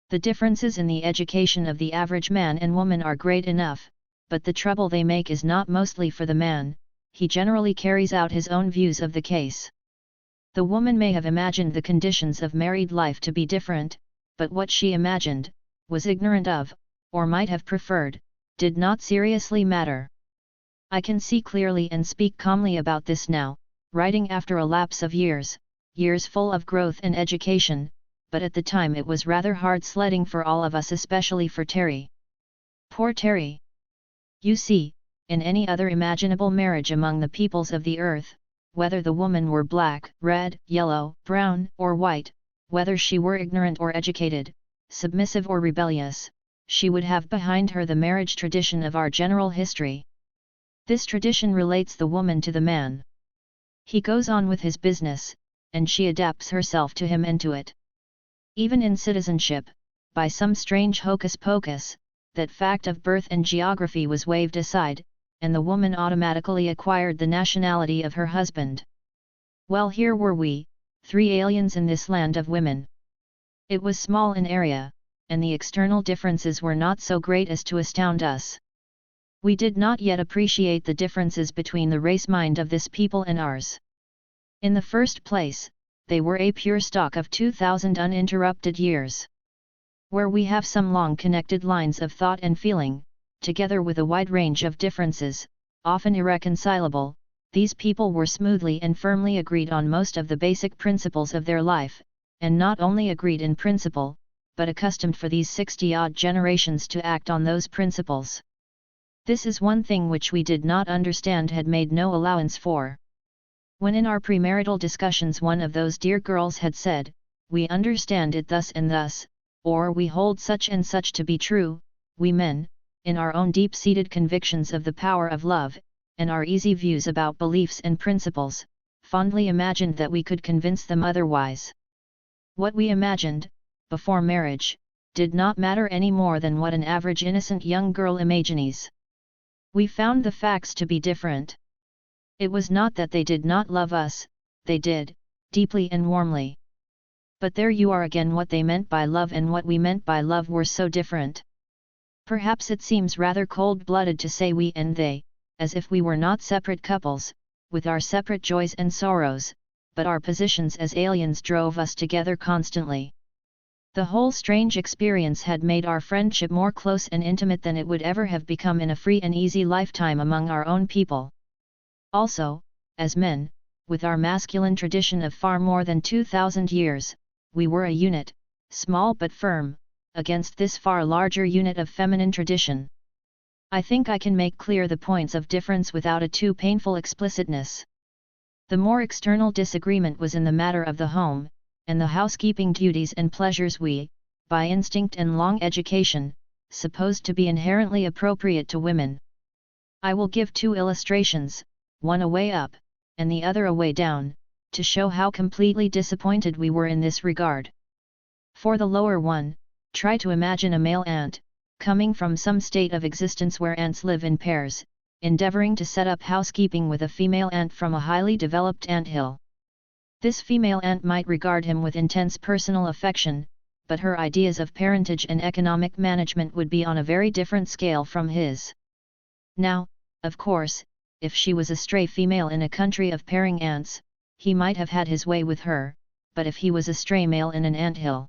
A: The differences in the education of the average man and woman are great enough, but the trouble they make is not mostly for the man. He generally carries out his own views of the case. The woman may have imagined the conditions of married life to be different, but what she imagined, was ignorant of, or might have preferred, did not seriously matter. I can see clearly and speak calmly about this now, writing after a lapse of years full of growth and education, but at the time it was rather hard sledding for all of us, especially for Terry. Poor Terry! You see, in any other imaginable marriage among the peoples of the earth, whether the woman were black, red, yellow, brown, or white, whether she were ignorant or educated, submissive or rebellious, she would have behind her the marriage tradition of our general history. This tradition relates the woman to the man. He goes on with his business, and she adapts herself to him and to it. Even in citizenship, by some strange hocus pocus, that fact of birth and geography was waved aside, and the woman automatically acquired the nationality of her husband. Well, here were we, 3 aliens in this land of women. It was small in area, and the external differences were not so great as to astound us. We did not yet appreciate the differences between the race mind of this people and ours. In the first place, they were a pure stock of 2,000 uninterrupted years. Where we have some long connected lines of thought and feeling, together with a wide range of differences, often irreconcilable, these people were smoothly and firmly agreed on most of the basic principles of their life, and not only agreed in principle, but accustomed for these 60-odd generations to act on those principles. This is one thing which we did not understand, had made no allowance for. When in our premarital discussions one of those dear girls had said, "We understand it thus and thus," or "We hold such and such to be true," we men, in our own deep-seated convictions of the power of love, and our easy views about beliefs and principles, fondly imagined that we could convince them otherwise. What we imagined, before marriage, did not matter any more than what an average innocent young girl imagines. We found the facts to be different. It was not that they did not love us, they did, deeply and warmly. But there you are again, what they meant by love and what we meant by love were so different. Perhaps it seems rather cold-blooded to say we and they, as if we were not separate couples, with our separate joys and sorrows, but our positions as aliens drove us together constantly. The whole strange experience had made our friendship more close and intimate than it would ever have become in a free and easy lifetime among our own people. Also, as men, with our masculine tradition of far more than 2,000 years, we were a unit, small but firm, against this far larger unit of feminine tradition. I think I can make clear the points of difference without a too painful explicitness. The more external disagreement was in the matter of the home, and the housekeeping duties and pleasures we, by instinct and long education, supposed to be inherently appropriate to women. I will give 2 illustrations, one a way up, and the other a way down, to show how completely disappointed we were in this regard. For the lower one, try to imagine a male ant, coming from some state of existence where ants live in pairs, endeavoring to set up housekeeping with a female ant from a highly developed anthill. This female ant might regard him with intense personal affection, but her ideas of parentage and economic management would be on a very different scale from his. Now, of course, if she was a stray female in a country of pairing ants, he might have had his way with her, but if he was a stray male in an anthill.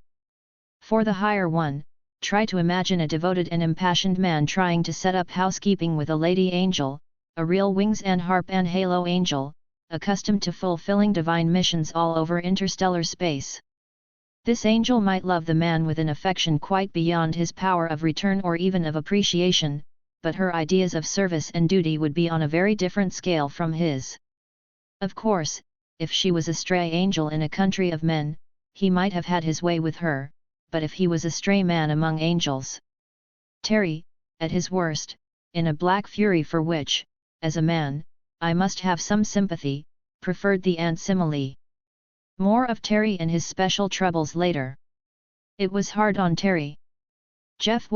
A: For the higher one, try to imagine a devoted and impassioned man trying to set up housekeeping with a lady angel, a real wings and harp and halo angel, accustomed to fulfilling divine missions all over interstellar space. This angel might love the man with an affection quite beyond his power of return or even of appreciation, but her ideas of service and duty would be on a very different scale from his. Of course, if she was a stray angel in a country of men, he might have had his way with her, but if he was a stray man among angels. Terry, at his worst, in a black fury for which, as a man, I must have some sympathy, preferred the ant simile. More of Terry and his special troubles later. It was hard on Terry. Jeff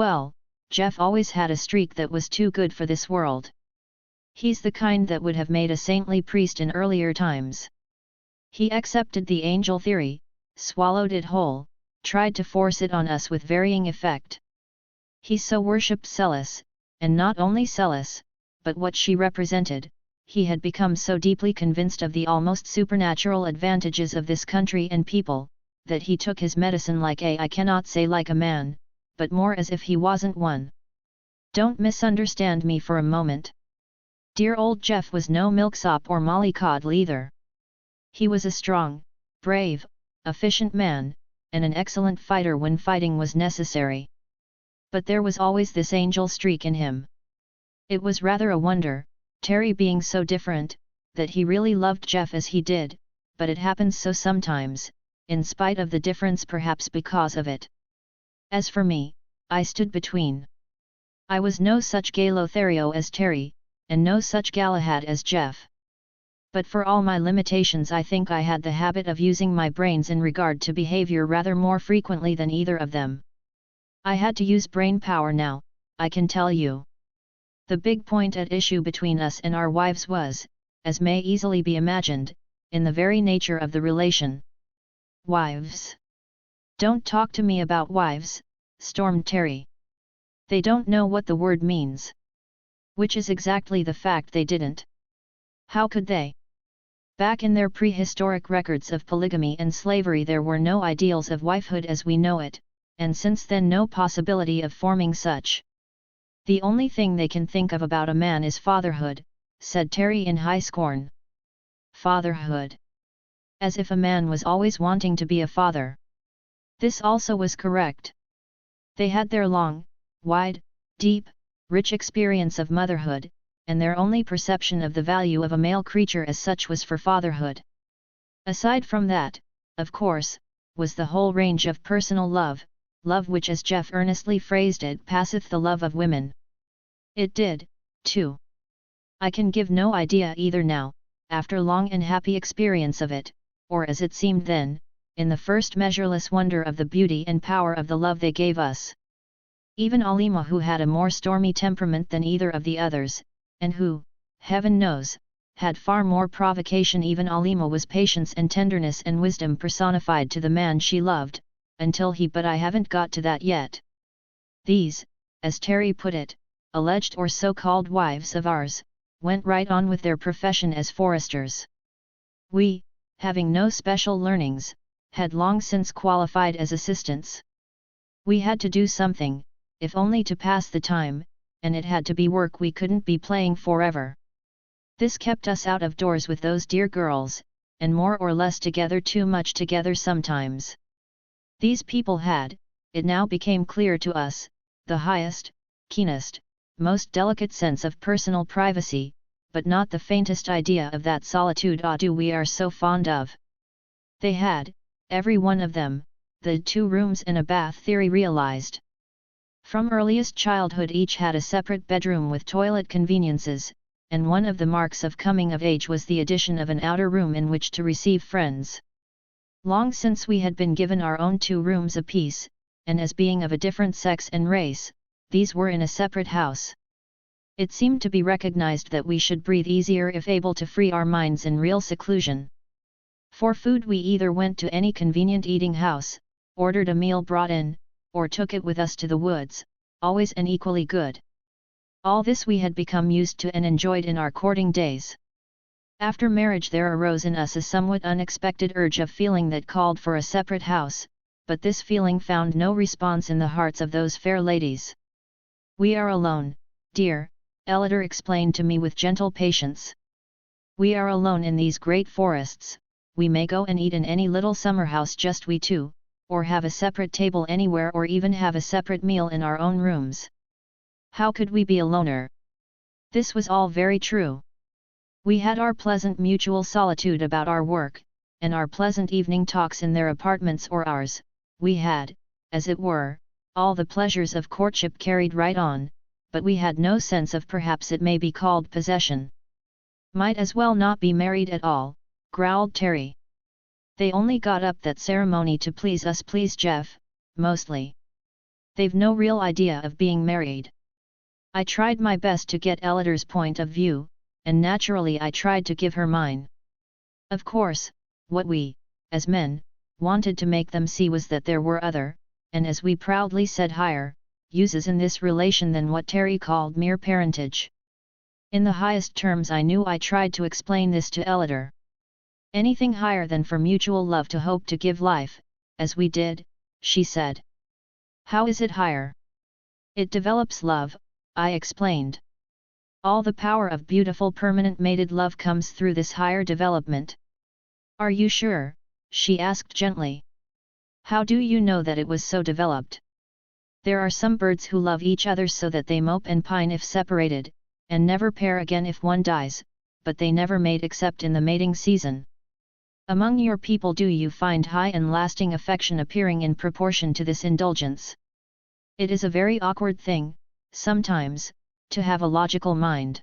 A: always had a streak that was too good for this world. He's the kind that would have made a saintly priest in earlier times. He accepted the angel theory, swallowed it whole, tried to force it on us with varying effect. He so worshipped Celis, and not only Celis, but what she represented. He had become so deeply convinced of the almost supernatural advantages of this country and people, that he took his medicine I cannot say like a man, but more as if he wasn't one. Don't misunderstand me for a moment. Dear old Jeff was no milksop or mollycoddle either. He was a strong, brave, efficient man, and an excellent fighter when fighting was necessary. But there was always this angel streak in him. It was rather a wonder, Terry being so different, that he really loved Jeff as he did, but it happens so sometimes, in spite of the difference, perhaps because of it. As for me, I stood between. I was no such gay Lothario as Terry, and no such Galahad as Jeff. But for all my limitations, I think I had the habit of using my brains in regard to behavior rather more frequently than either of them. I had to use brain power now, I can tell you. The big point at issue between us and our wives was, as may easily be imagined, in the very nature of the relation. Wives. Don't talk to me about wives, stormed Terry. They don't know what the word means. Which is exactly the fact they didn't. How could they? Back in their prehistoric records of polygamy and slavery there were no ideals of wifehood as we know it, and since then no possibility of forming such. The only thing they can think of about a man is fatherhood, said Terry in high scorn. Fatherhood. As if a man was always wanting to be a father. This also was correct. They had their long, wide, deep, rich experience of motherhood, and their only perception of the value of a male creature as such was for fatherhood. Aside from that, of course, was the whole range of personal love, love which, as Jeff earnestly phrased it, passeth the love of women. It did, too. I can give no idea either now, after long and happy experience of it, or as it seemed then, in the first measureless wonder of the beauty and power of the love they gave us. Even Alima, who had a more stormy temperament than either of the others, and who, heaven knows, had far more provocation, even Alima was patience and tenderness and wisdom personified to the man she loved, until he— but I haven't got to that yet. These, as Terry put it, alleged or so-called wives of ours, went right on with their profession as foresters. We, having no special learnings, had long since qualified as assistants. We had to do something, if only to pass the time, and it had to be work. We couldn't be playing forever. This kept us out of doors with those dear girls, and more or less together, too much together sometimes. These people had, it now became clear to us, the highest, keenest, most delicate sense of personal privacy, but not the faintest idea of that solitude we are so fond of. They had, every one of them, the 2 rooms and a bath theory realized. From earliest childhood each had a separate bedroom with toilet conveniences, and one of the marks of coming of age was the addition of an outer room in which to receive friends. Long since we had been given our own 2 rooms apiece, and as being of a different sex and race, these were in a separate house. It seemed to be recognized that we should breathe easier if able to free our minds in real seclusion. For food we either went to any convenient eating house, ordered a meal brought in, or took it with us to the woods, always and equally good. All this we had become used to and enjoyed in our courting days. After marriage there arose in us a somewhat unexpected urge of feeling that called for a separate house, but this feeling found no response in the hearts of those fair ladies. "We are alone, dear," Ellider explained to me with gentle patience. "We are alone in these great forests. We may go and eat in any little summer house, just we 2, or have a separate table anywhere, or even have a separate meal in our own rooms. How could we be aloner?" This was all very true. We had our pleasant mutual solitude about our work, and our pleasant evening talks in their apartments or ours. We had, as it were, all the pleasures of courtship carried right on, but we had no sense of, perhaps it may be called, possession. Might as well not be married at all, growled Terry. They only got up that ceremony to please us, please Jeff, mostly. They've no real idea of being married. I tried my best to get Ellider's point of view, and naturally I tried to give her mine. Of course, what we, as men, wanted to make them see was that there were other, and as we proudly said higher, uses in this relation than what Terry called mere parentage. In the highest terms I knew I tried to explain this to Ellider. Anything higher than for mutual love to hope to give life, as we did, she said. How is it higher? It develops love, I explained. All the power of beautiful permanent mated love comes through this higher development. Are you sure? She asked gently. How do you know that it was so developed? There are some birds who love each other so that they mope and pine if separated, and never pair again if one dies, but they never mate except in the mating season. Among your people do you find high and lasting affection appearing in proportion to this indulgence? It is a very awkward thing, sometimes, to have a logical mind.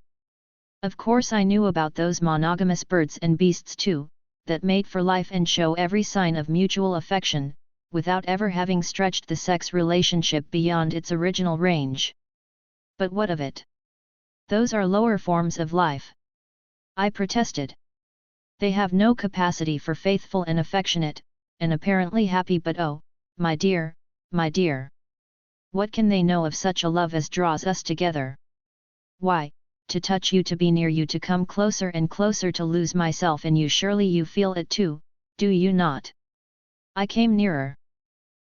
A: Of course I knew about those monogamous birds and beasts too, that mate for life and show every sign of mutual affection, without ever having stretched the sex relationship beyond its original range. But what of it? Those are lower forms of life. I protested. They have no capacity for faithful and affectionate, and apparently happy, but oh, my dear, what can they know of such a love as draws us together? Why, to touch you, to be near you, to come closer and closer, to lose myself in you. Surely you feel it too, do you not? I came nearer.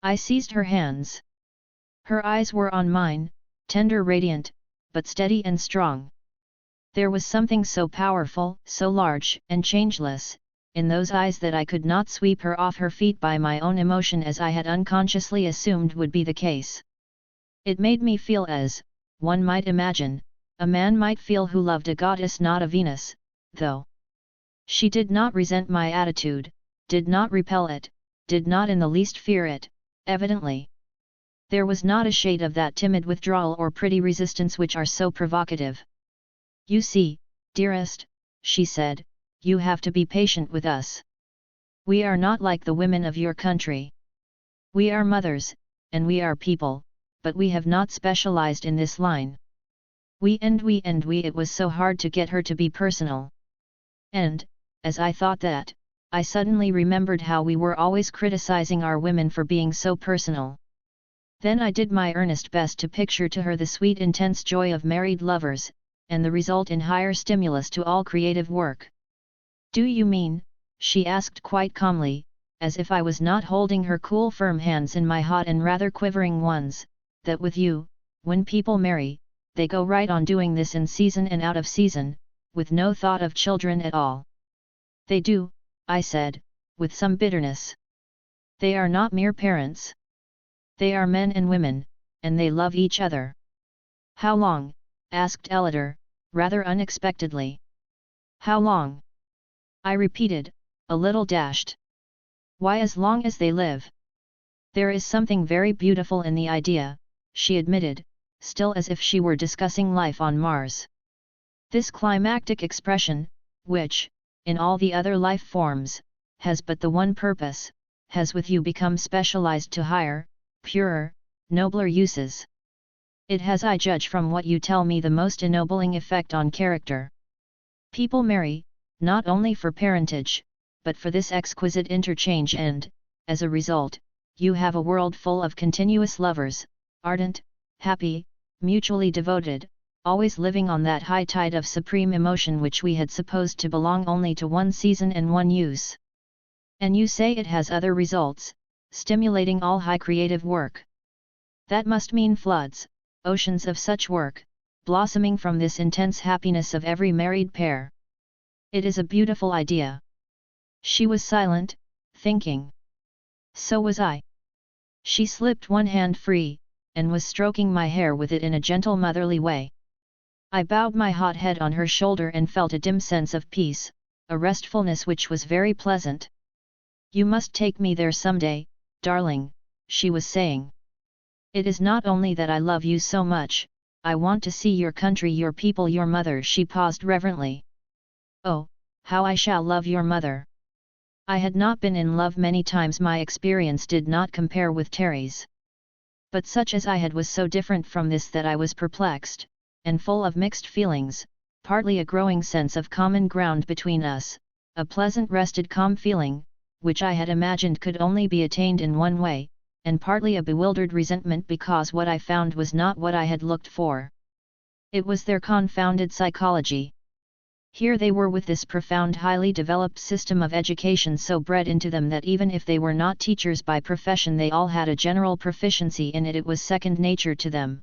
A: I seized her hands. Her eyes were on mine, tender, radiant, but steady and strong. There was something so powerful, so large and changeless, in those eyes that I could not sweep her off her feet by my own emotion as I had unconsciously assumed would be the case. It made me feel as, one might imagine, a man might feel who loved a goddess, not a Venus, though. She did not resent my attitude, did not repel it, did not in the least fear it, evidently. There was not a shade of that timid withdrawal or pretty resistance which are so provocative. You see, dearest, she said, you have to be patient with us. We are not like the women of your country. We are mothers, and we are people, but we have not specialized in this line. We, it was so hard to get her to be personal. And, as I thought that, I suddenly remembered how we were always criticizing our women for being so personal. Then I did my earnest best to picture to her the sweet intense joy of married lovers, and the result in higher stimulus to all creative work. Do you mean, she asked quite calmly, as if I was not holding her cool firm hands in my hot and rather quivering ones, that with you, when people marry, they go right on doing this in season and out of season, with no thought of children at all? They do, I said, with some bitterness. They are not mere parents. They are men and women, and they love each other. How long? Asked Ellider, rather unexpectedly. How long? I repeated, a little dashed. Why, as long as they live. There is something very beautiful in the idea, she admitted, still as if she were discussing life on Mars. This climactic expression, which, in all the other life forms, has but the one purpose, has with you become specialized to higher, purer, nobler uses. It has, I judge from what you tell me, the most ennobling effect on character. People marry, not only for parentage, but for this exquisite interchange, and, as a result, you have a world full of continuous lovers, ardent, happy, mutually devoted, always living on that high tide of supreme emotion which we had supposed to belong only to one season and one use. And you say it has other results, stimulating all high creative work. That must mean floods, oceans of such work, blossoming from this intense happiness of every married pair. It is a beautiful idea. She was silent, thinking. So was I. She slipped one hand free, and was stroking my hair with it in a gentle motherly way. I bowed my hot head on her shoulder and felt a dim sense of peace, a restfulness which was very pleasant. You must take me there someday, darling, she was saying. It is not only that I love you so much, I want to see your country, your people, your mother. She paused reverently. Oh, how I shall love your mother. I had not been in love many times, my experience did not compare with Terry's. But such as I had was so different from this that I was perplexed, and full of mixed feelings, partly a growing sense of common ground between us, a pleasant rested calm feeling, which I had imagined could only be attained in one way, and partly a bewildered resentment because what I found was not what I had looked for. It was their confounded psychology. Here they were with this profound, highly developed system of education so bred into them that even if they were not teachers by profession they all had a general proficiency in it. It was second nature to them.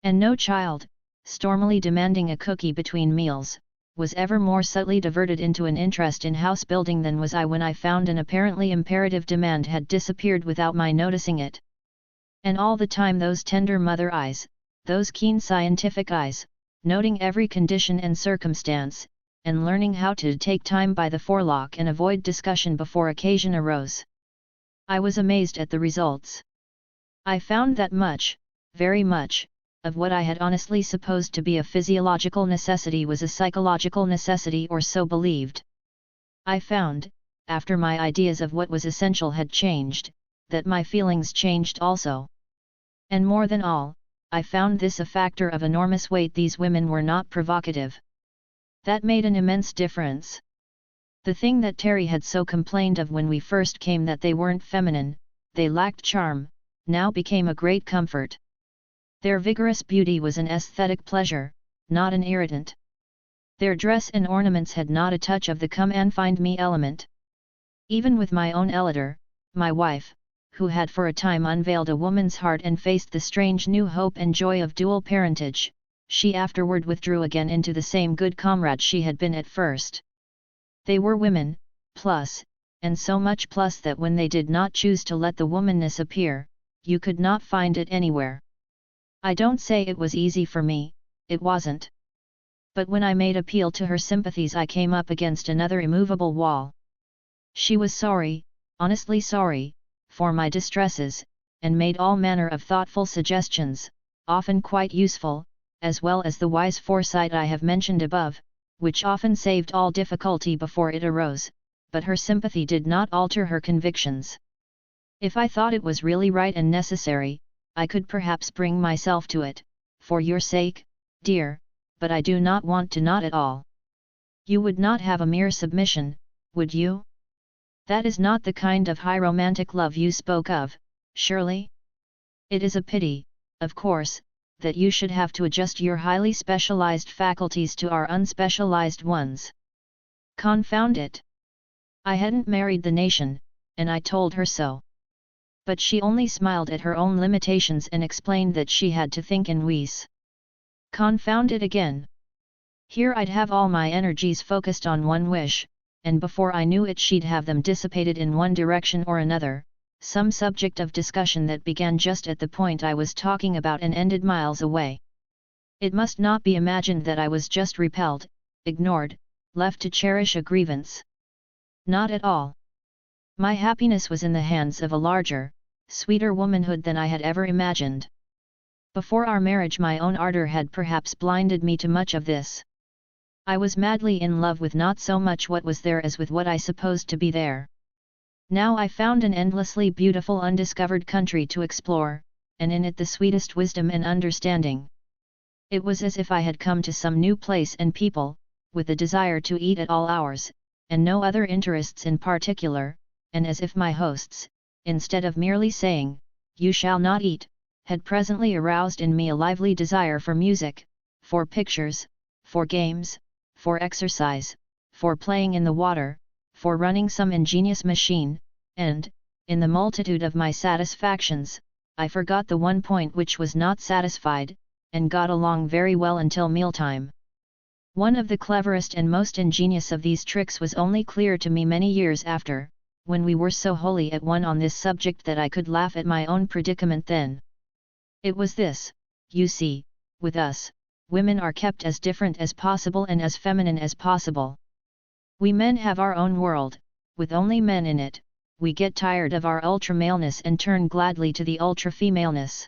A: And no child, stormily demanding a cookie between meals, was ever more subtly diverted into an interest in house building than was I when I found an apparently imperative demand had disappeared without my noticing it. And all the time those tender mother eyes, those keen scientific eyes, noting every condition and circumstance, and learning how to take time by the forelock and avoid discussion before occasion arose. I was amazed at the results. I found that much, very much, of what I had honestly supposed to be a physiological necessity was a psychological necessity, or so believed. I found, after my ideas of what was essential had changed, that my feelings changed also. And more than all, I found this a factor of enormous weight: these women were not provocative. That made an immense difference. The thing that Terry had so complained of when we first came, that they weren't feminine, they lacked charm, now became a great comfort. Their vigorous beauty was an aesthetic pleasure, not an irritant. Their dress and ornaments had not a touch of the come and find me element. Even with my own Elidor, my wife, who had for a time unveiled a woman's heart and faced the strange new hope and joy of dual parentage, she afterward withdrew again into the same good comrade she had been at first. They were women, plus, and so much plus that when they did not choose to let the womanness appear, you could not find it anywhere. I don't say it was easy for me, it wasn't. But when I made appeal to her sympathies I came up against another immovable wall. She was sorry, honestly sorry, for my distresses, and made all manner of thoughtful suggestions, often quite useful, as well as the wise foresight I have mentioned above, which often saved all difficulty before it arose, but her sympathy did not alter her convictions. If I thought it was really right and necessary, I could perhaps bring myself to it, for your sake, dear, but I do not want to, not at all. You would not have a mere submission, would you? That is not the kind of high romantic love you spoke of, surely? It is a pity, of course, that you should have to adjust your highly specialized faculties to our unspecialized ones. Confound it! I hadn't married the nation, and I told her so. But she only smiled at her own limitations and explained that she had to think in wes. Confound it again! Here I'd have all my energies focused on one wish, and before I knew it she'd have them dissipated in one direction or another, some subject of discussion that began just at the point I was talking about and ended miles away. It must not be imagined that I was just repelled, ignored, left to cherish a grievance. Not at all. My happiness was in the hands of a larger, sweeter womanhood than I had ever imagined. Before our marriage my own ardor had perhaps blinded me to much of this. I was madly in love with not so much what was there as with what I supposed to be there. Now I found an endlessly beautiful undiscovered country to explore, and in it the sweetest wisdom and understanding. It was as if I had come to some new place and people, with the desire to eat at all hours, and no other interests in particular, and as if my hosts, instead of merely saying, "You shall not eat," had presently aroused in me a lively desire for music, for pictures, for games, for exercise, for playing in the water, for running some ingenious machine, and, in the multitude of my satisfactions, I forgot the one point which was not satisfied, and got along very well until mealtime. One of the cleverest and most ingenious of these tricks was only clear to me many years after, when we were so wholly at one on this subject that I could laugh at my own predicament then. It was this: you see, with us, women are kept as different as possible and as feminine as possible. We men have our own world, with only men in it. We get tired of our ultra-maleness and turn gladly to the ultra-femaleness.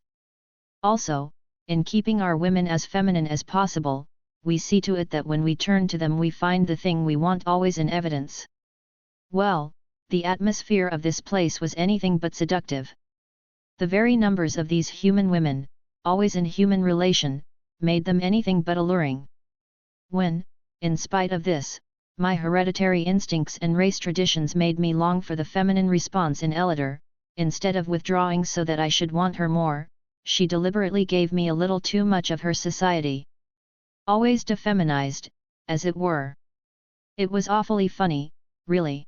A: Also, in keeping our women as feminine as possible, we see to it that when we turn to them we find the thing we want always in evidence. Well, the atmosphere of this place was anything but seductive. The very numbers of these human women, always in human relation, made them anything but alluring. When, in spite of this, my hereditary instincts and race traditions made me long for the feminine response in Elidor, instead of withdrawing so that I should want her more, she deliberately gave me a little too much of her society. Always defeminized, as it were. It was awfully funny, really.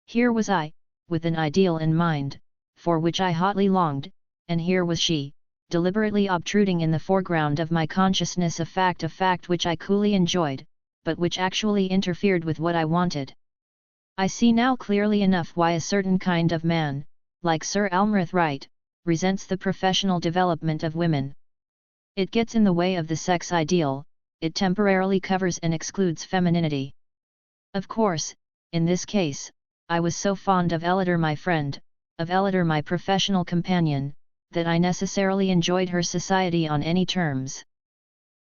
A: Here was I, with an ideal in mind, for which I hotly longed, and here was she, deliberately obtruding in the foreground of my consciousness a fact which I coolly enjoyed, but which actually interfered with what I wanted. I see now clearly enough why a certain kind of man, like Sir Almroth Wright, resents the professional development of women. It gets in the way of the sex ideal, it temporarily covers and excludes femininity. Of course, in this case, I was so fond of Elidor my friend, of Elidor my professional companion, that I necessarily enjoyed her society on any terms.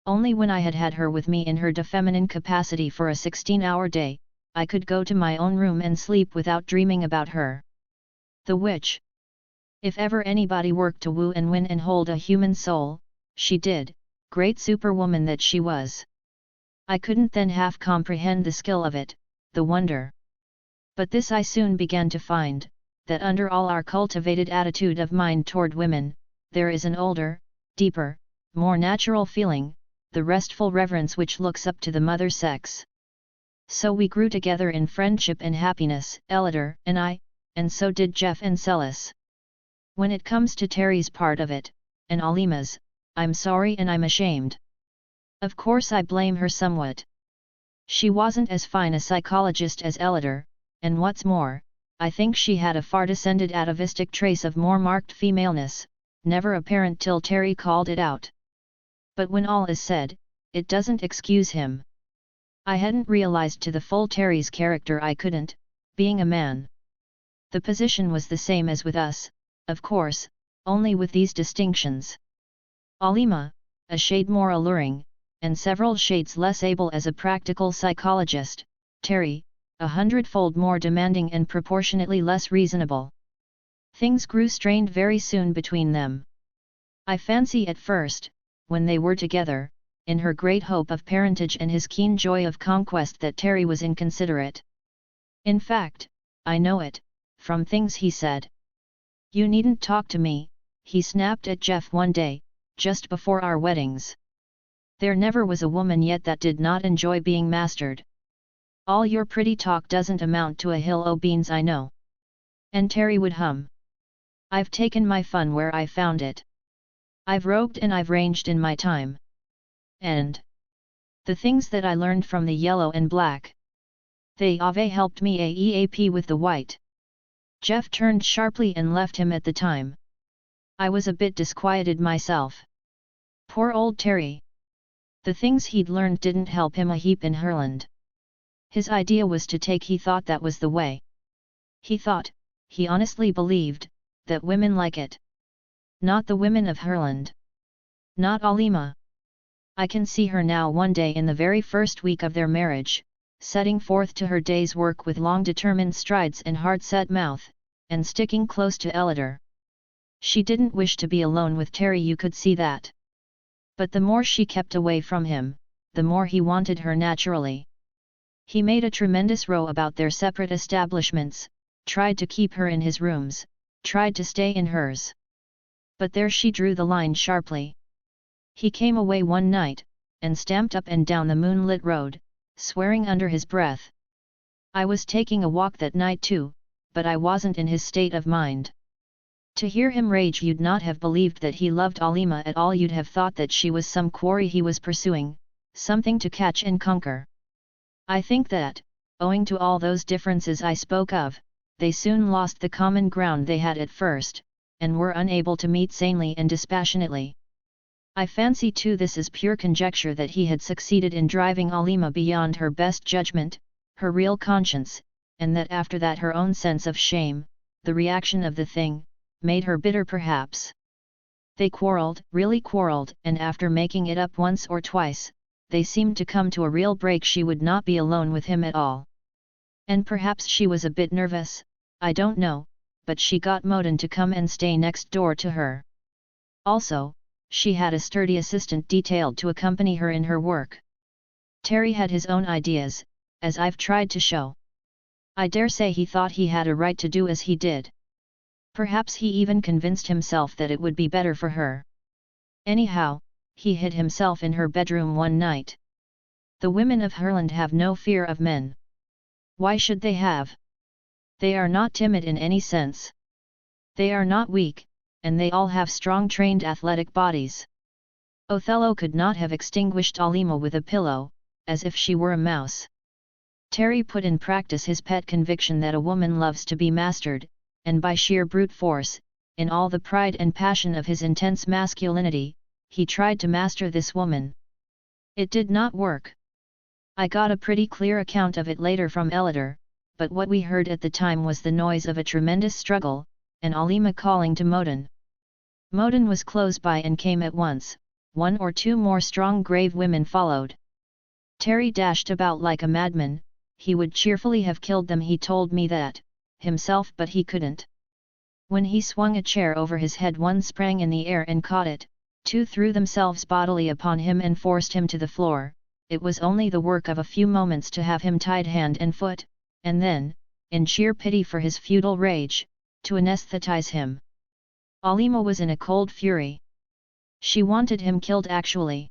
A: Only when I had had her with me in her defeminine capacity for a 16-hour day, I could go to my own room and sleep without dreaming about her. The which, if ever anybody worked to woo and win and hold a human soul, she did, great superwoman that she was. I couldn't then half comprehend the skill of it, the wonder. But this I soon began to find, that under all our cultivated attitude of mind toward women, there is an older, deeper, more natural feeling, the restful reverence which looks up to the mother sex. So we grew together in friendship and happiness, Elidor and I, and so did Jeff and Celis. When it comes to Terry's part of it, and Alima's, I'm sorry and I'm ashamed. Of course I blame her somewhat. She wasn't as fine a psychologist as Elidor, and what's more, I think she had a far descended atavistic trace of more marked femaleness, never apparent till Terry called it out. But when all is said, it doesn't excuse him. I hadn't realized to the full Terry's character. I couldn't, being a man. The position was the same as with us, of course, only with these distinctions. Alima, a shade more alluring, and several shades less able as a practical psychologist, Terry, 100-fold more demanding and proportionately less reasonable. Things grew strained very soon between them. I fancy at first, when they were together, in her great hope of parentage and his keen joy of conquest, that Terry was inconsiderate. In fact, I know it, from things he said. You needn't talk to me, he snapped at Jeff one day, just before our weddings. There never was a woman yet that did not enjoy being mastered. All your pretty talk doesn't amount to a hill o' beans, I know. And Terry would hum. I've taken my fun where I found it. I've rogued and I've ranged in my time. And the things that I learned from the yellow and black, they have helped me AEAP with the white. Jeff turned sharply and left him at the time. I was a bit disquieted myself. Poor old Terry. The things he'd learned didn't help him a heap in Herland. His idea was to take, he thought that was the way. He thought, he honestly believed, that women like it. Not the women of Herland. Not Alima. I can see her now one day in the very first week of their marriage, setting forth to her day's work with long determined strides and hard-set mouth, and sticking close to Elidor. She didn't wish to be alone with Terry, you could see that. But the more she kept away from him, the more he wanted her naturally. He made a tremendous row about their separate establishments, tried to keep her in his rooms, tried to stay in hers. But there she drew the line sharply. He came away one night, and stamped up and down the moonlit road, swearing under his breath. I was taking a walk that night too, but I wasn't in his state of mind. To hear him rage, you'd not have believed that he loved Alima at all, you'd have thought that she was some quarry he was pursuing, something to catch and conquer. I think that, owing to all those differences I spoke of, they soon lost the common ground they had at first, and were unable to meet sanely and dispassionately. I fancy too this is pure conjecture, that he had succeeded in driving Alima beyond her best judgment, her real conscience, and that after that her own sense of shame, the reaction of the thing, made her bitter perhaps. They quarrelled, really quarrelled, and after making it up once or twice, they seemed to come to a real break. She would not be alone with him at all. And perhaps she was a bit nervous, I don't know, but she got Moden to come and stay next door to her. Also, she had a sturdy assistant detailed to accompany her in her work. Terry had his own ideas, as I've tried to show. I dare say he thought he had a right to do as he did. Perhaps he even convinced himself that it would be better for her. Anyhow, he hid himself in her bedroom one night. The women of Herland have no fear of men. Why should they have? They are not timid in any sense. They are not weak, and they all have strong trained athletic bodies. Othello could not have extinguished Alima with a pillow, as if she were a mouse. Terry put in practice his pet conviction that a woman loves to be mastered, and by sheer brute force, in all the pride and passion of his intense masculinity, he tried to master this woman. It did not work. I got a pretty clear account of it later from Ellider, but what we heard at the time was the noise of a tremendous struggle, and Alima calling to Moden. Moden was close by and came at once. One or two more strong grave women followed. Terry dashed about like a madman. He would cheerfully have killed them, he told me that, himself, but he couldn't. When he swung a chair over his head, one sprang in the air and caught it, two threw themselves bodily upon him and forced him to the floor. It was only the work of a few moments to have him tied hand and foot, and then, in sheer pity for his futile rage, to anesthetize him. Alima was in a cold fury. She wanted him killed actually.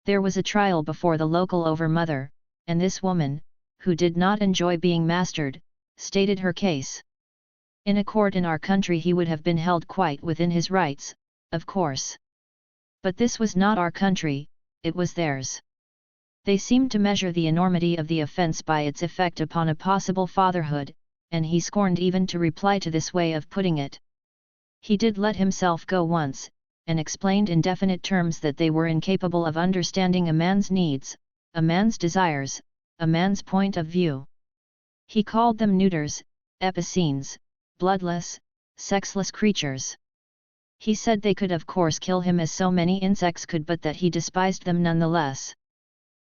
A: There was a trial before the local overmother, and this woman, who did not enjoy being mastered, stated her case. In a court in our country he would have been held quite within his rights, of course. But this was not our country, it was theirs. They seemed to measure the enormity of the offence by its effect upon a possible fatherhood, and he scorned even to reply to this way of putting it. He did let himself go once, and explained in definite terms that they were incapable of understanding a man's needs, a man's desires, a man's point of view. He called them neuters, epicene, bloodless, sexless creatures. He said they could of course kill him as so many insects could, but that he despised them nonetheless.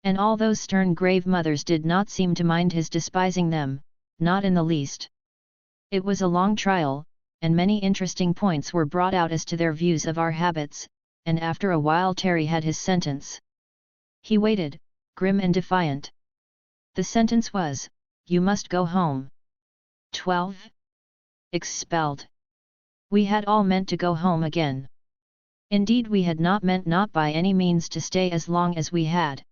A: And all those stern grave mothers did not seem to mind his despising them, not in the least. It was a long trial, and many interesting points were brought out as to their views of our habits, and after a while Terry had his sentence. He waited, grim and defiant. The sentence was, "You must go home." 12. Expelled. We had all meant to go home again. Indeed, we had not meant not by any means to stay as long as we had.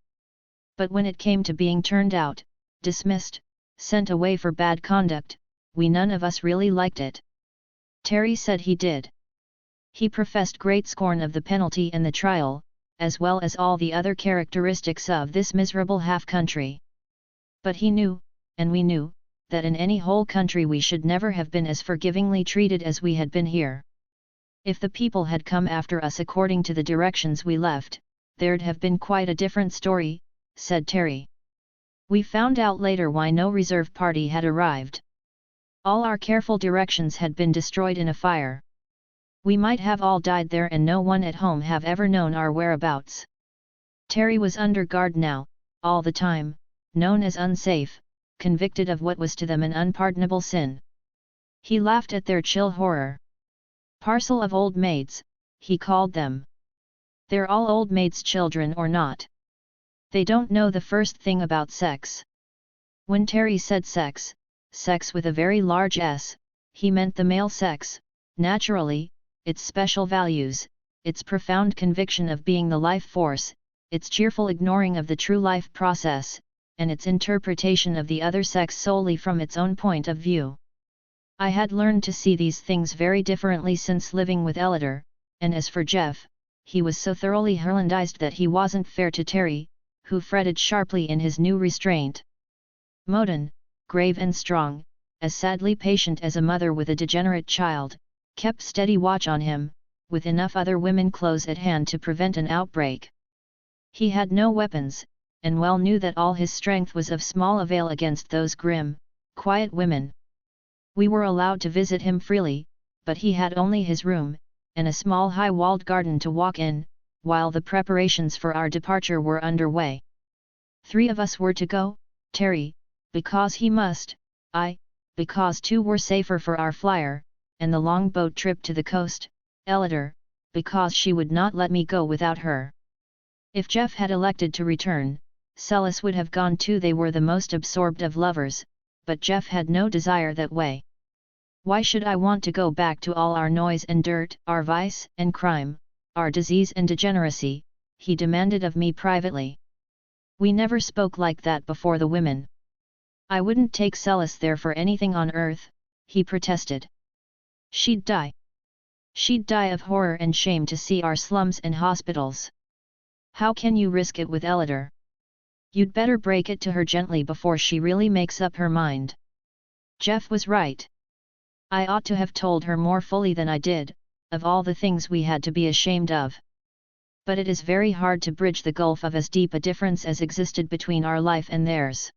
A: But when it came to being turned out, dismissed, sent away for bad conduct, we none of us really liked it. Terry said he did. He professed great scorn of the penalty and the trial, as well as all the other characteristics of this miserable half-country. But he knew, and we knew, that in any whole country we should never have been as forgivingly treated as we had been here. If the people had come after us according to the directions we left, there'd have been quite a different story, said Terry. We found out later why no reserve party had arrived. All our careful directions had been destroyed in a fire. We might have all died there and no one at home have ever known our whereabouts. Terry was under guard now, all the time, known as unsafe, convicted of what was to them an unpardonable sin. He laughed at their chill horror. Parcel of old maids, he called them. They're all old maids' children or not. They don't know the first thing about sex. When Terry said sex, sex with a very large S, he meant the male sex, naturally, its special values, its profound conviction of being the life force, its cheerful ignoring of the true life process, and its interpretation of the other sex solely from its own point of view. I had learned to see these things very differently since living with Ellider, and as for Jeff, he was so thoroughly Herlandized that he wasn't fair to Terry, who fretted sharply in his new restraint. Moden, grave and strong, as sadly patient as a mother with a degenerate child, kept steady watch on him, with enough other women close at hand to prevent an outbreak. He had no weapons, and well knew that all his strength was of small avail against those grim, quiet women. We were allowed to visit him freely, but he had only his room, and a small high-walled garden to walk in, while the preparations for our departure were underway. 3 of us were to go, Terry, because he must, I, because 2 were safer for our flyer, and the long boat trip to the coast, Ellider, because she would not let me go without her. If Jeff had elected to return, Celis would have gone too. They were the most absorbed of lovers, but Jeff had no desire that way. Why should I want to go back to all our noise and dirt, our vice and crime, our disease and degeneracy? He demanded of me privately. We never spoke like that before the women. I wouldn't take Celis there for anything on earth, he protested. She'd die. She'd die of horror and shame to see our slums and hospitals. How can you risk it with Ellider? You'd better break it to her gently before she really makes up her mind. Jeff was right. I ought to have told her more fully than I did, of all the things we had to be ashamed of. But it is very hard to bridge the gulf of as deep a difference as existed between our life and theirs.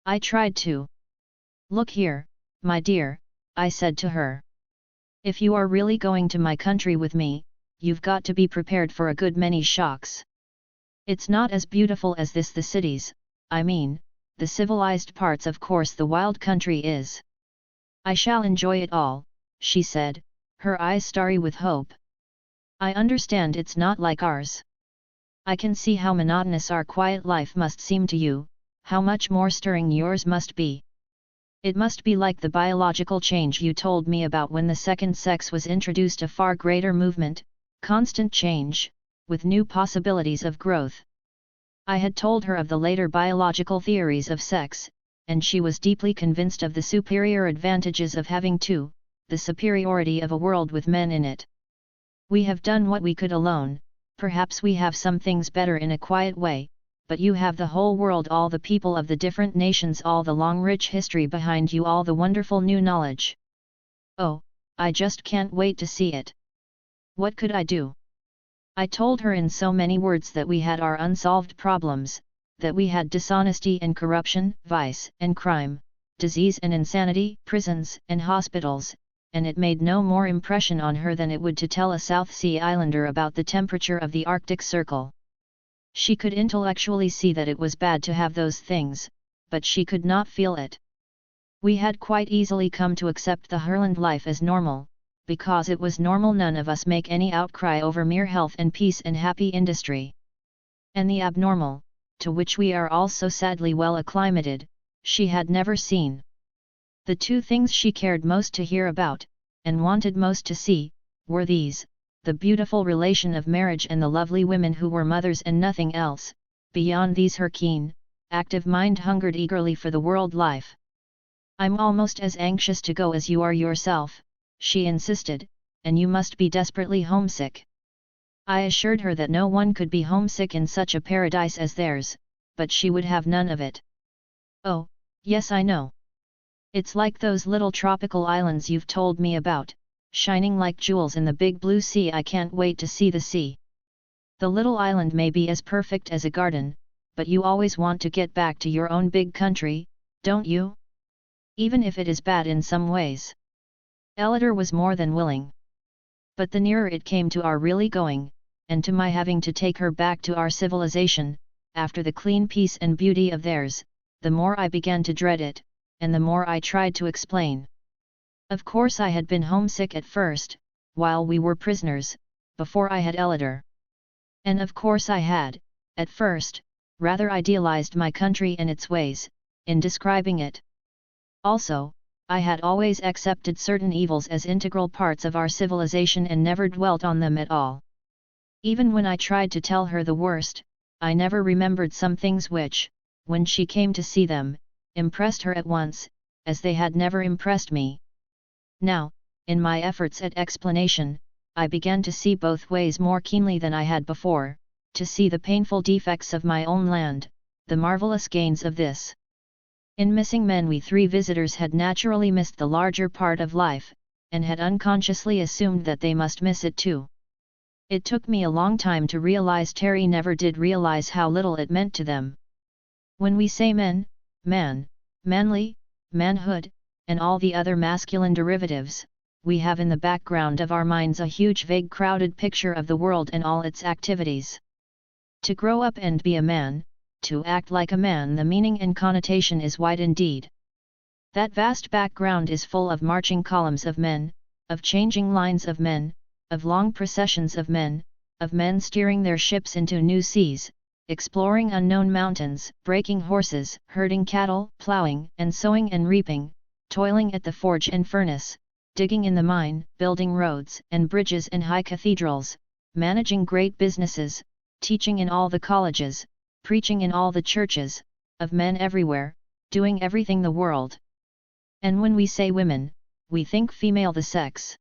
A: I tried to. Look here, my dear, I said to her. If you are really going to my country with me, you've got to be prepared for a good many shocks. It's not as beautiful as this, the cities, I mean, the civilized parts. Of course the wild country is. I shall enjoy it all, she said, her eyes starry with hope. I understand it's not like ours. I can see how monotonous our quiet life must seem to you, how much more stirring yours must be. It must be like the biological change you told me about when the second sex was introduced, a far greater movement, constant change, with new possibilities of growth. I had told her of the later biological theories of sex, and she was deeply convinced of the superior advantages of having two, the superiority of a world with men in it. We have done what we could alone, perhaps we have some things better in a quiet way, but you have the whole world, all the people of the different nations, all the long rich history behind you, all the wonderful new knowledge. Oh, I just can't wait to see it. What could I do? I told her in so many words that we had our unsolved problems, that we had dishonesty and corruption, vice and crime, disease and insanity, prisons and hospitals, and it made no more impression on her than it would to tell a South Sea Islander about the temperature of the Arctic Circle. She could intellectually see that it was bad to have those things, but she could not feel it. We had quite easily come to accept the Herland life as normal, because it was normal. None of us make any outcry over mere health and peace and happy industry. And the abnormal, to which we are all so sadly well acclimated, she had never seen. The 2 things she cared most to hear about, and wanted most to see, were these: the beautiful relation of marriage and the lovely women who were mothers and nothing else. Beyond these her keen, active mind hungered eagerly for the world life. I'm almost as anxious to go as you are yourself, she insisted, and you must be desperately homesick. I assured her that no one could be homesick in such a paradise as theirs, but she would have none of it. Oh, yes, I know. It's like those little tropical islands you've told me about, shining like jewels in the big blue sea. I can't wait to see the sea. The little island may be as perfect as a garden, but you always want to get back to your own big country, don't you? Even if it is bad in some ways. Ellider was more than willing. But the nearer it came to our really going, and to my having to take her back to our civilization, after the clean peace and beauty of theirs, the more I began to dread it, and the more I tried to explain. Of course I had been homesick at first, while we were prisoners, before I had Ellider. And of course I had, at first, rather idealized my country and its ways, in describing it. Also, I had always accepted certain evils as integral parts of our civilization and never dwelt on them at all. Even when I tried to tell her the worst, I never remembered some things which, when she came to see them, impressed her at once, as they had never impressed me. Now, in my efforts at explanation, I began to see both ways more keenly than I had before, to see the painful defects of my own land, the marvelous gains of this. In missing men, we 3 visitors had naturally missed the larger part of life, and had unconsciously assumed that they must miss it too. It took me a long time to realize Terry never did realize how little it meant to them. When we say men, man, manly, manhood, and all the other masculine derivatives, we have in the background of our minds a huge vague crowded picture of the world and all its activities. To grow up and be a man, to act like a man, the meaning and connotation is wide indeed. That vast background is full of marching columns of men, of changing lines of men, of long processions of men steering their ships into new seas, exploring unknown mountains, breaking horses, herding cattle, plowing and sowing and reaping, toiling at the forge and furnace, digging in the mine, building roads and bridges and high cathedrals, managing great businesses, teaching in all the colleges, preaching in all the churches, of men everywhere, doing everything the world. And when we say women, we think female the sex.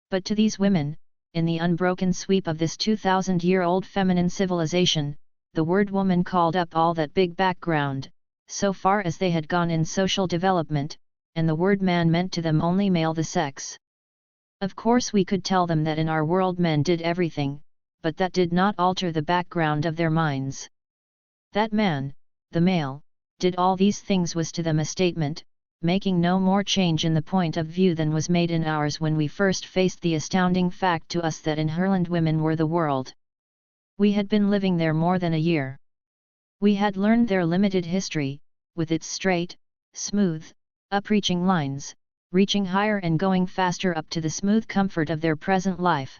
A: But to these women, in the unbroken sweep of this 2,000-year-old feminine civilization, the word woman called up all that big background, so far as they had gone in social development, and the word man meant to them only male the sex. Of course we could tell them that in our world men did everything, but that did not alter the background of their minds. That man, the male, did all these things was to them a statement, making no more change in the point of view than was made in ours when we first faced the astounding fact to us that in Herland women were the world. We had been living there more than a year. We had learned their limited history, with its straight, smooth, upreaching lines, reaching higher and going faster up to the smooth comfort of their present life.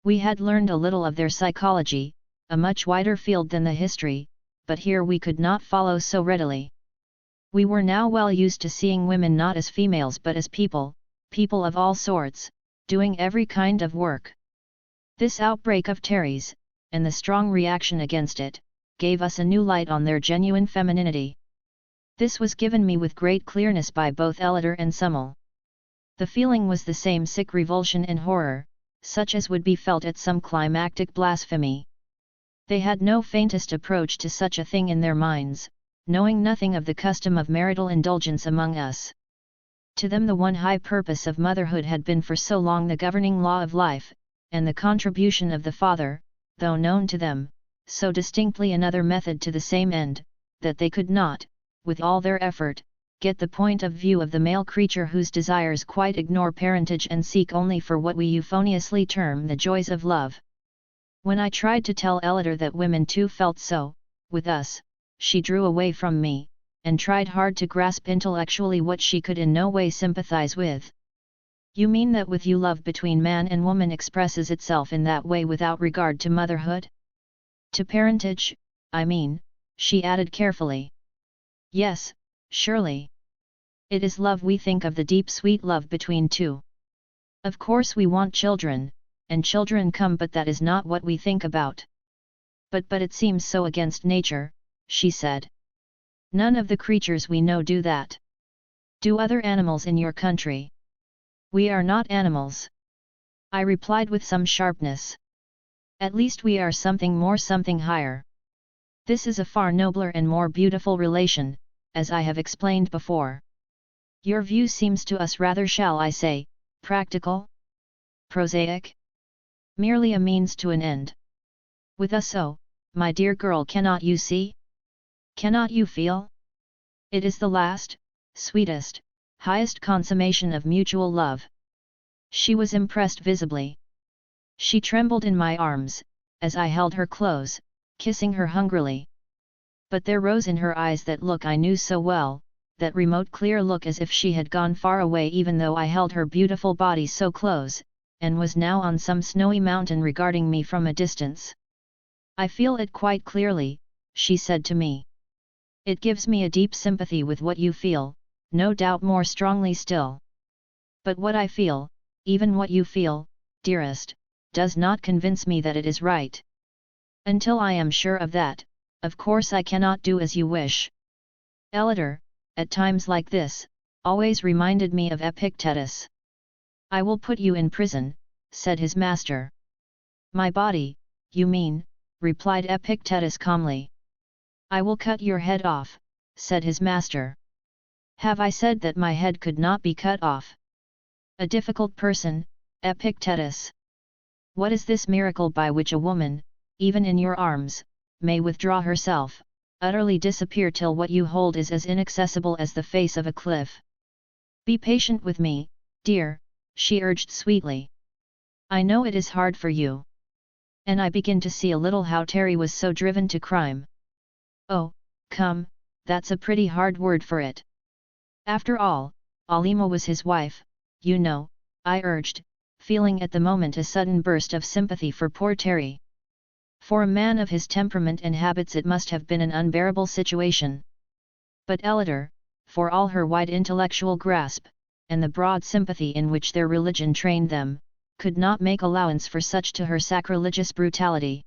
A: We had learned a little of their psychology, a much wider field than the history, but here we could not follow so readily. We were now well used to seeing women not as females but as people of all sorts, doing every kind of work. This outbreak of Terry's, and the strong reaction against it, gave us a new light on their genuine femininity. This was given me with great clearness by both Ellider and Summel. The feeling was the same sick revulsion and horror, such as would be felt at some climactic blasphemy. They had no faintest approach to such a thing in their minds, knowing nothing of the custom of marital indulgence among us. To them the one high purpose of motherhood had been for so long the governing law of life, and the contribution of the father, though known to them, so distinctly another method to the same end, that they could not, with all their effort, get the point of view of the male creature whose desires quite ignore parentage and seek only for what we euphoniously term the joys of love. When I tried to tell Ellider that women too felt so, with us, she drew away from me, and tried hard to grasp intellectually what she could in no way sympathize with. You mean that with you love between man and woman expresses itself in that way without regard to motherhood? To parentage, I mean, she added carefully. Yes, surely. It is love we think of, the deep sweet love between two. Of course we want children, and children come, but that is not what we think about. But it seems so against nature, she said. None of the creatures we know do that. Do other animals in your country? We are not animals, I replied with some sharpness. At least we are something more, something higher. This is a far nobler and more beautiful relation, as I have explained before. Your view seems to us rather, shall I say, practical? Prosaic? Merely a means to an end. With us, oh, my dear girl, cannot you see? Cannot you feel? It is the last, sweetest, highest consummation of mutual love. She was impressed visibly. She trembled in my arms, as I held her close, kissing her hungrily. But there rose in her eyes that look I knew so well, that remote clear look as if she had gone far away even though I held her beautiful body so close, and was now on some snowy mountain regarding me from a distance. I feel it quite clearly, she said to me. It gives me a deep sympathy with what you feel, no doubt more strongly still. But what I feel, even what you feel, dearest, does not convince me that it is right. Until I am sure of that, of course I cannot do as you wish. Ellider, at times like this, always reminded me of Epictetus. I will put you in prison, said his master. My body, you mean, replied Epictetus calmly. I will cut your head off, said his master. Have I said that my head could not be cut off? A difficult person, Epictetus. What is this miracle by which a woman, even in your arms, may withdraw herself, utterly disappear till what you hold is as inaccessible as the face of a cliff? Be patient with me, dear, she urged sweetly. I know it is hard for you. And I begin to see a little how Terry was so driven to crime. Oh, come, that's a pretty hard word for it. After all, Alima was his wife, you know, I urged, feeling at the moment a sudden burst of sympathy for poor Terry. For a man of his temperament and habits it must have been an unbearable situation. But Elidor, for all her wide intellectual grasp, and the broad sympathy in which their religion trained them, could not make allowance for such to her sacrilegious brutality.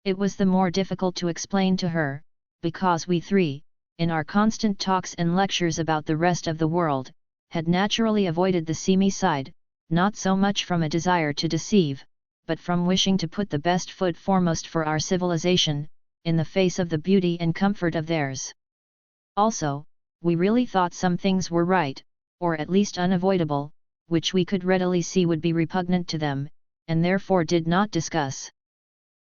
A: It was the more difficult to explain to her, because we three, in our constant talks and lectures about the rest of the world, had naturally avoided the seamy side, not so much from a desire to deceive, but from wishing to put the best foot foremost for our civilization, in the face of the beauty and comfort of theirs. Also, we really thought some things were right, or at least unavoidable, which we could readily see would be repugnant to them, and therefore did not discuss.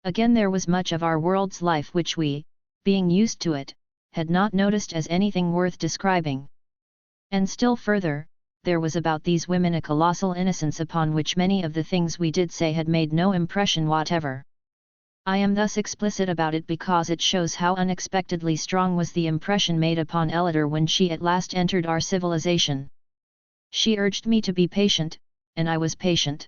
A: Again, there was much of our world's life which we, being used to it, had not noticed as anything worth describing. And still further, there was about these women a colossal innocence upon which many of the things we did say had made no impression whatever. I am thus explicit about it because it shows how unexpectedly strong was the impression made upon Elidor when she at last entered our civilization. She urged me to be patient, and I was patient.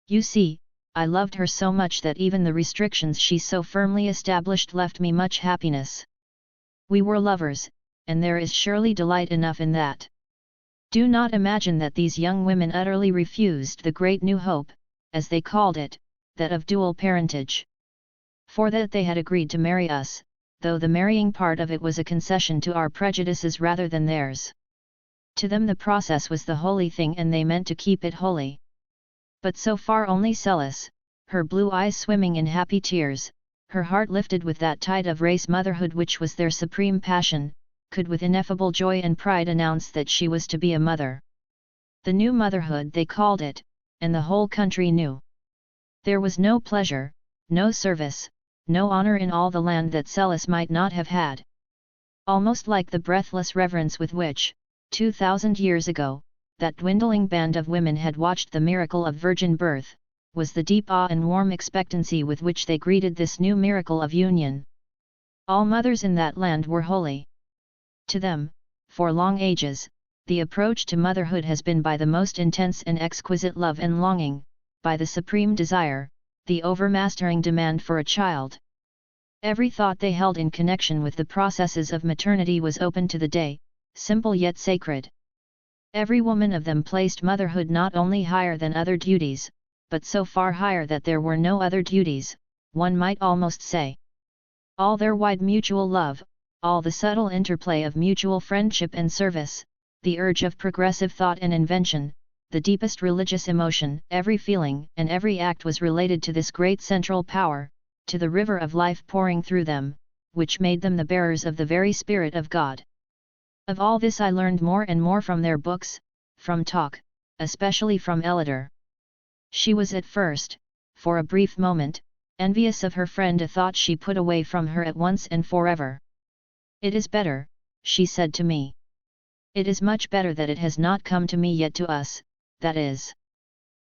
A: You see, I loved her so much that even the restrictions she so firmly established left me much happiness. We were lovers, and there is surely delight enough in that. Do not imagine that these young women utterly refused the great new hope, as they called it, that of dual parentage. For that they had agreed to marry us, though the marrying part of it was a concession to our prejudices rather than theirs. To them the process was the holy thing and they meant to keep it holy. But so far only Celis, her blue eyes swimming in happy tears, her heart lifted with that tide of race motherhood which was their supreme passion, could with ineffable joy and pride announce that she was to be a mother. The new motherhood they called it, and the whole country knew. There was no pleasure, no service, no honor in all the land that Celis might not have had. Almost like the breathless reverence with which, 2,000 years ago, that dwindling band of women had watched the miracle of virgin birth, was the deep awe and warm expectancy with which they greeted this new miracle of union. All mothers in that land were holy. To them, for long ages, the approach to motherhood has been by the most intense and exquisite love and longing, by the supreme desire, the overmastering demand for a child. Every thought they held in connection with the processes of maternity was open to the day, simple yet sacred. Every woman of them placed motherhood not only higher than other duties, but so far higher that there were no other duties, one might almost say. All their wide mutual love, all the subtle interplay of mutual friendship and service, the urge of progressive thought and invention, the deepest religious emotion, every feeling and every act was related to this great central power, to the river of life pouring through them, which made them the bearers of the very Spirit of God. Of all this I learned more and more from their books, from talk, especially from Elidor. She was at first, for a brief moment, envious of her friend, a thought she put away from her at once and forever. It is better, she said to me. It is much better that it has not come to me yet, to us, that is.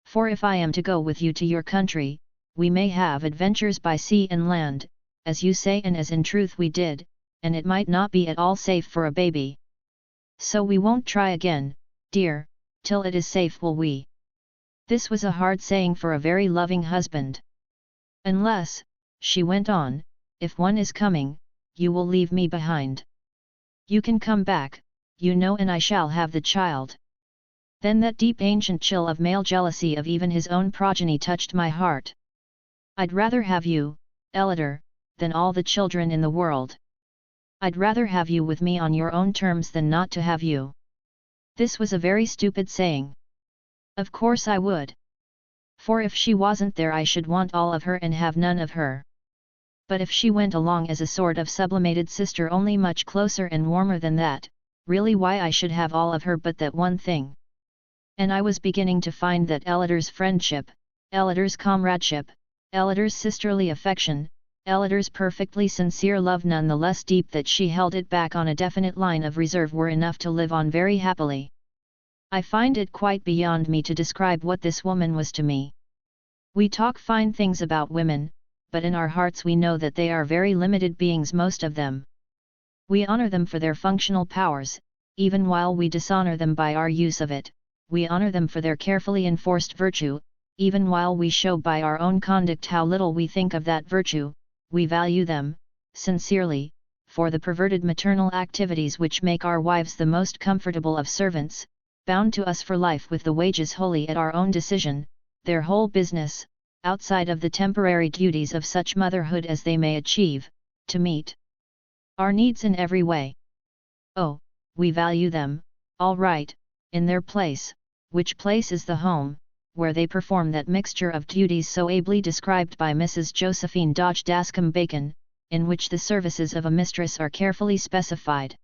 A: For if I am to go with you to your country, we may have adventures by sea and land, as you say and as in truth we did, and it might not be at all safe for a baby. So we won't try again, dear, till it is safe, will we? This was a hard saying for a very loving husband. Unless, she went on, if one is coming, you will leave me behind. You can come back, you know, and I shall have the child. Then that deep ancient chill of male jealousy of even his own progeny touched my heart. I'd rather have you, Elidor, than all the children in the world. I'd rather have you with me on your own terms than not to have you. This was a very stupid saying. Of course I would. For if she wasn't there I should want all of her and have none of her. But if she went along as a sort of sublimated sister, only much closer and warmer than that, really why I should have all of her but that one thing. And I was beginning to find that Elidor's friendship, Elidor's comradeship, Elidor's sisterly affection, Elidor's perfectly sincere love, none the less deep that she held it back on a definite line of reserve, were enough to live on very happily. I find it quite beyond me to describe what this woman was to me. We talk fine things about women, but in our hearts we know that they are very limited beings, most of them. We honor them for their functional powers, even while we dishonor them by our use of it. We honor them for their carefully enforced virtue, even while we show by our own conduct how little we think of that virtue. We value them, sincerely, for the perverted maternal activities which make our wives the most comfortable of servants, bound to us for life with the wages wholly at our own decision, their whole business, outside of the temporary duties of such motherhood as they may achieve, to meet our needs in every way. Oh, we value them, all right, in their place, which place is the home, where they perform that mixture of duties so ably described by Mrs. Josephine Dodge Dascombe Bacon, in which the services of a mistress are carefully specified.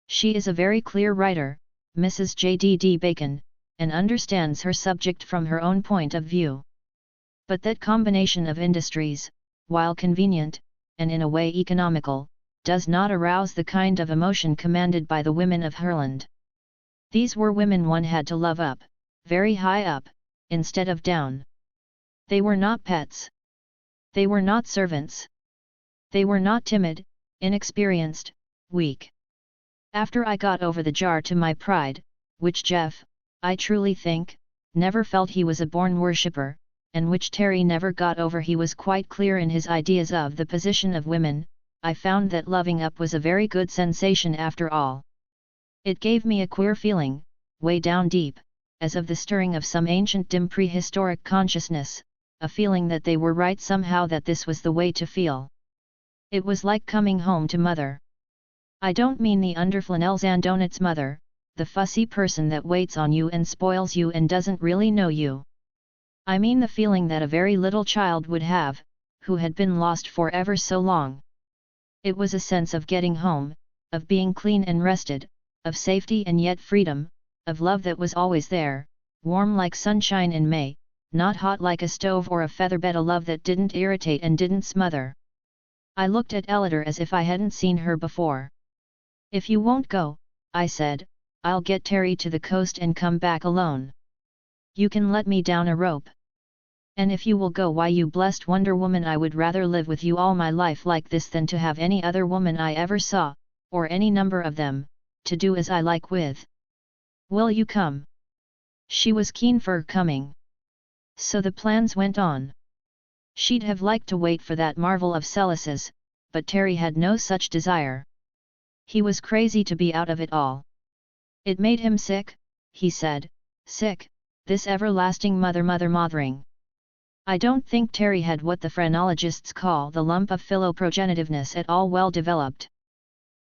A: She is a very clear writer, Mrs. J.D.D. Bacon, and understands her subject from her own point of view. But that combination of industries, while convenient, and in a way economical, does not arouse the kind of emotion commanded by the women of Herland. These were women one had to love up, very high up, instead of down. They were not pets. They were not servants. They were not timid, inexperienced, weak. After I got over the jar to my pride, which Jeff, I truly think, never felt he was a born worshipper, and which Terry never got over, he was quite clear in his ideas of the position of women, I found that loving up was a very good sensation after all. It gave me a queer feeling, way down deep, as of the stirring of some ancient dim prehistoric consciousness, a feeling that they were right somehow, that this was the way to feel. It was like coming home to mother. I don't mean the underflannels and donuts mother, the fussy person that waits on you and spoils you and doesn't really know you. I mean the feeling that a very little child would have, who had been lost for ever so long. It was a sense of getting home, of being clean and rested, of safety and yet freedom, of love that was always there, warm like sunshine in May, not hot like a stove or a featherbed, a love that didn't irritate and didn't smother. I looked at Ellider as if I hadn't seen her before. "If you won't go," I said, "I'll get Terry to the coast and come back alone. You can let me down a rope. And if you will go, why, you blessed Wonder Woman, I would rather live with you all my life like this than to have any other woman I ever saw, or any number of them, to do as I like with. Will you come?" She was keen for coming. So the plans went on. She'd have liked to wait for that marvel of Celis's, but Terry had no such desire. He was crazy to be out of it all. It made him sick, he said, sick, this everlasting mothering. I don't think Terry had what the phrenologists call the lump of philoprogenitiveness at all well developed.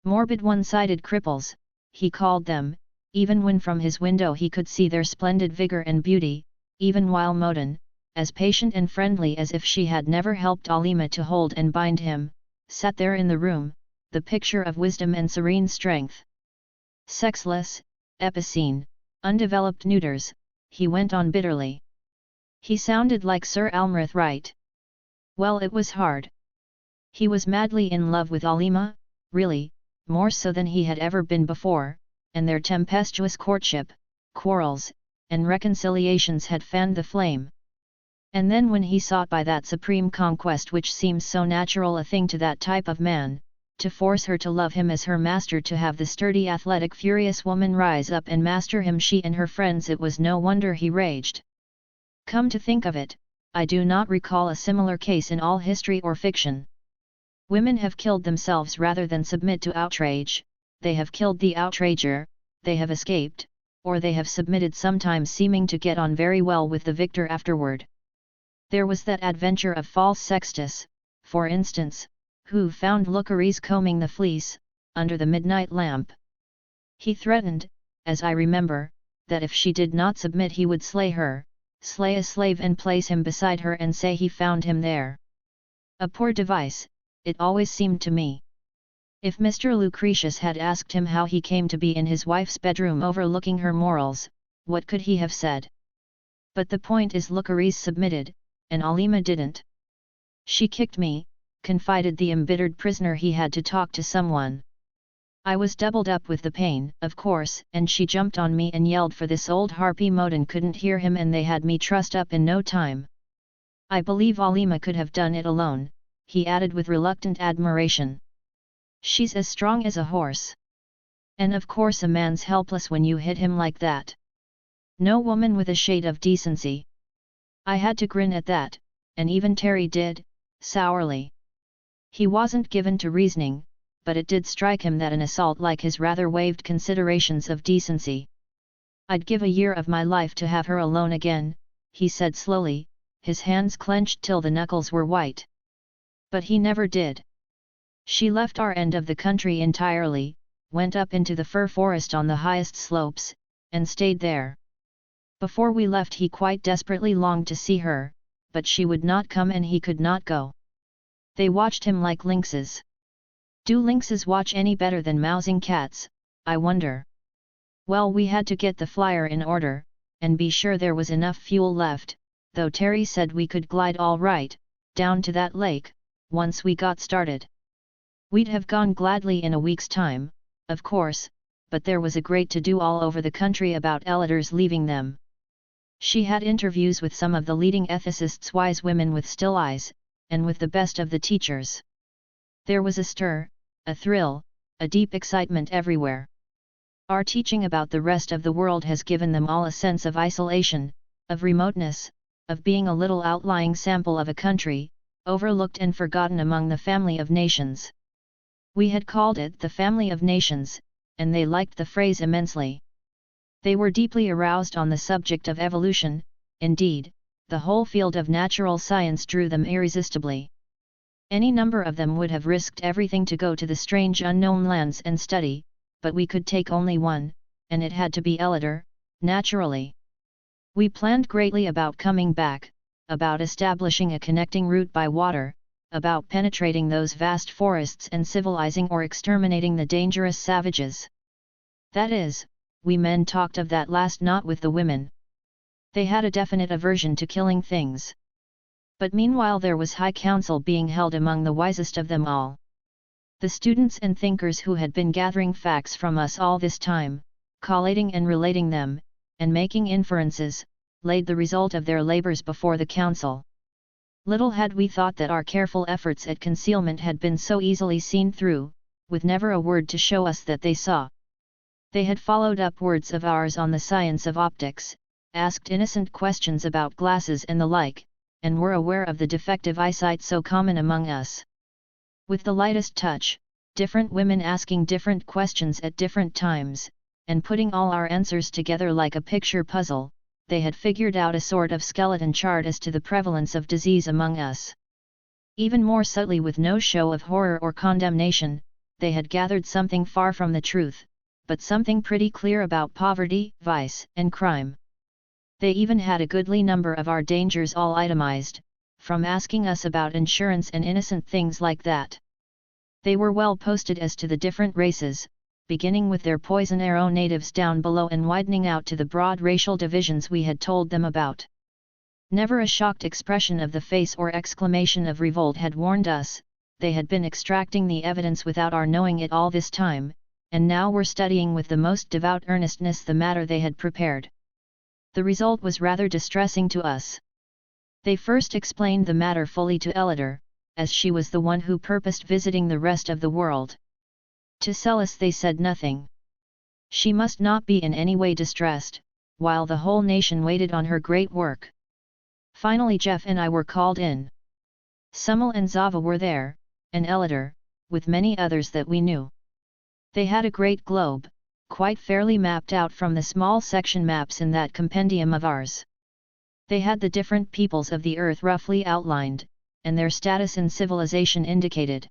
A: Morbid one-sided cripples, he called them, even when from his window he could see their splendid vigor and beauty, even while Modin, as patient and friendly as if she had never helped Alima to hold and bind him, sat there in the room, the picture of wisdom and serene strength. Sexless, epicene, undeveloped neuters, he went on bitterly. He sounded like Sir Almroth Wright. Well, it was hard. He was madly in love with Alima, really, more so than he had ever been before, and their tempestuous courtship, quarrels, and reconciliations had fanned the flame. And then when he sought by that supreme conquest which seems so natural a thing to that type of man, to force her to love him as her master, to have the sturdy athletic furious woman rise up and master him, she and her friends, it was no wonder he raged. Come to think of it, I do not recall a similar case in all history or fiction. Women have killed themselves rather than submit to outrage, they have killed the outrager, they have escaped, or they have submitted, sometimes seeming to get on very well with the victor afterward. There was that adventure of false Sextus, for instance, who found Lucaries combing the fleece, under the midnight lamp. He threatened, as I remember, that if she did not submit he would slay her, slay a slave and place him beside her and say he found him there. A poor device, it always seemed to me. If Mr. Lucretius had asked him how he came to be in his wife's bedroom overlooking her morals, what could he have said? But the point is, Lucaries submitted, and Alima didn't. She kicked me, confided the embittered prisoner. He had to talk to someone. I was doubled up with the pain, of course, and she jumped on me and yelled for this old harpy Modin couldn't hear him and they had me trussed up in no time. I believe Alima could have done it alone, he added with reluctant admiration. She's as strong as a horse. And of course a man's helpless when you hit him like that. No woman with a shade of decency. I had to grin at that, and even Terry did, sourly. He wasn't given to reasoning, but it did strike him that an assault like his rather waived considerations of decency. I'd give a year of my life to have her alone again, he said slowly, his hands clenched till the knuckles were white. But he never did. She left our end of the country entirely, went up into the fir forest on the highest slopes, and stayed there. Before we left he quite desperately longed to see her, but she would not come and he could not go. They watched him like lynxes. Do lynxes watch any better than mousing cats, I wonder? Well, we had to get the flyer in order, and be sure there was enough fuel left, though Terry said we could glide all right, down to that lake, once we got started. We'd have gone gladly in a week's time, of course, but there was a great to-do all over the country about Elliot's leaving them. She had interviews with some of the leading ethicists, wise women with still eyes, and with the best of the teachers. There was a stir, a thrill, a deep excitement everywhere. Our teaching about the rest of the world has given them all a sense of isolation, of remoteness, of being a little outlying sample of a country, overlooked and forgotten among the family of nations. We had called it the family of nations, and they liked the phrase immensely. They were deeply aroused on the subject of evolution, indeed, the whole field of natural science drew them irresistibly. Any number of them would have risked everything to go to the strange unknown lands and study, but we could take only one, and it had to be Elliot, naturally. We planned greatly about coming back, about establishing a connecting route by water, about penetrating those vast forests and civilizing or exterminating the dangerous savages. That is, we men talked of that last, not with the women. They had a definite aversion to killing things. But meanwhile there was high council being held among the wisest of them all. The students and thinkers who had been gathering facts from us all this time, collating and relating them, and making inferences, laid the result of their labors before the council. Little had we thought that our careful efforts at concealment had been so easily seen through, with never a word to show us that they saw. They had followed up words of ours on the science of optics, asked innocent questions about glasses and the like, and were aware of the defective eyesight so common among us. With the lightest touch, different women asking different questions at different times, and putting all our answers together like a picture puzzle, they had figured out a sort of skeleton chart as to the prevalence of disease among us. Even more subtly, with no show of horror or condemnation, they had gathered something far from the truth, but something pretty clear about poverty, vice, and crime. They even had a goodly number of our dangers all itemized, from asking us about insurance and innocent things like that. They were well posted as to the different races, beginning with their poison arrow natives down below and widening out to the broad racial divisions we had told them about. Never a shocked expression of the face or exclamation of revolt had warned us, they had been extracting the evidence without our knowing it all this time, and now were studying with the most devout earnestness the matter they had prepared. The result was rather distressing to us. They first explained the matter fully to Elliot, as she was the one who purposed visiting the rest of the world. To Celis they said nothing. She must not be in any way distressed, while the whole nation waited on her great work. Finally Jeff and I were called in. Summel and Zava were there, and Elliot, with many others that we knew. They had a great globe, quite fairly mapped out from the small section maps in that compendium of ours. They had the different peoples of the earth roughly outlined, and their status in civilization indicated.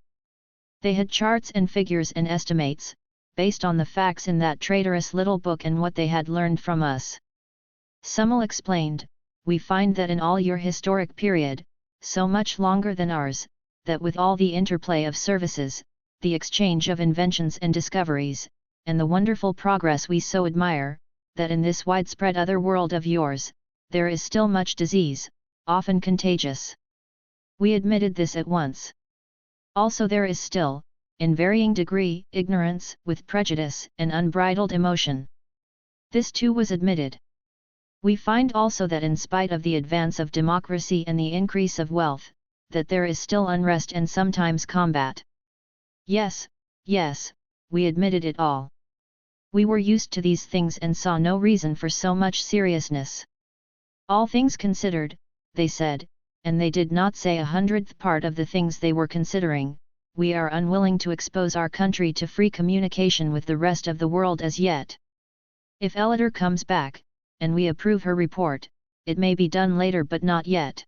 A: They had charts and figures and estimates, based on the facts in that traitorous little book and what they had learned from us. Summel explained, "We find that in all your historic period, so much longer than ours, that with all the interplay of services, the exchange of inventions and discoveries, and the wonderful progress we so admire, that in this widespread other world of yours, there is still much disease, often contagious." We admitted this at once. Also there is still, in varying degree, ignorance, with prejudice, and unbridled emotion. This too was admitted. We find also that in spite of the advance of democracy and the increase of wealth, that there is still unrest and sometimes combat. Yes, yes, we admitted it all. We were used to these things and saw no reason for so much seriousness. All things considered, they said, and they did not say 100th part of the things they were considering, we are unwilling to expose our country to free communication with the rest of the world as yet. If Ellider comes back, and we approve her report, it may be done later but not yet.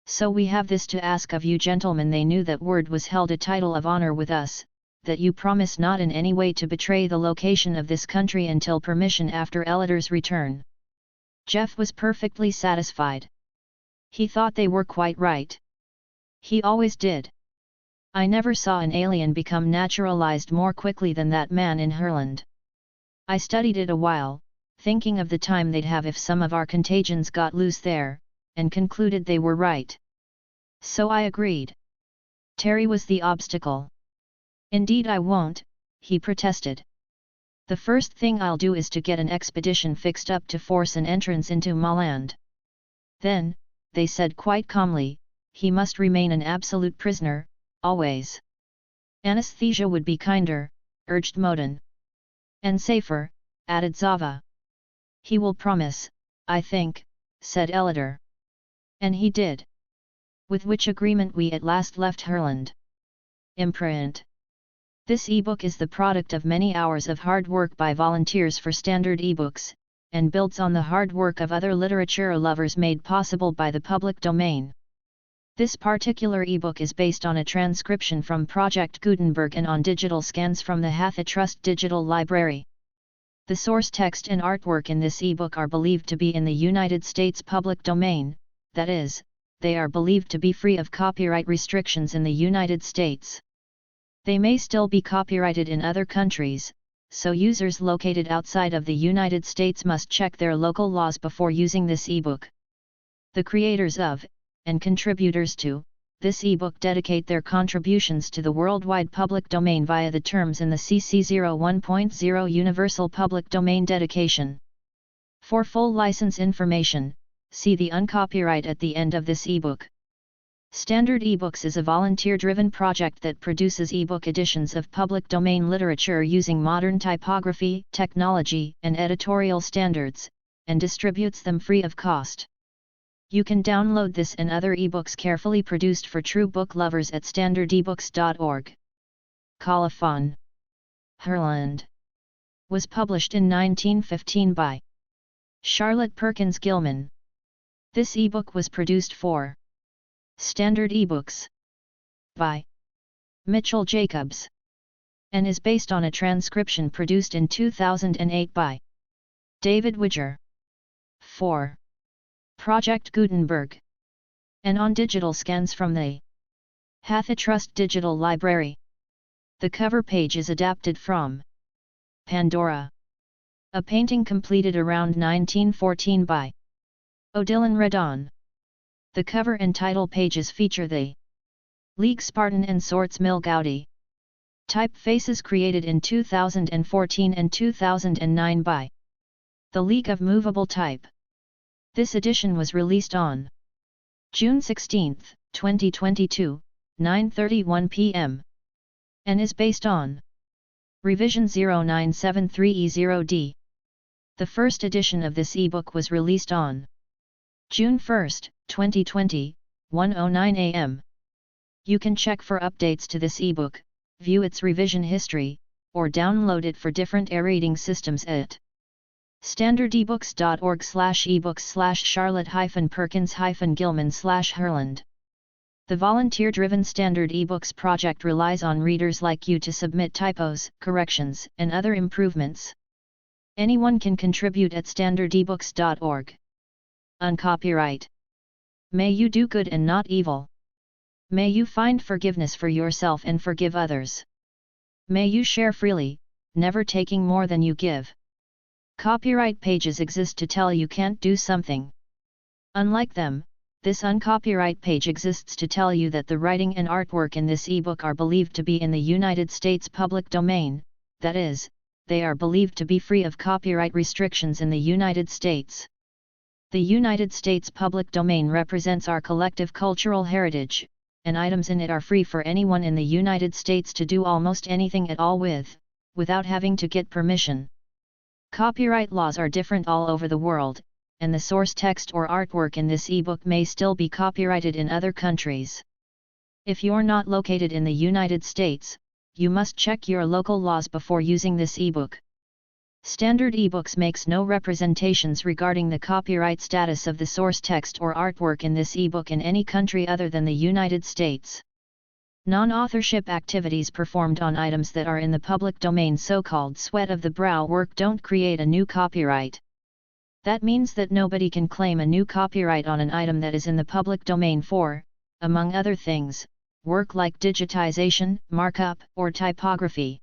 A: So we have this to ask of you gentlemen. They knew that word was held a title of honor with us, that you promise not in any way to betray the location of this country until permission after Ellider's return. Jeff was perfectly satisfied. He thought they were quite right. He always did. I never saw an alien become naturalized more quickly than that man in Herland. I studied it a while, thinking of the time they'd have if some of our contagions got loose there, and concluded they were right. So I agreed. Terry was the obstacle. Indeed I won't, he protested. The first thing I'll do is to get an expedition fixed up to force an entrance into Maland. Then, they said quite calmly, he must remain an absolute prisoner, always. Anesthesia would be kinder, urged Modin. And safer, added Zava. He will promise, I think, said Ellider. And he did. With which agreement we at last left Herland. Imprint. This ebook is the product of many hours of hard work by volunteers for Standard eBooks, and builds on the hard work of other literature lovers made possible by the public domain. This particular ebook is based on a transcription from Project Gutenberg and on digital scans from the HathiTrust Digital Library. The source text and artwork in this ebook are believed to be in the United States public domain, that is, they are believed to be free of copyright restrictions in the United States. They may still be copyrighted in other countries, so users located outside of the United States must check their local laws before using this ebook. The creators of, and contributors to, this ebook dedicate their contributions to the worldwide public domain via the terms in the CC 01.0 Universal Public Domain Dedication. For full license information, see the uncopyright at the end of this ebook. Standard eBooks is a volunteer-driven project that produces ebook editions of public domain literature using modern typography, technology, and editorial standards, and distributes them free of cost. You can download this and other ebooks carefully produced for true book lovers at standardebooks.org. Colophon. Herland. Was published in 1915 by Charlotte Perkins Gilman. This ebook was produced for Standard eBooks by Mitchell Jacobs, and is based on a transcription produced in 2008 by David Widger for Project Gutenberg, and on digital scans from the HathiTrust Digital Library. The cover page is adapted from Pandora, a painting completed around 1914 by Odilon Redon. The cover and title pages feature the League Spartan and Sorts Mill Gaudi typefaces created in 2014 and 2009 by the League of Movable Type. This edition was released on June 16, 2022, 9:31 p.m. and is based on Revision 0973E0D. The first edition of this ebook was released on June 1, 2020, 1:09 a.m. You can check for updates to this ebook, view its revision history, or download it for different e-reading systems at standardebooks.org/ebooks/Charlotte-Perkins-Gilman/Herland. The volunteer-driven Standard eBooks project relies on readers like you to submit typos, corrections, and other improvements. Anyone can contribute at standardebooks.org. Uncopyright. May you do good and not evil. May you find forgiveness for yourself and forgive others. May you share freely, never taking more than you give. Copyright pages exist to tell you can't do something. Unlike them, This uncopyright page exists to tell you that the writing and artwork in this ebook are believed to be in the United States public domain, that is, they are believed to be free of copyright restrictions in the United States. The United States public domain represents our collective cultural heritage, and items in it are free for anyone in the United States to do almost anything at all with, without having to get permission. Copyright laws are different all over the world, and the source text or artwork in this ebook may still be copyrighted in other countries. If you're not located in the United States, you must check your local laws before using this ebook. Standard ebooks makes no representations regarding the copyright status of the source text or artwork in this ebook in any country other than the United States. Non-authorship activities performed on items that are in the public domain, so-called sweat of the brow work, don't create a new copyright. That means that nobody can claim a new copyright on an item that is in the public domain for, among other things, work like digitization, markup, or typography.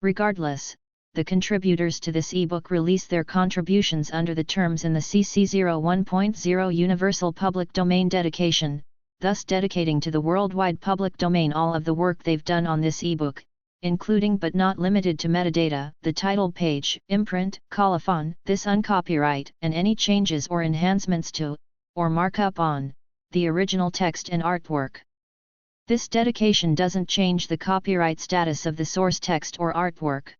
A: Regardless, the contributors to this ebook release their contributions under the terms in the CC 01.0 Universal Public Domain Dedication, thus dedicating to the worldwide public domain all of the work they've done on this ebook, including but not limited to metadata, the title page, imprint, colophon, this uncopyright, and any changes or enhancements to, or markup on, the original text and artwork. This dedication doesn't change the copyright status of the source text or artwork.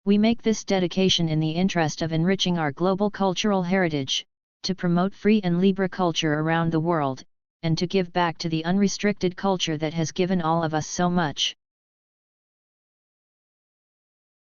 A: We make this dedication in the interest of enriching our global cultural heritage, to promote free and libre culture around the world, and to give back to the unrestricted culture that has given all of us so much.